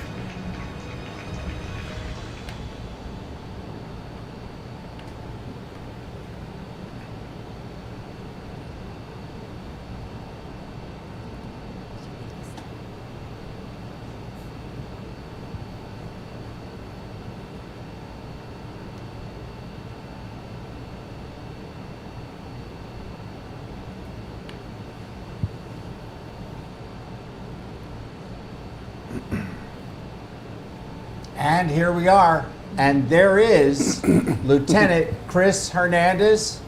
And here we are. And there is Lieutenant Chris Hernandez,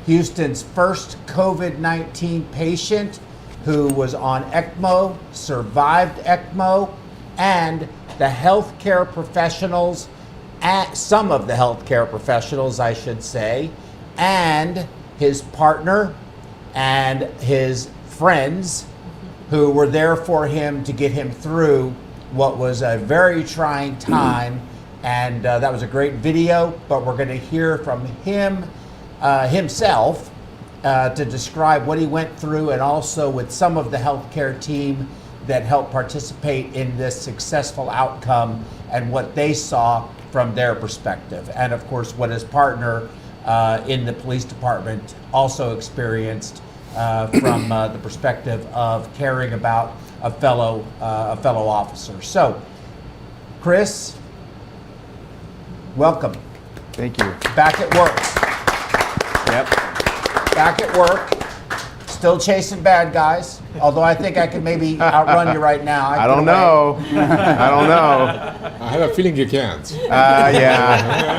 Houston's first COVID-19 patient who was on ECMO, survived ECMO, and the healthcare professionals, some of the healthcare professionals, I should say, and his partner and his friends who were there for him to get him through what was a very trying time. And that was a great video, but we're going to hear from him himself to describe what he went through, and also with some of the healthcare team that helped participate in this successful outcome and what they saw from their perspective. And of course, what his partner in the police department also experienced from the perspective of caring about a fellow officer. So, Chris, welcome. Thank you. Back at work. Yep. Back at work. Still chasing bad guys. Although I think I could maybe outrun you right now. I don't know. I don't know. I have a feeling you can't. Yeah.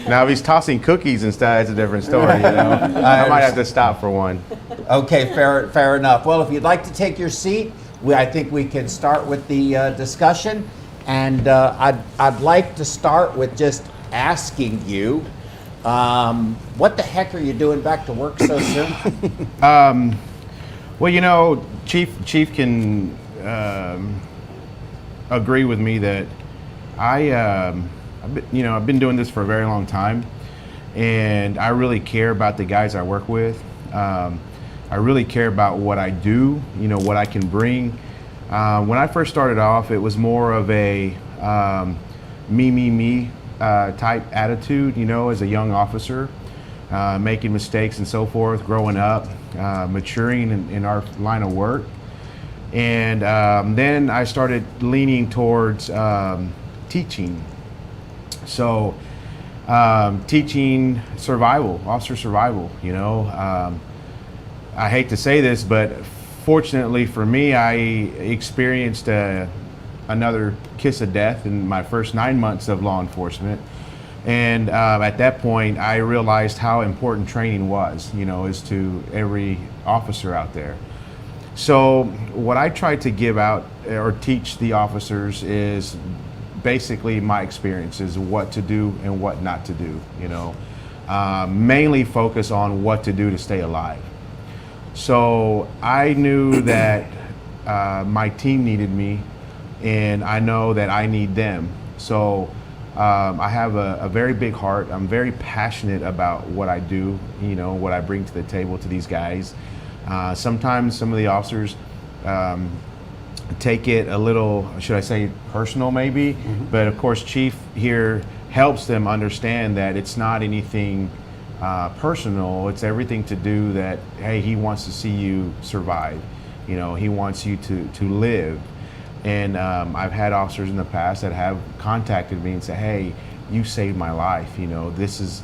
Now, if he's tossing cookies instead, it's a different story. You know, I might have to stop for one. Okay, fair enough. Well, if you'd like to take your seat, I think we can start with the discussion. And I'd like to start with just asking you, what the heck are you doing back to work so soon? Well, you know, Chief can agree with me that I've been doing this for a very long time, and I really care about the guys I work with. I really care about what I do, you know, what I can bring. When I first started off, it was more of a me type attitude, you know, as a young officer, making mistakes and so forth, growing up, maturing in our line of work. And then I started leaning towards teaching. So teaching survival, officer survival, you know. I hate to say this, but fortunately for me, I experienced another kiss of death in my first 9 months of law enforcement. And at that point, I realized how important training was, you know, as to every officer out there. So what I try to give out or teach the officers is basically my experiences, what to do and what not to do, you know. Mainly focus on what to do to stay alive. So I knew that my team needed me, and I know that I need them. So I have a very big heart. I'm very passionate about what I do, you know, what I bring to the table to these guys. Sometimes some of the officers take it a little, should I say, personal maybe, but of course Chief here helps them understand that it's not anything personal. It's everything to do that, hey, he wants to see you survive. You know, he wants you to live. And I've had officers in the past that have contacted me and said, hey, you saved my life. You know, this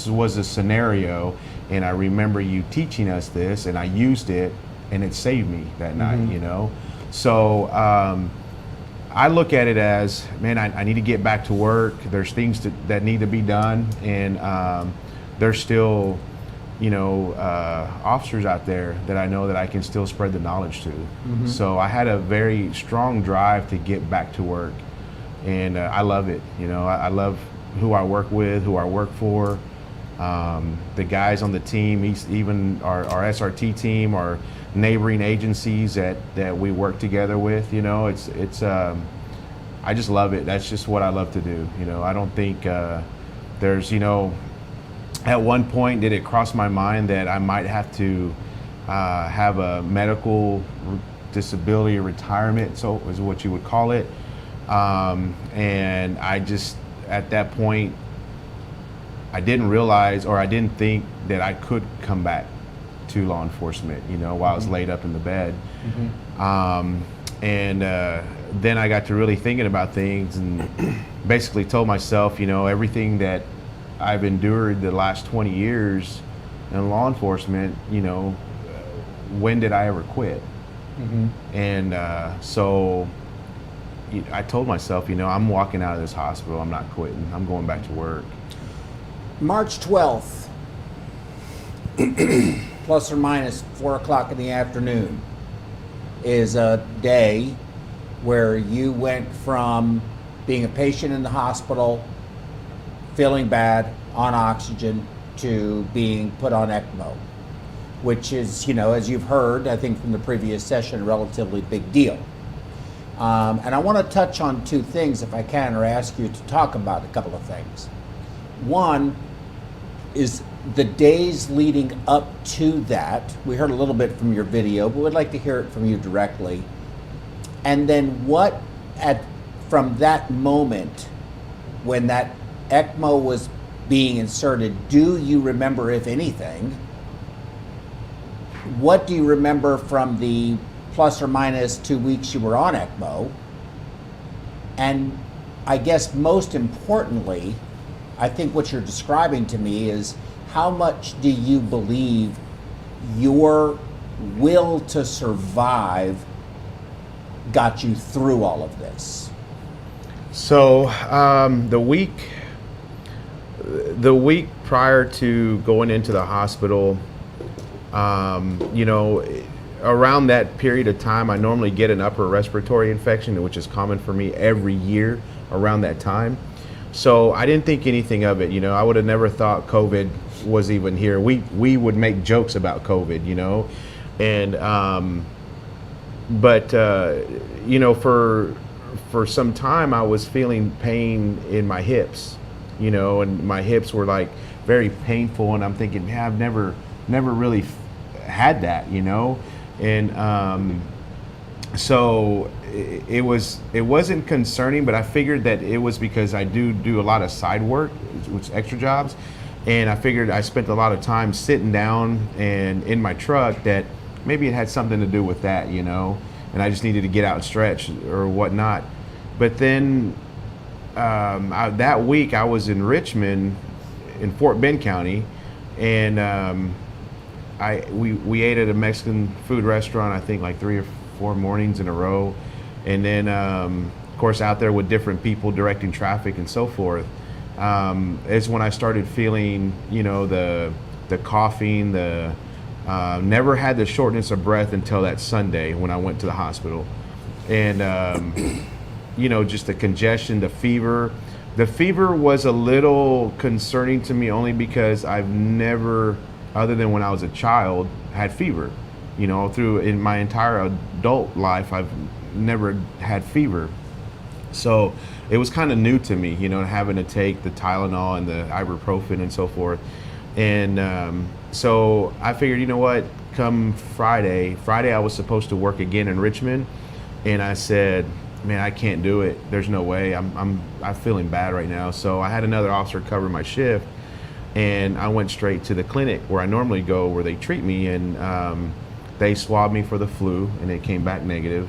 was a scenario, and I remember you teaching us this, and I used it, and it saved me that night, you know. So I look at it as, man, I need to get back to work. There's things that need to be done, and there's still, you know, officers out there that I know that I can still spread the knowledge to. So I had a very strong drive to get back to work, and I love it. You know, I love who I work with, who I work for, the guys on the team, even our SRT team, our neighboring agencies that we work together with. You know, it's I just love it. That's just what I love to do. You know, I don't think there's, you know, at one point did it cross my mind that I might have to have a medical disability retirement, so is what you would call it. And I just, at that point, I didn't realize, or I didn't think that I could come back to law enforcement, you know, while I was laid up in the bed. And then I got to really thinking about things, and basically told myself, you know, everything that I've endured the last 20 years in law enforcement, you know, when did I ever quit? And so I told myself, you know, I'm walking out of this hospital, I'm not quitting, I'm going back to work. March 12th, plus or minus 4 o'clock in the afternoon, is a day where you went from being a patient in the hospital, feeling bad, on oxygen, to being put on ECMO, which is, you know, as you've heard, I think from the previous session, a relatively big deal. And I want to touch on two things, if I can, or ask you to talk about a couple of things. One is the days leading up to that. We heard a little bit from your video, but we'd like to hear it from you directly. And then what from that moment when that ECMO was being inserted, do you remember, if anything? What do you remember from the plus or minus 2 weeks you were on ECMO? And I guess most importantly, I think what you're describing to me is how much do you believe your will to survive got you through all of this? So the week prior to going into the hospital, you know, around that period of time, I normally get an upper respiratory infection, which is common for me every year around that time. So I didn't think anything of it. You know, I would have never thought COVID was even here. We would make jokes about COVID, you know, and but you know, for some time I was feeling pain in my hips, you know, and my hips were like very painful, and I'm thinking, man, I've never really had that, you know, and so it wasn't concerning, but I figured that it was because I do a lot of side work, which extra jobs, and I figured I spent a lot of time sitting down and in my truck, that maybe it had something to do with that, you know, and I just needed to get out and stretch or whatnot. But then that week I was in Richmond, in Fort Bend County, and we ate at a Mexican food restaurant, I think like 3 or 4 mornings in a row, and then of course out there with different people directing traffic and so forth, is when I started feeling, you know, the coughing, never had the shortness of breath until that Sunday when I went to the hospital, and you know, just the congestion, the fever. The fever was a little concerning to me only because I've never, other than when I was a child, had fever. You know, in my entire adult life, I've never had fever. So it was kind of new to me, you know, having to take the Tylenol and the ibuprofen and so forth. And so I figured, you know what, come Friday I was supposed to work again in Richmond, and I said, man, I can't do it. There's no way. I'm feeling bad right now. So I had another officer cover my shift, and I went straight to the clinic where I normally go, where they treat me, and they swabbed me for the flu, and it came back negative.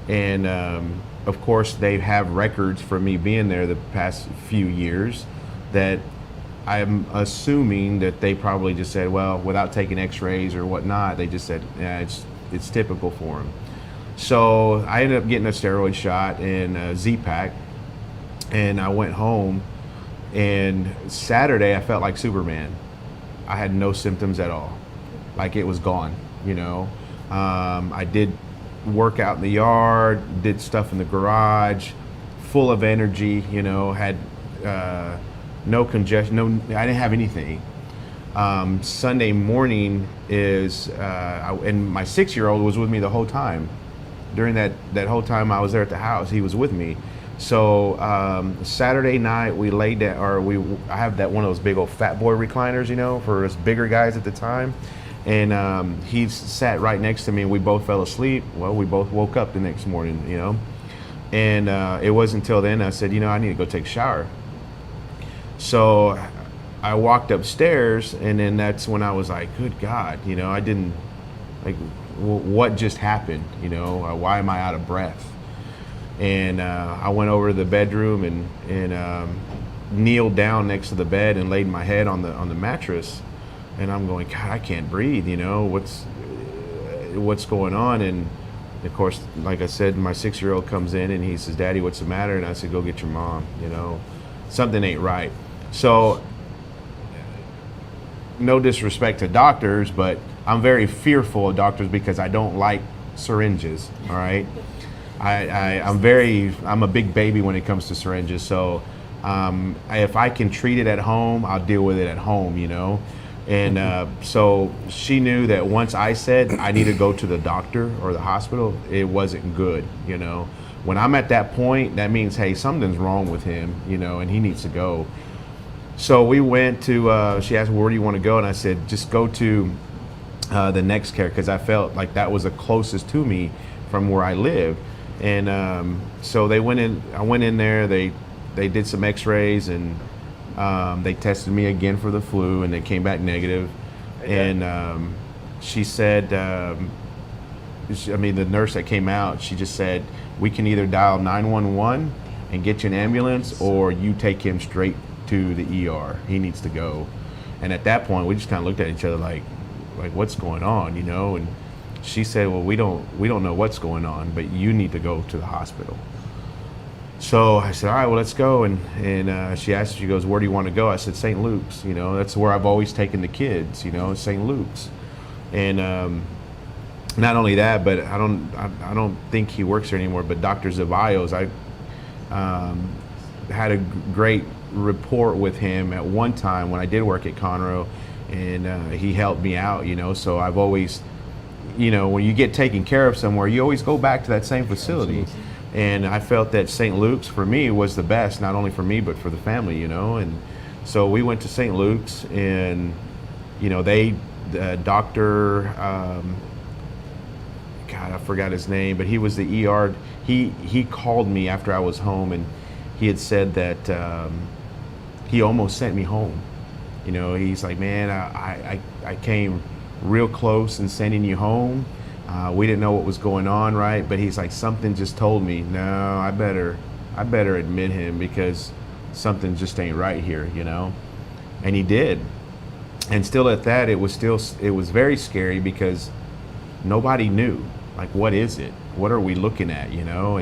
And of course, they have records for me being there the past few years that I'm assuming that they probably just said, well, without taking x-rays or whatnot, they just said, yeah, it's typical for them. So I ended up getting a steroid shot and a Z-Pack, and I went home, and Saturday I felt like Superman. I had no symptoms at all. Like it was gone, you know. I did work out in the yard, did stuff in the garage, full of energy, you know, had no congestion, I didn't have anything. Sunday morning is, and my 6-year-old was with me the whole time. During that whole time I was there at the house, he was with me. So Saturday night we laid down, I have that one of those big old fat boy recliners, you know, for us bigger guys at the time. And he sat right next to me, and we both fell asleep. Well, we both woke up the next morning, you know. And it wasn't until then I said, you know, I need to go take a shower. So I walked upstairs, and then that's when I was like, good God, you know, I didn't, like, what just happened, you know, why am I out of breath? And I went over to the bedroom and kneeled down next to the bed and laid my head on the mattress, and I'm going, God, I can't breathe, you know, what's going on? And of course, like I said, my 6-year-old comes in and he says, Daddy, what's the matter? And I said, go get your mom, you know, something ain't right. So no disrespect to doctors, but I'm very fearful of doctors because I don't like syringes, all right? I'm a big baby when it comes to syringes, so if I can treat it at home, I'll deal with it at home, you know? And so she knew that once I said I need to go to the doctor or the hospital, it wasn't good, you know? When I'm at that point, that means, hey, something's wrong with him, you know, and he needs to go. So we went to, she asked, where do you want to go? And I said, just go to the next care, because I felt like that was the closest to me from where I lived. And so they went in, I went in there, they did some x-rays, and they tested me again for the flu, and they came back negative. And she said, the nurse that came out, she just said, we can either dial 911 and get you an ambulance, or you take him straight to the ER. He needs to go. And at that point, we just kind of looked at each other like what's going on, you know? And she said, well, we don't know what's going on, but you need to go to the hospital. So I said, all right, well, let's go. And she asked, she goes, where do you want to go? I said, St. Luke's. You know, that's where I've always taken the kids, you know, St. Luke's. And not only that, but I don't think he works there anymore, but Dr. Zavallos, I had a great rapport with him at one time when I did work at Conroe, and he helped me out, you know. So I've always, you know, when you get taken care of somewhere, you always go back to that same facility. And I felt that St. Luke's for me was the best, not only for me, but for the family, you know. And so we went to St. Luke's, and, you know, Dr. God, I forgot his name, but he was the ER. He called me after I was home, and he had said that he almost sent me home. You know, he's like, man, I came real close in sending you home. We didn't know what was going on, right? But he's like, something just told me, no, I better admit him, because something just ain't right here, you know? And he did. And still at that, it was very scary, because nobody knew, like, what is it? What are we looking at, you know?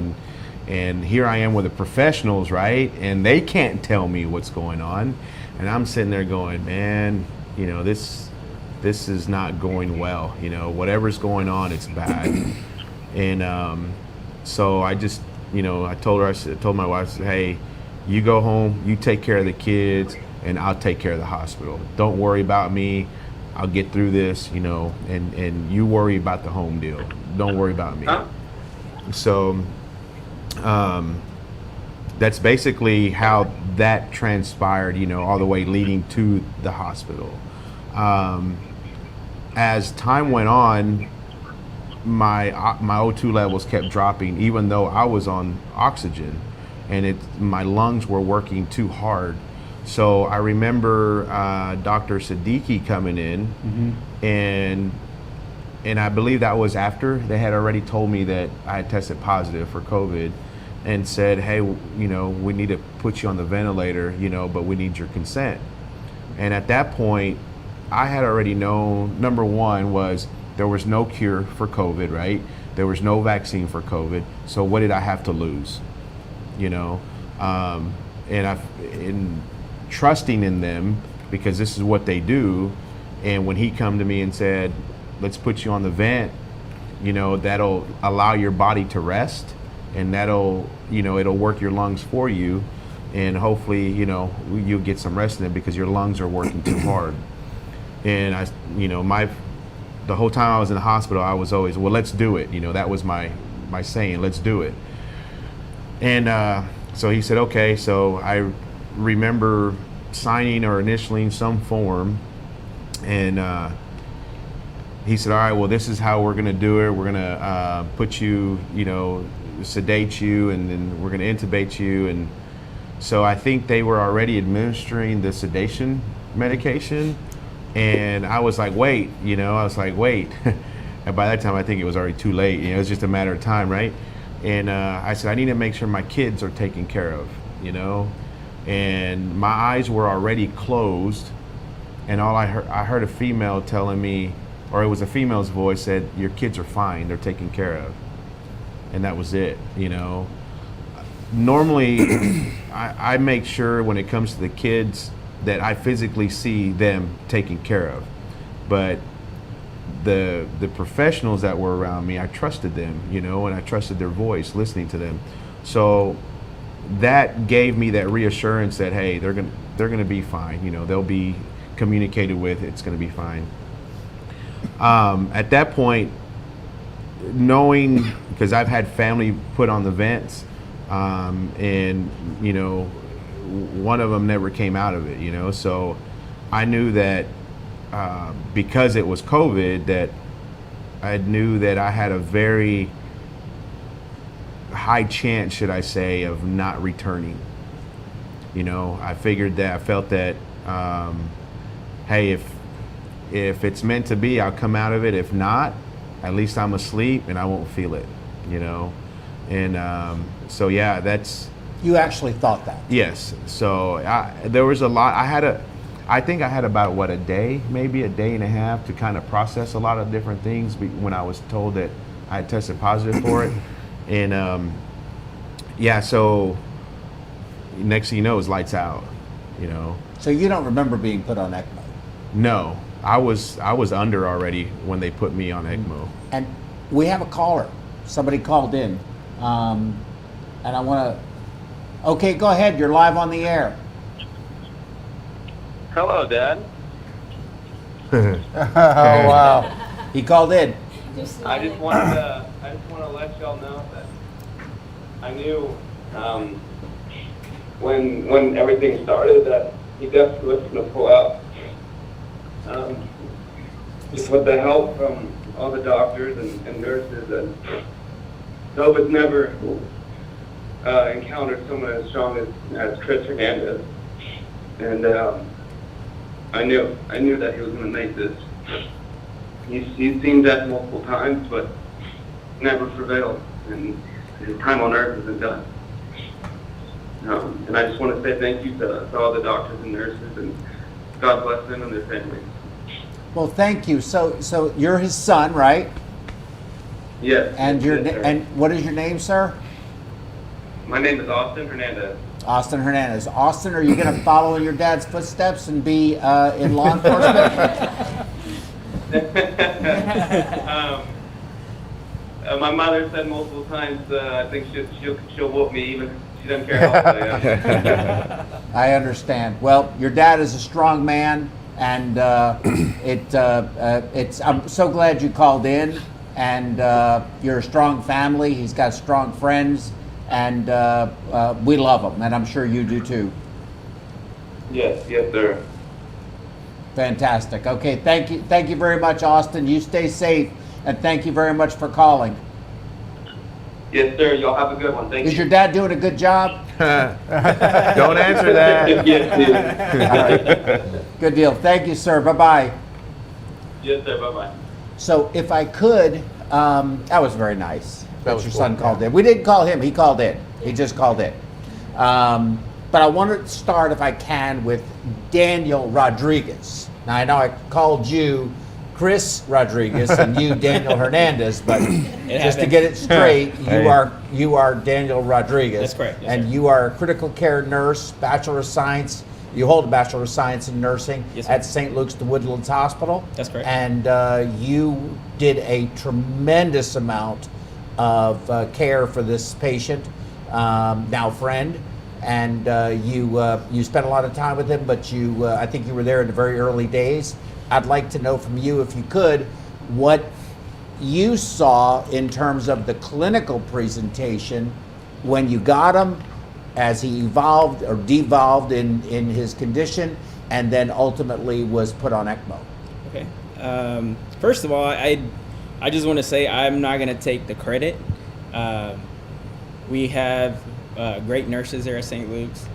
And here I am with the professionals, right? And they can't tell me what's going on. And I'm sitting there going, man, you know, this is not going well. You know, whatever's going on, it's bad. And so I just, you know, I told my wife, I said, hey, you go home, you take care of the kids, and I'll take care of the hospital. Don't worry about me. I'll get through this, you know, and you worry about the home deal. Don't worry about me. So that's basically how that transpired, you know, all the way leading to the hospital. As time went on, my O2 levels kept dropping, even though I was on oxygen, and my lungs were working too hard. So I remember Dr. Siddiqui coming in, and I believe that was after they had already told me that I had tested positive for COVID, and said, hey, you know, we need to put you on the ventilator, you know, but we need your consent. And at that point, I had already known, number one was there was no cure for COVID, right? There was no vaccine for COVID. So what did I have to lose? You know, in trusting in them, because this is what they do. And when he come to me and said, let's put you on the vent, you know, that'll allow your body to rest, and that'll, you know, it'll work your lungs for you, and hopefully, you know, you'll get some rest in it, because your lungs are working too hard. And I, you know, the whole time I was in the hospital, I was always, well, let's do it. You know, that was my saying, let's do it. And so he said, okay. So I remember signing or initialing some form, and he said, all right, well, this is how we're gonna do it. We're gonna put you, you know, sedate you, and then we're gonna intubate you. And so I think they were already administering the sedation medication. And I was like, wait, you know, and by that time, I think it was already too late. You know, it was just a matter of time, right? And I said, I need to make sure my kids are taken care of, you know? And my eyes were already closed, and all I heard a female telling me, or it was a female's voice, said, your kids are fine, they're taken care of. And that was it, you know? Normally, I make sure when it comes to the kids that I physically see them taken care of. But the professionals that were around me, I trusted them, you know, and I trusted their voice, listening to them. So that gave me that reassurance that, hey, they're gonna be fine, you know, they'll be communicated with, it's gonna be fine. At that point, knowing, because I've had family put on the vents, and, you know, one of them never came out of it, you know. So I knew that because it was COVID, that I knew that I had a very high chance, should I say, of not returning. You know, I felt that, hey, if it's meant to be, I'll come out of it. If not, at least I'm asleep and I won't feel it, you know. And so yeah, that's. You actually thought that? Yes. So there was a lot. I think I had about a day, maybe a day and a half, to kind of process a lot of different things when I was told that I had tested positive for it. And yeah, so next thing you know, it's lights out, you know. So you don't remember being put on ECMO? No, I was under already when they put me on ECMO. And we have a caller. Somebody called in, and I want to. Okay, go ahead. You're live on the air. Hello, Dad. Oh wow! He called in. I just wanted to let y'all know that I knew when everything started that he definitely was going to pull out. Just with the help from all the doctors and nurses, and COVID's never encountered someone as strong as Chris Hernandez, and I knew that he was going to make this. He's seen death multiple times, but never prevailed, and his time on earth isn't done. And I just want to say thank you to all the doctors and nurses, and God bless them and their families. Well, thank you. So you're his son, right? Yes. And and what is your name, sir? My name is Austin Hernandez. Austin Hernandez. Austin, are you going to follow in your dad's footsteps and be in law enforcement? My mother said multiple times, I think she'll whoop me even if she doesn't care how. I understand. Well, your dad is a strong man, and I'm so glad you called in. And you're a strong family. He's got strong friends, and we love him, and I'm sure you do too. Yes, sir. Fantastic. Okay, thank you very much, Austin. You stay safe, and thank you very much for calling. Yes, sir. Y'all have a good one. Thank you. Is your dad doing a good job? Don't answer that. Yes, all right. Good deal. Thank you, sir. Bye-bye. Yes, sir. Bye-bye. So if I could, that was very nice that was your cool, son called in. We didn't call him. He called in. He just called in. But I want to start, if I can, with Daniel Rodriguez. Now, I know I called you Chris Rodriguez and you Daniel Hernandez, but just to get it straight, you are Daniel Rodriguez. That's correct. Yes, and sir. you are a critical care nurse, Bachelor of Science. You hold a Bachelor of Science in Nursing at St. Luke's The Woodlands Hospital. That's correct. And you did a tremendous amount of care for this patient, now friend. And you spent a lot of time with him, but I think you were there in the very early days. I'd like to know from you, if you could, what you saw in terms of the clinical presentation when you got him, as he evolved or devolved in his condition, and then ultimately was put on ECMO. Okay. First of all, I just want to say I'm not going to take the credit. We have great nurses there at St. Luke's.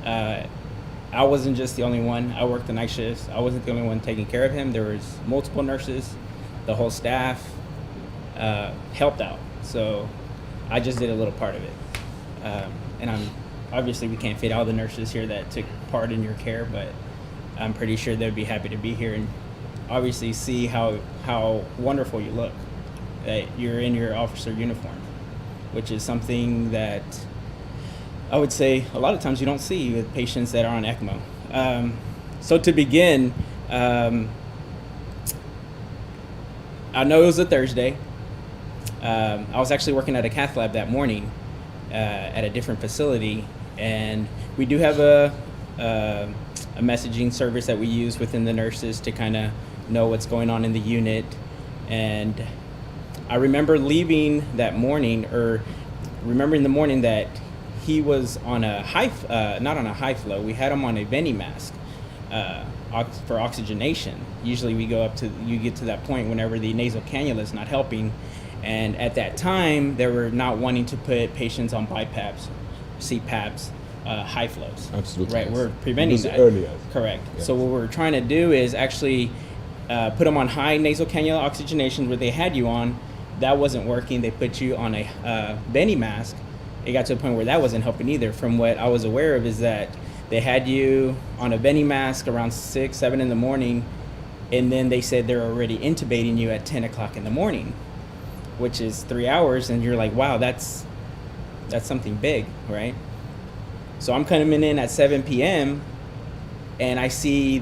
I wasn't just the only one. I worked the night shifts. I wasn't the only one taking care of him. There was multiple nurses. The whole staff helped out. So I just did a little part of it. And obviously we can't fit all the nurses here that took part in your care, but I'm pretty sure they'd be happy to be here and obviously see how wonderful you look, that you're in your officer uniform, which is something that I would say a lot of times you don't see with patients that are on ECMO. So to begin, I know it was a Thursday. I was actually working at a cath lab that morning at a different facility, and we do have a messaging service that we use within the nurses to kind of know what's going on in the unit. And I remember leaving that morning, or remembering the morning that he was on a not on a high flow. We had him on a venti mask for oxygenation. Usually you get to that point whenever the nasal cannula is not helping. And at that time, they were not wanting to put patients on BiPAPs, CPAPs, high flows. Absolutely. Right, yes. we're preventing that. Earlier. Correct. Yes. So what we're trying to do is actually put them on high nasal cannula oxygenation where they had you on. That wasn't working. They put you on a venti mask. It got to a point where that wasn't helping either. From what I was aware of is that they had you on a venti mask around 6, 7 in the morning, and then they said they're already intubating you at 10 o'clock in the morning, which is 3 hours, and you're like, wow, that's something big, right? So I'm coming in at 7 p.m. and I see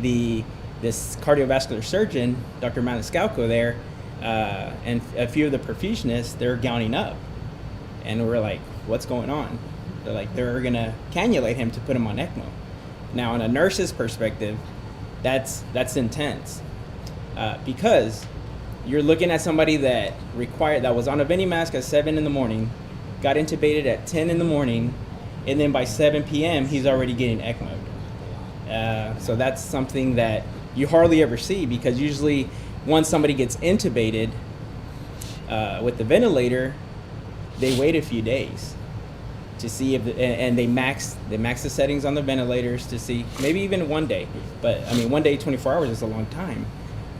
this cardiovascular surgeon, Dr. Maniscalco there, and a few of the perfusionists, they're gowning up. And we're like, what's going on? They're like, they're gonna cannulate him to put him on ECMO. Now, on a nurse's perspective, that's intense because you're looking at somebody that was on a venti mask at 7 in the morning, got intubated at 10 in the morning, and then by 7 p.m. he's already getting ECMO'd. So that's something that you hardly ever see, because usually once somebody gets intubated with the ventilator, they wait a few days to see if and they max the settings on the ventilators to see, maybe even 1 day. But I mean, 1 day, 24 hours is a long time.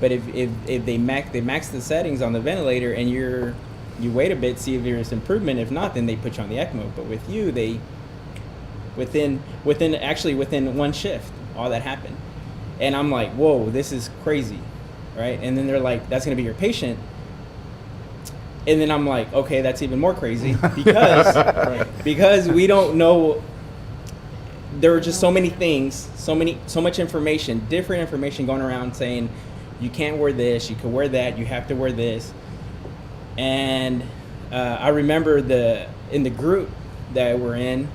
But if they max the settings on the ventilator and you wait a bit, see if there's improvement. If not, then they put you on the ECMO. But with you, they within one shift, all that happened. And I'm like, whoa, this is crazy, right? And then they're like, that's gonna be your patient. And then I'm like, okay, that's even more crazy because we don't know. There are just so many things, so much information, different information going around saying, you can't wear this, you can wear that, you have to wear this. And I remember in the group that we're in,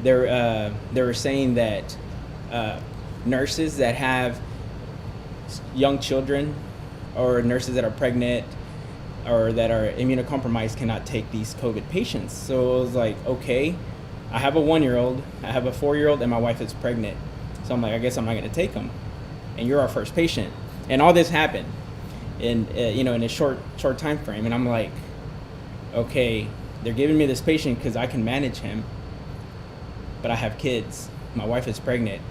they were saying that nurses that have young children or nurses that are pregnant or that are immunocompromised cannot take these COVID patients. So it was like, okay, I have a 1-year-old, I have a 4-year-old, and my wife is pregnant. So I'm like, I guess I'm not gonna take them. And you're our first patient. And all this happened in a short time frame. And I'm like, okay, they're giving me this patient because I can manage him, but I have kids. My wife is pregnant.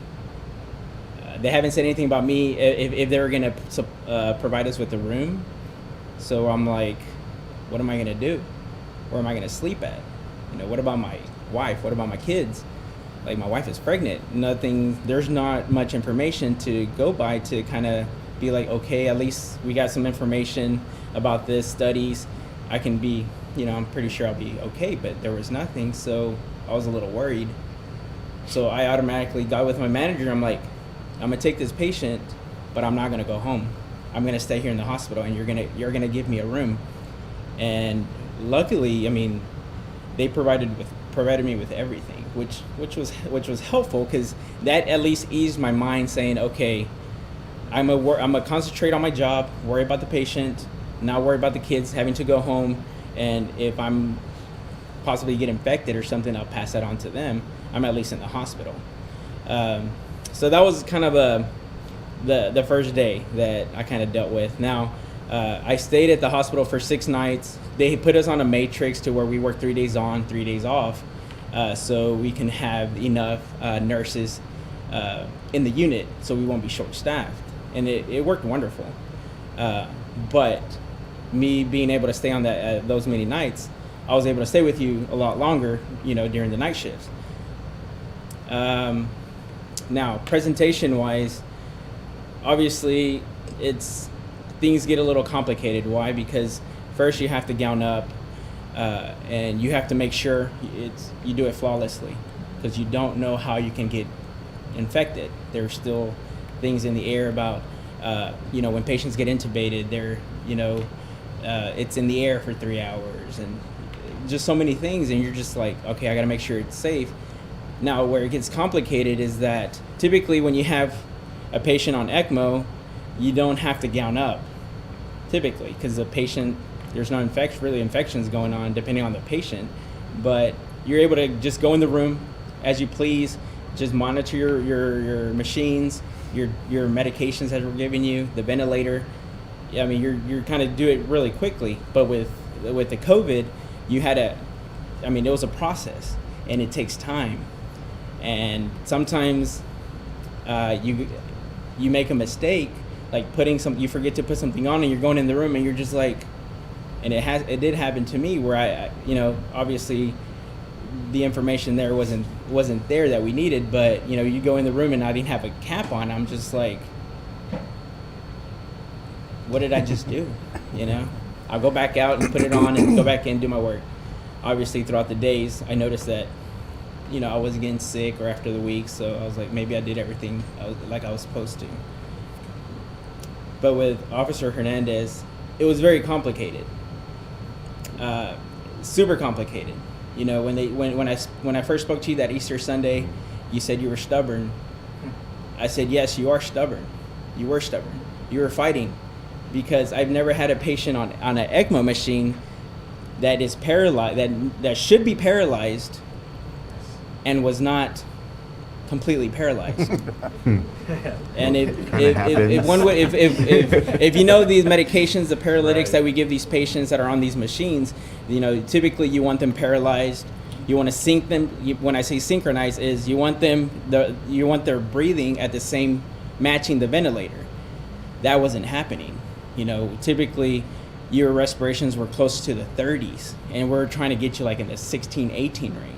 They haven't said anything about me if they were gonna provide us with a room. So I'm like, what am I gonna do? Where am I gonna sleep at? What about my wife? What about my kids? Like, my wife is pregnant. There's not much information to go by to kind of be like, okay, at least we got some information about this, studies. I can be, I'm pretty sure I'll be okay, but there was nothing. So I was a little worried. So I automatically got with my manager. I'm like, I'm gonna take this patient, but I'm not gonna go home. I'm gonna stay here in the hospital, and you're gonna give me a room. And luckily, I mean, they provided me with everything, which was helpful, because that at least eased my mind, saying, okay, I'm gonna concentrate on my job, worry about the patient, not worry about the kids having to go home, and if I'm possibly get infected or something, I'll pass that on to them. I'm at least in the hospital. So that was kind of the first day that I kind of dealt with. Now, I stayed at the hospital for 6 nights. They put us on a matrix to where we work 3 days on, 3 days off, so we can have enough nurses in the unit so we won't be short-staffed. And it worked wonderful. But me being able to stay on those many nights, I was able to stay with you a lot longer, during the night shifts. Now, presentation-wise, obviously, things get a little complicated. Why? Because first you have to gown up, and you have to make sure you do it flawlessly, because you don't know how you can get infected. There's still things in the air about, when patients get intubated, it's in the air for 3 hours, and just so many things, and you're just like, okay, I got to make sure it's safe. Now, where it gets complicated is that typically when you have a patient on ECMO, you don't have to gown up, typically, because the patient, there's no infections going on depending on the patient, but You're able to just go in the room as you please, just monitor your machines, your medications that we're giving you, the ventilator. I mean, you're kind of do it really quickly. But with the COVID, you had it was a process, and it takes time. And sometimes you make a mistake, like you forget to put something on, and you're going in the room, and you're just like, and it did happen to me where I obviously the information there wasn't there that we needed, but you go in the room and I didn't have a cap on. I'm just like, what did I just do? I'll go back out and put it on and go back in and do my work. Obviously throughout the days I noticed that I wasn't getting sick or after the week, so I was like, maybe I did everything like I was supposed to. But with Officer Hernandez, it was very complicated, super complicated. When I first spoke to you that Easter Sunday, you said you were stubborn. I said, yes, you are stubborn. You were stubborn. You were fighting, because I've never had a patient on an ECMO machine that is paralyzed, that should be paralyzed, and was not completely paralyzed. And if you know these medications, the paralytics that we give these patients that are on these machines, typically you want them paralyzed. You want to sync them. When I say synchronize, is you want their breathing at the same, matching the ventilator. That wasn't happening. Typically your respirations were close to the 30s, and we're trying to get you like in the 16, 18 range.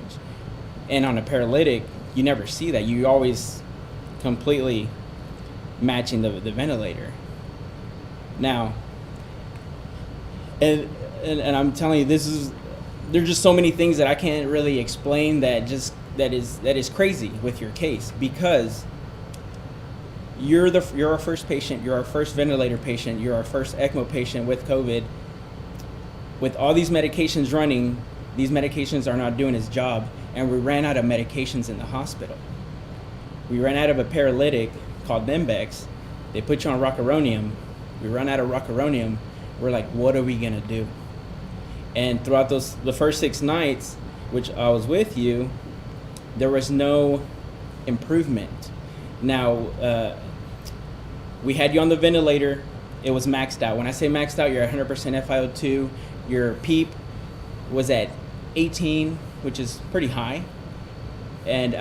And on a paralytic, you never see that. You always completely matching the ventilator. Now, and I'm telling you, there's just so many things that I can't really explain that is crazy with your case, because you're our first patient, you're our first ventilator patient, you're our first ECMO patient with COVID. With all these medications running, these medications are not doing its job, and we ran out of medications in the hospital. We ran out of a paralytic called Nembex. They put you on rocuronium. We run out of rocuronium. We're like, what are we gonna do? And throughout the first 6 nights, which I was with you, there was no improvement. Now, we had you on the ventilator. It was maxed out. When I say maxed out, you're at 100% FiO2. Your PEEP was at 18, which is pretty high. And,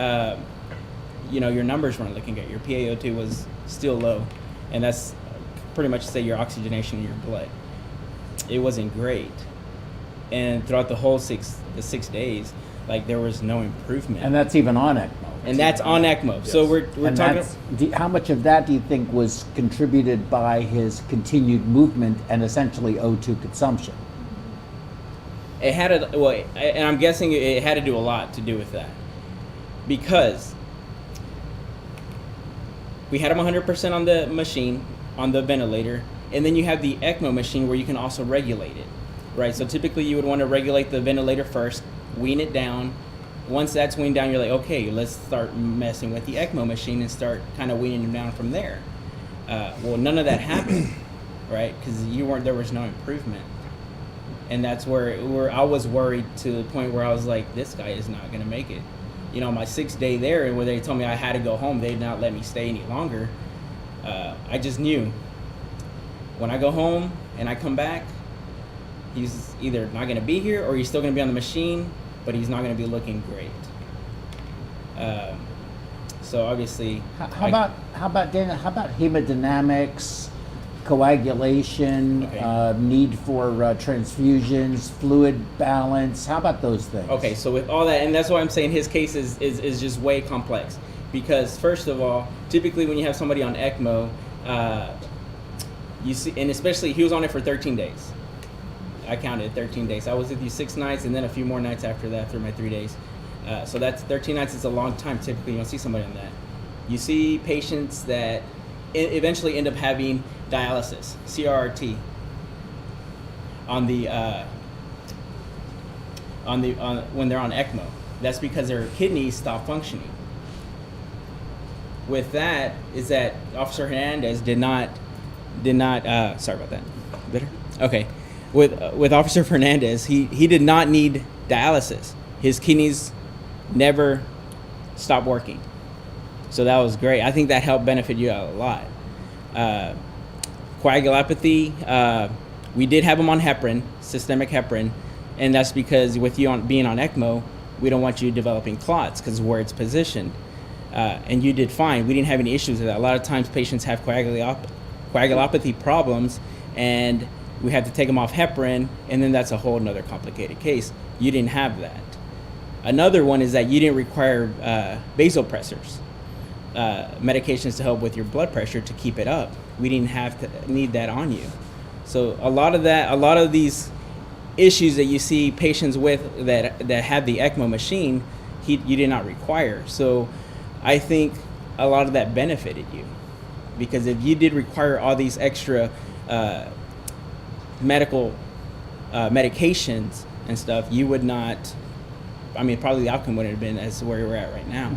your numbers weren't looking good. Your PaO2 was still low. And that's pretty much to say your oxygenation in your blood. It wasn't great. And throughout the whole 6 days, there was no improvement. And that's even on ECMO. And that's on ECMO. Yes. So we're talking. How much of that do you think was contributed by his continued movement and essentially O2 consumption? It had and I'm guessing it had to do a lot to do with that, because we had him 100% on the machine, on the ventilator, and then you have the ECMO machine where you can also regulate it, right? So typically you would want to regulate the ventilator first, wean it down. Once that's weaned down, you're like, okay, let's start messing with the ECMO machine and start kind of weaning them down from there. Well, none of that happened, right? Because there was no improvement. And that's where I was worried, to the point where I was like, this guy is not going to make it. My 6th day there, where they told me I had to go home, they did not let me stay any longer. I just knew when I go home and I come back, he's either not going to be here or he's still going to be on the machine, but he's not going to be looking great. So obviously, how about hemodynamics, coagulation, need for transfusions, fluid balance? How about those things? Okay, so with all that, and that's why I'm saying his case is just way complex, because first of all, typically when you have somebody on ECMO, you see, and especially he was on it for 13 days. I counted 13 days. I was with you 6 nights, and then a few more nights after that through my 3 days. So that's 13 nights is a long time. Typically, you don't see somebody on that. You see patients that eventually end up having dialysis, CRRT, when they're on ECMO. That's because their kidneys stop functioning. With that is that Officer Hernandez did not. Sorry about that. Better? Okay. With Officer Fernandez, he did not need dialysis. his kidneys never stopped working. So that was great. I think that helped benefit you out a lot. Coagulopathy, we did have him on heparin, systemic heparin, and that's because with you being on ECMO, we don't want you developing clots because of where it's positioned. And you did fine. We didn't have any issues with that. A lot of times patients have coagulopathy problems, and we had to take them off heparin, and then that's a whole nother complicated case. You didn't have that. Another one is that you didn't require vasopressors, medications to help with your blood pressure to keep it up. We didn't have to need that on you. So a lot of these issues that you see patients with that have the ECMO machine, you did not require. So I think a lot of that benefited you, because if you did require all these extra medical medications and stuff, you would not, I mean, probably the outcome wouldn't have been as where we're at right now.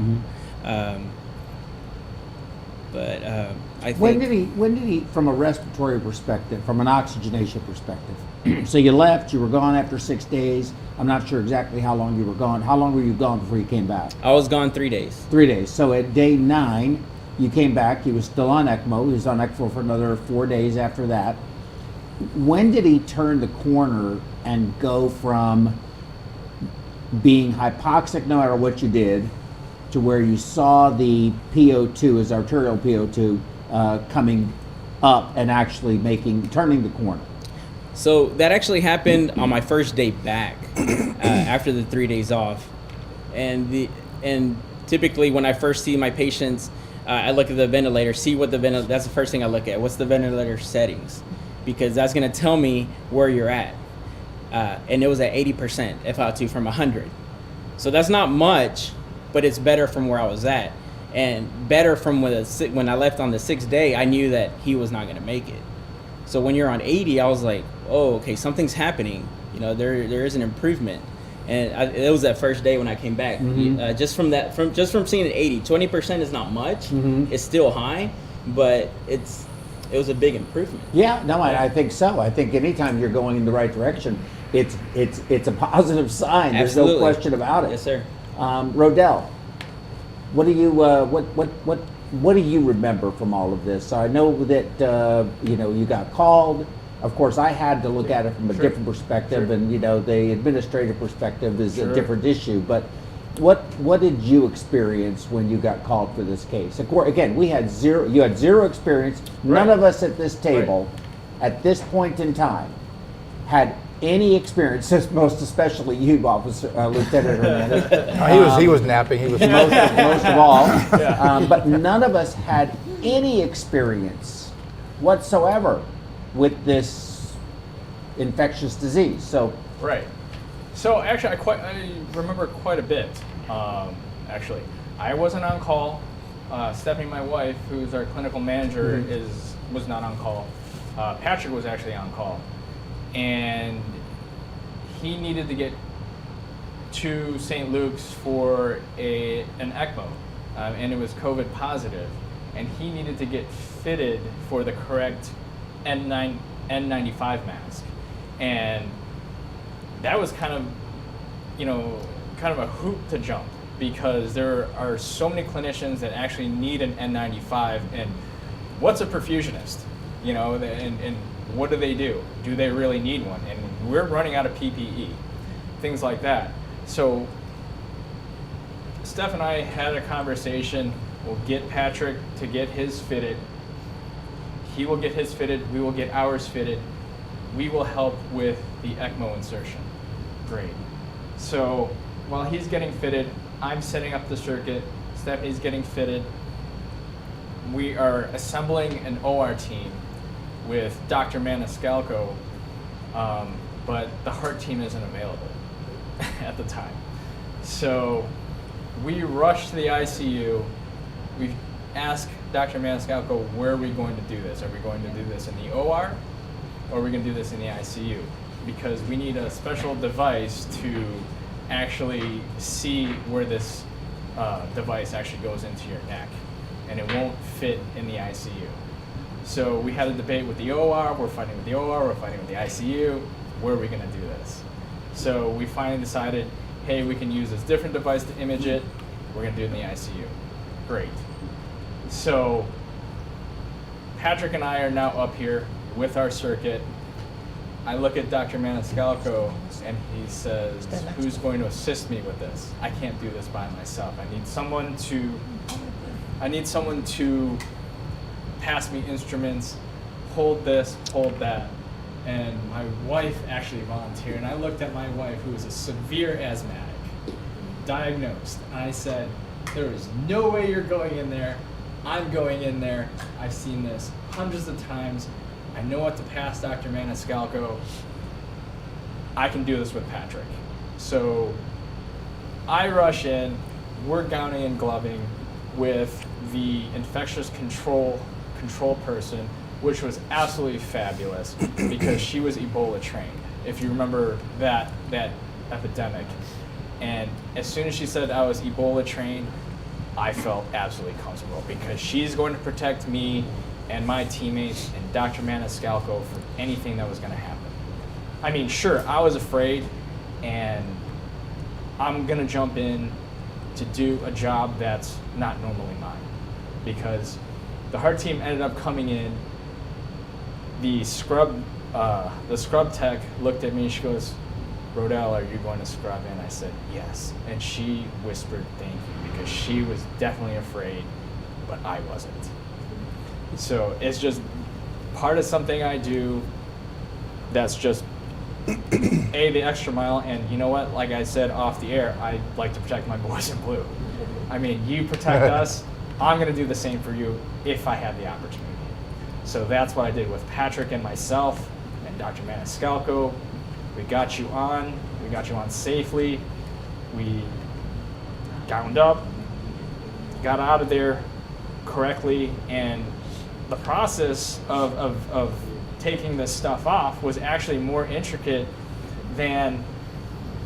I think When did he, from a respiratory perspective, from an oxygenation perspective? So you left, you were gone after 6 days. I'm not sure exactly how long you were gone. How long were you gone before you came back? I was gone 3 days. 3 days. So at day 9, you came back. He was still on ECMO. He was on ECMO for another 4 days after that. When did he turn the corner and go from being hypoxic no matter what you did to where you saw the PO2, his arterial PO2, coming up and actually turning the corner? So that actually happened on my first day back after the 3 days off. And typically when I first see my patients, I look at the ventilator, see what that's the first thing I look at. What's the ventilator settings? Because that's going to tell me where you're at. And it was at 80% FiO2 from 100. So that's not much, but it's better from where I was at. And better from when I left on the 6th day, I knew that he was not going to make it. So when you're on 80, I was like, oh, okay, something's happening. You know, there is an improvement. And it was that first day when I came back. Just from seeing an 80, 20% is not much. It's still high, but it was a big improvement. Yeah, no, I think so. I think anytime you're going in the right direction, it's a positive sign. There's no question about it. Yes, sir. Rodell, what do you remember from all of this? I know that you got called. Of course, I had to look at it from a different perspective, and the administrative perspective is a different issue. But what did you experience when you got called for this case? Again, you had zero experience. None of us at this table, at this point in time, had any experience, most especially you, Officer Lieutenant Hernandez. He was napping. He was most of all. But none of us had any experience whatsoever with this infectious disease. So So actually, I remember quite a bit. Actually, I wasn't on call. Stephanie, my wife, who's our clinical manager, was not on call. Patrick was actually on call, and he needed to get to St. Luke's for an ECMO, and it was COVID positive, and he needed to get fitted for the correct N95 mask, and that was kind of a hoop to jump, because there are so many clinicians that actually need an N95, and what's a perfusionist? And what do they do? Do they really need one? And we're running out of PPE, things like that. So Steph and I had a conversation. We'll get Patrick to get his fitted. He will get his fitted. We will get ours fitted. We will help with the ECMO insertion. Great. So while he's getting fitted, I'm setting up the circuit. Stephanie's getting fitted. We are assembling an OR team with Dr. Maniscalco, but the heart team isn't available at the time. So we rush to the ICU. We ask Dr. Maniscalco, where are we going to do this? Are we going to do this in the OR, or are we going to do this in the ICU? Because we need a special device to actually see where this device actually goes into your neck, and it won't fit in the ICU. So we had a debate with the OR, we're fighting with the OR, we're fighting with the ICU, where are we going to do this? So we finally decided hey, we can use this different device to image it. We're going to do it in the ICU. Great. So Patrick and I are now up here with our circuit. I look at Dr. Maniscalco and he says, who's going to assist me with this? I can't do this by myself. I need someone to pass me instruments, hold this, hold that. And my wife actually volunteered. And I looked at my wife, who is a severe asthmatic, diagnosed. And I said, there is no way you're going in there. I'm going in there. I've seen this hundreds of times. I know what to pass Dr. Maniscalco. I can do this with Patrick. So I rush in. We're gowning and gloving with the infectious control person, which was absolutely fabulous because she was Ebola trained, if you remember that epidemic. And as soon as she said I was Ebola trained, I felt absolutely comfortable because she's going to protect me and my teammates and Dr. Maniscalco for anything that was going to happen. I mean, sure, I was afraid, and I'm going to jump in to do a job that's not normally mine because the heart team ended up coming in. The scrub tech looked at me and she goes, Rodell, are you going to scrub in? I said, yes. And she whispered, thank you, because she was definitely afraid, but I wasn't. So it's just part of something I do that's just the extra mile. And you know what? Like I said off the air, I like to protect my boys in blue. I mean, you protect us, I'm going to do the same for you if I have the opportunity. So that's what I did with Patrick and myself and Dr. Maniscalco. We got you on safely. We gowned up, got out of there correctly, and the process of taking this stuff off was actually more intricate than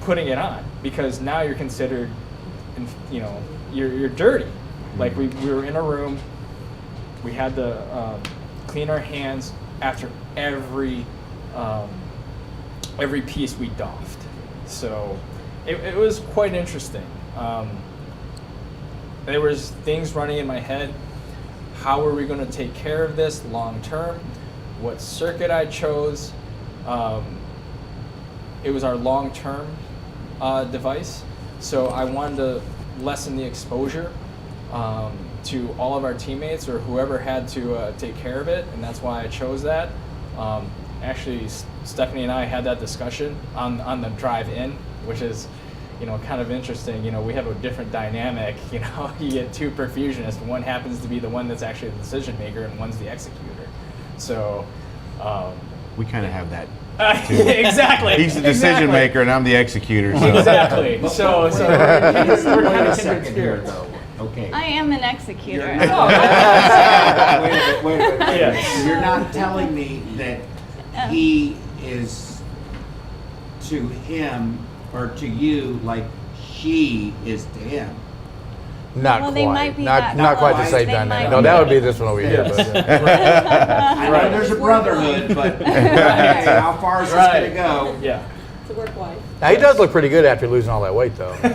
putting it on, because now you're considered, you're dirty. Like we were in a room, we had to clean our hands after every piece we doffed. So it was quite interesting. There was things running in my head. How are we going to take care of this long term? What circuit I chose. It was our long term device. So I wanted to lessen the exposure to all of our teammates or whoever had to take care of it, and that's why I chose that. Actually, Stephanie and I had that discussion on the drive in, which is, kind of interesting. We have a different dynamic. You get two perfusionists. One happens to be the one that's actually the decision maker, and one's the executor. So we kind of have that. Exactly. He's the decision maker, and I'm the executor. So. Exactly. So we're kind of kindred spirits. Okay. I am an executor. Wait a minute. Yes. You're not telling me that he is to him or to you like she is to him. Not Well, quite. they might be not that quite the close. same They dynamic. might No, be. that would be this one over here. Yes. But, I know there's a brotherhood, but how far is this going to go? Yeah. It's a work life. Now he does look pretty good after losing all that weight, though. I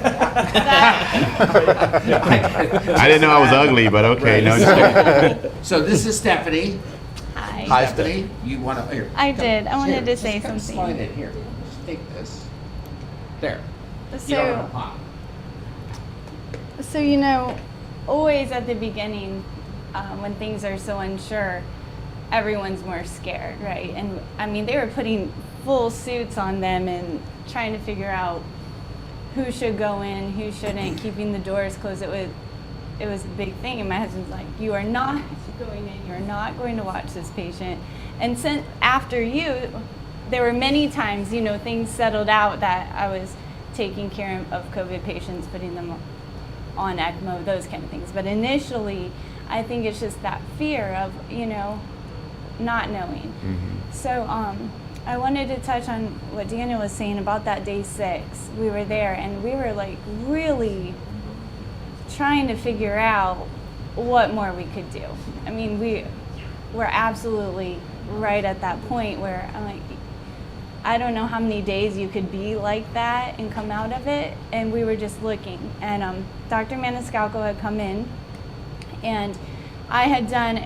didn't know I was ugly, but okay. No, just kidding. So this is Stephanie. Hi. Hi, Stephanie. You want to? Here. I come. did. I wanted Here, to say just come something. Slide in here. Just take this. There. You don't So, have a pop. always at the beginning, when things are so unsure, everyone's more scared, right? And I mean, they were putting full suits on them and trying to figure out who should go in, who shouldn't, keeping the doors closed. It was a big thing, and my husband's like, you are not going in, you're not going to watch this patient. And since after you, there were many times, things settled out that I was taking care of COVID patients, putting them on ECMO, those kind of things. But initially, I think it's just that fear of, not knowing. Mm-hmm. So I wanted to touch on what Daniel was saying about that day 6. We were there and we were like really trying to figure out what more we could do. I mean, we were absolutely right at that point where I'm like, I don't know how many days you could be like that and come out of it. And we were just looking. And Dr. Maniscalco had come in, and I had done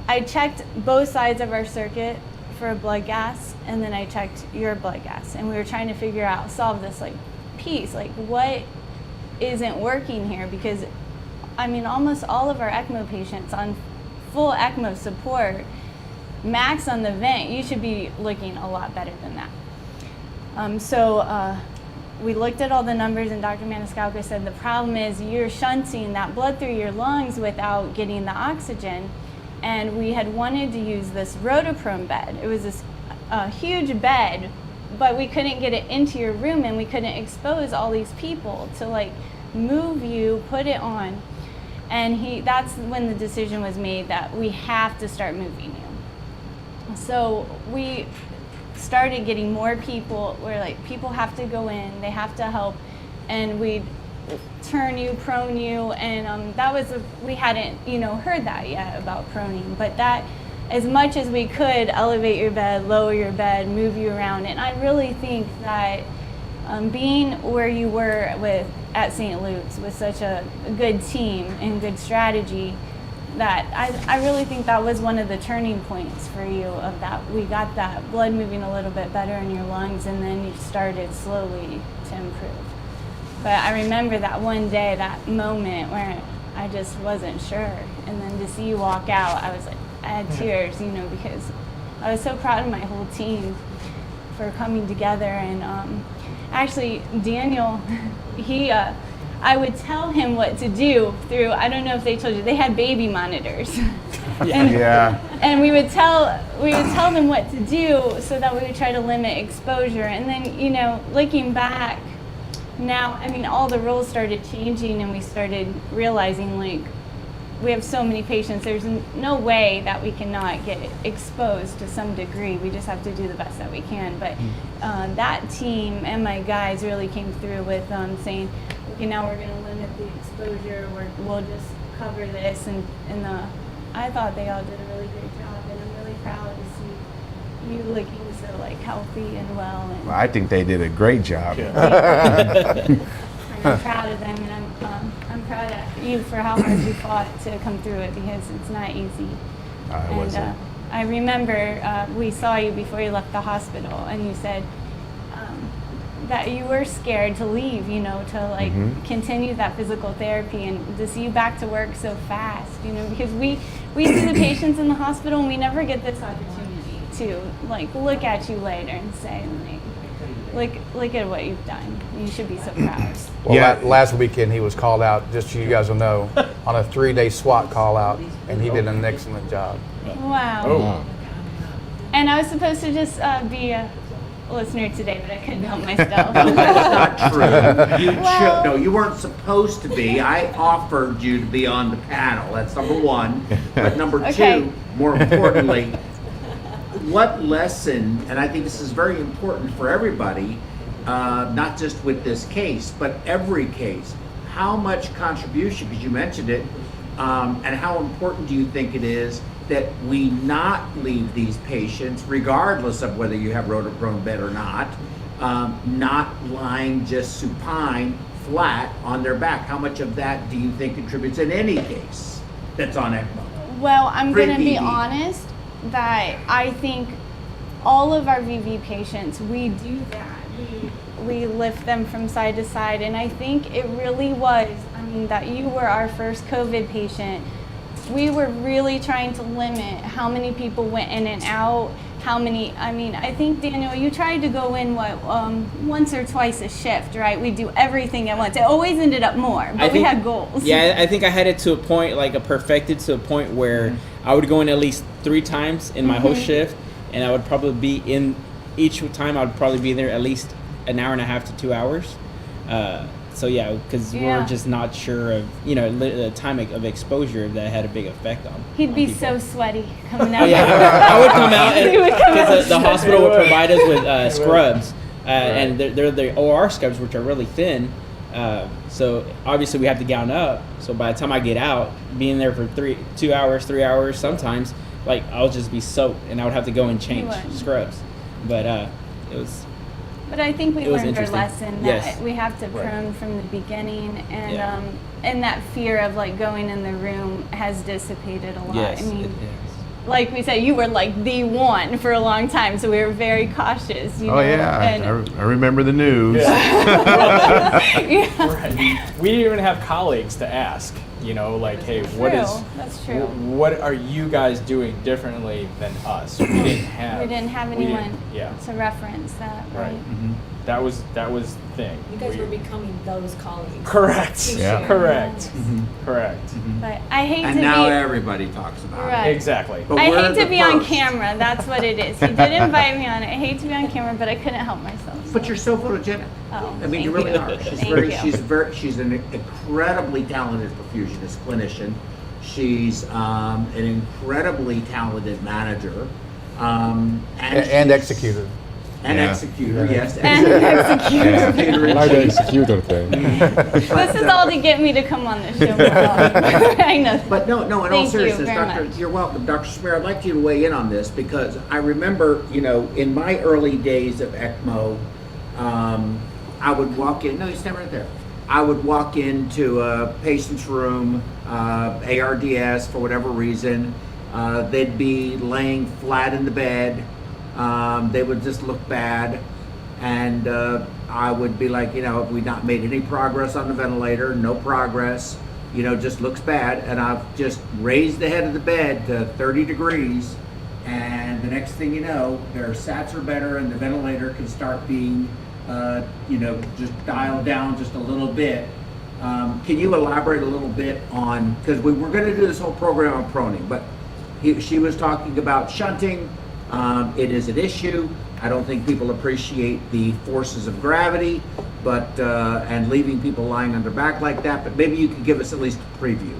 I checked both sides of our circuit for a blood gas, and then I checked your blood gas. And we were trying to solve this like piece, like what isn't working here? Because I mean, almost all of our ECMO patients on full ECMO support, max on the vent, you should be looking a lot better than that. So we looked at all the numbers, and Dr. Maniscalco said the problem is you're shunting that blood through your lungs without getting the oxygen. And we had wanted to use this rotoprone bed. It was this huge bed, but we couldn't get it into your room, and we couldn't expose all these people to like move you, put it on. And that's when the decision was made that we have to start moving you. So we started getting more people where like people have to go in, they have to help, and we'd turn you, prone you, and that was we hadn't heard that yet about proning, but that as much as we could elevate your bed, lower your bed, move you around. And I really think that being where you were at St. Luke's with such a good team and good strategy, that I really think that was one of the turning points for you, of that we got that blood moving a little bit better in your lungs, and then you started slowly to improve. But I remember that one day, that moment where I just wasn't sure, and then to see you walk out, I was like, I had tears, because I was so proud of my whole team for coming together. And actually, Daniel, I would tell him what to do through, I don't know if they told you, they had baby monitors. And we would tell them what to do so that we would try to limit exposure. And then, looking back now, I mean, all the rules started changing, and we started realizing, like, we have so many patients, there's no way that we cannot get exposed to some degree. We just have to do the best that we can. But that team and my guys really came through with saying, okay, now we're going to limit the exposure, we'll just cover this. And I thought they all did a really great job, and I'm really proud to see you looking so like healthy and well. And I think they did a great job. I'm proud of them, and I'm proud of you for how hard you fought to come through it, because it's not easy. I remember we saw you before you left the hospital, and you said that you were scared to leave, to like continue that physical therapy, and to see you back to work so fast, because we see the patients in the hospital, and we never get this opportunity to like look at you later and say, like, look at what you've done. You should be so proud. Well, last weekend he was called out, just so you guys will know, on a 3-day SWAT call out, and he did an excellent job. Wow. Oh. And I was supposed to just be a listener today, but I couldn't help myself. That's not true. No, you weren't supposed to be. I offered you to be on the panel. That's number one. But number two, more importantly, what lesson, and I think this is very important for everybody, not just with this case, but every case, how much contribution, because you mentioned it, and how important do you think it is that we not leave these patients, regardless of whether you have rotoprone bed or not lying just supine, flat on their back? How much of that do you think contributes in any case that's on ECMO? Well, I'm going to be honest that I think all of our VV patients, we do that. We lift them from side to side, and I think it really was, that you were our first COVID patient. We were really trying to limit how many people went in and out, I think, Daniel, you tried to go in, once or twice a shift, right? We do everything at once. It always ended up more, but we had goals. Yeah, I think I had it to a point, perfected to a point where I would go in at least 3 times in my whole shift, and I would probably be in, each time I would probably be there at least an hour and a half to 2 hours. So yeah, because we were just not sure of, the time of exposure that had a big effect on. He'd be so sweaty coming out. I would come out, because the hospital would provide us with scrubs, and they're the OR scrubs, which are really thin. So obviously we have to gown up. So by the time I get out, being there for 2 hours, 3 hours, sometimes, I'll just be soaked, and I would have to go and change scrubs. But it was. But I think we It was learned our interesting. lesson that Yes. we have to Right. prune from the beginning, and Yeah. and that fear of like going in the room has dissipated a lot. Yes, I mean, it is. like we said, you were like the one for a long time, so we were very cautious. You know? And I remember the news. Right. We didn't even have colleagues to ask, you know, like, hey, what is, That's true. what are you guys doing differently than us? We didn't have. we didn't have we didn't- anyone yeah. to reference that. Right. Right. That was the thing. You guys We- were becoming those colleagues. Correct. To Yeah. share. Correct. Correct. But I hate And to now be. everybody talks about Right. it. Exactly. But I we're hate to the be on first. camera. That's what it is. He did invite me on it. I hate to be on camera, but I couldn't help myself. But you're so photogenic. Oh, I mean, you thank really you. are. She's Thank you. she's an incredibly talented perfusionist clinician. She's an incredibly talented manager, and And executor. And Yeah. executor, yes. And executor. I like the executor thing. This is all to get me to come on the show more. I know. But no, in all Thank you seriousness, very Doctor, much. you're welcome. Dr. Samir, I'd like you to weigh in on this because I remember, you know, in my early days of ECMO, I would walk in, no, you stand right there. I would walk into a patient's room, ARDS for whatever reason. They'd be laying flat in the bed. They would just look bad. And I would be like, you know, have we not made any progress on the ventilator? No progress. You know, just looks bad. And I've just raised the head of the bed to 30 degrees. And the next thing you know, their sats are better and the ventilator can start being, you know, just dialed down just a little bit. Can you elaborate a little bit on, because we were going to do this whole program on proning, but she was talking about shunting. It is an issue. I don't think people appreciate the forces of gravity, but and leaving people lying on their back like that. But maybe you could give us at least a preview.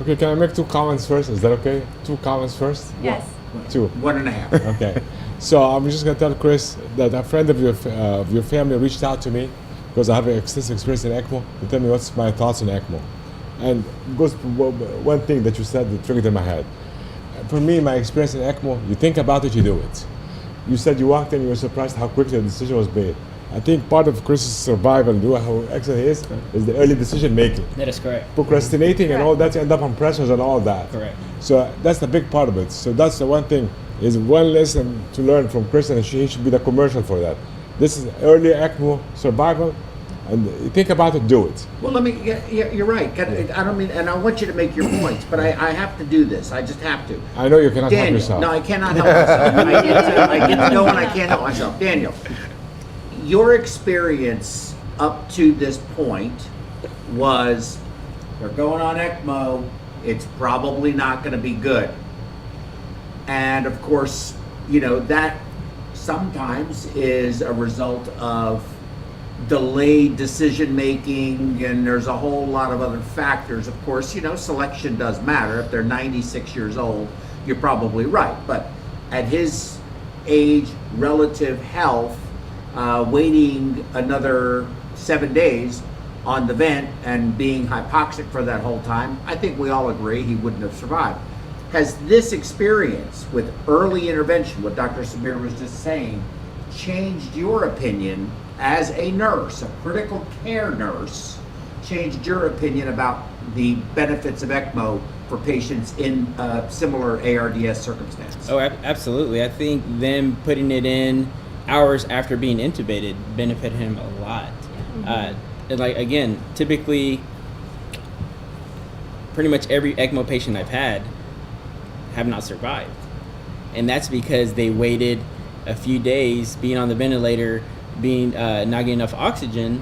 Okay, can I make 2 comments first? Is that okay? 2 comments first? Yes. 2. 1.5. Okay. So I'm just gonna tell Chris that a friend of your family reached out to me because I have an extensive experience in ECMO to tell me what's my thoughts on ECMO. And goes one thing that you said that triggered in my head. For me, my experience in ECMO, you think about it, you do it. You said you walked in, you were surprised how quickly the decision was made. I think part of Chris's survival and how excellent he is the early decision making. That is correct. Procrastinating and all that, you end up on pressures and all that. Correct. So that's the big part of it. So that's the one thing, is one lesson to learn from Chris, and he should be the commercial for that. This is early ECMO survival, and you think about it, do it. Well, let me, you're right. I don't mean, and I want you to make your points, but I have to do this. I just have to. I know you cannot help Daniel, yourself. no, I cannot help myself. I get to go and I can't help myself. Daniel, your experience up to this point was they're going on ECMO, it's probably not going to be good. And of course, you know, that sometimes is a result of delayed decision making, and there's a whole lot of other factors. Of course, you know, selection does matter. If they're 96 years old, you're probably right. But at his age, relative health, waiting another 7 days on the vent and being hypoxic for that whole time, I think we all agree he wouldn't have survived. Has this experience with early intervention, what Dr. Samir was just saying, changed your opinion as a nurse, a critical care nurse, changed your opinion about the benefits of ECMO for patients in similar ARDS circumstances? Oh, absolutely. I think them putting it in hours after being intubated benefited him a lot. And like, again, typically, pretty much every ECMO patient I've had have not survived. And that's because they waited a few days being on the ventilator, being not getting enough oxygen,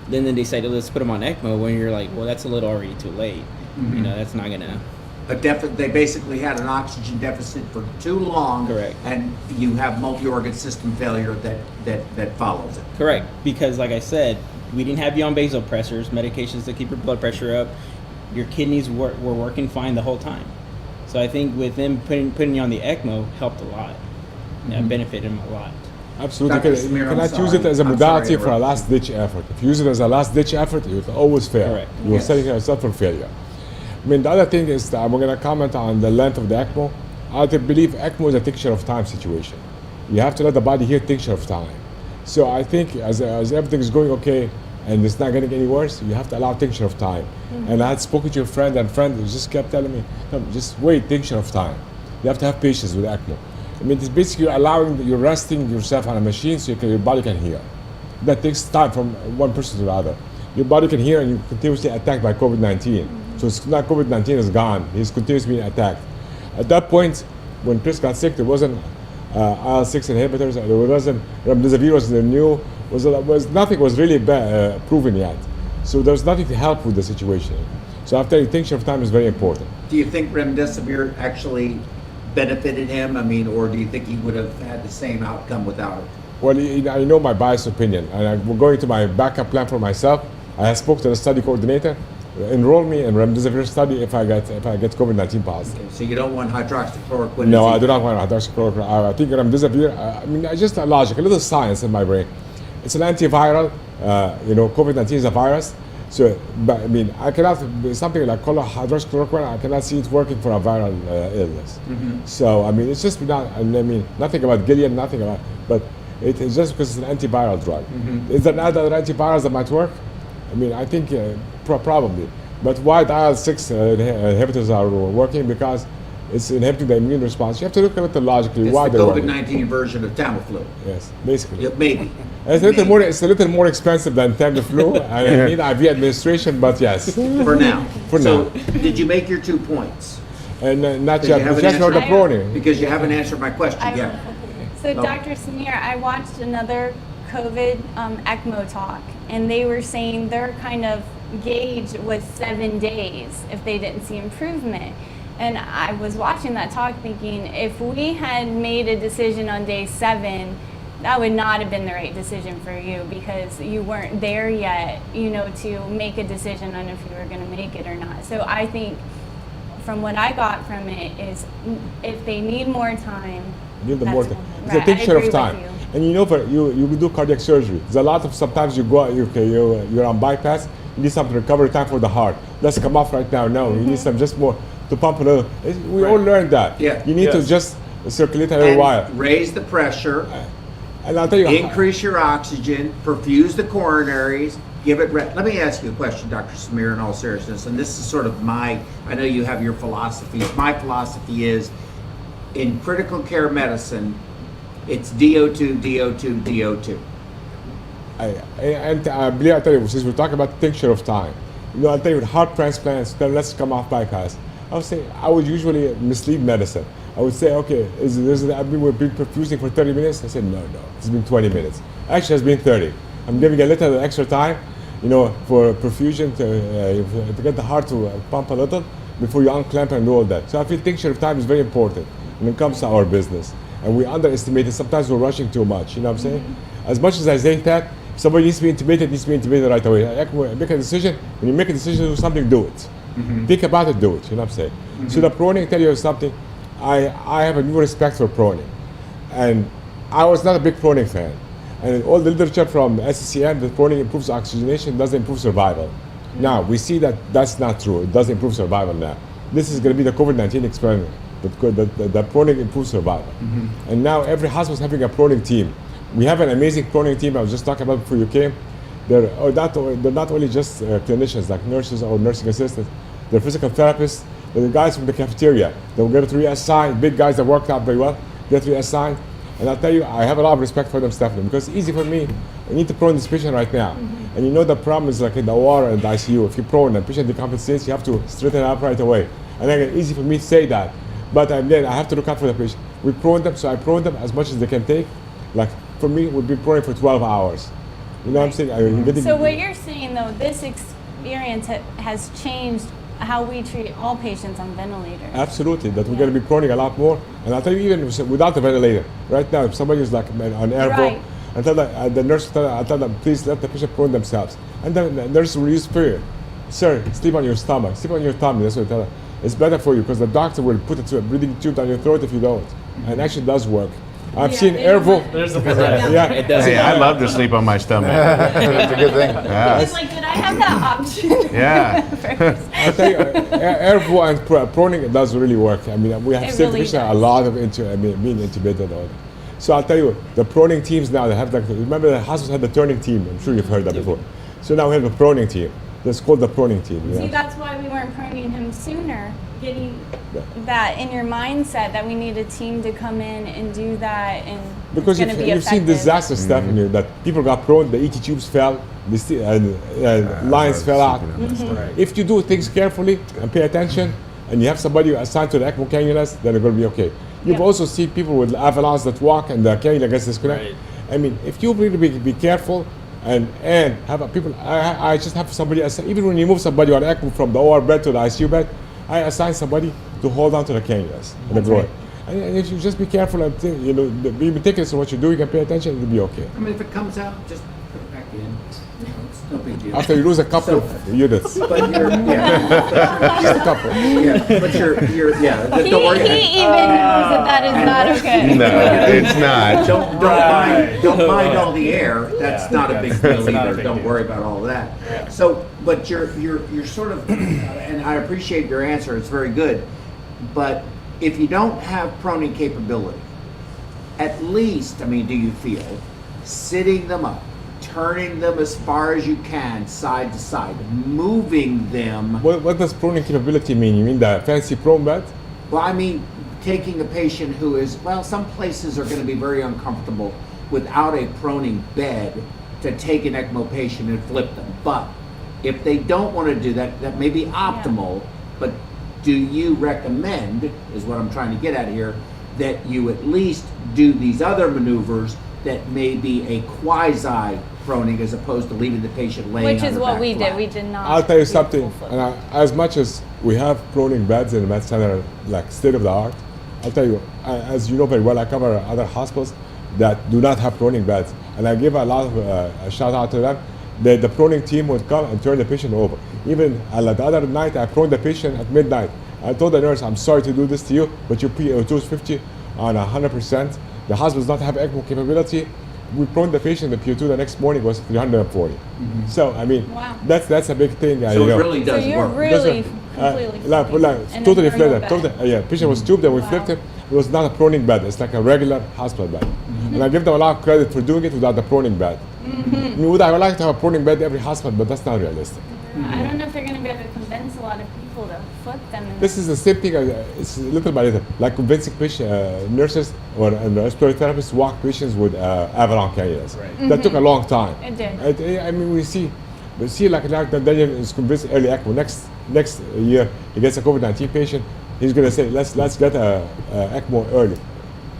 then they decided, let's put them on ECMO, when you're like, well, that's a little already too late. Mhm. You know, that's not gonna. They basically had an oxygen deficit for too long. Correct. And you have multi-organ system failure that follows it. Correct, because like I said, we didn't have you on vasopressors, medications to keep your blood pressure up. Your kidneys were working fine the whole time. So I think with them putting you on the ECMO helped a lot. Yeah, benefited him a lot. Absolutely. Dr. You Samir, cannot I'm use sorry. it as a I'm modality sorry to for a interrupt last-ditch effort. If you use it as a last-ditch effort, you will always fail. Correct. You're Yes. setting yourself for failure. I mean, the other thing is that I'm going to comment on the length of the ECMO. I believe ECMO is a tincture of time situation. You have to let the body hear tincture of time. So I think as everything is going okay and it's not getting any worse, you have to allow tincture of time. And I had spoken to your friend, and friend just kept telling me, no, just wait, tincture of time. You have to have patience with ECMO. I mean, it's basically allowing, you're resting yourself on a machine so your body can hear. That takes time from one person to the other. Your body can hear and you're continuously attacked by COVID-19. So it's not COVID-19 is gone, he's continuously being attacked. At that point, when Chris got sick, there wasn't IL-6 inhibitors, there wasn't, remdesivir was the new, nothing was really proven yet. So there's nothing to help with the situation. So after tincture of time is very important. Do you think remdesivir actually benefited him? I mean, or do you think he would have had the same outcome without it? Well, I know my biased opinion, and we're going to my backup plan for myself. I spoke to the study coordinator, enroll me in remdesivir study if I get COVID-19 positive. Okay, so you don't want hydroxychloroquine? No, I do not want hydroxychloroquine. I think remdesivir, I mean, just a logic, a little science in my brain. It's an antiviral, COVID-19 is a virus. So, but I mean, I cannot, something like hydroxychloroquine, I cannot see it working for a viral illness. So, I mean, it's just not, I mean, nothing about Gilead, nothing about, but it is just because it's an antiviral drug. Is there other antivirals that might work? I mean, I think probably. But why the IL-6 inhibitors are working? Because it's inhibiting the immune response. You have to look at it logically. It's why the they're COVID-19 working. version of Tamiflu. Yes, basically. Yeah, maybe. It's a little more expensive than Tamiflu. I need IV administration, but yes. For now. For so, now. did you make your 2 points? And not Because yet. you haven't Just not the answered- proning. Because you haven't answered my question yet. So, No. Dr. Samir, I watched another COVID ECMO talk, and they were saying their kind of gauge was 7 days if they didn't see improvement. And I was watching that talk thinking, if we had made a decision on day 7, that would not have been the right decision for you because you weren't there yet, to make a decision on if you were going to make it or not. So I think from what I got from it is if they need more time, Need the more time. It's right, a tincture I of agree time. with you. And you do cardiac surgery. There's a lot of, sometimes you go, you're on bypass, you need some recovery time for the heart. Let's come off right now. No, you need some just more to pump a little. We all learned that. Yeah. You need to just circulate a little while. Raise the pressure. And I'll tell you, increase your oxygen, perfuse the coronaries, give it rest. Let me ask you a question, Dr. Samir, in all seriousness, and this is sort of I know you have your philosophies. My philosophy is, in critical care medicine, it's DO2, DO2, DO2. I believe I tell you, since we're talking about tincture of time, I'll tell you, with heart transplants, then let's come off bypass. I would usually mislead medicine. I would say, okay, we've been perfusing for 30 minutes. I said, no, it's been 20 minutes. Actually, it's been 30. I'm giving a little extra time, for perfusion to get the heart to pump a little before you unclamp and do all that. So I feel tincture of time is very important when it comes to our business. And we underestimate it. Sometimes we're rushing too much, you know what I'm saying? As much as I say that, if somebody needs to be intubated right away. Make a decision. When you make a decision to do something, do it. Think about it, do it, you know what I'm saying? So the proning, tell you something, I have a new respect for proning. And I was not a big proning fan. And all the literature from SCCM, that proning improves oxygenation, doesn't improve survival. Now, we see that that's not true. It doesn't improve survival now. This is going to be the COVID-19 experiment. The proning improves survival. And now every hospital is having a proning team. We have an amazing proning team I was just talking about before you came. They're not only just clinicians like nurses or nursing assistants, they're physical therapists, they're the guys from the cafeteria. They'll get reassigned, big guys that worked out very well, get reassigned. And I'll tell you, I have a lot of respect for them, Stephanie, because it's easy for me. I need to prone this patient right now. And the problem is like in the OR and the ICU. If you prone and the patient decompensates, you have to straighten it up right away. And again, easy for me to say that. But again, I have to look out for the patient. We prone them, so I prone them as much as they can take. Like for me, we've been proning for 12 hours. You know what I'm saying? So what you're saying though, this experience has changed how we treat all patients on ventilators. Absolutely, that we're going to be proning a lot more. And I'll tell you, even without the ventilator, right now, if somebody is like on airflow, I tell the nurse, I tell them, please let the patient prone themselves. And then the nurse will use period. Sir, sleep on your stomach, sleep on your tummy. That's what I tell them. It's better for you because the doctor will put a breathing tube down your throat if you don't. And it actually does work. I've seen Airvo. There's the yeah, it does. Hey, I love to sleep on my stomach. That's a good thing. I was like, did I have that option? Yeah. I'll tell you, Airvo and proning, it does really work. I mean, we have saved the patient a lot of being intubated. So I'll tell you, the proning teams now, they have like, remember the hospitals had the turning team. I'm sure you've heard that before. So now we have a proning team. That's called the proning team. See, that's why we weren't proning him sooner. Getting that in your mindset that we need a team to come in and do that, and because you've seen disaster stuff in here, that people got prone, the ET tubes fell, lines fell out. If you do things carefully and pay attention, and you have somebody assigned to the ECMO cannulas, then it's going to be okay. You've also seen people with avalanche that walk and the cannula gets disconnected. I mean, if you really be careful and have people, I just have somebody, even when you move somebody on ECMO from the OR bed to the ICU bed, I assign somebody to hold on to the cannulas and the groin. And if you just be careful and be meticulous in what you do, you can pay attention, it'll be okay. I mean, if it comes out, just put it back in. It's no big deal. After you lose a couple of units. But you're, just a couple. But don't worry. He even knows that is not okay. No, it's not. Don't mind all the air. That's not a big deal either. Don't worry about all that. So, but you're sort of, and I appreciate your answer. It's very good. But if you don't have proning capability, at least, I mean, do you feel sitting them up, turning them as far as you can, side to side, moving them. What does proning capability mean? You mean the fancy prone bed? Well, I mean taking a patient who is, well, some places are going to be very uncomfortable without a proning bed to take an ECMO patient and flip them. But if they don't want to do that, that may be optimal, but do you recommend, is what I'm trying to get at here, that you at least do these other maneuvers that may be a quasi-proning as opposed to leaving the patient laying Which on is their what back we flat. did. We did not. I'll tell you something. And as much as we have proning beds in the med center, like state of the art, I'll tell you, as you know very well, I cover other hospitals that do not have proning beds, and I give a lot of a shout out to them. The proning team would come and turn the patient over. Even the other night, I proned the patient at midnight. I told the nurse, I'm sorry to do this to you, but your PO2 is 50 on 100%. The hospital does not have ECMO capability. We proned the patient, the PO2 the next morning was 340. So, I mean, that's a big thing. So it really does So you're work. really completely totally flipped. Patient was tubed and we flipped him. It was not a proning bed. It's like a regular hospital bed. And I give them a lot of credit for doing it without the proning bed. I mean, I would like to have a proning bed every hospital, but that's not realistic. I don't know if they're going to be able to convince a lot of people to flip them. This is the same thing. It's little by little, like convincing patient, nurses or respiratory therapists to walk patients with avalanche cannulas. That took a long time. It did. I mean, we see like Daniel is convinced early ECMO. Next year he gets a COVID-19 patient. He's going to say, let's get a ECMO early.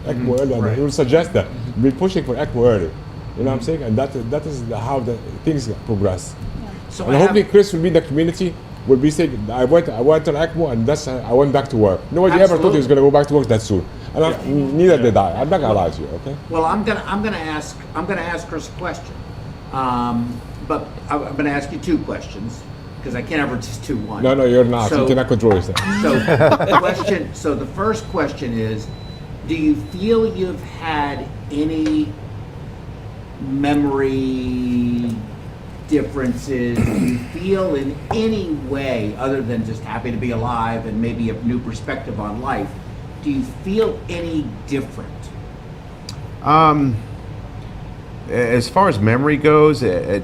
ECMO early. And he will suggest that we're pushing for ECMO early. You know what I'm saying? And that is how the things progress. So and hopefully Chris will be in the community, will be saying, I went on ECMO and I went back to work. Nobody ever thought he was going to go back to work that soon. And neither did I. I'm not going to lie to you, okay? Well, I'm gonna ask Chris a question, but I'm going to ask you two questions because I can't ever just do one. No, you're not. You cannot control yourself. So the first question is, do you feel you've had any memory differences? Do you feel in any way, other than just happy to be alive and maybe a new perspective on life, do you feel any different? As far as memory goes, at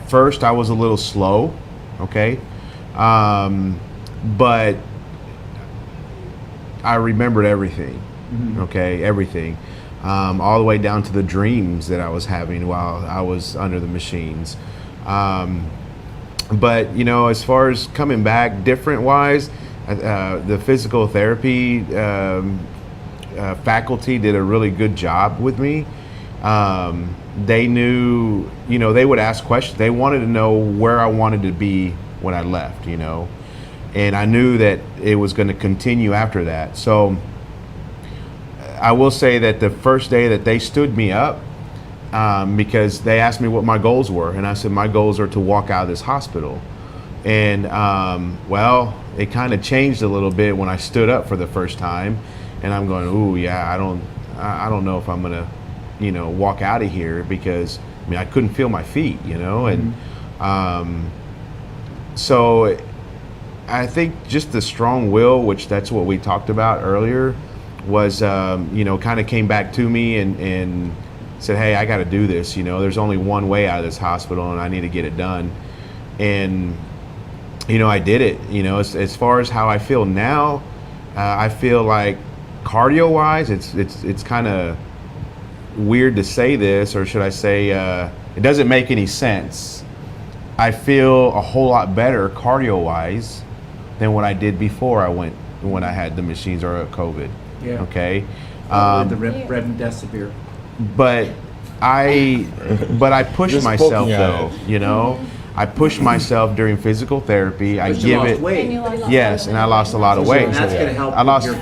first I was a little slow, okay? But I remembered everything, okay? Everything. All the way down to the dreams that I was having while I was under the machines. But, as far as coming back different-wise, the physical therapy faculty did a really good job with me. They knew, they would ask questions. They wanted to know where I wanted to be when I left, And I knew that it was going to continue after that. So I will say that the first day that they stood me up, because they asked me what my goals were, and I said my goals are to walk out of this hospital. And well, it kind of changed a little bit when I stood up for the first time, and I'm going, ooh, yeah, I don't know if I'm gonna, walk out of here, because I couldn't feel my feet, and so I think just the strong will, which that's what we talked about earlier, was, kind of came back to me and said, hey, I got to do this. There's only one way out of this hospital, and I need to get it done. And, I did it. As far as how I feel now, I feel like cardio-wise, it's kind of weird to say this, or should I say, it doesn't make any sense. I feel a whole lot better cardio-wise than what I did before when I had the machines or COVID. Yeah. Okay. The remdesivir. But I push myself though. I push myself during physical therapy. I give it. Yes, and I lost a lot of weight. And that's going to help I lost with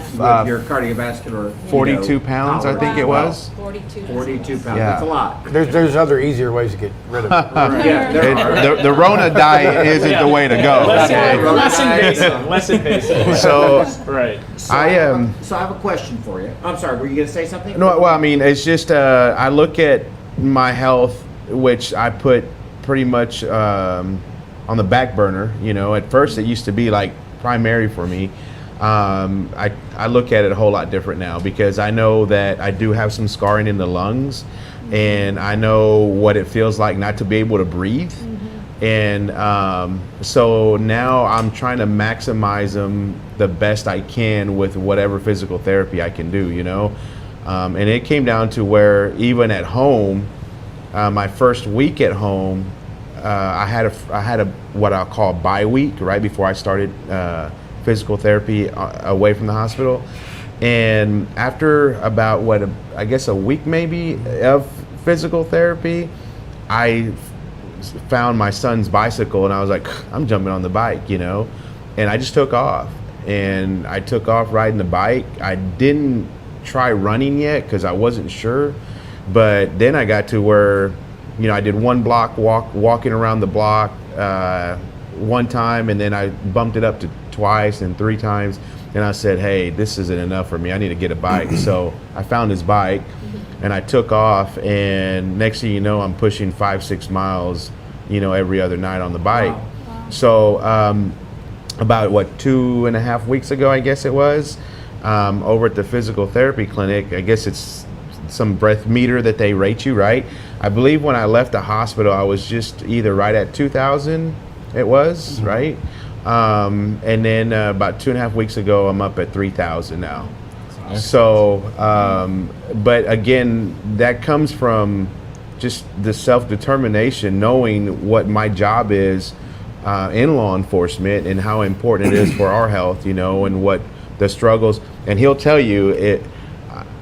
your cardiovascular. 42 pounds, I think it was. 42 pounds. Yeah. That's a lot. There's other easier ways to get rid of it. Yeah, there are. The Rona diet isn't the way to go. Less invasive. So right. So I have a question for you. I'm sorry. Were you going to say something? No. Well, I mean, it's just I look at my health, which I put pretty much on the back burner. At first it used to be like primary for me. I look at it a whole lot different now because I know that I do have some scarring in the lungs, and I know what it feels like not to be able to breathe. And so now I'm trying to maximize them the best I can with whatever physical therapy I can do, and it came down to where even at home, my first week at home, I had a what I'll call bye week right before I started physical therapy away from the hospital. And after about a week maybe of physical therapy, I found my son's bicycle and I was like, I'm jumping on the bike, and I just took off. And I took off riding the bike. I didn't try running yet because I wasn't sure. But then I got to where, I did one block walking around the block one time, and then I bumped it up to twice and 3 times. And I said, hey, this isn't enough for me. I need to get a bike. So I found his bike and I took off, and next thing you know, I'm pushing 5-6 miles, every other night on the bike. Wow. So about 2.5 weeks ago, I guess it was, over at the physical therapy clinic, I guess it's some breath meter that they rate you, right? I believe when I left the hospital, I was just either right at 2,000, it was, right? And then about 2.5 weeks ago, I'm up at 3,000 now. So, but again, that comes from just the self-determination, knowing what my job is in law enforcement and how important it is for our health, and what the struggles. And he'll tell you,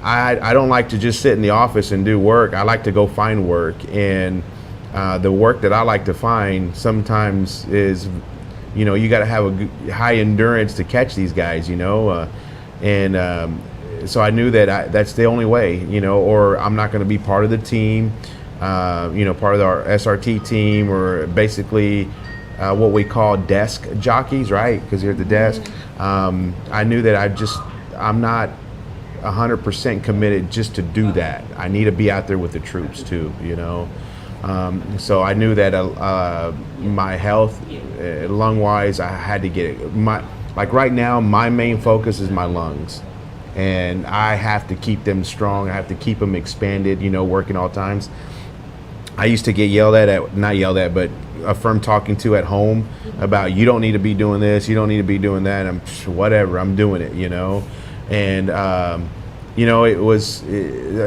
I don't like to just sit in the office and do work. I like to go find work. And the work that I like to find sometimes is, you got to have a high endurance to catch these guys, so I knew that that's the only way, or I'm not going to be part of the team, part of our SRT team, or basically what we call desk jockeys, right? Because you're at the desk. I knew that I'm not 100% committed just to do that. I need to be out there with the troops too, So I knew that my health, lung-wise, I had to get it. Like right now, my main focus is my lungs. And I have to keep them strong. I have to keep them expanded, working all times. I used to get not yelled at, but affirmed talking to at home about, you don't need to be doing this, you don't need to be doing that. Whatever, I'm doing it, And, it was,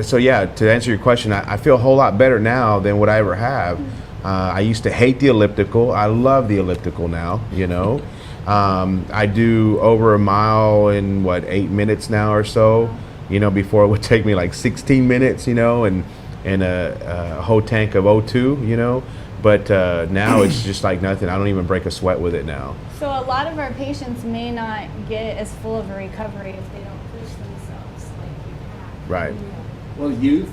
so yeah, to answer your question, I feel a whole lot better now than what I ever have. I used to hate the elliptical. I love the elliptical now, I do over a mile in 8 minutes now or so, before it would take me like 16 minutes, and a whole tank of O2, but now it's just like nothing. I don't even break a sweat with it now. So a lot of our patients may not get as full of a recovery if they don't push themselves like you have. Right. Well, youth,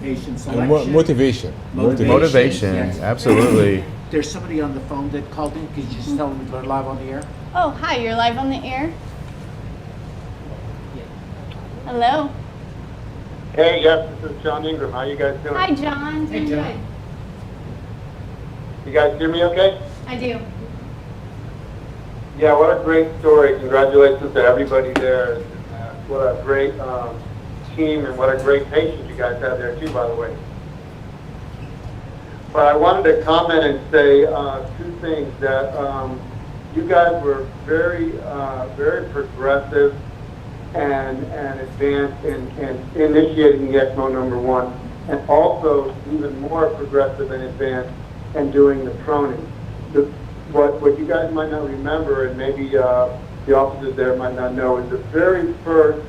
patient selection. Motivation, yes. Absolutely. There's somebody on the phone that called in. Could you just tell them they're live on the air? Oh, hi, you're live on the air? Hello? Hey, yes, this is John Ingram. How you guys doing? Hi, John. Doing good. You guys hear me okay? I do. Yeah, what a great story. Congratulations to everybody there. what a great team and what a great patient you guys have there too, by the way. But I wanted to comment and say two things. That you guys were very progressive and advanced in initiating the ECMO #1, and also even more progressive and advanced in doing the proning. What you guys might not remember, and maybe the officers there might not know, is the very first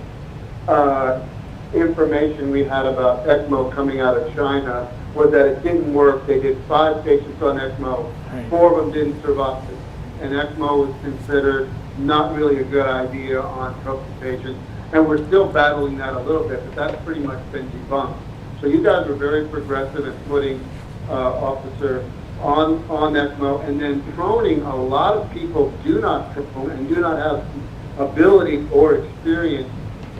information we had about ECMO coming out of China was that it didn't work. They did 5 patients on ECMO, 4 of them didn't survive, and ECMO was considered not really a good idea on COVID patients, and we're still battling that a little bit, but that's pretty much been debunked. So you guys were very progressive in putting officer on ECMO, and then proning. A lot of people do not prone and do not have ability or experience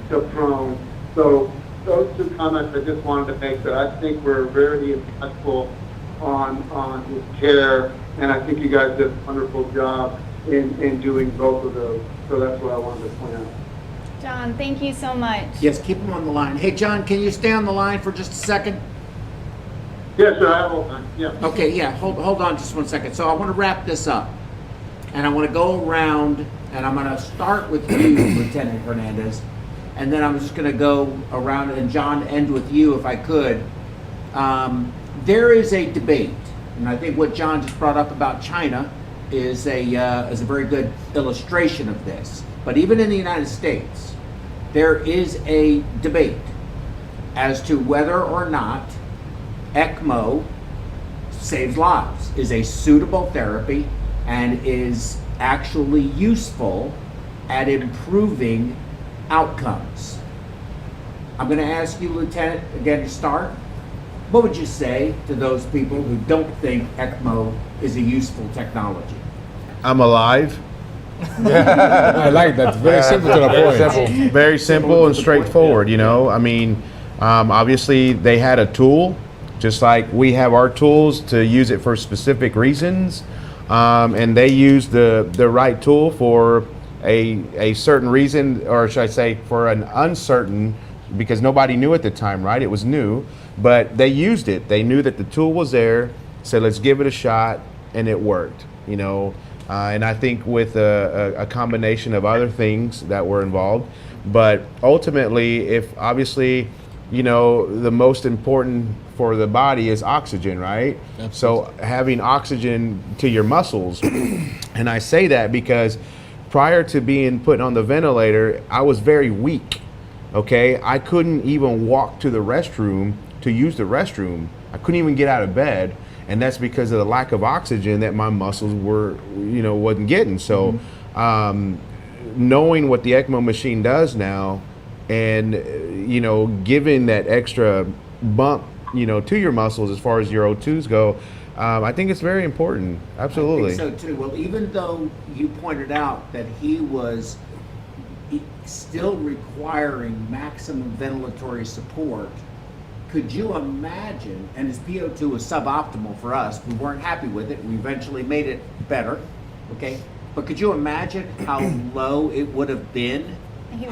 to prone. So those two comments I just wanted to make that I think were very impactful on his care, and I think you guys did a wonderful job in doing both of those. So that's what I wanted to point out. John, thank you so much. Yes, keep him on the line. Hey, John, can you stay on the line for just a second? Yes, sir, I have all time. Yeah. Okay, yeah, hold on just 1 second. So I want to wrap this up, and I want to go around, and I'm going to start with you, Lieutenant Hernandez, and then I'm just going to go around, and John, end with you if I could. There is a debate, and I think what John just brought up about China is a very good illustration of this. But even in the United States, there is a debate as to whether or not ECMO saves lives, is a suitable therapy, and is actually useful at improving outcomes. I'm going to ask you, Lieutenant, again to start. What would you say to those people who don't think ECMO is a useful technology? I'm alive. I like that. Very simple to the point. Very simple and straightforward, you know. I mean, obviously they had a tool, just like we have our tools to use it for specific reasons. And they used the right tool for a certain reason, or should I say for an uncertain, because nobody knew at the time, right? It was new, but they used it. They knew that the tool was there, said let's give it a shot, and it worked, you know. And I think with a combination of other things that were involved, but ultimately, if obviously, you know, the most important for the body is oxygen, right? Absolutely. So having oxygen to your muscles, and I say that because prior to being put on the ventilator, I was very weak, okay? I couldn't even walk to the restroom to use the restroom. I couldn't even get out of bed. And that's because of the lack of oxygen that my muscles were, you know, wasn't getting. So knowing what the ECMO machine does now, and, you know, giving that extra bump, you know, to your muscles as far as your O2s go, I think it's very important. Absolutely. I think so too. Well, even though you pointed out that he was still requiring maximum ventilatory support, could you imagine, and his PO2 was suboptimal for us, we weren't happy with it, we eventually made it better, okay? But could you imagine how low it would have been you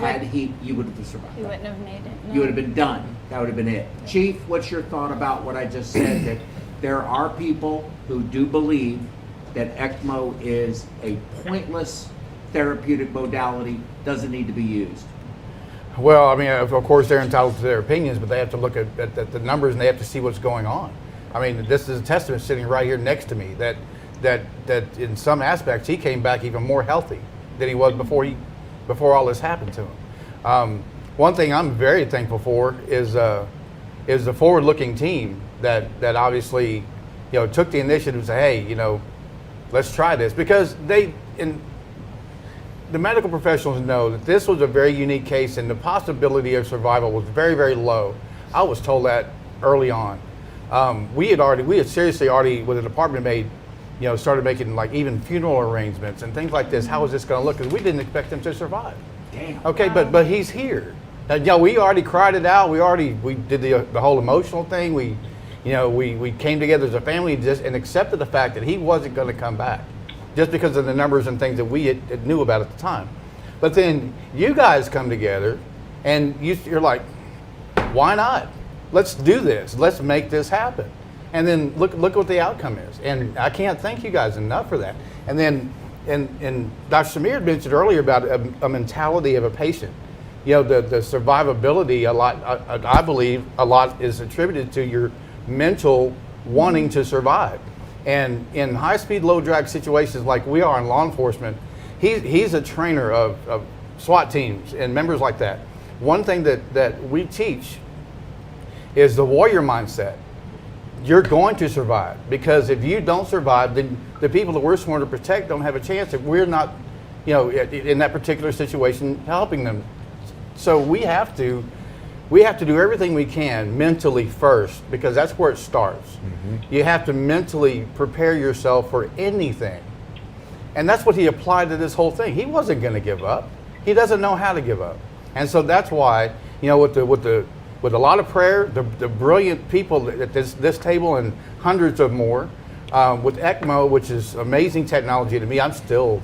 would have survived? He wouldn't have made it. No. You would have been done. That would have been it. Chief, what's your thought about what I just said, that there are people who do believe that ECMO is a pointless therapeutic modality, doesn't need to be used? Well, I mean, of course, they're entitled to their opinions, but they have to look at the numbers and they have to see what's going on. I mean, this is a testament sitting right here next to me that in some aspects he came back even more healthy than he was before all this happened to him. One thing I'm very thankful for is the forward-looking team that obviously, you know, took the initiative to say, hey, you know, let's try this, because the medical professionals know that this was a very unique case and the possibility of survival was very, very low. I was told that early on. We had seriously already, with the department, started making like even funeral arrangements and things like this. How was this going to look? Because we didn't expect him to survive. Damn. Okay, but he's here. Now, we already cried it out. We did the whole emotional thing. We came together as a family and accepted the fact that he wasn't going to come back, just because of the numbers and things that we knew about at the time. But then you guys come together And you're like, why not? Let's do this. Let's make this happen. And then look what the outcome is. And I can't thank you guys enough for that. And then, and Dr. Samir mentioned earlier about a mentality of a patient. You know, the survivability, a lot, I believe a lot is attributed to your mental wanting to survive. And in high-speed, low-drag situations like we are in law enforcement, he's a trainer of SWAT teams and members like that. One thing that we teach is the warrior mindset. You're going to survive, because if you don't survive, then the people that we're sworn to protect don't have a chance if we're not, you know, in that particular situation helping them. So we have to do everything we can mentally first, because that's where it starts. Mm-hmm. You have to mentally prepare yourself for anything. And that's what he applied to this whole thing. He wasn't going to give up. He doesn't know how to give up. And so that's why, you know, with a lot of prayer, the brilliant people at this table and hundreds of more, with ECMO, which is amazing technology to me, I'm still,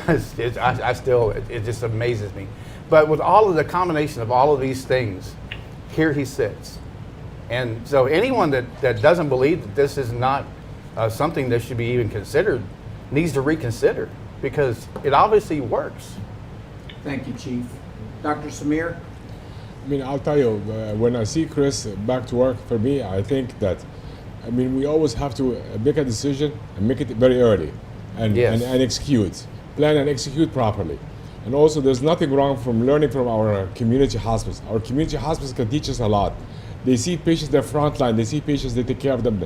it just amazes me. But with all of the combination of all of these things, here he sits. And so anyone that doesn't believe that this is not something that should be even considered needs to reconsider, because it obviously works. Thank you, Chief. Dr. Samir? I mean, I'll tell you, when I see Chris back to work, for me, I think that, I mean, we always have to make a decision and make it very early and execute. Plan and execute properly. And also, there's nothing wrong from learning from our community hospice. Our community hospice can teach us a lot. They see patients, they're frontline, they see patients, they take care of them.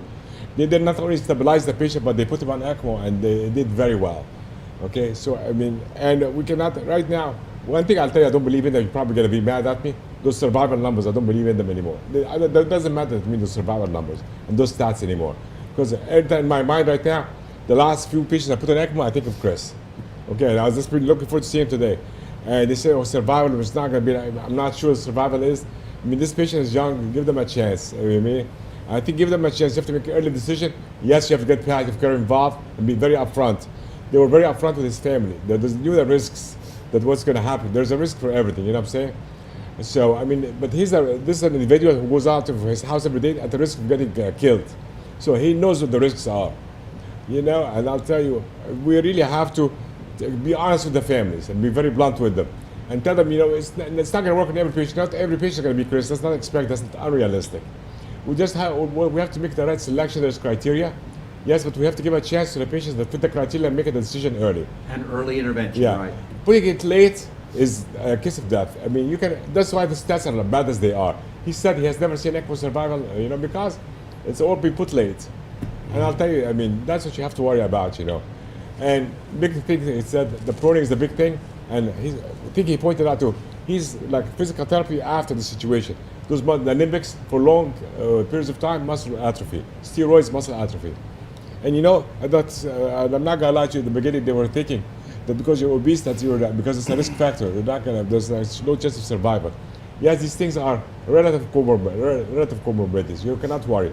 They did not only stabilize the patient, but they put them on ECMO, and they did very well. Okay, so I mean, and we cannot, right now, one thing I'll tell you, I don't believe in them, you're probably gonna be mad at me, those survival numbers, I don't believe in them anymore. That doesn't matter to me, the survival numbers and those stats anymore. Because every time in my mind right now, the last few patients I put on ECMO, I think of Chris. Okay, and I was just really looking forward to seeing him today. And they say, oh, survival is not going to be, I'm not sure survival is. I mean, this patient is young, give them a chance. I think give them a chance. You have to make an early decision. Yes, you have to get palliative care involved and be very upfront. They were very upfront with his family. They knew the risks, that what's going to happen. There's a risk for everything, you know what I'm saying? So, I mean, but this is an individual who goes out of his house every day at the risk of getting killed. So he knows what the risks are. You know, and I'll tell you, we really have to be honest with the families and be very blunt with them and tell them, you know, it's not going to work on every patient. Not every patient is going to be Chris. Let's not expect, that's not unrealistic. We have to make the right selection. There's criteria, yes, but we have to give a chance to the patients that fit the criteria and make a decision early. And early intervention, yeah. Right. Putting it late is a kiss of death. I mean, that's why the stats are as bad as they are. He said he has never seen ECMO survival, you know, because it's all been put late. And I'll tell you, I mean, that's what you have to worry about, you know. And big thing, he said the proning is the big thing, and I think he pointed out too, he's like physical therapy after the situation. The limbics for long periods of time, muscle atrophy, steroids, muscle atrophy. And you know, I'm not gonna lie to you, in the beginning they were thinking that because you're obese, because it's a risk factor, there's no chance of survival. Yes, these things are relative comorbidities, you cannot worry.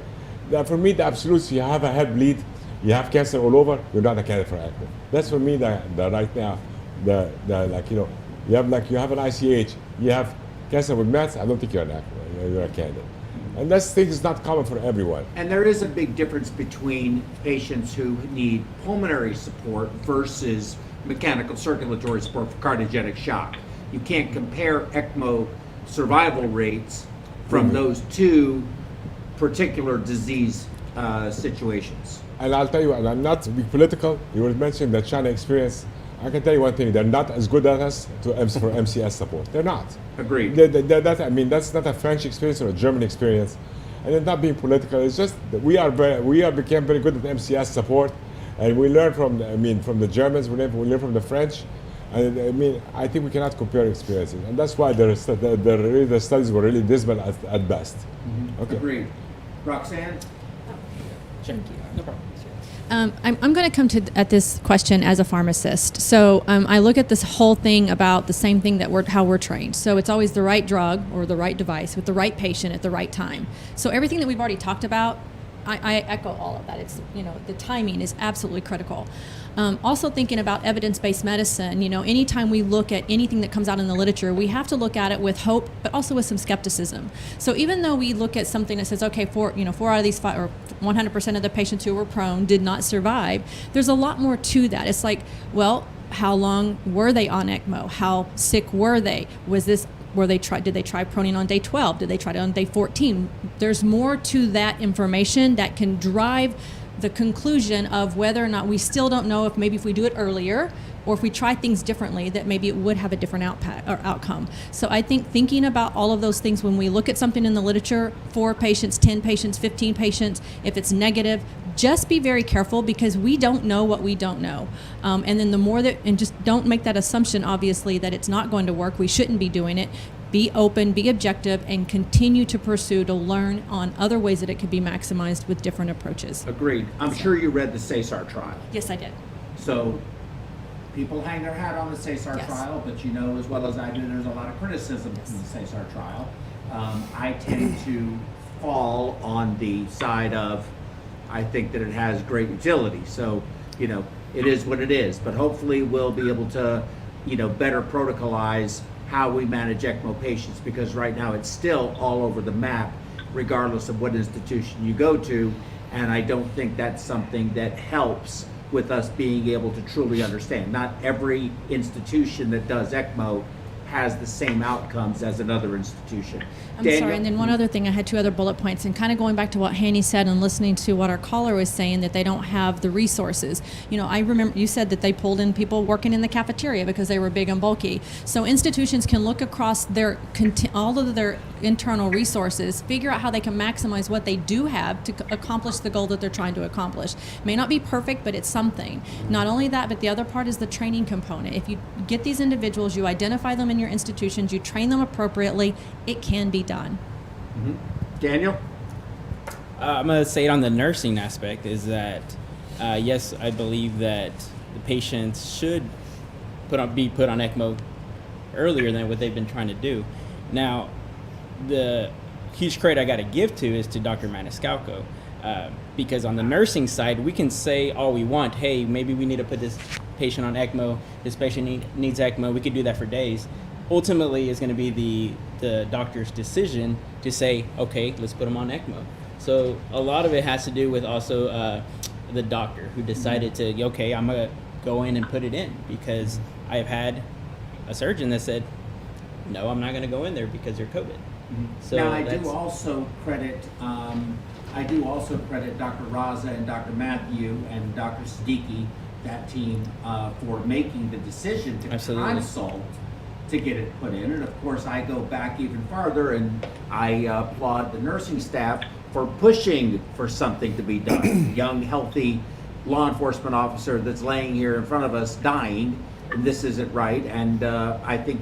For me, the absolutes, you have a head bleed, you have cancer all over, you're not a candidate for ECMO. That's for me the right now, like, you know, you have an ICH, you have cancer with mets, I don't think you're an ECMO, you're a candidate. And this thing is not common for everyone. And there is a big difference between patients who need pulmonary support versus mechanical circulatory support for cardiogenic shock. You can't compare ECMO survival rates from those two particular disease situations. And I'll tell you, and I'm not to be political, you were mentioning the China experience. I can tell you one thing, they're not as good as us for MCS support. They're not. Agreed. I mean, that's not a French experience or a German experience. And it's not being political, it's just that we became very good at MCS support. And we learned from the Germans, we learned from the French. And I mean, I think we cannot compare experiences. And that's why the studies were really dismal at best. Mm-hmm. Okay. Agreed. Roxanne? Thank you. No problem. I'm going to come at this question as a pharmacist. So I look at this whole thing about the same thing how we're trained. So it's always the right drug or the right device with the right patient at the right time. So everything that we've already talked about I echo all of that. It's, the timing is absolutely critical. Also thinking about evidence-based medicine, anytime we look at anything that comes out in the literature, we have to look at it with hope, but also with some skepticism. So even though we look at something that says, okay, 4 out of these 5, or 100% of the patients who were prone did not survive, there's a lot more to that. It's like, well, how long were they on ECMO? How sick were they? Did they try proning on day 12? Did they try it on day 14? There's more to that information that can drive the conclusion of whether or not we still don't know if maybe if we do it earlier or if we try things differently, that maybe it would have a different outcome. So I think thinking about all of those things when we look at something in the literature, 4 patients, 10 patients, 15 patients, if it's negative, just be very careful because we don't know what we don't know. And then the more and just don't make that assumption, obviously, that it's not going to work. We shouldn't be doing it. Be open, be objective, and continue to pursue to learn on other ways that it could be maximized with different approaches. Agreed. I'm sure you read the CESAR trial. Yes, I did. So people hang their hat on the CESAR Yes. trial, but you know as well as I do, there's a lot of criticism from the CESAR trial. I tend to fall on the side of, I think that it has great utility. So, it is what it is, but hopefully we'll be able to, better protocolize how we manage ECMO patients, because right now it's still all over the map, regardless of what institution you go to, and I don't think that's something that helps with us being able to truly understand. Not every institution that does ECMO has the same outcomes as another institution. I'm sorry, and then one other thing, I had 2 other bullet points, and kind of going back to what Hany said and listening to what our caller was saying, that they don't have the resources. I remember you said that they pulled in people working in the cafeteria because they were big and bulky. So institutions can look across all of their internal resources, figure out how they can maximize what they do have to accomplish the goal that they're trying to accomplish. It may not be perfect, but it's something. Not only that, but the other part is the training component. If you get these individuals, you identify them in your institutions, you train them appropriately, it can be done. Mm-hmm. Daniel? I'm going to say it on the nursing aspect is that, yes, I believe that the patients should be put on ECMO earlier than what they've been trying to do. Now, the huge credit I got to give to is to Dr. Maniscalco, because on the nursing side, we can say all we want. Hey, maybe we need to put this patient on ECMO. This patient needs ECMO. We could do that for days. Ultimately, it's going to be the doctor's decision to say, okay, let's put them on ECMO. So a lot of it has to do with also the doctor who decided to, okay, I'm going to go in and put it in, because I've had a surgeon that said, no, I'm not going to go in there because you're COVID. So now I do also credit Dr. Raza and Dr. Matthew and Dr. Siddiqui, that team, for making the decision to consult to get it put in. And of course I go back even farther and I applaud the nursing staff for pushing for something to be done. Young, healthy law enforcement officer that's laying here in front of us dying, and this isn't right. And I think,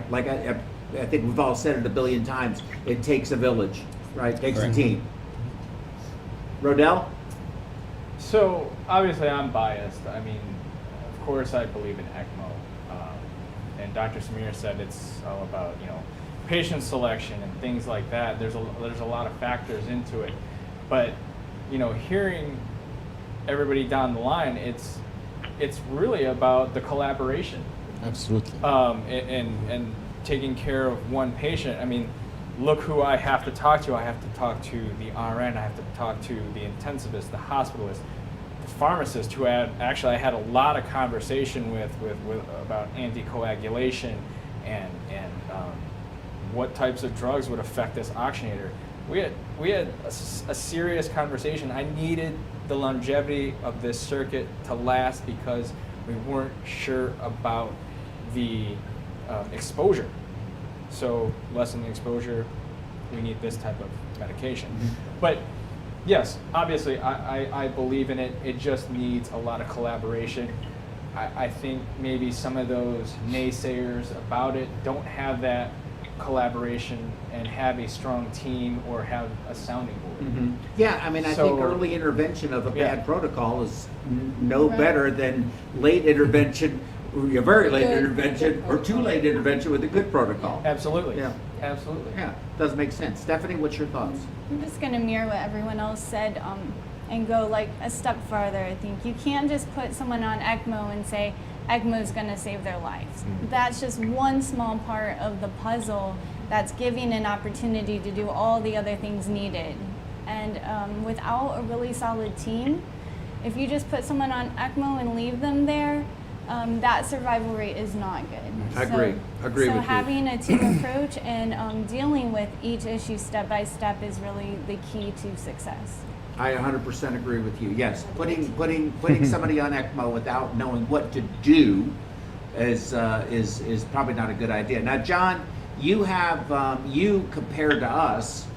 like I think we've all said it a billion times, it takes a village, right? It takes a team. Rodell? So obviously I'm biased. I mean, of course I believe in ECMO. And Dr. Samir said it's all about, patient selection and things like that. There's a lot of factors into it. But, hearing everybody down the line, it's really about the collaboration. Absolutely. And taking care of one patient. I mean, look who I have to talk to. I have to talk to the RN. I have to talk to the intensivist, the hospitalist, the pharmacist, who I had a lot of conversation with about anticoagulation and what types of drugs would affect this oxygenator. We had a serious conversation. I needed the longevity of this circuit to last because we weren't sure about the exposure. So lessen the exposure, we need this type of medication. But yes, obviously I believe in it. It just needs a lot of collaboration. I think maybe some of those naysayers about it don't have that collaboration and have a strong team or have a sounding board. Yeah, I mean, I think early intervention of a bad protocol is no better than late intervention, a very late intervention, or too late intervention with a good protocol. Absolutely. Yeah. Absolutely. Yeah, does make sense. Stephanie, what's your thoughts? I'm just going to mirror what everyone else said and go like a step farther. I think you can't just put someone on ECMO and say ECMO is going to save their lives. That's just one small part of the puzzle that's giving an opportunity to do all the other things needed. And without a really solid team, if you just put someone on ECMO and leave them there, that survival rate is not good. Agree with you. So having a team approach and dealing with each issue step by step is really the key to success. I 100% agree with you. Yes, putting somebody on ECMO without knowing what to do is probably not a good idea. Now, John, you have you compared to us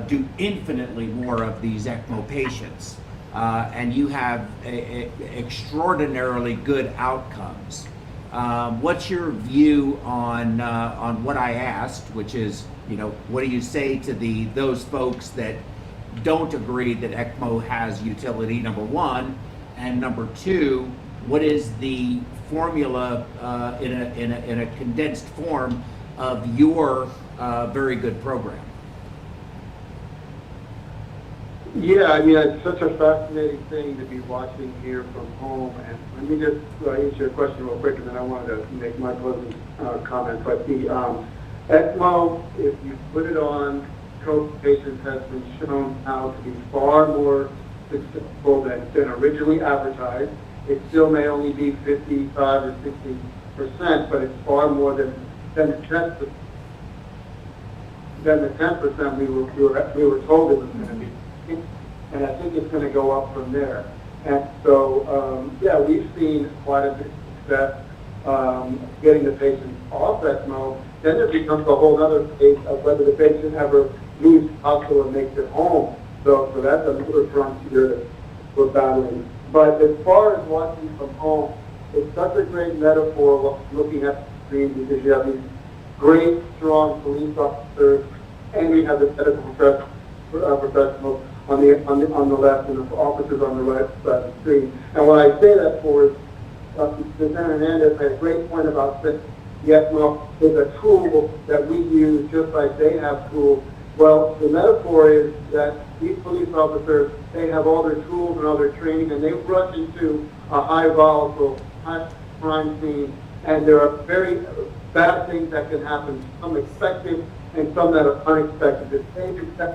do infinitely more of these ECMO patients, and you have extraordinarily good outcomes. What's your view on what I asked, which is, what do you say to those folks that don't agree that ECMO has utility, number one, and number two, what is the formula in a condensed form of your very good program? Yeah, I mean, it's such a fascinating thing to be watching here from home. And let me just answer your question real quick, and then I wanted to make my closing comment. But the ECMO, if you put it on, COVID patients has been shown how to be far more successful than originally advertised. It still may only be 55 or 60%, but it's far more than the 10%. Than the 10% we were told it was going to be. And I think it's going to go up from there. And so, yeah, we've seen quite a bit of success getting the patient off ECMO. Then it becomes a whole other case of whether the patient ever leaves hospital and makes it home. So that's another frontier that we're battling. But as far as watching from home, it's such a great metaphor looking at the screen, because you have these great, strong police officers, and we have the medical professionals on the left and the officers on the right side of the screen. And what I say that for is, Lieutenant Hernandez made a great point about this. Yes, well, there's a tool that we use just like they have tools. Well, the metaphor is that these police officers, they have all their tools and all their training, and they rush into a high volatile, high crime scene, and there are very bad things that can happen, some expected and some that are unexpected. The same thing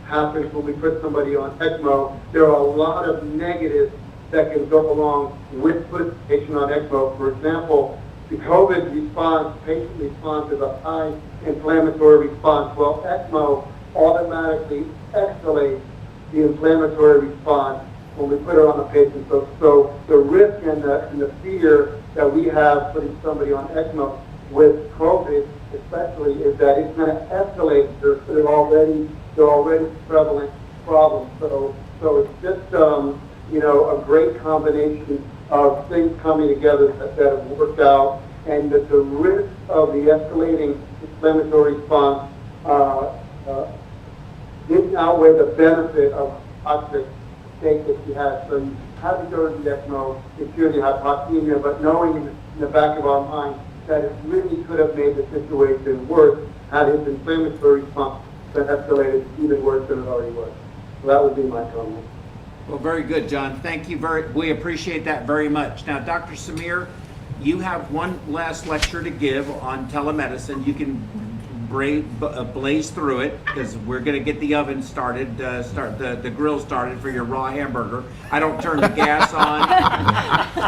happens when we put somebody on ECMO. There are a lot of negatives that can go along with putting the patient on ECMO. For example, the COVID response, patient response is a high inflammatory response. Well, ECMO automatically escalates the inflammatory response when we put it on the patient. So the risk and the fear that we have putting somebody on ECMO with COVID especially is that it's going to escalate. They're already prevalent problems. So it's just a great combination of things coming together that have worked out, and that the risk of the escalating inflammatory response didn't outweigh the benefit of toxic state that you had. So you have to go to the ECMO if you're the hypoxemia, but knowing in the back of our mind that it really could have made the situation worse had his inflammatory response been escalated even worse than it already was. So that would be my comment. Well, very good, John. Thank you we appreciate that very much. Now, Dr. Samir, you have one last lecture to give on telemedicine. You can blaze through it, because we're going to get the oven started, the grill started for your raw hamburger. I don't turn the gas on.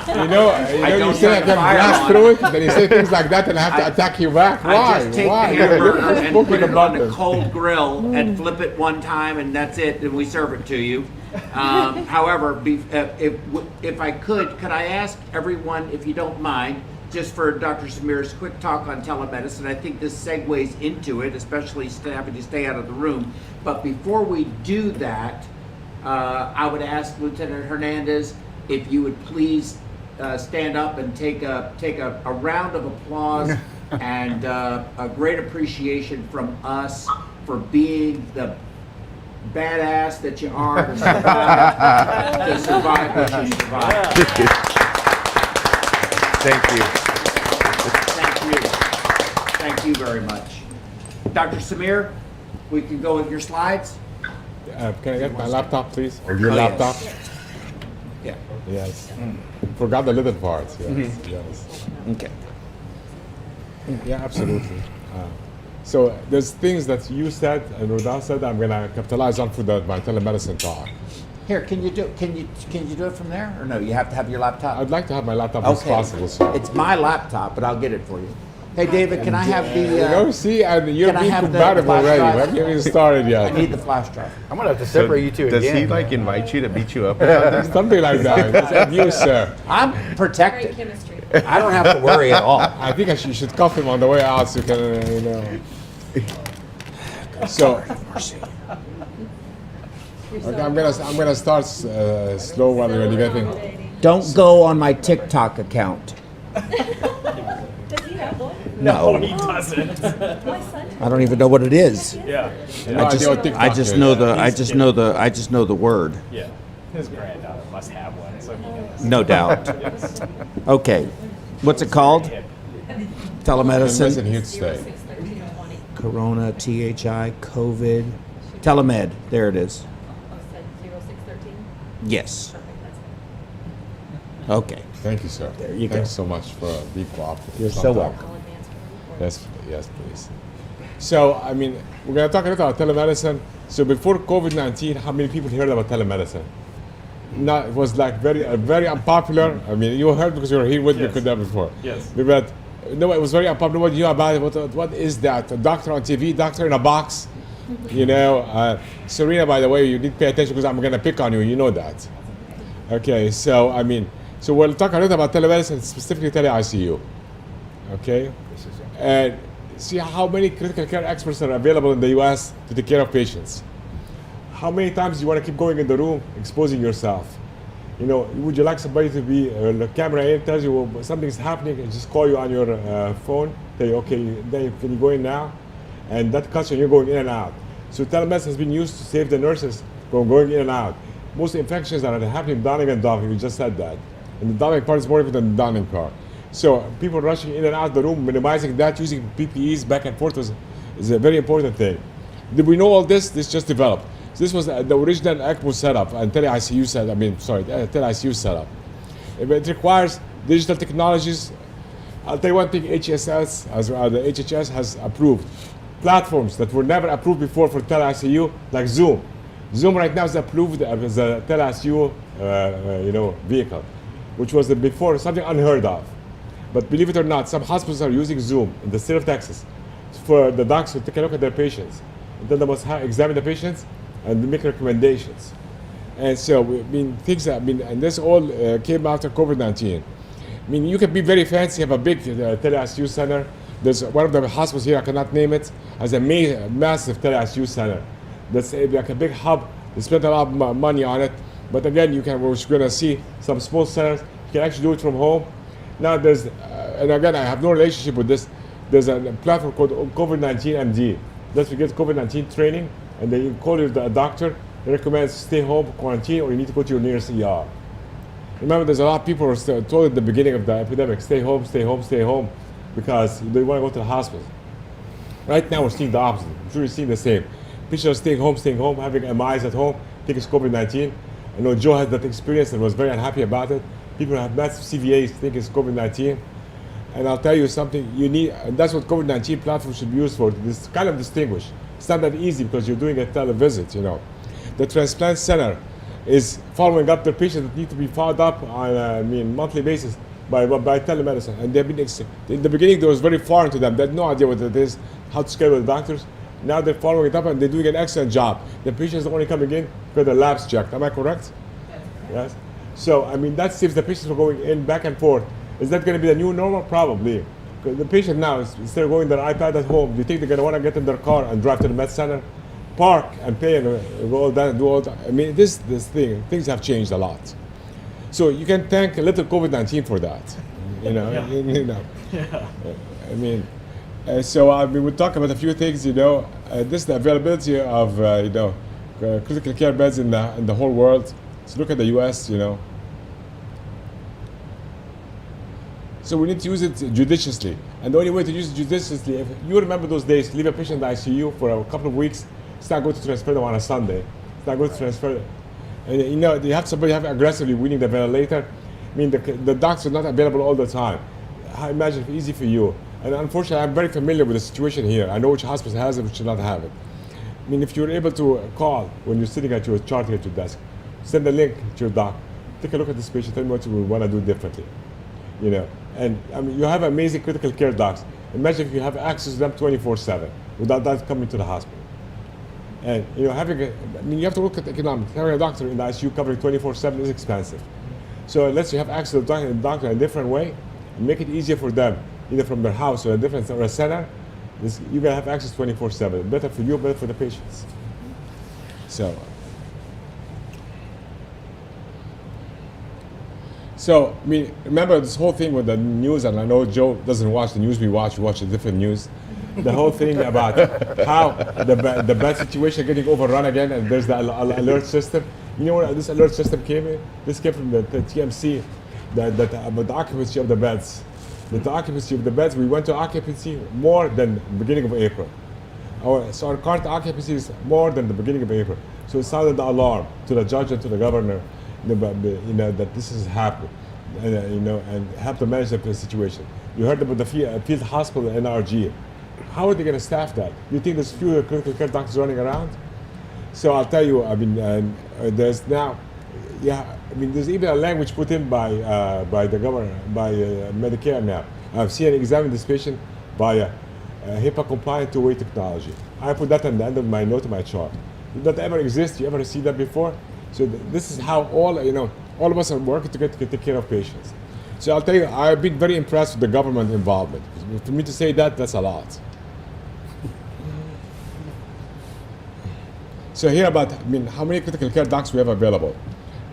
You say I can blast through it, then you say things like that, and I have to attack you back. Why? I just take the hamburger and put it on a cold grill and flip it one time, and that's it, and we serve it to you. However, if I could I ask everyone, if you don't mind, just for Dr. Samir's quick talk on telemedicine. I think this segues into it, especially having to stay out of the room. But before we do that, I would ask Lieutenant Hernandez if you would please stand up and take a round of applause and a great appreciation from us for being the badass that you are to survive what you survived. Thank you. Thank you very much. Dr. Samir, we can go with your slides. Can I get my laptop, please? Or your Oh, laptop? yes. Yeah. Yes. Forgot the little part. Yes. Mhm. Yes. Okay. Yeah, absolutely. So there's things that you said and Rodolphe said I'm gonna capitalize on for my telemedicine talk. Here, can you do it from there, or no? You have to have your laptop. I'd like to have my laptop as possible, sir. It's my laptop, but I'll get it for you. Hey, David, can I have the? You know, see, and you're can I being have the combative flash already. drive? We haven't even started yet. I need the flash drive. I'm gonna have to separate you two Does again. he like invite you to beat you up? Or something? Something like that. It's abuse, sir. I'm protected. I don't have to worry at all. I think you should cuff him on the way out so you can, you know. So, okay, I'm gonna start slow while you're getting. Don't go on my TikTok account. Does he have one? No, he doesn't. My son. I don't even know what it is. Yeah. I just know the word. Yeah. His granddaughter must have one, so he knows. No doubt. Yes. Okay, what's it called? Telemedicine. Here to stay. Corona, THI, COVID, Telemed. There it is. Yes. Okay. Thank you, sir. There you go. Thanks so much for being cooperative. You're so welcome. Yes, yes, please. So, I mean, we're going to talk a little about telemedicine. So, before COVID-19, how many people heard about telemedicine? No, it was like very unpopular. I mean, you heard because you were here with me before. Yes. But no, it was very unpopular. Nobody knew about it. What is that? A doctor on TV, doctor in a box? You know, Serena, by the way, you need to pay attention because I'm going to pick on you. You know that. Okay, so I mean, so we'll talk a little about telemedicine, specifically tele-ICU. Okay, and see how many critical care experts are available in the U.S. to take care of patients. How many times do you want to keep going in the room, exposing yourself? You know, would you like somebody to be the camera in, tells you something's happening, and just call you on your phone, tell you, okay, then can you go in now? And that cuts you, you're going in and out. So telemedicine has been used to save the nurses from going in and out. Most infections are happening downing and doffing, we just said that. And the downing part is more important than the downing part. So people rushing in and out of the room, minimizing that, using PPEs back and forth is a very important thing. Did we know all this? This just developed. So this was the original ECMO setup and tele-ICU setup, tele-ICU setup. It requires digital technologies. I'll tell you one thing, the HHS has approved platforms that were never approved before for tele-ICU, like Zoom. Zoom right now is approved as a tele-ICU vehicle, which was before something unheard of. But believe it or not, some hospitals are using Zoom in the state of Texas for the docs to take a look at their patients. And then they must examine the patients and make recommendations. And so, and this all came after COVID-19. I mean, you can be very fancy, have a big tele-ICU center. There's one of the hospitals here, I cannot name it, has a massive tele-ICU center. That's like a big hub. They spent a lot of money on it. But again, we're going to see some small centers. You can actually do it from home. Now there's, and again, I have no relationship with this. There's a platform called COVID-19 MD. That's to get COVID-19 training, and they call you a doctor. They recommend stay home, quarantine, or you need to go to your nearest ER. Remember, there's a lot of people who were told at the beginning of the epidemic, stay home, stay home, stay home, because they want to go to the hospital. Right now, we're seeing the opposite. I'm sure you're seeing the same. Patients are staying home, having MIs at home, think it's COVID-19. I know Joe had that experience and was very unhappy about it. People who have massive CVAs think it's COVID-19. And I'll tell you something, you need, and that's what COVID-19 platform should be used for, this kind of distinguish. It's not that easy because you're doing a televisit, you know. The transplant center is following up their patients that need to be followed up on a monthly basis by telemedicine. And they've been, in the beginning, there was very foreign to them. They had no idea what it is, how to schedule the doctors. Now they're following it up and they're doing an excellent job. The patients are only coming in because the lab's checked. Am I correct? Yes. So, I mean, that saves the patients from going in back and forth. Is that going to be the new normal? Probably. Because the patient now, instead of going their iPad at home, do you think they're going to want to get in their car and drive to the med center, park and pay and go all that and do all that? I mean, things have changed a lot. So you can thank a little COVID-19 for that. You know, Yeah. you know. Yeah. I mean, so we'll talk about a few things. You know, this is the availability of critical care beds in the whole world. So look at the U.S. You know. So we need to use it judiciously. And the only way to use it judiciously, if you remember those days, leave a patient in the ICU for a couple of weeks, start going to transfer them on a Sunday. Start going to transfer them. And you know, you have somebody have aggressively winning the ventilator. I mean, the doctors are not available all the time. I imagine it's easy for you. And unfortunately, I'm very familiar with the situation here. I know which hospital has it, which should not have it. I mean, if you're able to call when you're sitting at your chart at your desk, send a link to your doc, take a look at this patient, tell me what you would want to do differently. You know, and I mean, you have amazing critical care docs. Imagine if you have access to them 24/7 without that coming to the hospital. And you know, I mean, you have to look at the economics. Having a doctor in the ICU covering 24/7 is expensive. So unless you have access to the doctor in a different way, and make it easier for them, either from their house or a center, you're gonna have access 24/7. Better for you, better for the patients. So, I mean, remember this whole thing with the news, and I know Joe doesn't watch the news we watch a different news. The whole thing about how the bad situation getting overrun again, and there's the alert system. You know where this alert system came in? This came from the TMC, about the occupancy of the beds. The occupancy of the beds, we went to occupancy more than the beginning of April. So our current occupancy is more than the beginning of April. So it sounded the alarm to the judge and to the governor, you know, that this is happening, you know, and have to manage the situation. You heard about the field hospital NRG. How are they going to staff that? You think there's fewer critical care doctors running around? So I'll tell you, I mean, there's now, I mean, there's even a language put in by the government, by Medicare now. I've seen and examined this patient by HIPAA-compliant two-way technology. I put that at the end of my note of my chart. Did that ever exist? You ever see that before? So this is how all of us are working together to take care of patients. So I'll tell you, I've been very impressed with the government involvement. For me to say that, that's a lot. So here about, I mean, how many critical care docs we have available.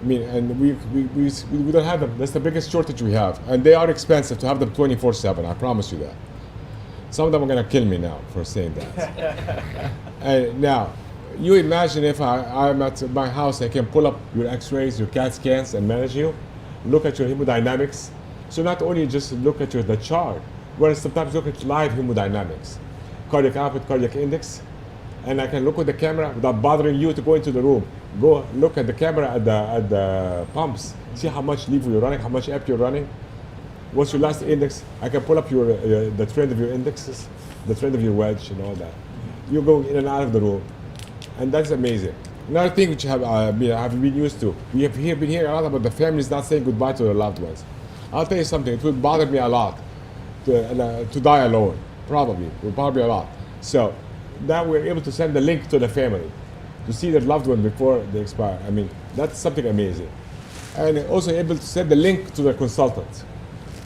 I mean, and we don't have them. That's the biggest shortage we have. And they are expensive to have them 24/7, I promise you that. Some of them are gonna kill me now for saying that. And now, you imagine if I'm at my house, I can pull up your x-rays, your CAT scans, and manage you, look at your hemodynamics. So not only just look at the chart, but sometimes look at live hemodynamics, cardiac output, cardiac index, and I can look with the camera without bothering you to go into the room. Go look at the camera at the pumps, see how much leave you're running, how much EP you're running. What's your last index? I can pull up the trend of your indexes, the trend of your wedge, and all that. You're going in and out of the room. And that's amazing. Another thing which have been used to, we have been hearing a lot about the families not saying goodbye to their loved ones. I'll tell you something, it would bother me a lot to die alone, probably a lot. So now we're able to send the link to the family to see their loved one before they expire. I mean, that's something amazing. And also able to send the link to the consultant.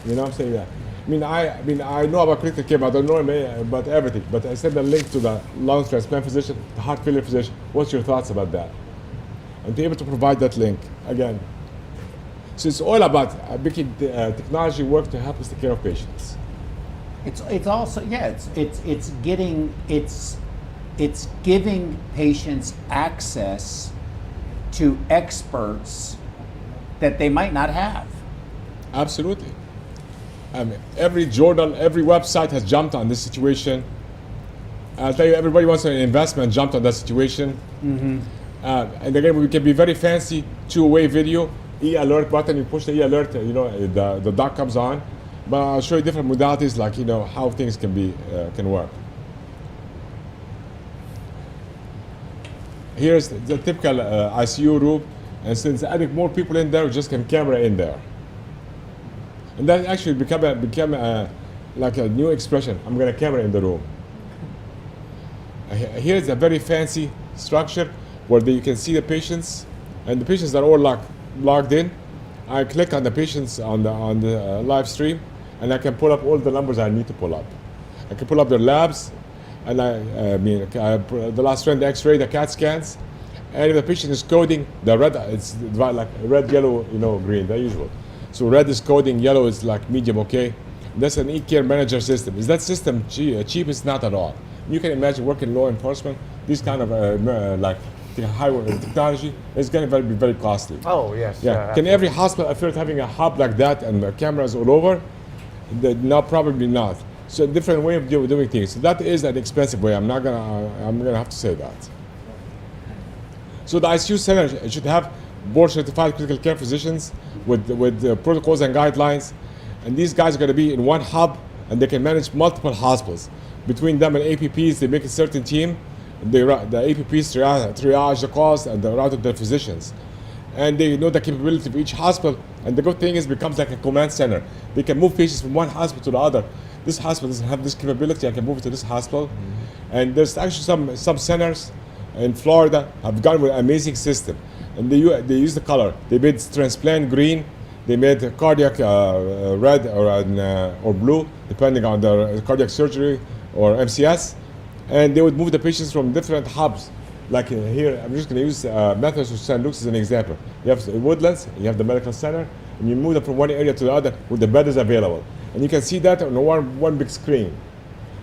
You know what I'm saying? Yeah. I know about critical care, but I don't know about everything. But I send a link to the lung transplant physician, the heart failure physician. What's your thoughts about that? And to be able to provide that link again. So it's all about making technology work to help us take care of patients. It's also it's giving patients access to experts that they might not have. Absolutely. I mean, every journal, every website has jumped on this situation. I'll tell you, everybody wants an investment, jumped on that situation. Mm-hmm. And again, we can be very fancy two-way video, e-alert button, you push the e-alert, you know, the doc comes on. But I'll show you different modalities, like, you know, how things can work. Here's the typical ICU room, and since adding more people in there, we just can camera in there. And that actually became like a new expression. I'm going to camera in the room. Here's a very fancy structure where you can see the patients, and the patients are all logged in. I click on the patients on the live stream, and I can pull up all the numbers I need to pull up. I can pull up their labs, and the last trend, the X-ray, the CAT scans, and if the patient is coding, the red, it's like red, yellow, you know, green, the usual. So red is coding, yellow is like medium, okay? That's an e-care manager system. Is that system cheap? It's not at all. You can imagine working in law enforcement, this kind of like high technology is going to be very costly. Oh, yes. Yeah. Can every hospital afford having a hub like that and cameras all over? No, probably not. So a different way of doing things. So that is an expensive way. I'm gonna have to say that. So the ICU center should have board certified critical care physicians with protocols and guidelines, and these guys are going to be in one hub, and they can manage multiple hospitals. Between them and APPs, they make a certain team. The APPs triage the calls and the route of the physicians, and they know the capability of each hospital. And the good thing is, it becomes like a command center. They can move patients from one hospital to the other. This hospital doesn't have this capability. I can move it to this hospital. And there's actually some centers in Florida have gone with an amazing system. And they use the color. They made transplant green. They made cardiac red or blue, depending on the cardiac surgery or MCS. And they would move the patients from different hubs. Like here, I'm just going to use Methodist of St. Luke's as an example. You have Woodlands, you have the medical center, and you move them from one area to the other where the bed is available. And you can see that on one big screen.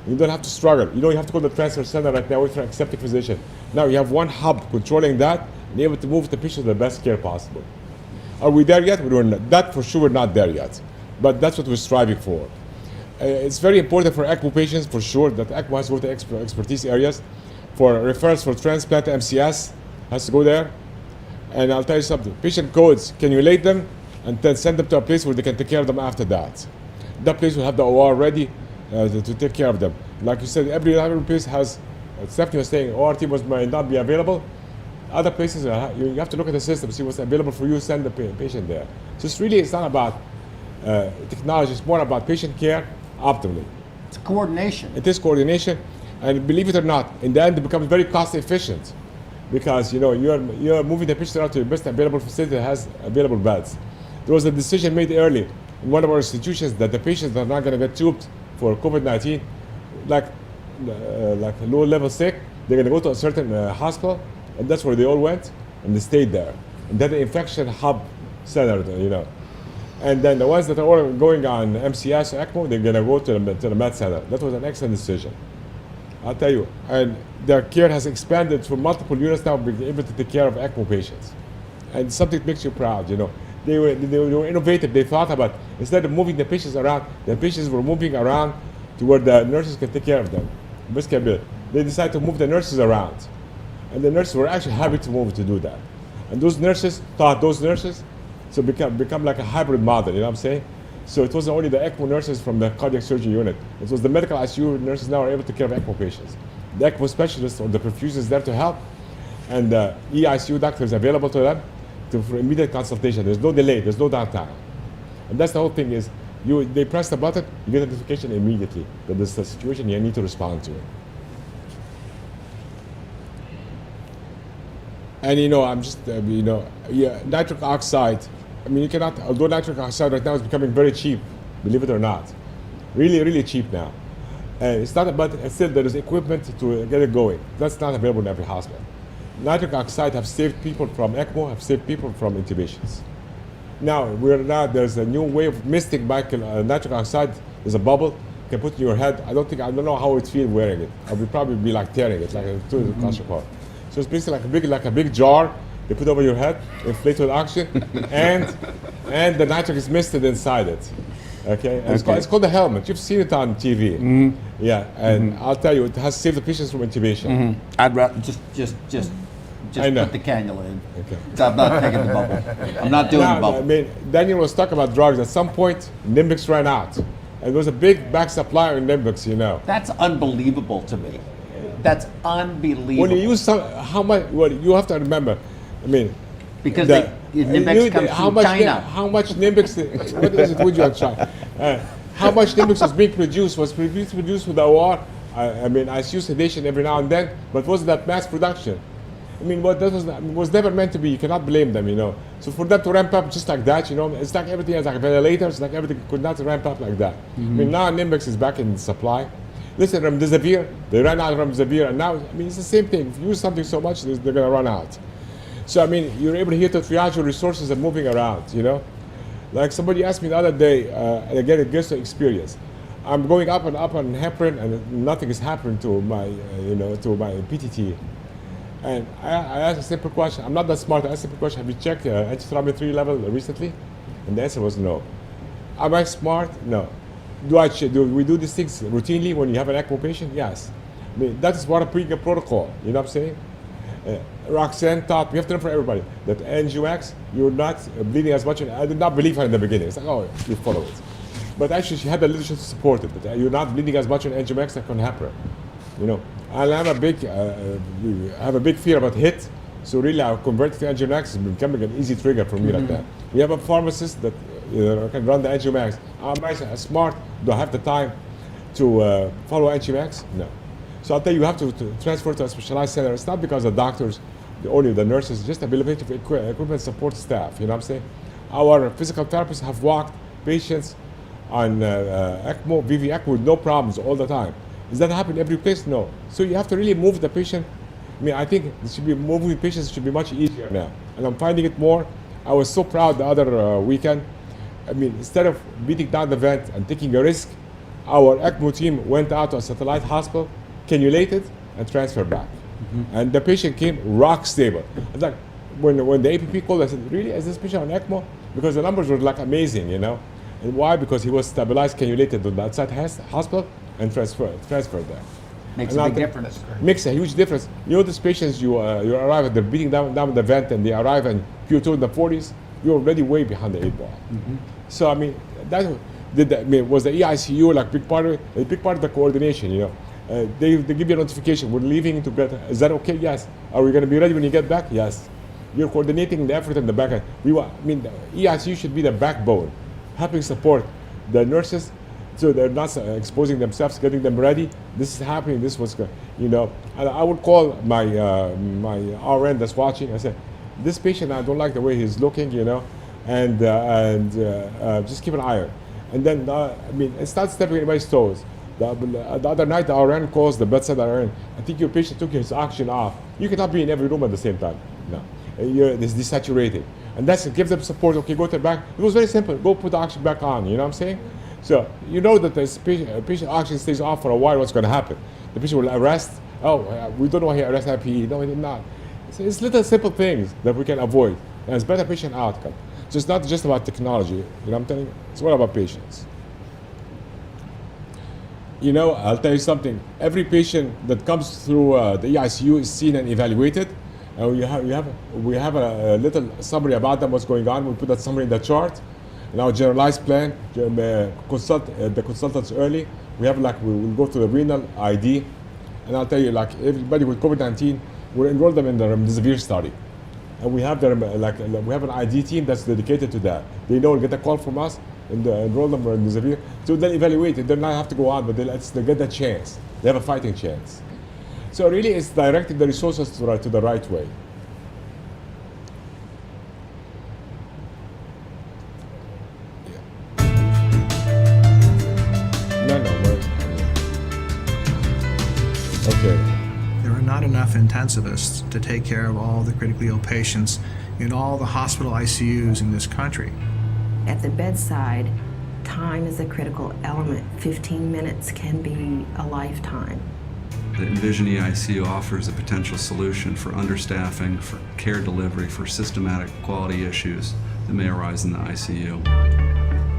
You don't have to struggle. You don't have to go to the transfer center right now with an accepting physician. Now you have one hub controlling that and able to move the patient to the best care possible. Are we there yet? We're not. That for sure we're not there yet. But that's what we're striving for. It's very important for ECMO patients, for sure, that ECMO has to go to expertise areas. For referrals for transplant, MCS has to go there. And I'll tell you something, patient codes, cannulate them and then send them to a place where they can take care of them after that. That place will have the OR ready to take care of them. Like you said, every place has, Stephanie was saying, OR team might not be available. Other places, you have to look at the system, see what's available for you, send the patient there. So it's not about technology, it's more about patient care optimally. It's coordination. It is coordination, and believe it or not, in the end it becomes very cost efficient because you're moving the patient around to the best available facility that has available beds. There was a decision made early in one of our institutions that the patients that are not going to get tubed for COVID-19, like low level sick, they're going to go to a certain hospital, and that's where they all went, and they stayed there. And then the infection hub center, And then the ones that are all going on MCS or ECMO, they're going to go to the med center. That was an excellent decision. I'll tell you. And their care has expanded to multiple units now, being able to take care of ECMO patients. And something that makes you proud, They were innovative. They thought about, instead of moving the patients around, the patients were moving around to where the nurses can take care of them. They decided to move the nurses around. And the nurses were actually happy to move to do that. And those nurses taught those nurses, so become like a hybrid model, you know what I'm saying? So it wasn't only the ECMO nurses from the cardiac surgery unit. It was the medical ICU nurses now are able to take care of ECMO patients. The ECMO specialists or the perfusionists there to help, and the EICU doctors available to them for immediate consultation. There's no delay, there's no downtime. And that's the whole thing is, they press the button, you get a notification immediately that there's a situation you need to respond to. And I'm just, nitric oxide, you cannot, although nitric oxide right now is becoming very cheap, believe it or not. Really, really cheap now. It's not, but still there is equipment to get it going. That's not available in every hospital. Nitric oxide have saved people from ECMO, have saved people from intubations. Now, there's a new way of misting nitric oxide. There's a bubble, you can put in your head. I don't know how it would feel wearing it. I would probably be like tearing it, like a cluster part. So it's basically like a big jar they put over your head, inflate with oxygen, and the nitric is misted inside it. Okay, and it's called the helmet. You've seen it on TV. Mm-hmm. Yeah, and I'll tell you, it has saved the patients from intubation. Mm-hmm. I'd rather just put the cannula in. Okay. I'm not taking the bubble. I'm not doing the bubble. Daniel was talking about drugs. At some point, Nimbix ran out, and there was a big back supply of Nimbix. That's unbelievable to me. That's unbelievable. When you use how much? Well, you have to remember. Because Nimbix comes from China. How much Nimbix? What is it? Would you try? How much Nimbix was being produced? Was produced with the OR? I use sedation every now and then, but wasn't that mass production? What that was never meant to be. You cannot blame them, So for them to ramp up just like that, it's like everything else, like ventilators, like everything could not ramp up like that. Mm-hmm. Now Nimbix is back in supply. Listen, remdesivir, they ran out of remdesivir, and now, it's the same thing. If you use something so much, they're going to run out. So, you're able here to triage your resources and moving around, Like somebody asked me the other day, and again, it gives the experience. I'm going up and up on heparin, and nothing is happening to my, to my PTT. And I asked a simple question. I'm not that smart. I asked a simple question. Have you checked antithrombin 3 level recently? And the answer was no. Am I smart? No. Do we do these things routinely when you have an ECMO patient? Yes. I mean, that is part of pre protocol. You know what I'm saying? Roxanne taught, we have to know for everybody, that NGMX, you're not bleeding as much. And I did not believe her in the beginning. It's like, oh, you follow it. But actually, she had the literature to support it. That you're not bleeding as much on NGMX that can happen. You know, and I'm a big, I have a big fear about HIT. So really, our converting to NGMX is becoming an easy trigger for me like that. We have a pharmacist that can run the NGMX. Am I smart? Do I have the time to follow NGMX? No. So I'll tell you, you have to transfer to a specialized center. It's not because the doctors, only the nurses, just availability of equipment support staff. You know what I'm saying? Our physical therapists have walked patients on ECMO, VV ECMO with no problems all the time. Does that happen every place? No. So you have to really move the patient. I mean, I think it should be moving patients should be much easier now, and I'm finding it more. I was so proud the other weekend. I mean, instead of beating down the vent and taking a risk, our ECMO team went out to a satellite hospital, cannulated, and transferred back. And the patient came rock stable. It's like when the APP called, I said, "Really, is this patient on ECMO?" Because the numbers were like amazing, you know. And why? Because he was stabilized, cannulated to the outside hospital and transferred there. Makes a big difference. Makes a huge difference. You know, these patients, you arrive at, they're beating down the vent, and they arrive in Q2 in the 40s, you're already way behind the 8 ball. So, I mean, was the EICU like big part of it? A big part of the coordination, you know. They give you a notification, we're leaving to get, is that okay? Yes. Are we going to be ready when you get back? Yes. You're coordinating the effort in the back end. I mean, the EICU should be the backbone, helping support the nurses so they're not exposing themselves, getting them ready. This is happening, this was good, you know. And I would call my RN that's watching, I said, this patient, I don't like the way he's looking, you know, and just keep an eye on it. And then, I mean, it's not stepping anybody's toes. The other night, the RN calls the bedside RN. I think your patient took his oxygen off. You cannot be in every room at the same time. No, it's desaturated. And that's it, give them support. Okay, go to the back. It was very simple. Go put the oxygen back on. You know what I'm saying? So you know that the patient oxygen stays off for a while. What's going to happen? The patient will arrest. Oh, we don't know why he arrested IPE. No, he did not. So it's little simple things that we can avoid, and it's better patient outcome. So it's not just about technology. You know what I'm telling you? It's all about patients. You know, I'll tell you something. Every patient that comes through the EICU is seen and evaluated. We have a little summary about them, what's going on. We put that summary in the chart. In our generalized plan, consult the consultants early. We have we'll go to the renal ID, and I'll tell you, like everybody with COVID-19, we'll enroll them in the remdesivir study. And we have we have an ID team that's dedicated to that. They know, get a call from us, and enroll them in remdesivir. So they'll evaluate it. They'll not have to go on, but they get a chance. They have a fighting chance. So really, it's directing the resources to the right way. Okay. There are not enough intensivists to take care of all the critically ill patients in all the hospital ICUs in this country. At the bedside, time is a critical element. 15 minutes can be a lifetime. The Envision EICU offers a potential solution for understaffing, for care delivery, for systematic quality issues that may arise in the ICU.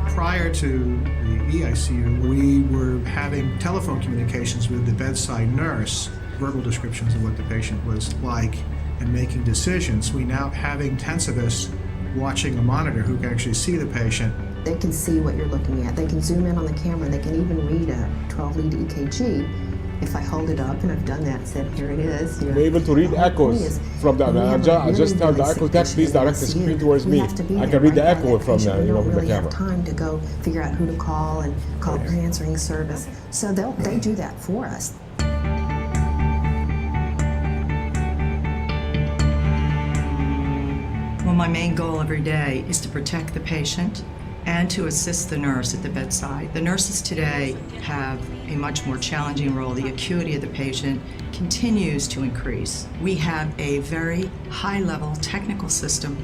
Prior to the EICU, we were having telephone communications with the bedside nurse, verbal descriptions of what the patient was like, and making decisions. We now have intensivists watching a monitor who can actually see the patient. They can see what you're looking at. They can zoom in on the camera. They can even read a 12-lead EKG. If I hold it up, and I've done that, said, here it is. We're able to read echoes from the. I just tell the echo tech, please direct the screen towards me. I can read the echo from the, from the camera. We don't have time to go figure out who to call and call their answering service. So they do that for us. Well, my main goal every day is to protect the patient and to assist the nurse at the bedside. The nurses today have a much more challenging role. The acuity of the patient continues to increase. We have a very high-level technical system,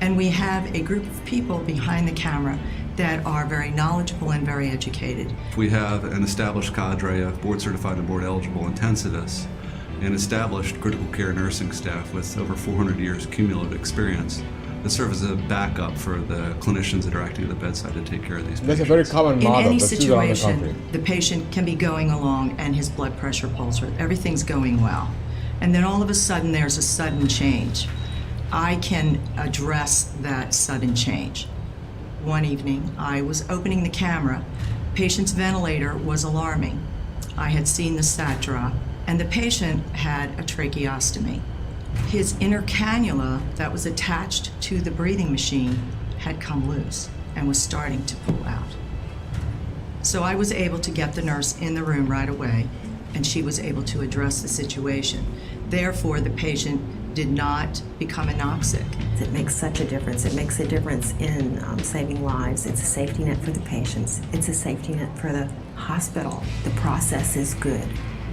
and we have a group of people behind the camera that are very knowledgeable and very educated. We have an established cadre of board-certified and board-eligible intensivists, and established critical care nursing staff with over 400 years cumulative experience. that serve as a backup for the clinicians that are acting at the bedside to take care of these patients. That's a very common In model. any that's used around the country. situation, the patient can be going along and his blood pressure, pulse rate, everything's going well. And then all of a sudden there's a sudden change. I can address that sudden change. One evening, I was opening the camera. Patient's ventilator was alarming. I had seen the sat drop, and the patient had a tracheostomy. His inner cannula that was attached to the breathing machine had come loose and was starting to pull out. So I was able to get the nurse in the room right away, and she was able to address the situation. Therefore, the patient did not become anoxic. It makes such a difference. It makes a difference in saving lives. It's a safety net for the patients. It's a safety net for the hospital. The process is good.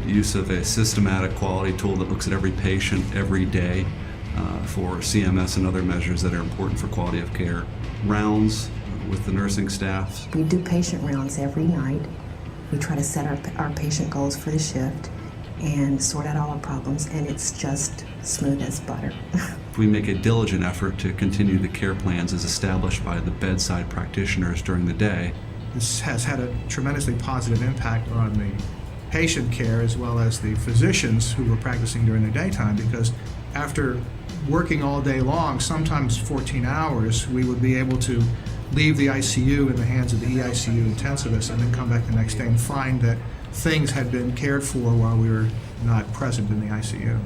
The use of a systematic quality tool that looks at every patient every day for CMS and other measures that are important for quality of care. Rounds with the nursing staff. We do patient rounds every night. We try to set our patient goals for the shift and sort out all our problems, and it's just smooth as butter. We make a diligent effort to continue the care plans as established by the bedside practitioners during the day. This has had a tremendously positive impact on the patient care as well as the physicians who were practicing during the daytime, because after working all day long, sometimes 14 hours, we would be able to leave the ICU in the hands of the EICU intensivist and then come back the next day and find that things had been cared for while we were not present in the ICU.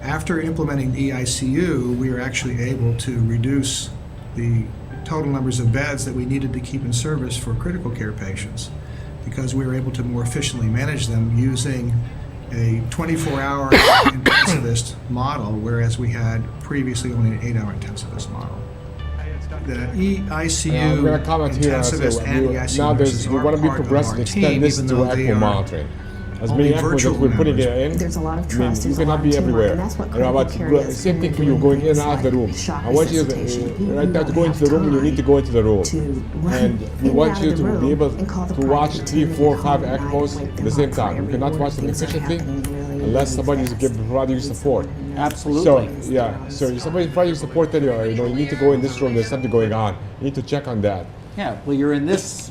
After implementing the EICU, we were actually able to reduce the total numbers of beds that we needed to keep in service for critical care patients, because we were able to more efficiently manage them using a 24-hour intensivist model, whereas we had previously only an 8-hour intensivist model. The EICU I'm going to comment here and say, intensivist and EICU now nurses we are want to be part of progressive, our extend team, this to even though they ECMO are monitoring. As only many ECMOs that virtual we're putting members. in, There's a lot of trust, you there's a cannot lot be of teamwork, everywhere. and that's what And critical about care is. same thing for you Doing going in and things out of the like room. shock I want you to, resuscitation. right now to go You into the room, you need to go into the room. And we in want and you out of the to be room able and call the to watch private 3, 4, 5 attendant at ECMOs night, at the same time. You cannot watch them things are efficiently happening unless somebody is providing you support. Absolutely. So, yeah, so if somebody's providing support, then you need to go in this room, there's something going on. You need to check on that. Yeah, well, you're in this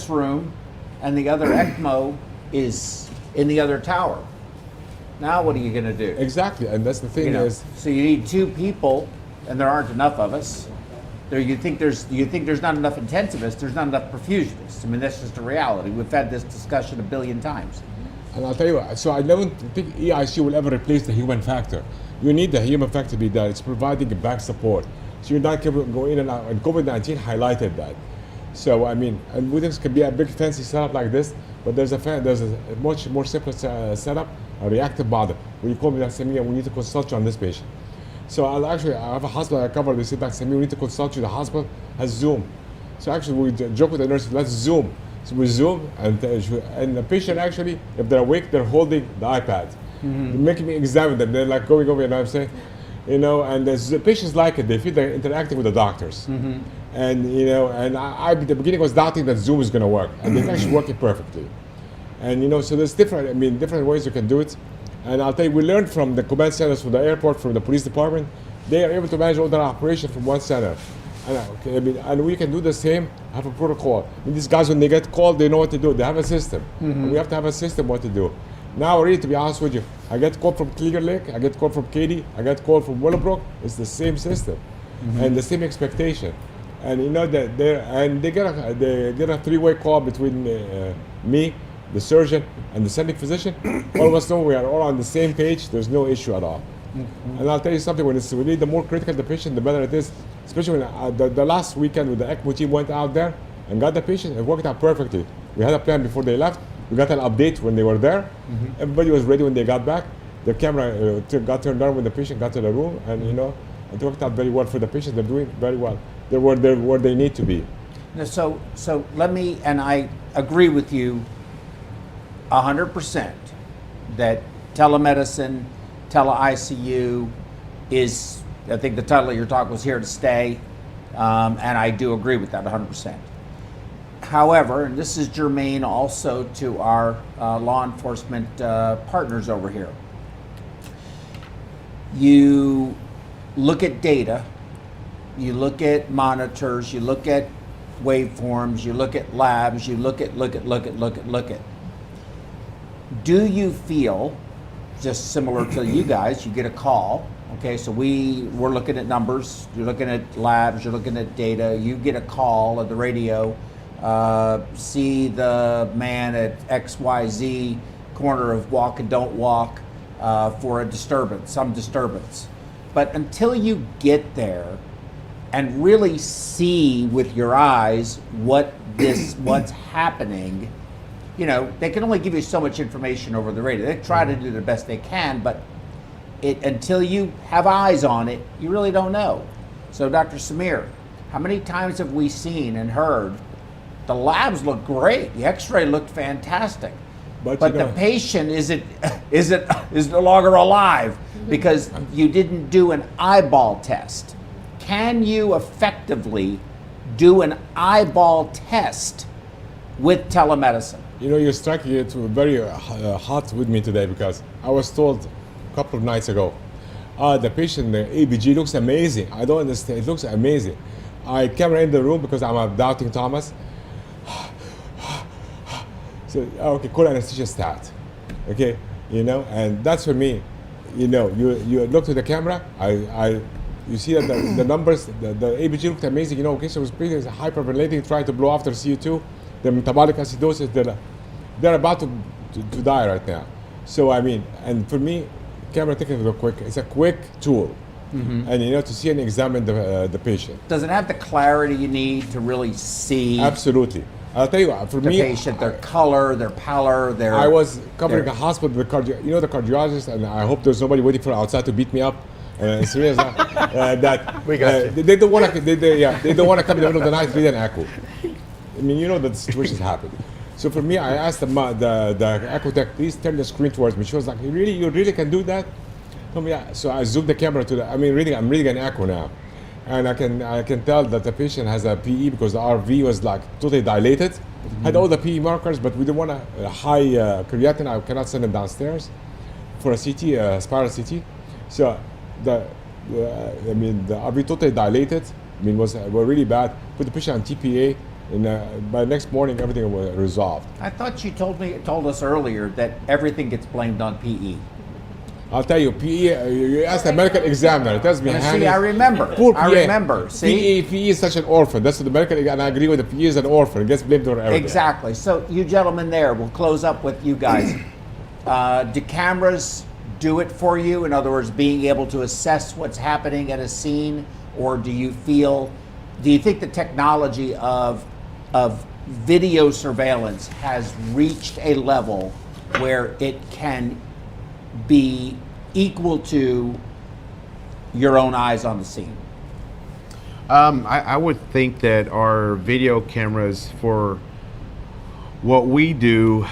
room, and the other ECMO is in the other tower. Now what are you going to do? Exactly, and that's the thing is. So you need 2 people, and there aren't enough of us. You think there's not enough intensivists, there's not enough perfusionists. I mean, that's just a reality. We've had this discussion a billion times. And I'll tell you what, so I don't think EIC will ever replace the human factor. You need the human factor to be there. It's providing a back support. So you're not able to go in and out, and COVID-19 highlighted that. So I mean, and this can be a big fancy setup like this, but there's a much more simple setup, a reactive model, where you call me, Dr. Samir, we need to consult you on this patient. So I have a hospital I cover, they say, Dr. Samir, we need to consult you, the hospital has Zoom. So actually we joke with the nurses, let's Zoom. So we Zoom, and the patient actually, if they're awake, they're holding the iPad. They're making me examine them, they're like going over, you know what I'm saying? And the patients like it, they feel they're interacting with the doctors. And and I at the beginning was doubting that Zoom is going to work, and it's actually working perfectly. And so there's different ways you can do it. And I'll tell you, we learned from the command centers from the airport, from the police department. They are able to manage all their operation from one center. And we can do the same, have a protocol. These guys, when they get called, they know what to do. They have a system. And we have to have a system what to do. Now, really, to be honest with you, I get called from Clear Lake, I get called from Katy, I get called from Willowbrook. It's the same system and the same expectation. And that they get a 3-way call between me, the surgeon, and the sending physician. All of us know we are all on the same page. There's no issue at all. And I'll tell you something, when it's really the more critical the patient, the better it is. Especially when the last weekend when the ECMO team went out there and got the patient, it worked out perfectly. We had a plan before they left. We got an update when they were there. Everybody was ready when they got back. The camera got turned on when the patient got to the room, and it worked out very well for the patient. They're doing very well. They're where they need to be. So let me, and I agree with you 100% that telemedicine, tele-ICU is, I think the title of your talk was here to stay, and I do agree with that 100%. However, and this is germane also to our law enforcement partners over here, you look at data you look at monitors, you look at waveforms, you look at labs, you look at. Do you feel, just similar to you guys, you get a call, okay, so we're looking at numbers, you're looking at labs, you're looking at data, you get a call at the radio, see the man at XYZ corner of walk and don't walk for a disturbance, some disturbance. But until you get there and really see with your eyes what's happening, you know, they can only give you so much information over the radio. They try to do the best they can, but until you have eyes on it, you really don't know. So Dr. Samir, how many times have we seen and heard the labs look great, the x-ray looked fantastic, but the patient is no longer alive because you didn't do an eyeball test. Can you effectively do an eyeball test with telemedicine? You know, you're striking it very hot with me today because I was told a couple of nights ago, the patient, the ABG looks amazing. I don't understand, it looks amazing. I came in the room because I'm a doubting Thomas. So, okay, call anesthesia start, okay? You know, and that's for me, you know, you look to the camera, you see that the numbers, the ABG looked amazing, you know, okay, so breathing is hyperventilating, trying to blow after CO2, the metabolic acidosis, they're about to die right now. So, I mean, and for me, camera taking a quick, it's a quick tool. And you know, to see and examine the patient. Does it have the clarity you need to really see? Absolutely. I'll tell you what, for me, the patient, their color, their pallor, their... I was covering a hospital with the you know, the cardiologist, and I hope there's nobody waiting for outside to beat me up. Serious, that we got you. They don't want to. They don't want to come in the middle of the night read an echo. I mean, you know that the situations happen. So for me, I asked the echo tech, please turn the screen towards me. She was like, you really can do that? Yeah. So I zoomed the camera to I'm reading an echo now. And I can tell that the patient has a PE because the RV was like totally dilated. Had all the PE markers, but we didn't want a high creatinine. I cannot send them downstairs for a CT, spiral CT. So the RV totally dilated. I mean, were really bad. Put the patient on TPA, and by next morning everything was resolved. I thought you told us earlier that everything gets blamed on PE. I'll tell you, PE, you ask the medical examiner, it tells me, see, I remember. Poor PE. I remember. See? PE is such an orphan. That's what the medical, and I agree with the PE is an orphan. It gets blamed for everything. Exactly. So you gentlemen there, we'll close up with you guys. Do cameras do it for you? In other words, being able to assess what's happening at a scene? Or do you think the technology of video surveillance has reached a level where it can be equal to your own eyes on the scene? I would think that our video cameras for what we do,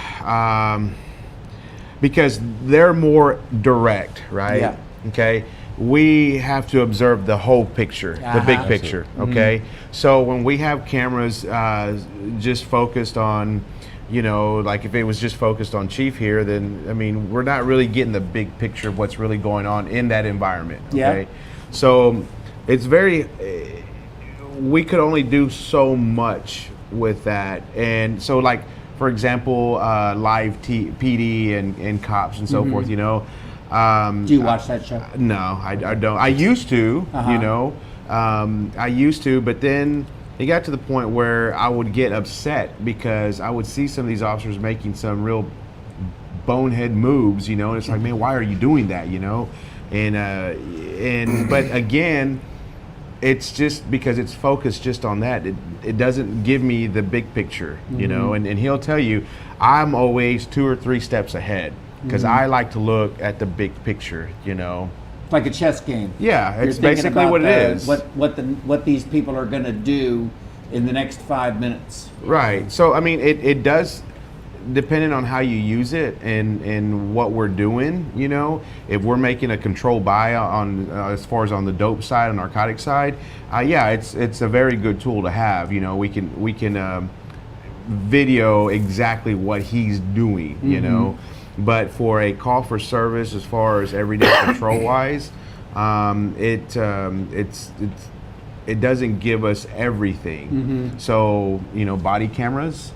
because they're more direct, right? Yeah. Okay. We have to observe the whole picture, the big picture, okay? So when we have cameras just focused on, you know, like if it was just focused on Chief here, then, I mean, we're not really getting the big picture of what's really going on in that environment, okay? Yeah. So it's we could only do so much with that. And so, like, for example, live PD and cops and so forth, you know. Do you watch that show? No, I don't. I used to, you know. I used to, but then it got to the point where I would get upset because I would see some of these officers making some real bonehead moves, you know, and it's like, man, why are you doing that, you know? And but again, it's just because it's focused just on that. It doesn't give me the big picture, you know, and he'll tell you, I'm always 2 or 3 steps ahead because I like to look at the big picture, you know. Like a chess game. Yeah, it's basically what it is. What these people are going to do in the next 5 minutes. Right. So I mean, it does, depending on how you use it and what we're doing. You know, if we're making a controlled buy on as far as on the dope side, on narcotic side, yeah, it's a very good tool to have. You know, we can video exactly what he's doing. You know. But for a call for service, as it it doesn't give us everything. So, you know, body cameras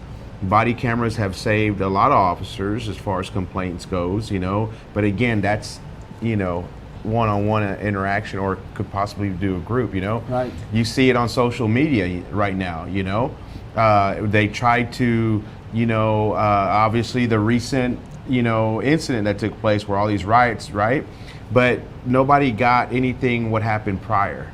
have saved a lot of officers as far as complaints goes, you know, but again, that's, you know, one-on-one interaction, or could possibly do a group, you know. Right. You see it on social media right now, you know. They tried to, you know, obviously the recent, you know, incident that took place where all these riots, right? But nobody got anything what happened prior,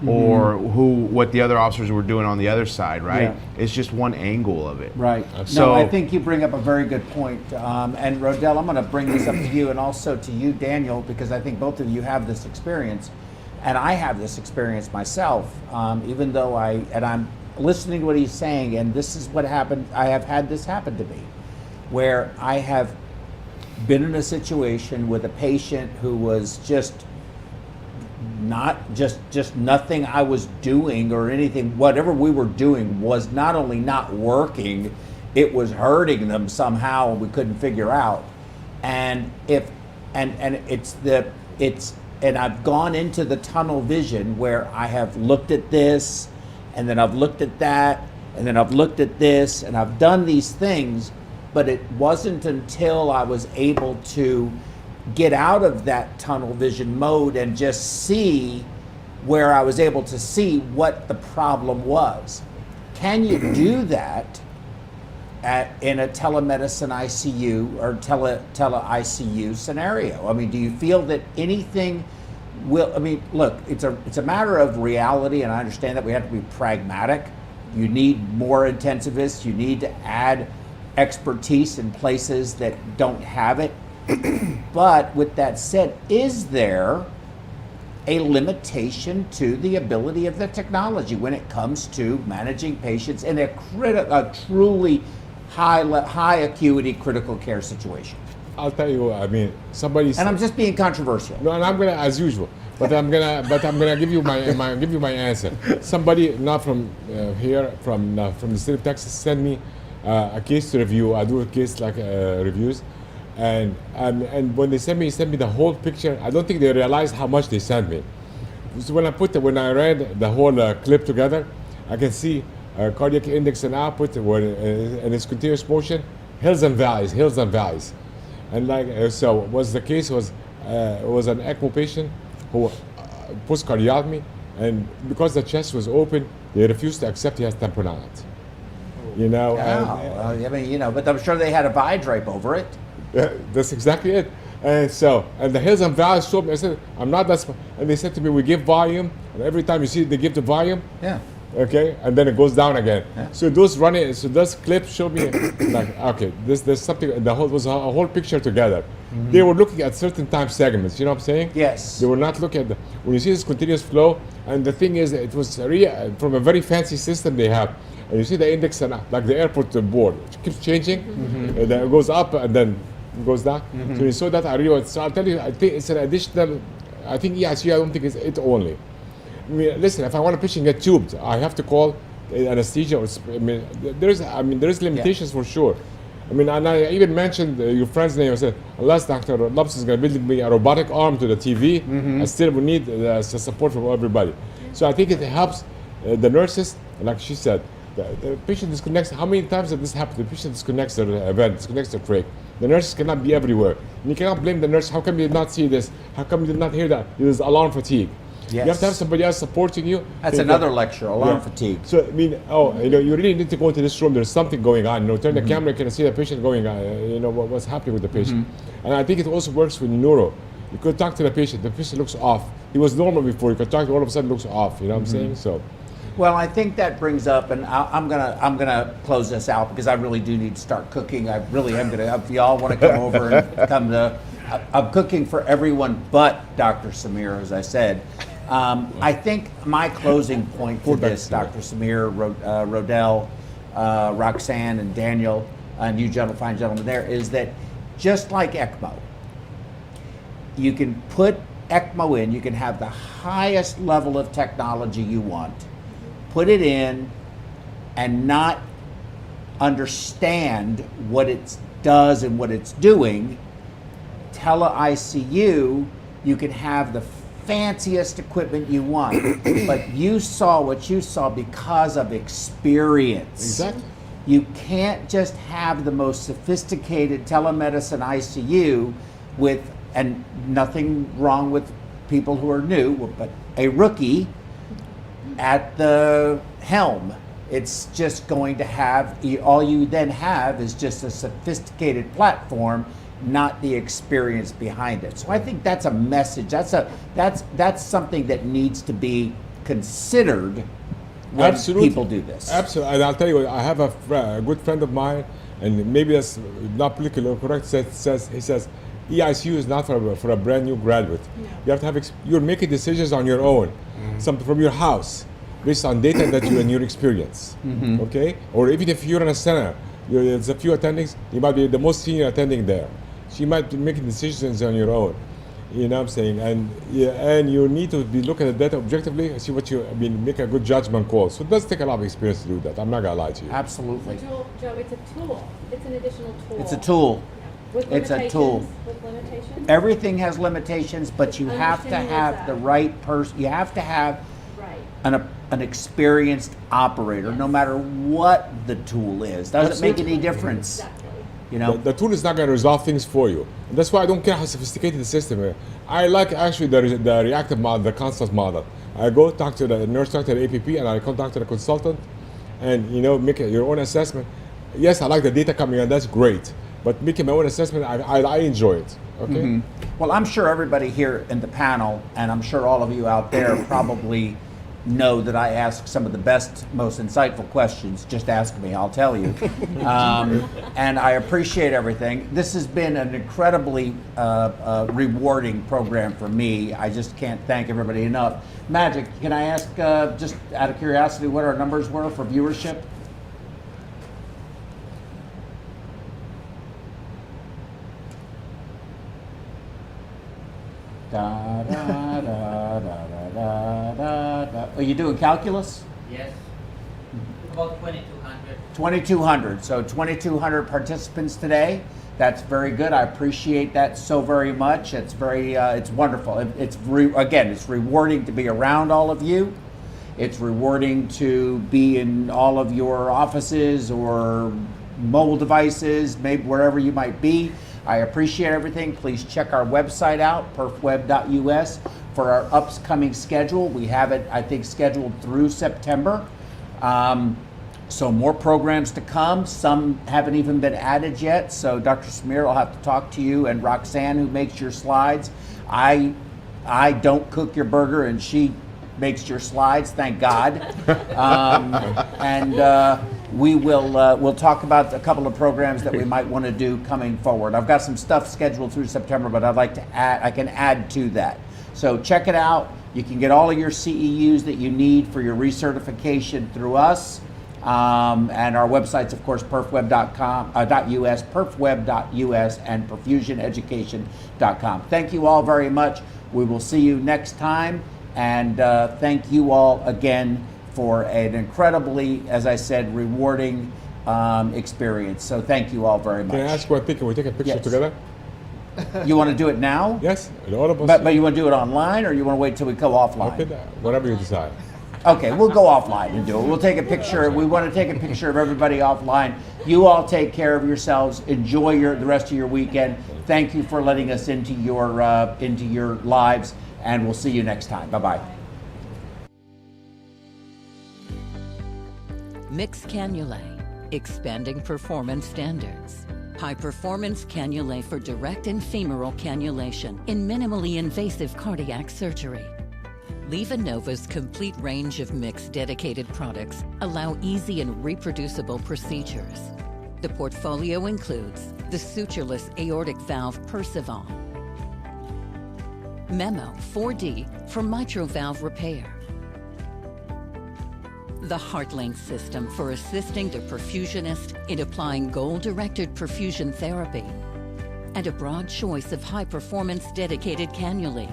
or what the other officers were doing on the other side, right? Yeah. It's just one angle of it. Right. So No, I think you bring up a very good point. And Rodell, I'm going to bring this up to you and also to you, Daniel, because I think both of you have this experience, and I have this experience myself. Even though I'm listening to what he's saying, and this is what happened. I have had this happen to me, where I have been in a situation with a patient who was just nothing I was doing or anything, whatever we were doing was not only not working, it was hurting them somehow, and we couldn't figure out. And I've gone into the tunnel vision where I have looked at this, and then I've looked at that, and then I've looked at this, and I've done these things, but it wasn't until I was able to get out of that tunnel vision mode and just see, where I was able to see what the problem was. Can you do that in a telemedicine ICU or tele ICU scenario? I mean, do you feel that anything will, I mean, look, it's a matter of reality, and I understand that we have to be pragmatic. You need more intensivists, you need to add expertise in places that don't have it. But with that said, is there a limitation to the ability of the technology when it comes to managing patients in a truly high acuity critical care situation? I'll tell you, I mean, somebody said, and I'm just being controversial. No, and I'm gonna, as usual, but I'm gonna give you my answer. Somebody not from here, from the state of Texas, sent me a case to review. I do a case like reviews, and when they sent me the whole picture. I don't think they realized how much they sent me. So when I read the whole clip together, I can see cardiac index and output and its continuous motion, hills and valleys. And like so, was the case was an ECMO patient who post cardiotomy, and because the chest was open, they refused to accept he has tamponade. You know, I mean, you know, but I'm sure they had a vide drape over it. That's exactly it. And so, and the hills and valleys showed me. I said, I'm not that. And they said to me, we give volume, and every time you see they give the volume. Yeah. Okay, and then it goes down again. Yeah. So those clips showed me like, okay, there's something. The whole was a whole picture together. Mm-hmm. They were looking at certain time segments. You know what I'm saying? Yes. They were not looking at when you see this continuous flow. And the thing is, it was from a very fancy system they have. And you see the index and like the airport board, it keeps changing. Mm-hmm. And then it goes up and then it goes down. Mm-hmm. So you saw that. So I'll tell you, I think it's an additional. I think EICU. I don't think it's it only. I mean, listen, if I want a patient get tubed, I have to call anesthesia. There's limitations for sure. I mean, and I even mentioned your friend's name. I said, unless Dr. Lubs is going to build me a robotic arm to the TV, mm-hmm. I still would need support from everybody. So I think it helps the nurses, like she said, the patient disconnects. How many times did this happen? The patient disconnects their event, disconnects their trach. The nurses cannot be everywhere. And you cannot blame the nurse. How come you did not see this? How come you did not hear that? There's alarm fatigue. Yes. You have to have somebody else supporting you. That's another lecture, alarm fatigue. So I mean, you really need to go into this room. There's something going on. Turn the camera, you can see the patient going on. What's happening with the patient. Mm-hmm. And I think it also works with neuro. You could talk to the patient. The patient looks off. He was normal before. You could talk to all of a sudden looks off. You know what I'm saying? So. Well, I think that brings up, and I'm gonna close this out because I really do need to start cooking. I really am gonna. If y'all want to come over and come to, I'm cooking for everyone but Dr. Samir, as I said. I think my closing point to this, Dr. Samir, Rodell, Roxanne, and Daniel, and you fine gentlemen there, is that just like ECMO, you can put ECMO in, you can have the highest level of technology you want, put it in, and not understand what it does and what it's doing. Tele-ICU, you can have the fanciest equipment you want, but you saw what you saw because of experience. Exactly. You can't just have the most sophisticated telemedicine ICU with, and nothing wrong with people who are new, but a rookie at the helm. It's just going to have, all you then have is just a sophisticated platform, not the experience behind it. So I think that's a message. That's something that needs to be considered when people do this. Absolutely, and I'll tell you, I have a good friend of mine, and maybe that's not politically correct. He says, EICU is not for a brand new graduate. No. You have to have you're making decisions on your own, from your house, based on data that you and your experience. Okay, or even if you're in a center, there's a few attendings, you might be the most senior attending there. So you might be making decisions on your own. You know what I'm saying? And you need to be looking at the data objectively, see what make a good judgment call. So it does take a lot of experience to do that. I'm not gonna lie to you. Absolutely. It's a tool, Joe, it's a tool. It's an additional tool. It's a tool. With it's a tool. With limitations? Everything has limitations, but you have to have the right person. You have to have an experienced operator, no matter what the tool is. Doesn't make any difference. Exactly. You know? The tool is not going to resolve things for you. And that's why I don't care how sophisticated the system is. I like actually the reactive model, the consult model. I go talk to the nurse, talk to the APP, and I contact the consultant, and make your own assessment. Yes, I like the data coming in, that's great. But making my own assessment, I enjoy it. Okay. Well, I'm sure everybody here in the panel, and I'm sure all of you out there probably know that I ask some of the best, most insightful questions. Just ask me, I'll tell you. And I appreciate everything. This has been an incredibly rewarding program for me. I just can't thank everybody enough. Magic, can I ask, just out of curiosity, what our numbers were for viewership? Da, da, da, da, da, da, da. Are you doing calculus? Yes. About 2,200. 2,200. So 2,200 participants today. That's very good. I appreciate that so very much. It's very, it's wonderful. Again, it's rewarding to be around all of you. It's rewarding to be in all of your offices or mobile devices, maybe wherever you might be. I appreciate everything. Please check our website out, perfweb.us, for our upcoming schedule. We have it, I think, scheduled through September. So more programs to come. Some haven't even been added yet. So Dr. Samir, I'll have to talk to you, and Roxanne, who makes your slides. I don't cook your burger, and she makes your slides, thank God. We'll talk about a couple of programs that we might want to do coming forward. I've got some stuff scheduled through September, but I'd like to add, I can add to that. So check it out. You can get all of your CEUs that you need for your recertification through us. And our websites, of course, perfweb.us, perfweb.us, and perfusioneducation.com. Thank you all very much. We will see you next time. And thank you all again for an incredibly, as I said, rewarding experience. So thank you all very much. Can I ask one thing? Can we take a picture together? You want to do it now? Yes. All of us. But you want to do it online, or you want to wait till we go offline? Okay, whatever you decide. Okay, we'll go offline and do it. We'll take a picture. We want to take a picture of everybody offline. You all take care of yourselves. Enjoy the rest of your weekend. Thank you for letting us into your lives, and we'll see you next time. Bye-bye. Mixed cannulae, expanding performance standards. High performance cannulae for direct and femoral cannulation in minimally invasive cardiac surgery. LivaNova's complete range of mixed dedicated products allow easy and reproducible procedures. The portfolio includes the sutureless aortic valve Percival, Memo 4D for mitral valve repair, the HeartLink system for assisting the perfusionist in applying goal-directed perfusion therapy, and a broad choice of high-performance dedicated cannulae.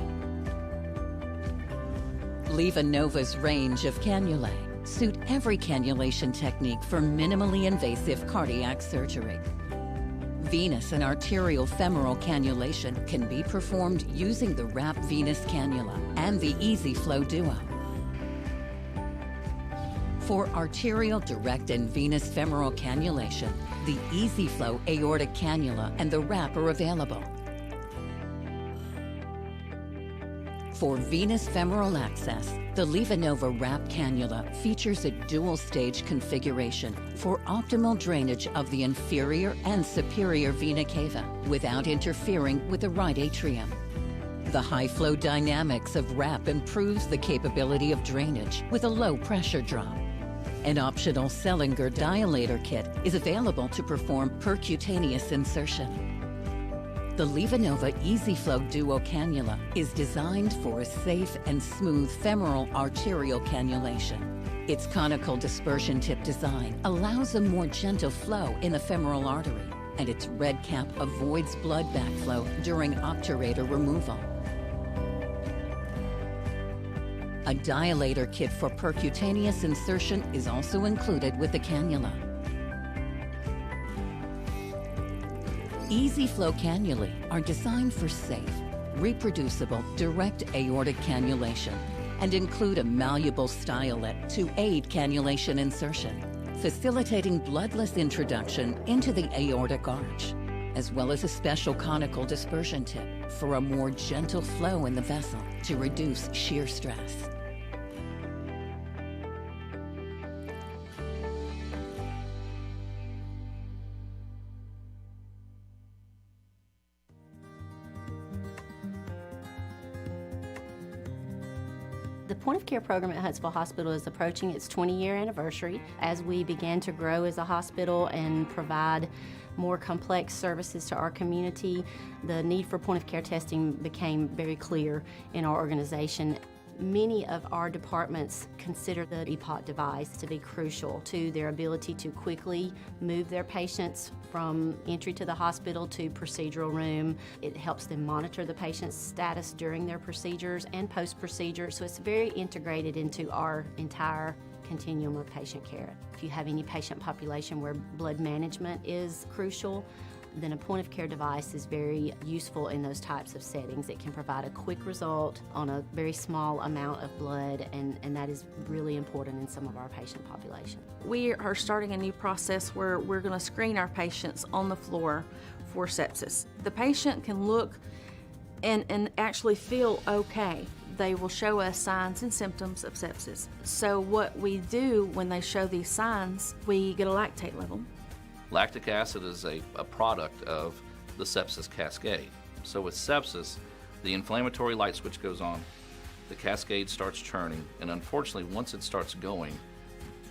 LivaNova's range of cannulae suit every cannulation technique for minimally invasive cardiac surgery. Venous and arterial femoral cannulation can be performed using the WRAP venous cannula and the EZ-Flow Duo. For arterial direct and venous femoral cannulation, the EZ-Flow aortic cannula and the WRAP are available. For venous femoral access, the LivaNova WRAP cannula features a dual-stage configuration for optimal drainage of the inferior and superior vena cava without interfering with the right atrium. The high-flow dynamics of WRAP improves the capability of drainage with a low pressure drop. An optional Sellinger dilator kit is available to perform percutaneous insertion. The LivaNova EZ-Flow Duo cannula is designed for a safe and smooth femoral arterial cannulation. Its conical dispersion tip design allows a more gentle flow in the femoral artery, and its red cap avoids blood backflow during obturator removal. A dilator kit for percutaneous insertion is also included with the cannula. EZ-Flow cannulae are designed for safe, reproducible, direct aortic cannulation and include a malleable stylet to aid cannulation insertion, facilitating bloodless introduction into the aortic arch, as well as a special conical dispersion tip for a more gentle flow in the vessel to reduce shear stress. The point-of-care program at Huntsville Hospital is approaching its 20-year anniversary. As we began to grow as a hospital and provide more complex services to our community, the need for point-of-care testing became very clear in our organization. Many of our departments consider the EPOC device to be crucial to their ability to quickly move their patients from entry to the hospital to procedural room. It helps them monitor the patient's status during their procedures and post-procedure, so it's very integrated into our entire continuum of patient care. If you have any patient population where blood management is crucial, then a point-of-care device is very useful in those types of settings. It can provide a quick result on a very small amount of blood, and that is really important in some of our patient population. We are starting a new process where we're going to screen our patients on the floor for sepsis. The patient can look and actually feel okay. They will show us signs and symptoms of sepsis. So what we do when they show these signs, we get a lactate level. Lactic acid is a product of the sepsis cascade. So with sepsis, the inflammatory light switch goes on, the cascade starts churning, and unfortunately, once it starts going,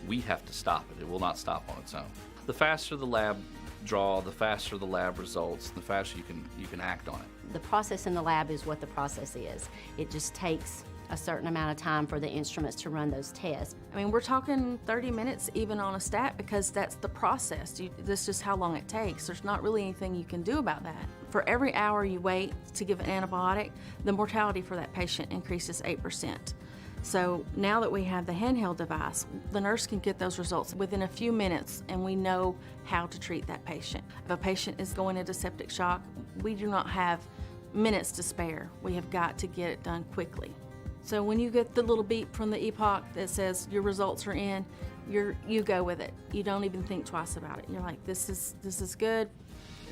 we have to stop it. It will not stop on its own. The faster the lab draw, the faster the lab results, the faster you can act on it. The process in the lab is what the process is. It just takes a certain amount of time for the instruments to run those tests. I mean, we're talking 30 minutes even on a stat because that's the process. That's just how long it takes. There's not really anything you can do about that. For every hour you wait to give an antibiotic, the mortality for that patient increases 8%. So now that we have the handheld device, the nurse can get those results within a few minutes, and we know how to treat that patient. If a patient is going into septic shock, we do not have minutes to spare. We have got to get it done quickly. So when you get the little beep from the EPOC that says your results are in, you go with it. You don't even think twice about it. You're like, this is good.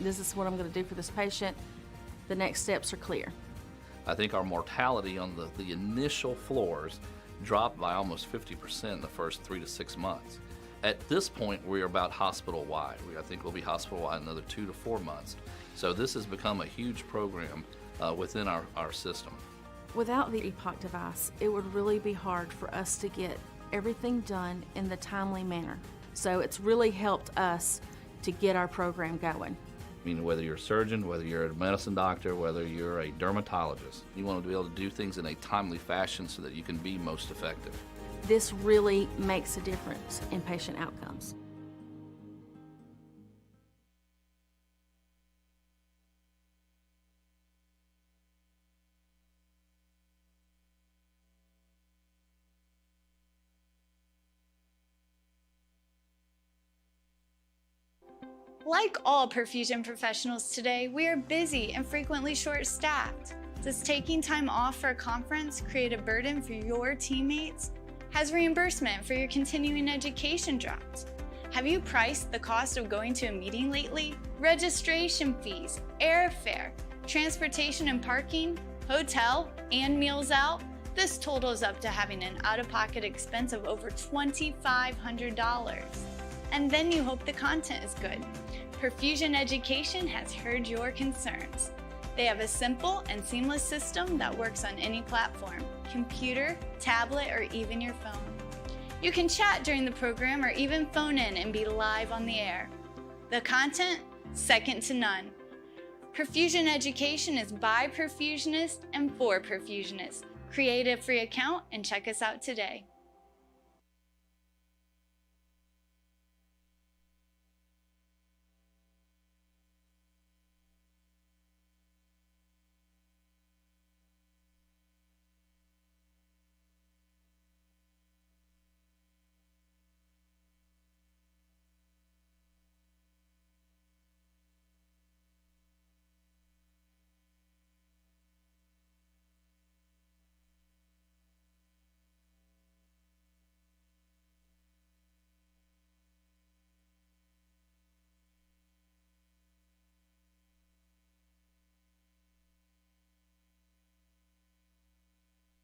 This is what I'm going to do for this patient. The next steps are clear. I think our mortality on the initial floors dropped by almost 50% in the first 3 to 6 months. At this point, we're about hospital-wide. I think we'll be hospital-wide another 2 to 4 months. So this has become a huge program within our system. Without the EPOC device, it would really be hard for us to get everything done in the timely manner. So it's really helped us to get our program going. I mean, whether you're a surgeon, whether you're a medicine doctor, whether you're a dermatologist, you want to be able to do things in a timely fashion so that you can be most effective. This really makes a difference in patient outcomes. Like all perfusion professionals today, we are busy and frequently short-staffed. Does taking time off for a conference create a burden for your teammates? Has reimbursement for your continuing education dropped? Have you priced the cost of going to a meeting lately? Registration fees, airfare, transportation and parking, hotel, and meals out? This totals up to having an out-of-pocket expense of over $2,500. And then you hope the content is good. Perfusion Education has heard your concerns. They have a simple and seamless system that works on any platform, computer, tablet, or even your phone. You can chat during the program or even phone in and be live on the air. The content, second to none. Perfusion Education is by perfusionists and for perfusionists. Create a free account and check us out today.